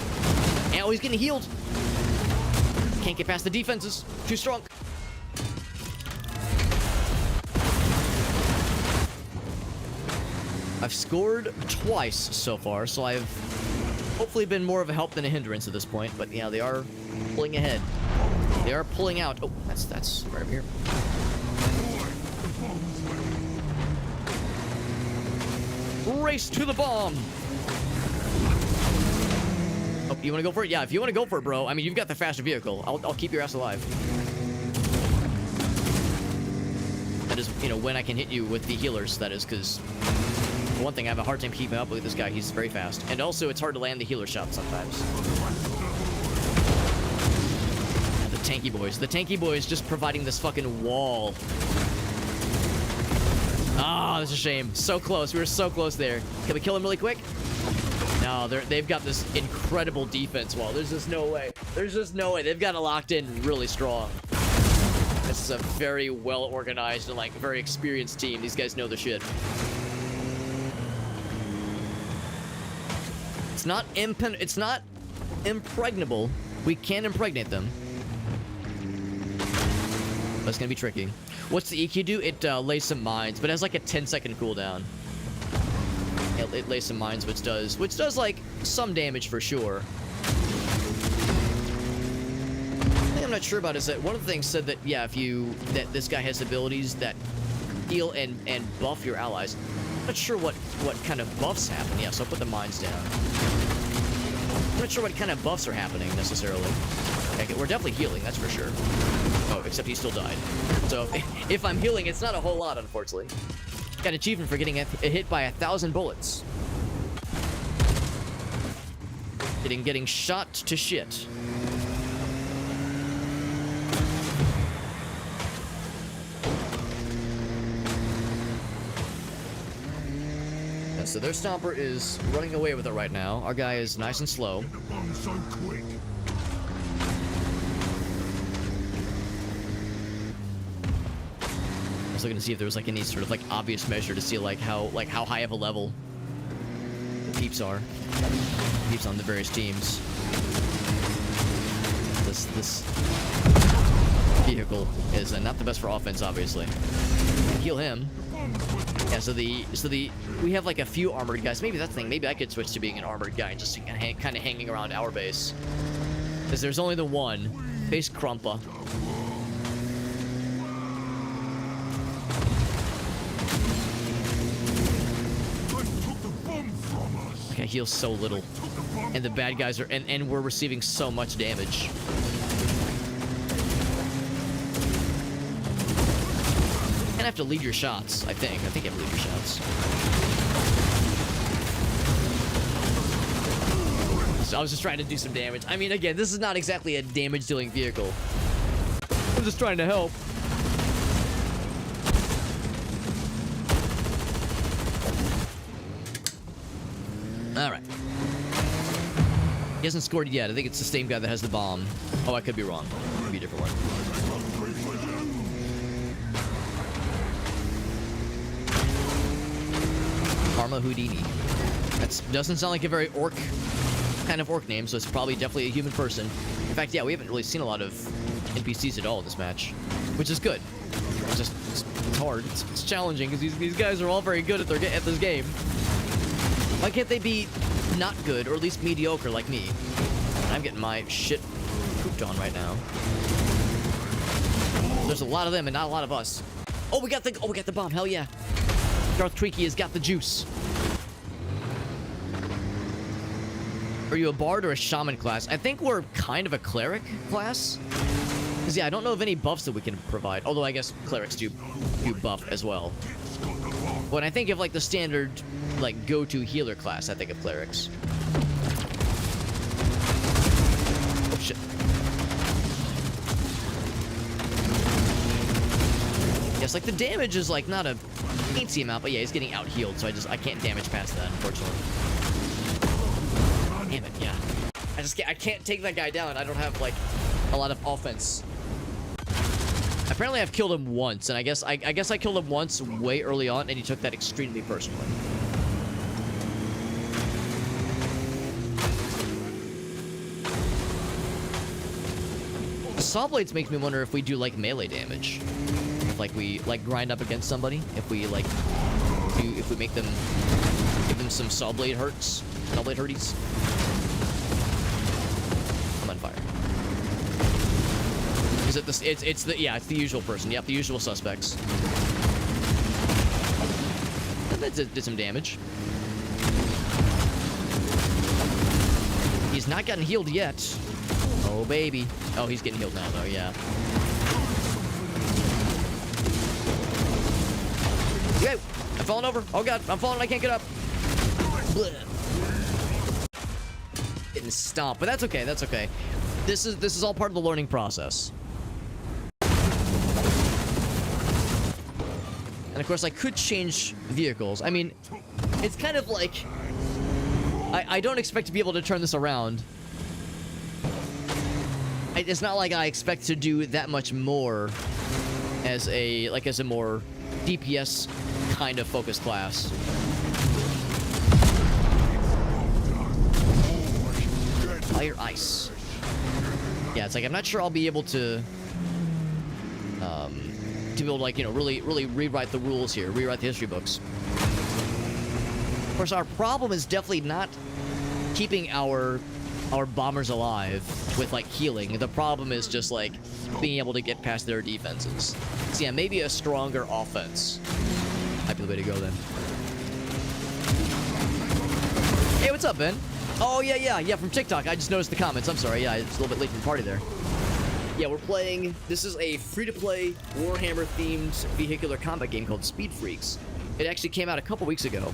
And oh, he's getting healed. Can't get past the defenses. Too strong. I've scored twice so far, so I've hopefully been more of a help than a hindrance at this point. But yeah, they are pulling ahead. They are pulling out. Oh, that's right over here. Race to the bomb. Oh, you want to go for it? Yeah, if you want to go for it, bro. I mean, you've got the faster vehicle. I'll keep your ass alive. That is, you know, when I can hit you with the healers, that is, because one thing, I have a hard time keeping up with this guy. He's very fast. And also, it's hard to land the healer shot sometimes. The tanky boys. The tanky boys just providing this fucking wall. Ah, that's a shame. So close. We were so close there. Can we kill him really quick? No, they've got this incredible defense wall. There's just no way. There's just no way. They've got it locked in really strong. This is a very well-organized and, like, very experienced team. These guys know their shit. It's not impregnable. We can impregnate them. But it's gonna be tricky. What's the EQ do? It lays some mines, but it has like a 10-second cooldown. It lays some mines, which does like some damage for sure. The thing I'm not sure about is that one of the things said that, yeah, that this guy has abilities that heal and buff your allies. I'm not sure what kind of buffs happen. Yeah, so I'll put the mines down. I'm not sure what kind of buffs are happening necessarily. Okay, we're definitely healing, that's for sure. Oh, except he still died. So if I'm healing, it's not a whole lot, unfortunately. Got an achievement for getting hit by 1,000 bullets. Getting shot to shit. Yeah, so their Stomper is running away with it right now. Our guy is nice and slow. I was looking to see if there was like any sort of like obvious measure to see like how high of a level the peeps are. Peeps on the various teams. This vehicle is not the best for offense, obviously. Heal him. Yeah, so we have like a few armored guys. Maybe that's the thing. Maybe I could switch to being an armored guy and just kind of hanging around our base. Because there's only the one. Base Krumpa. Okay, heals so little. And the bad guys are... And we're receiving so much damage. You have to lead your shots, I think. I think you have to lead your shots. So I was just trying to do some damage. I mean, again, this is not exactly a damage-dealing vehicle. I'm just trying to help. Alright. He hasn't scored yet. I think it's the same guy that has the bomb. Oh, I could be wrong. Could be a different one. Karma Houdini. That doesn't sound like a very orc kind of orc name, so it's probably definitely a human person. In fact, yeah, we haven't really seen a lot of NPCs at all in this match, which is good. It's just it's hard. It's challenging because these guys are all very good at this game. Why can't they be not good or at least mediocre like me? I'm getting my shit pooped on right now. There's a lot of them and not a lot of us. Oh, we got the bomb. Hell yeah. Darth Creaky has got the juice. Are you a bard or a shaman class? I think we're kind of a cleric class. Because, yeah, I don't know of any buffs that we can provide. Although I guess clerics do buff as well. When I think of, like, the standard, like, go-to healer class, I think of clerics. Oh, shit. Yes, like, the damage is, like, not a fancy amount, but yeah, he's getting out-healed, so I can't damage past that, unfortunately. Damn it, yeah. I can't take that guy down. I don't have, like, a lot of offense. Apparently I've killed him once, and I guess I killed him once way early on, and he took that extremely personally. saw blades makes me wonder if we do like melee damage. If like we like grind up against somebody, if we like if we make them give them some saw blade hurts, saw blade hurties. I'm on fire. Is it this? It's the usual person. Yep, the usual suspects. That did some damage. He's not gotten healed yet. Oh, baby. Oh, he's getting healed now, though, yeah. Okay, I'm falling over. Oh, God, I'm falling. I can't get up. Blech. Getting stomped, but that's okay. That's okay. This is all part of the learning process. And, of course, I could change vehicles. I mean, it's kind of like... I don't expect to be able to turn this around. It's not like I expect to do that much more as a more DPS kind of focused class. Fire ice. Yeah, it's like I'm not sure I'll be able to be able to, like, you know, really rewrite the rules here, rewrite the history books. Of course, our problem is definitely not keeping our bombers alive with, like, healing. The problem is just, like, being able to get past their defenses. So, yeah, maybe a stronger offense might be the way to go, then. Hey, what's up, Ben? Oh, yeah, from TikTok. I just noticed the comments. I'm sorry. Yeah, it's a little bit late for the party there. Yeah, we're playing... This is a free-to-play, Warhammer-themed vehicular combat game called Speed Freaks. It actually came out a couple weeks ago.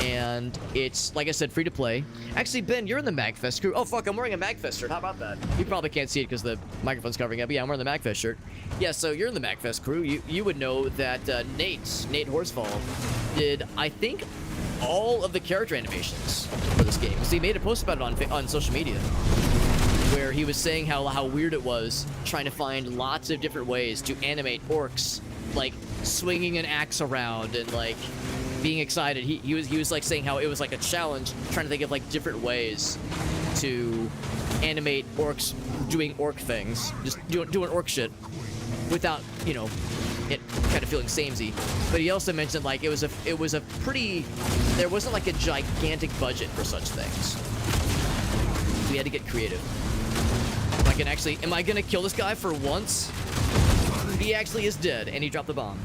And it's, like I said, free to play. Actually, Ben, you're in the MagFest crew. Oh, fuck, I'm wearing a MagFest shirt. How about that? You probably can't see it because the microphone's covering up. Yeah, I'm wearing the MagFest shirt. Yeah, so you're in the MagFest crew. You would know that Nate Horsfall did, I think, all of the character animations for this game. So he made a post about it on social media where he was saying how weird it was trying to find lots of different ways to animate orcs, like swinging an axe around and, like, being excited. He was like saying how it was like a challenge trying to think of, like, different ways to animate orcs doing orc things, just doing orc shit without, you know, it kind of feeling samey. But he also mentioned, like, it was a pretty, there wasn't like a gigantic budget for such things. We had to get creative. If I can actually, am I gonna kill this guy for once? He actually is dead, and he dropped the bomb.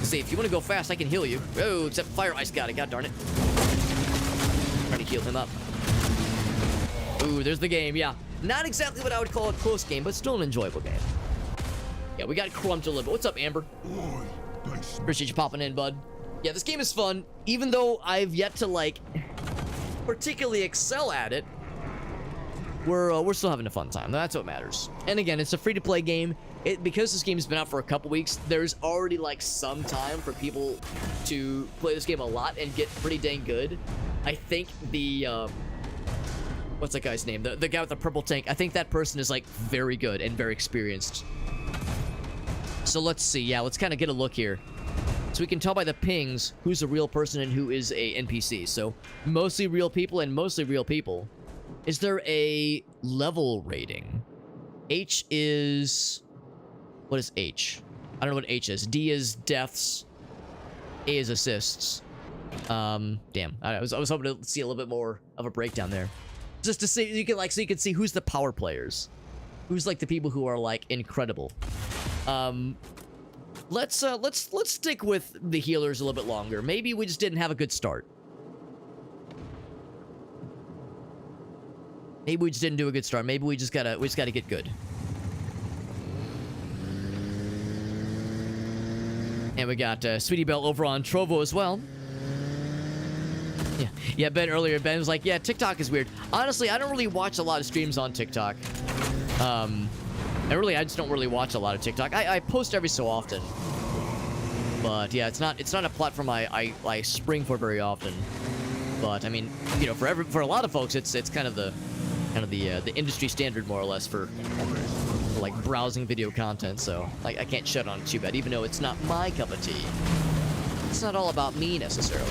See, if you want to go fast, I can heal you. Oh, except Fire Ice got it. God darn it. Trying to heal him up. Ooh, there's the game. Yeah, not exactly what I would call a close game, but still an enjoyable game. Yeah, we got crumped a little bit. What's up, Amber? Appreciate you popping in, bud. Yeah, this game is fun, even though I've yet to, like, particularly excel at it. We're still having a fun time. That's what matters. And again, it's a free-to-play game. Because this game's been out for a couple weeks, there's already, like, some time for people to play this game a lot and get pretty dang good. I think the, what's that guy's name? The guy with the purple tank. I think that person is, like, very good and very experienced. So let's see. Yeah, let's kind of get a look here. So we can tell by the pings who's a real person and who is a NPC. So mostly real people and mostly real people. Is there a level rating? H is... What is H? I don't know what H is. D is deaths. A is assists. Damn. I was hoping to see a little bit more of a breakdown there. Just to see, you can, like, so you can see who's the power players. Who's, like, the people who are, like, incredible. Let's stick with the healers a little bit longer. Maybe we just didn't have a good start. Maybe we just didn't do a good start. Maybe we just gotta get good. And we got Sweetie Belle over on Trovo as well. Yeah, Ben earlier, Ben was like, yeah, TikTok is weird. Honestly, I don't really watch a lot of streams on TikTok. I just don't really watch a lot of TikTok. I post every so often. But yeah, it's not a platform I spring for very often. But I mean, you know, for a lot of folks, it's kind of the industry standard, more or less, for like browsing video content. So like I can't shut on it too bad, even though it's not my cup of tea. It's not all about me necessarily.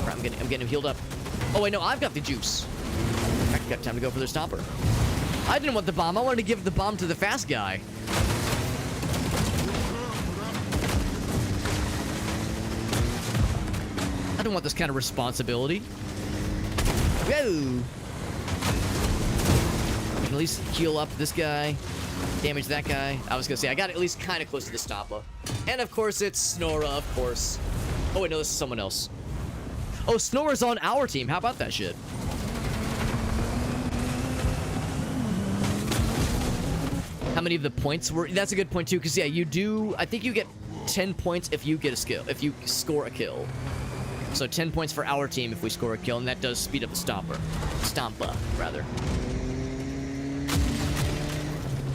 Right, I'm getting him healed up. Oh wait, no, I've got the juice. I got time to go for the stomper. I didn't want the bomb. I wanted to give the bomb to the fast guy. I don't want this kind of responsibility. Whoa! I can at least heal up this guy. Damage that guy. I was gonna say, I got at least kind of close to the Stampa. And of course, it's Snora, of course. Oh, wait, no, this is someone else. Oh, Snora's on our team. How about that shit? How many of the points were... That's a good point, too, because, yeah, you do... I think you get 10 points if you get a skill. If you score a kill. So 10 points for our team if we score a kill, and that does speed up the Stampa, rather.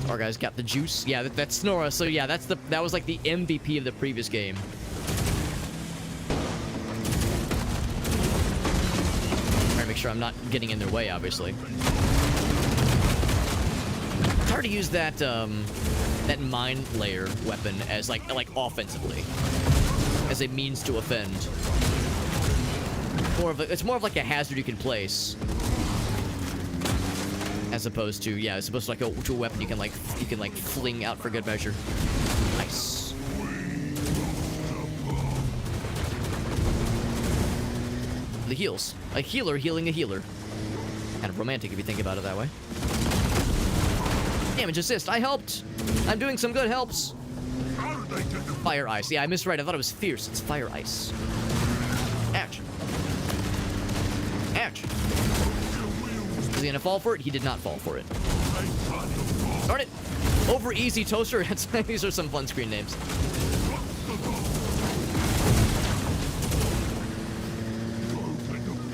Our guys got the juice. Yeah, that's Snora. So yeah, that was like the MVP of the previous game. Trying to make sure I'm not getting in their way, obviously. It's hard to use that that mind layer weapon as like offensively, as a means to offend. It's more of like a hazard you can place. As opposed to, yeah, it's supposed to like to a weapon you can like fling out for good measure. Nice. The heals. A healer healing a healer. Kind of romantic if you think about it that way. Damage assist. I helped. I'm doing some good helps. Fire ice. Yeah, I misread. I thought it was fierce. It's fire ice. Ouch. Ouch. Was he gonna fall for it? He did not fall for it. Darn it! Over easy toaster. These are some fun screen names.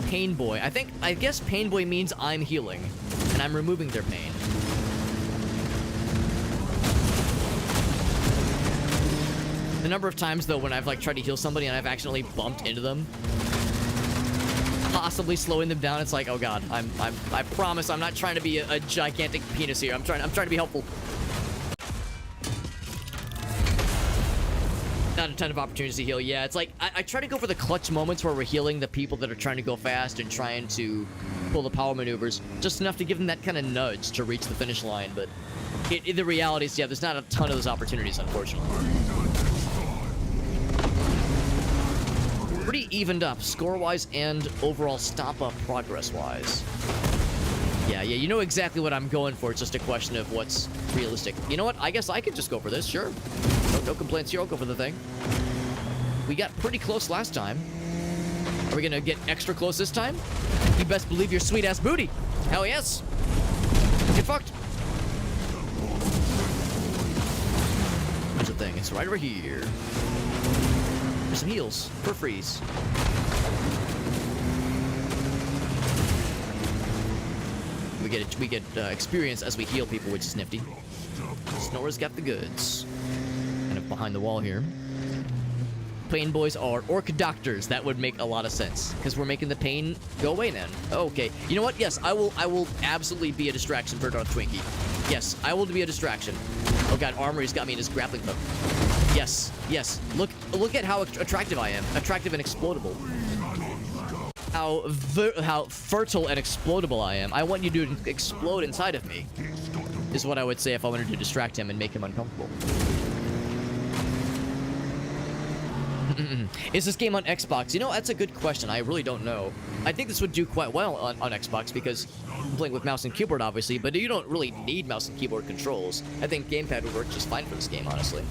Pain boy. I guess pain boy means I'm healing, and I'm removing their pain. The number of times though when I've like tried to heal somebody and I've accidentally bumped into them, possibly slowing them down, it's like, oh god, I promise I'm not trying to be a gigantic penis here. I'm trying to be helpful. Not a ton of opportunities to heal. Yeah, it's like I try to go for the clutch moments where we're healing the people that are trying to go fast and trying to pull the power maneuvers, just enough to give them that kind of nudge to reach the finish line. But the reality is, yeah, there's not a ton of those opportunities, unfortunately. Pretty evened up, score-wise and overall stop-up progress-wise. Yeah, you know exactly what I'm going for. It's just a question of what's realistic. You know what? I guess I could just go for this, sure. No complaints here. I'll go for the thing. We got pretty close last time. Are we gonna get extra close this time? You best believe your sweet-ass booty. Hell yes. Get fucked. Here's the thing. It's right over here. There's some heals for freeze. We get experience as we heal people, which is nifty. Snora's got the goods. Kind of behind the wall here. Pain boys are orc doctors. That would make a lot of sense because we're making the pain go away then. Okay. You know what? Yes, I will absolutely be a distraction for Darth Twinkie. Yes, I will be a distraction. Oh god, Armory's got me in his grappling hook. Yes. Look at how attractive I am. Attractive and explodable. How fertile and explodable I am. I want you to explode inside of me. Is what I would say if I wanted to distract him and make him uncomfortable. Is this game on Xbox? You know, that's a good question. I really don't know. I think this would do quite well on Xbox because I'm playing with mouse and keyboard, obviously, but you don't really need mouse and keyboard controls. I think gamepad would work just fine for this game, honestly.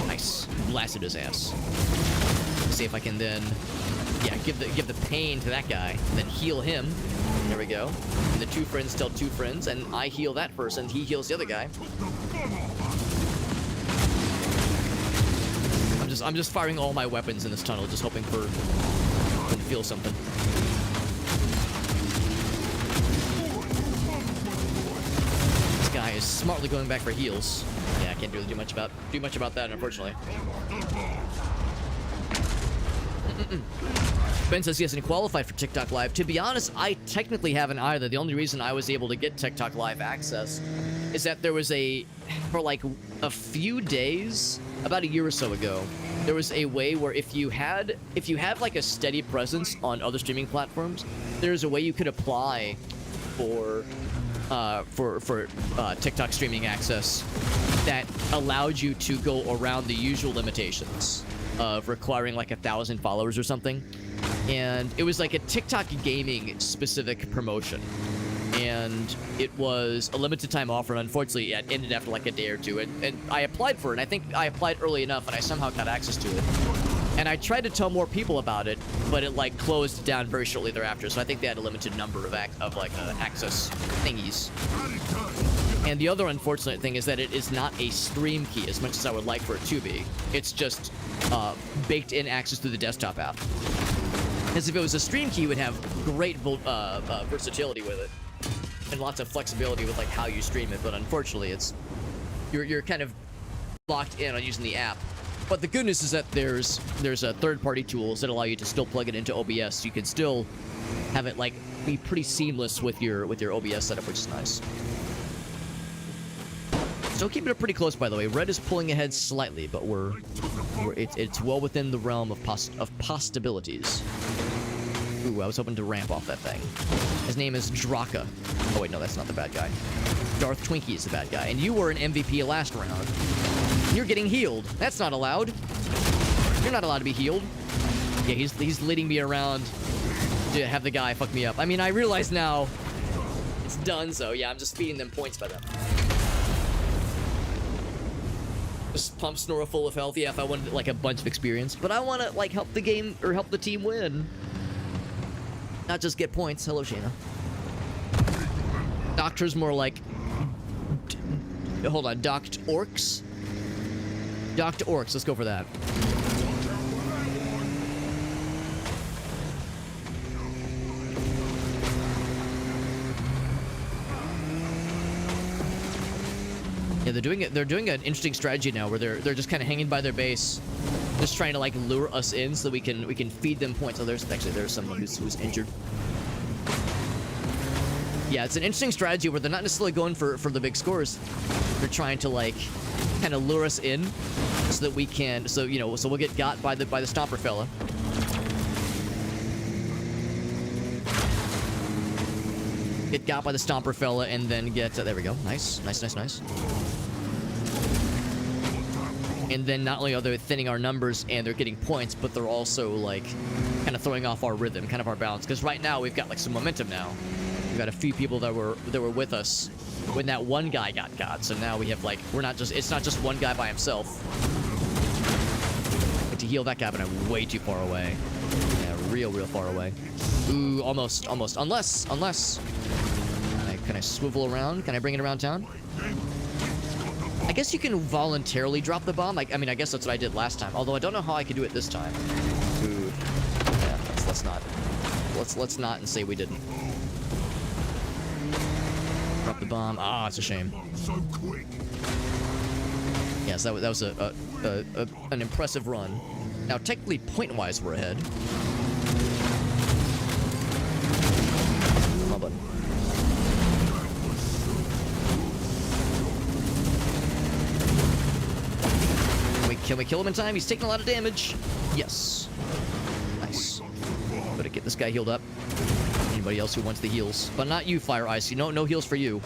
Nice. Blasted his ass. See if I can then, yeah, give the pain to that guy, and then heal him. There we go. And the two friends tell two friends, and I heal that person. He heals the other guy. I'm just firing all my weapons in this tunnel, just hoping to feel something. This guy is smartly going back for heals. Yeah, I can't really do much about that, unfortunately. Ben says yes, and he qualified for TikTok Live. To be honest, I technically haven't either. The only reason I was able to get TikTok Live access is that there was for like a few days, about a year or so ago, there was a way where if you have like a steady presence on other streaming platforms, there's a way you could apply for TikTok streaming access that allowed you to go around the usual limitations of requiring like 1,000 followers or something. And it was like a TikTok gaming specific promotion. And it was a limited time offer, and unfortunately it ended after like a day or two. And I applied for it, and I think I applied early enough, and I somehow got access to it. And I tried to tell more people about it, but it like closed down very shortly thereafter. So I think they had a limited number of access thingies. And the other unfortunate thing is that it is not a stream key as much as I would like for it to be. It's just baked in access through the desktop app. As if it was a stream key, you would have great versatility with it and lots of flexibility with like how you stream it. But unfortunately, it's you're kind of locked in on using the app. But the good news is that there's third-party tools that allow you to still plug it into OBS. You can still have it like be pretty seamless with your OBS setup, which is nice. Still keeping it pretty close, by the way. Red is pulling ahead slightly, but it's well within the realm of possibilities. Ooh, I was hoping to ramp off that thing. His name is Draka. Oh wait, no, that's not the bad guy. Darth Twinkie is the bad guy, and you were an MVP last round. You're getting healed. That's not allowed. You're not allowed to be healed. Yeah, he's leading me around to have the guy fuck me up. I mean, I realize now it's done, so yeah, I'm just feeding them points by them. Just pump Snora full of health. Yeah, if I wanted like a bunch of experience, but I want to like help the game or help the team win, not just get points. Hello, Shayna. Doctor's more like, hold on, docked orcs. Docked orcs. Let's go for that. Yeah, they're doing an interesting strategy now where they're just kind of hanging by their base, just trying to like lure us in so that we can feed them points. Oh, there's someone who's injured. Yeah, it's an interesting strategy where they're not necessarily going for the big scores. They're trying to like kind of lure us in so that we can so we'll get got by the stomper fella. Get got by the stomper fella and then get there we go. Nice. And then not only are they thinning our numbers and they're getting points, but they're also like kind of throwing off our rhythm, kind of our balance. Because right now we've got like some momentum now. We've got a few people that were with us when that one guy got. So now we have like it's not just one guy by himself. But to heal that guy, but I'm way too far away. Yeah, real far away. Ooh, almost. Unless can I swivel around? Can I bring it around town? I guess you can voluntarily drop the bomb. I mean, I guess that's what I did last time. Although I don't know how I could do it this time. Ooh. Yeah, let's not. Let's not and say we didn't. Drop the bomb. Ah, it's a shame. Yes, that was an impressive run. Now, technically, point-wise, we're ahead. Come on, button. Can we kill him in time? He's taking a lot of damage. Yes. Nice. Better get this guy healed up. Anybody else who wants the heals. But not you, Fire Ice. No heals for you.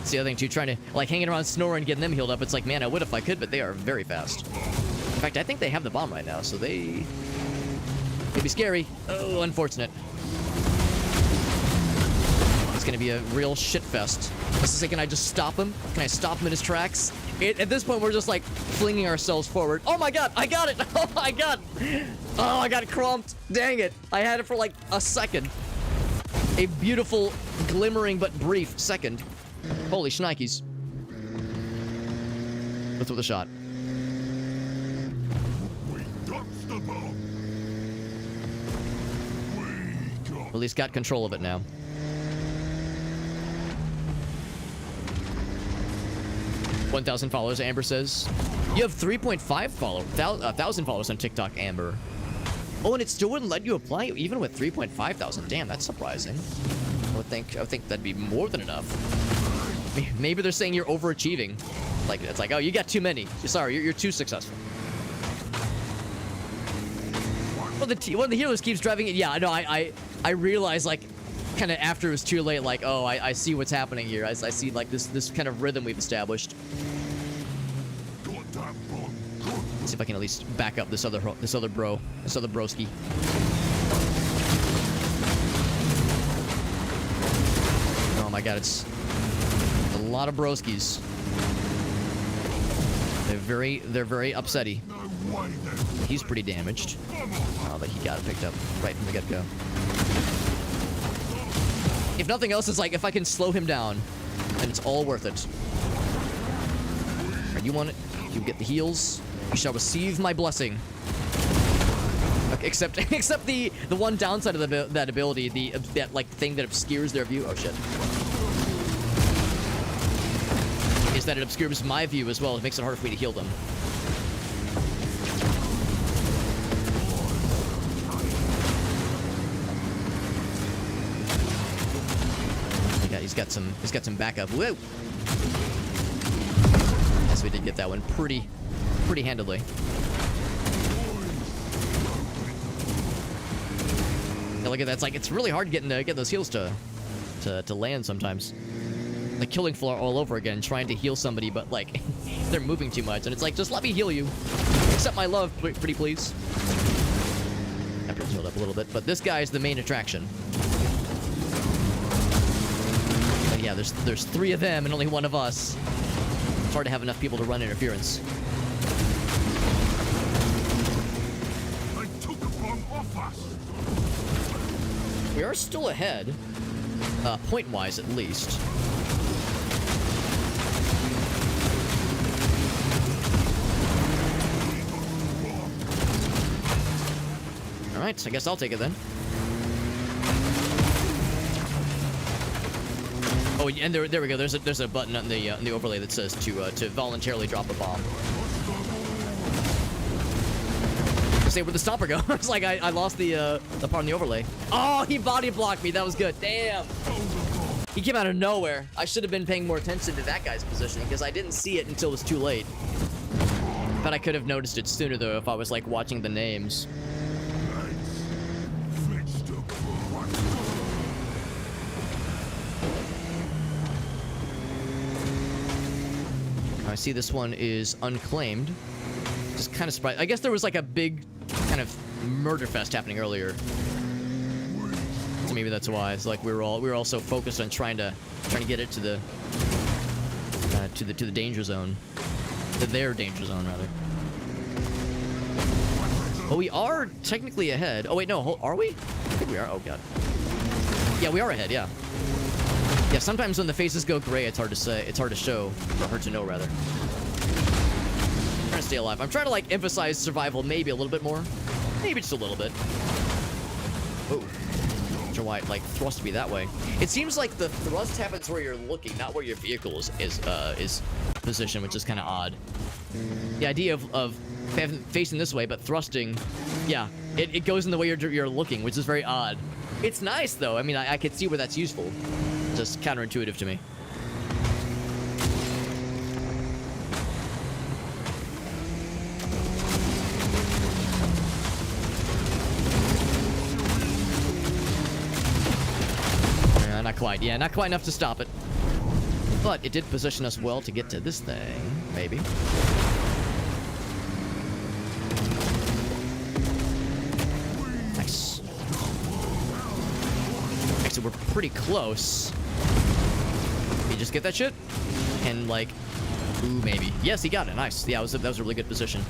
It's the other thing, too. Trying to, like, hanging around Snora and getting them healed up. It's like, man, I would if I could, but they are very fast. In fact, I think they have the bomb right now, so they could be scary. Oh, unfortunate. It's gonna be a real shit fest. This is like, can I just stop him? Can I stop him in his tracks? At this point, we're just like flinging ourselves forward. Oh my god, I got it! Oh my god! Oh, I got crumped. Dang it. I had it for like a second. A beautiful, glimmering but brief second. Holy shnikes. Let's with a shot. At least got control of it now. 1,000 followers, Amber says. You have 3.5 followers, 1,000 followers on TikTok, Amber. Oh, and it still wouldn't let you apply even with 3.5 thousand. Damn, that's surprising. I would think that'd be more than enough. Maybe they're saying you're overachieving. Like, it's like, oh, you got too many. Sorry, you're too successful. Well, the healers keeps driving it. Yeah, no, I realize, like, kind of after it was too late, like, oh, I see what's happening here. I see, like, this kind of rhythm we've established. Let's see if I can at least back up this other broski. Oh my god, it's a lot of broskies. They're very upsetty. He's pretty damaged. Oh, but he got it picked up right from the get-go. If nothing else, it's like if I can slow him down, then it's all worth it. Right, you want it? You get the heals. You shall receive my blessing. Okay, except the one downside of that ability, that like thing that obscures their view. Oh shit. Is that it obscures my view as well. It makes it harder for me to heal them. Yeah, he's got some backup. Whoa. Yes, we did get that one pretty handily. Yeah, look at that. It's like it's really hard getting those heals to land sometimes. Like killing floor all over again, trying to heal somebody, but like they're moving too much, and it's like, just let me heal you. Accept my love, pretty please. After it's healed up a little bit, but this guy is the main attraction. But yeah, there's 3 of them and only 1 of us. It's hard to have enough people to run interference. They took a bomb off us. We are still ahead, point-wise at least. Alright, so I guess I'll take it then. Oh, and there we go. There's a button on the overlay that says to voluntarily drop a bomb. Say where'd the stopper go? It's like I lost the part on the overlay. Oh, he body blocked me. That was good. Damn. He came out of nowhere. I should have been paying more attention to that guy's positioning because I didn't see it until it was too late. But I could have noticed it sooner though if I was like watching the names. I see this one is unclaimed. Just kind of surprised. I guess there was like a big kind of murder fest happening earlier. So maybe that's why. It's like we were all so focused on trying to get it to the danger zone. To their danger zone rather. Well, we are technically ahead. Oh wait, no, are we? I think we are. Oh god. Yeah, we are ahead. Yeah. Yeah, sometimes when the faces go gray, it's hard to say. It's hard to show. Or hard to know, rather. I'm trying to stay alive. I'm trying to, like, emphasize survival maybe a little bit more. Maybe just a little bit. Oh. Not sure why it, like, thrust me that way. It seems like the thrust happens where you're looking, not where your vehicle is positioned, which is kind of odd. The idea of facing this way, but thrusting, yeah, it goes in the way you're looking, which is very odd. It's nice, though. I mean, I could see where that's useful. Just counterintuitive to me. Not quite. Yeah, not quite enough to stop it. But it did position us well to get to this thing, maybe. Nice. Actually, we're pretty close. Can you just get that shit? And like, ooh, maybe. Yes, he got it. Nice. Yeah, that was a really good position.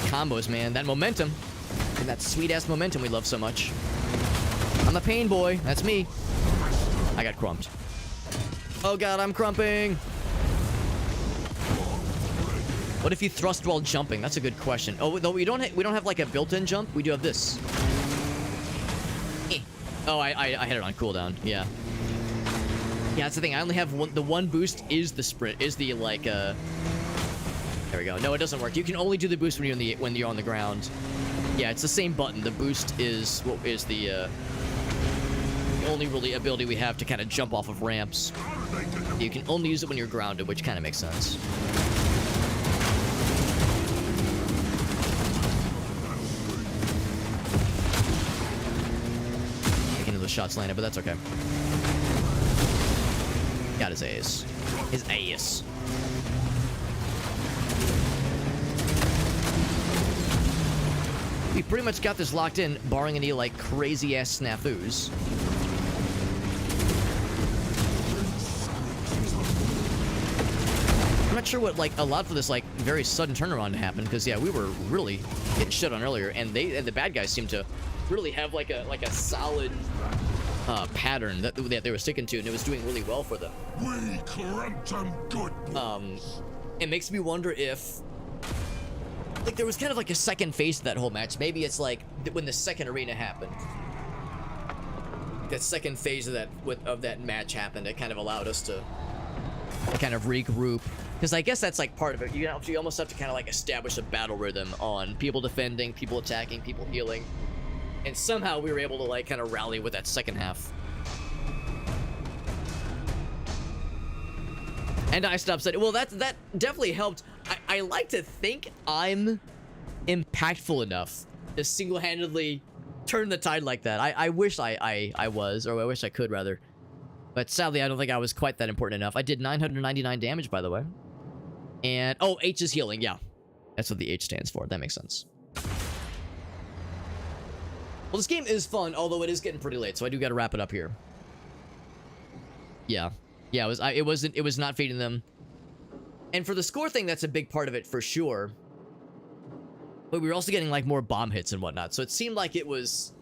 Combos, man. That momentum. And that sweet-ass momentum we love so much. I'm the pain boy. That's me. I got crumped. Oh god, I'm crumping. What if you thrust while jumping? That's a good question. Oh, though we don't have like a built-in jump. We do have this. Oh, I had it on cooldown. Yeah. Yeah, that's the thing. I only have the one boost is the sprint. Is the like there we go. No, it doesn't work. You can only do the boost when you're on the ground. Yeah, it's the same button. The boost is what is the only really ability we have to kind of jump off of ramps. You can only use it when you're grounded, which kind of makes sense. Making those shots landed, but that's okay. Got his ace. His ace. We pretty much got this locked in, barring any, like, crazy-ass snafus. I'm not sure what, like, allowed for this, like, very sudden turnaround to happen, because, yeah, we were really getting shit on earlier, and the bad guys seemed to really have, like a solid pattern that they were sticking to, and it was doing really well for them. We grunt and good boys. It makes me wonder if, like, there was kind of like a second phase to that whole match. Maybe it's like when the second arena happened, that second phase of that match happened. It kind of allowed us to kind of regroup, because I guess that's like part of it. You almost have to kind of like establish a battle rhythm on people defending, people attacking, people healing, and somehow we were able to like kind of rally with that second half. And I stopped saying, well, that definitely helped. I like to think I'm impactful enough to single-handedly turn the tide like that. I wish I was, or I wish I could, rather. But sadly, I don't think I was quite that important enough. I did 999 damage, by the way. And, oh, H is healing, yeah. That's what the H stands for. That makes sense. Well, this game is fun, although it is getting pretty late, so I do gotta wrap it up here. Yeah. Yeah, it was not feeding them. And for the score thing, that's a big part of it for sure. But we were also getting like more bomb hits and whatnot, so it seemed like it was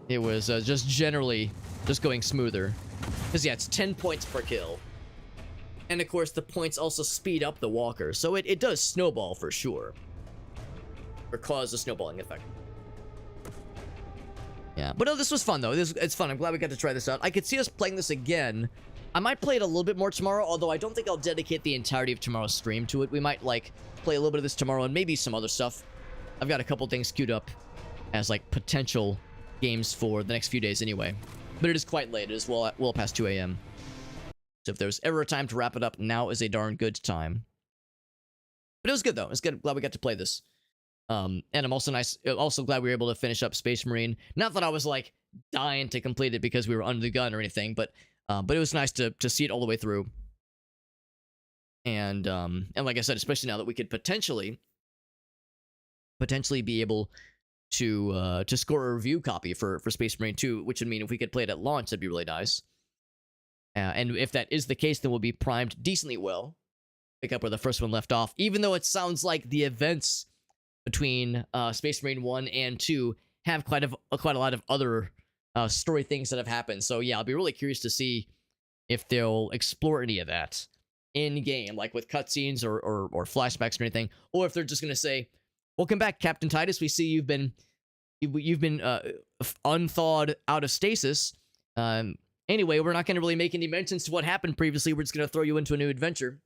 just generally just going smoother. Because yeah, it's 10 points per kill. And of course, the points also speed up the walker, so it does snowball for sure. Or cause a snowballing effect. Yeah, but no, this was fun though. It's fun. I'm glad we got to try this out. I could see us playing this again. I might play it a little bit more tomorrow, although I don't think I'll dedicate the entirety of tomorrow's stream to it. We might, like, play a little bit of this tomorrow and maybe some other stuff. I've got a couple things queued up as, like, potential games for the next few days anyway. But it is quite late. It is well past 2 a.m. So if there's ever a time to wrap it up, now is a darn good time. But it was good, though. It's good. Glad we got to play this. And I'm also glad we were able to finish up Space Marine. Not that I was, like, dying to complete it because we were under the gun or anything, but it was nice to see it all the way through. And like I said, especially now that we could potentially be able to score a review copy for Space Marine 2, which would mean if we could play it at launch, that'd be really nice. And if that is the case, then we'll be primed decently well. Pick up where the first one left off, even though it sounds like the events between Space Marine 1 and 2 have quite a lot of other story things that have happened. So yeah, I'll be really curious to see if they'll explore any of that in game, like with cutscenes or flashbacks or anything, or if they're just gonna say, "Welcome back, Captain Titus. We see you've been unthawed out of stasis. Anyway, we're not gonna really make any mentions to what happened previously. We're just gonna throw you into a new adventure."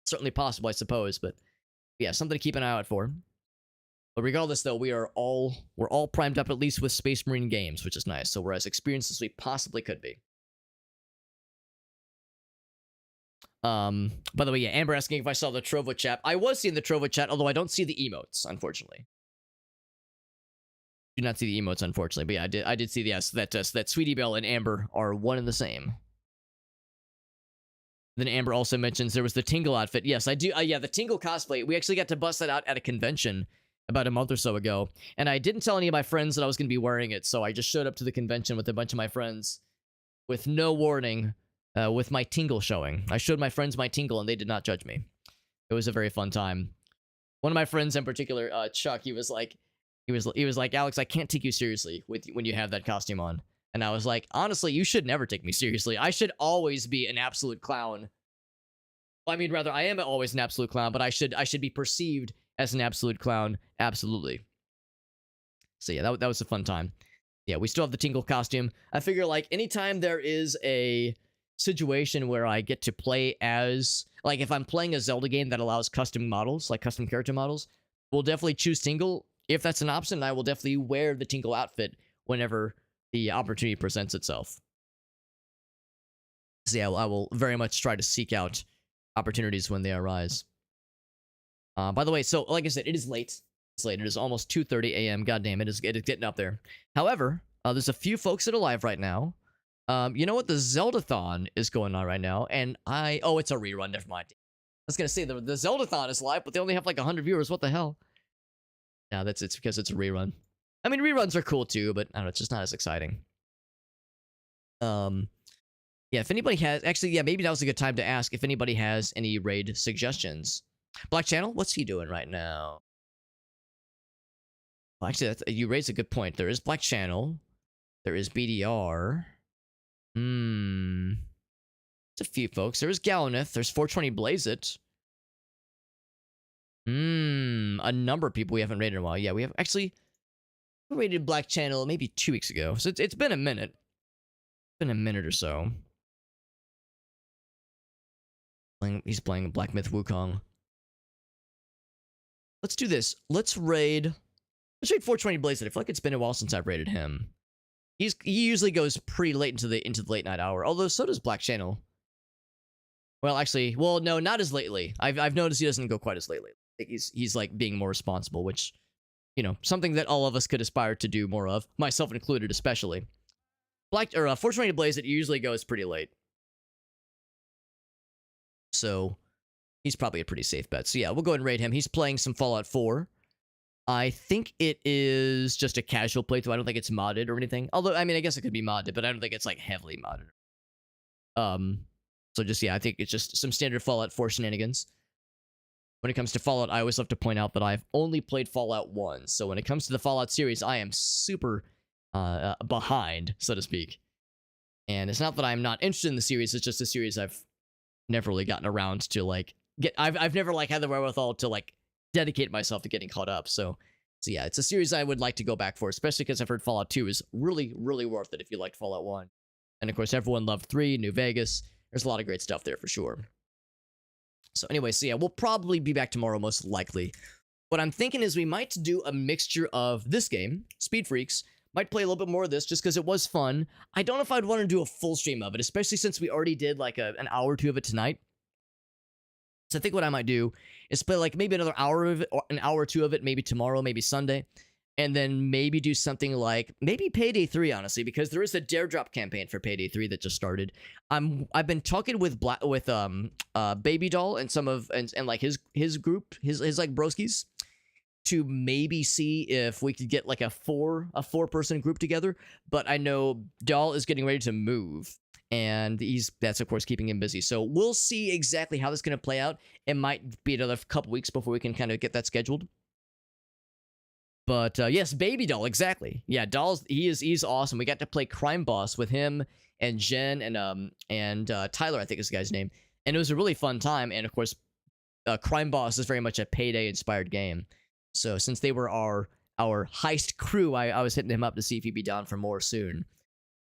Certainly possible, I suppose, but yeah, something to keep an eye out for. But regardless, though, we're all primed up at least with Space Marine games, which is nice. So we're as experienced as we possibly could be. By the way, yeah, Amber asking if I saw the Trovo chat. I was seeing the Trovo chat, although I don't see the emotes, unfortunately. Do not see the emotes, unfortunately. But yeah, I did see that Sweetie Belle and Amber are one and the same. Then Amber also mentions there was the Tingle outfit. Yes, I do. Yeah, the Tingle cosplay. We actually got to bust that out at a convention about a month or so ago, and I didn't tell any of my friends that I was going to be wearing it, so I just showed up to the convention with a bunch of my friends with no warning, with my Tingle showing. I showed my friends my Tingle, and they did not judge me. It was a very fun time. One of my friends in particular, Chuck, he was like, Alex, I can't take you seriously when you have that costume on. And I was like, honestly, you should never take me seriously. I should always be an absolute clown. Well, I mean, rather, I am always an absolute clown, but I should be perceived as an absolute clown, absolutely. So yeah, that was a fun time. Yeah, we still have the Tingle costume. I figure, like, anytime there is a situation where I get to play as, like, if I'm playing a Zelda game that allows custom models, like custom character models, we'll definitely choose Tingle. If that's an option, I will definitely wear the Tingle outfit whenever the opportunity presents itself. So yeah, I will very much try to seek out opportunities when they arise. By the way, so like I said, it is late. It's late. It is almost 2:30 a.m. God damn, it is getting up there. However, there's a few folks that are live right now. You know what? The Zeldathon is going on right now, and oh, it's a rerun. Never mind. I was gonna say the Zeldathon is live, but they only have like 100 viewers. What the hell? No, it's because it's a rerun. I mean, reruns are cool too, but I don't know, it's just not as exciting. Yeah, if anybody has, actually, yeah, maybe now's a good time to ask if anybody has any raid suggestions. Black Channel, what's he doing right now? Well, actually, you raised a good point. There is Black Channel. There is BDR. It's a few folks. There's Gallaneth. There's 420 Blaze It. A number of people we haven't raided in a while. Yeah, we have actually raided Black Channel maybe 2 weeks ago. So it's been a minute. It's been a minute or so. He's playing Black Myth Wukong. Let's do this. Let's raid 420 Blaze It. I feel like it's been a while since I've raided him. He usually goes pretty late into the late night hour. Although so does Black Channel. Well, actually, well, no, not as lately. I've noticed he doesn't go quite as lately. I think he's like being more responsible, which, you know, something that all of us could aspire to do more of, myself included, especially. 420 Blaze It usually goes pretty late. So he's probably a pretty safe bet. So yeah, we'll go ahead and raid him. He's playing some Fallout 4. I think it is just a casual playthrough. I don't think it's modded or anything. Although, I mean, I guess it could be modded, but I don't think it's like heavily modded. So just, yeah, I think it's just some standard Fallout 4 shenanigans. When it comes to Fallout, I always love to point out that I've only played Fallout 1. So when it comes to the Fallout series, I am super behind, so to speak. And it's not that I'm not interested in the series, it's just a series I've never really gotten around to, like, I've never, like, had the wherewithal to, like, dedicate myself to getting caught up. So yeah, it's a series I would like to go back for, especially because I've heard Fallout 2 is really, really worth it if you liked Fallout 1. And of course, everyone loved 3, New Vegas. There's a lot of great stuff there for sure. So anyway, so yeah, we'll probably be back tomorrow, most likely. What I'm thinking is we might do a mixture of this game, Speed Freaks, might play a little bit more of this just because it was fun. I don't know if I'd want to do a full stream of it, especially since we already did like an hour or two of it tonight. So I think what I might do is play like maybe another hour of it, or an hour or two of it, maybe tomorrow, maybe Sunday. And then maybe do something like maybe Payday 3, honestly, because there is a Dare Drop campaign for Payday 3 that just started. I've been talking with Baby Doll and some of and like his group, his like broskies, to maybe see if we could get like a four person group together. But I know Doll is getting ready to move, and that's of course keeping him busy. So we'll see exactly how this is going to play out. It might be another couple weeks before we can kind of get that scheduled. But yes, Baby Doll, exactly. Yeah, Doll's he's awesome. We got to play Crime Boss with him and Jen and Tyler, I think is the guy's name, and it was a really fun time. And of course, Crime Boss is very much a Payday inspired game. So since they were our heist crew, I was hitting him up to see if he'd be down for more soon.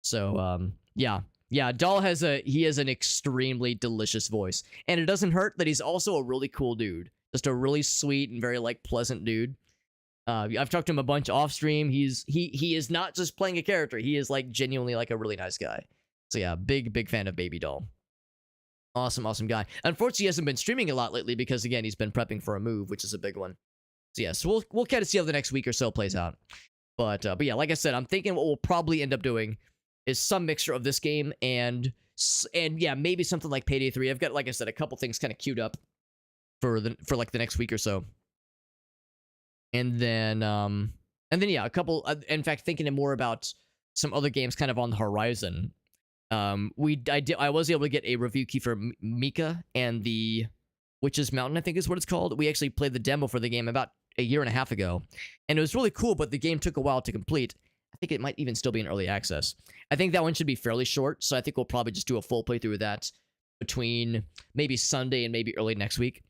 So yeah, Doll has an extremely delicious voice, and it doesn't hurt that he's also a really cool dude, just a really sweet and very like pleasant dude. I've talked to him a bunch off stream. He is not just playing a character. He is like genuinely like a really nice guy. So yeah, big fan of Baby Doll. Awesome guy. Unfortunately, he hasn't been streaming a lot lately because again, he's been prepping for a move, which is a big one. So yeah, so we'll kind of see how the next week or so plays out. But yeah, like I said, I'm thinking what we'll probably end up doing is some mixture of this game and yeah, maybe something like Payday 3. I've got, like I said, a couple things kind of queued up for like the next week or so. And then yeah, a couple. In fact, thinking more about some other games kind of on the horizon. I was able to get a review key for Mika and the Witch's Mountain, I think is what it's called. We actually played the demo for the game about a year and a half ago, and it was really cool. But the game took a while to complete. I think it might even still be in early access. I think that one should be fairly short, so I think we'll probably just do a full playthrough of that between maybe Sunday and maybe early next week.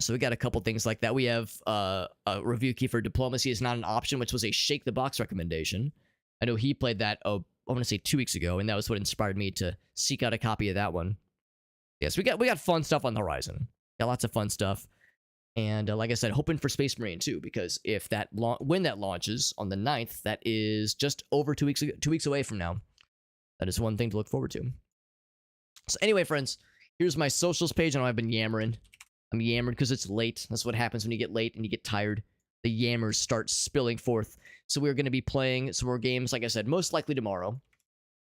So we got a couple things like that. We have a review key for Diplomacy is Not an Option, which was a Shake the Box recommendation. I know he played that, I want to say 2 weeks ago, and that was what inspired me to seek out a copy of that one. Yes, we got fun stuff on the horizon. Got lots of fun stuff. And like I said, hoping for Space Marine too, because if that when that launches on the 9th, that is just over 2 weeks 2 weeks away from now. That is one thing to look forward to. So anyway, friends, here's my socials page. I know I've been yammering. I'm yammered because it's late. That's what happens when you get late and you get tired. The yammers start spilling forth. So we're going to be playing some more games, like I said, most likely tomorrow.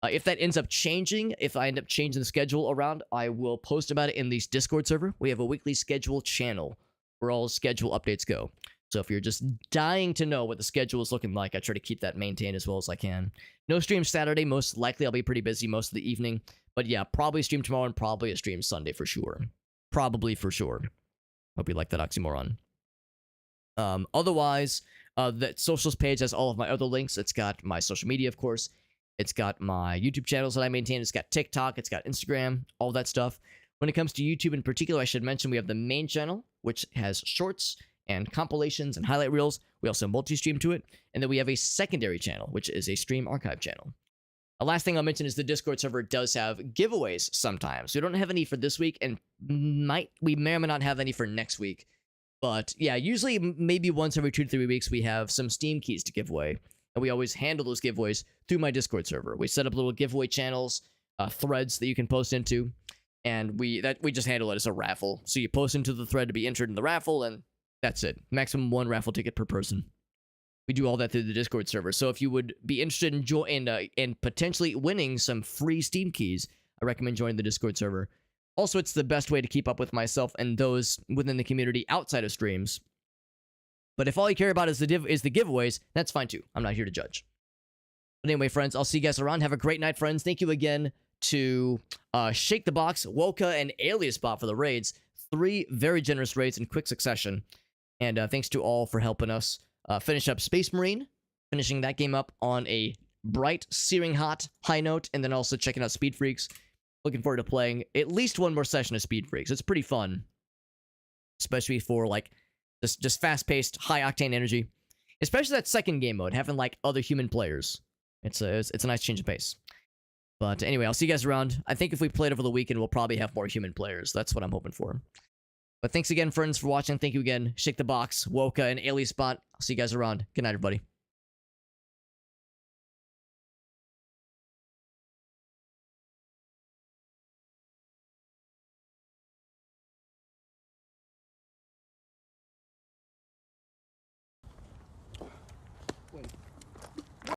If that ends up changing, if I end up changing the schedule around, I will post about it in this Discord server. We have a weekly schedule channel where all schedule updates go. So if you're just dying to know what the schedule is looking like, I try to keep that maintained as well as I can. No stream Saturday. Most likely I'll be pretty busy most of the evening. But yeah, probably stream tomorrow and probably a stream Sunday for sure. Probably for sure. Hope you like that oxymoron. Otherwise, that socials page has all of my other links. It's got my social media, of course. It's got my YouTube channels that I maintain. It's got TikTok. It's got Instagram. All that stuff. When it comes to YouTube in particular, I should mention we have the main channel, which has shorts and compilations and highlight reels. We also multi-stream to it. And then we have a secondary channel, which is a stream archive channel. The last thing I'll mention is the Discord server does have giveaways sometimes. We don't have any for this week, and we may or may not have any for next week. But yeah, usually maybe once every 2 to 3 weeks, we have some Steam keys to give away. And we always handle those giveaways through my Discord server. We set up little giveaway channels, threads that you can post into. And we just handle it as a raffle. So you post into the thread to be entered in the raffle, and that's it. Maximum 1 raffle ticket per person. We do all that through the Discord server. So if you would be interested in potentially winning some free Steam keys, I recommend joining the Discord server. Also, it's the best way to keep up with myself and those within the community outside of streams. But if all you care about is the giveaways, that's fine too. I'm not here to judge. But anyway, friends, I'll see you guys around. Have a great night, friends. Thank you again to Shake the Box, Woka, and Alias Bot for the raids. 3 very generous raids in quick succession. And thanks to all for helping us finish up Space Marine, finishing that game up on a bright, searing hot high note, and then also checking out Speed Freaks. Looking forward to playing at least one more session of Speed Freaks. It's pretty fun, especially for like just fast-paced, high-octane energy. Especially that second game mode, having like other human players. It's a nice change of pace. But anyway, I'll see you guys around. I think if we played over the weekend, we'll probably have more human players. That's what I'm hoping for. But thanks again, friends, for watching. Thank you again, Shake the Box, Woka, and Alias Bot. I'll see you guys around. Good night, everybody.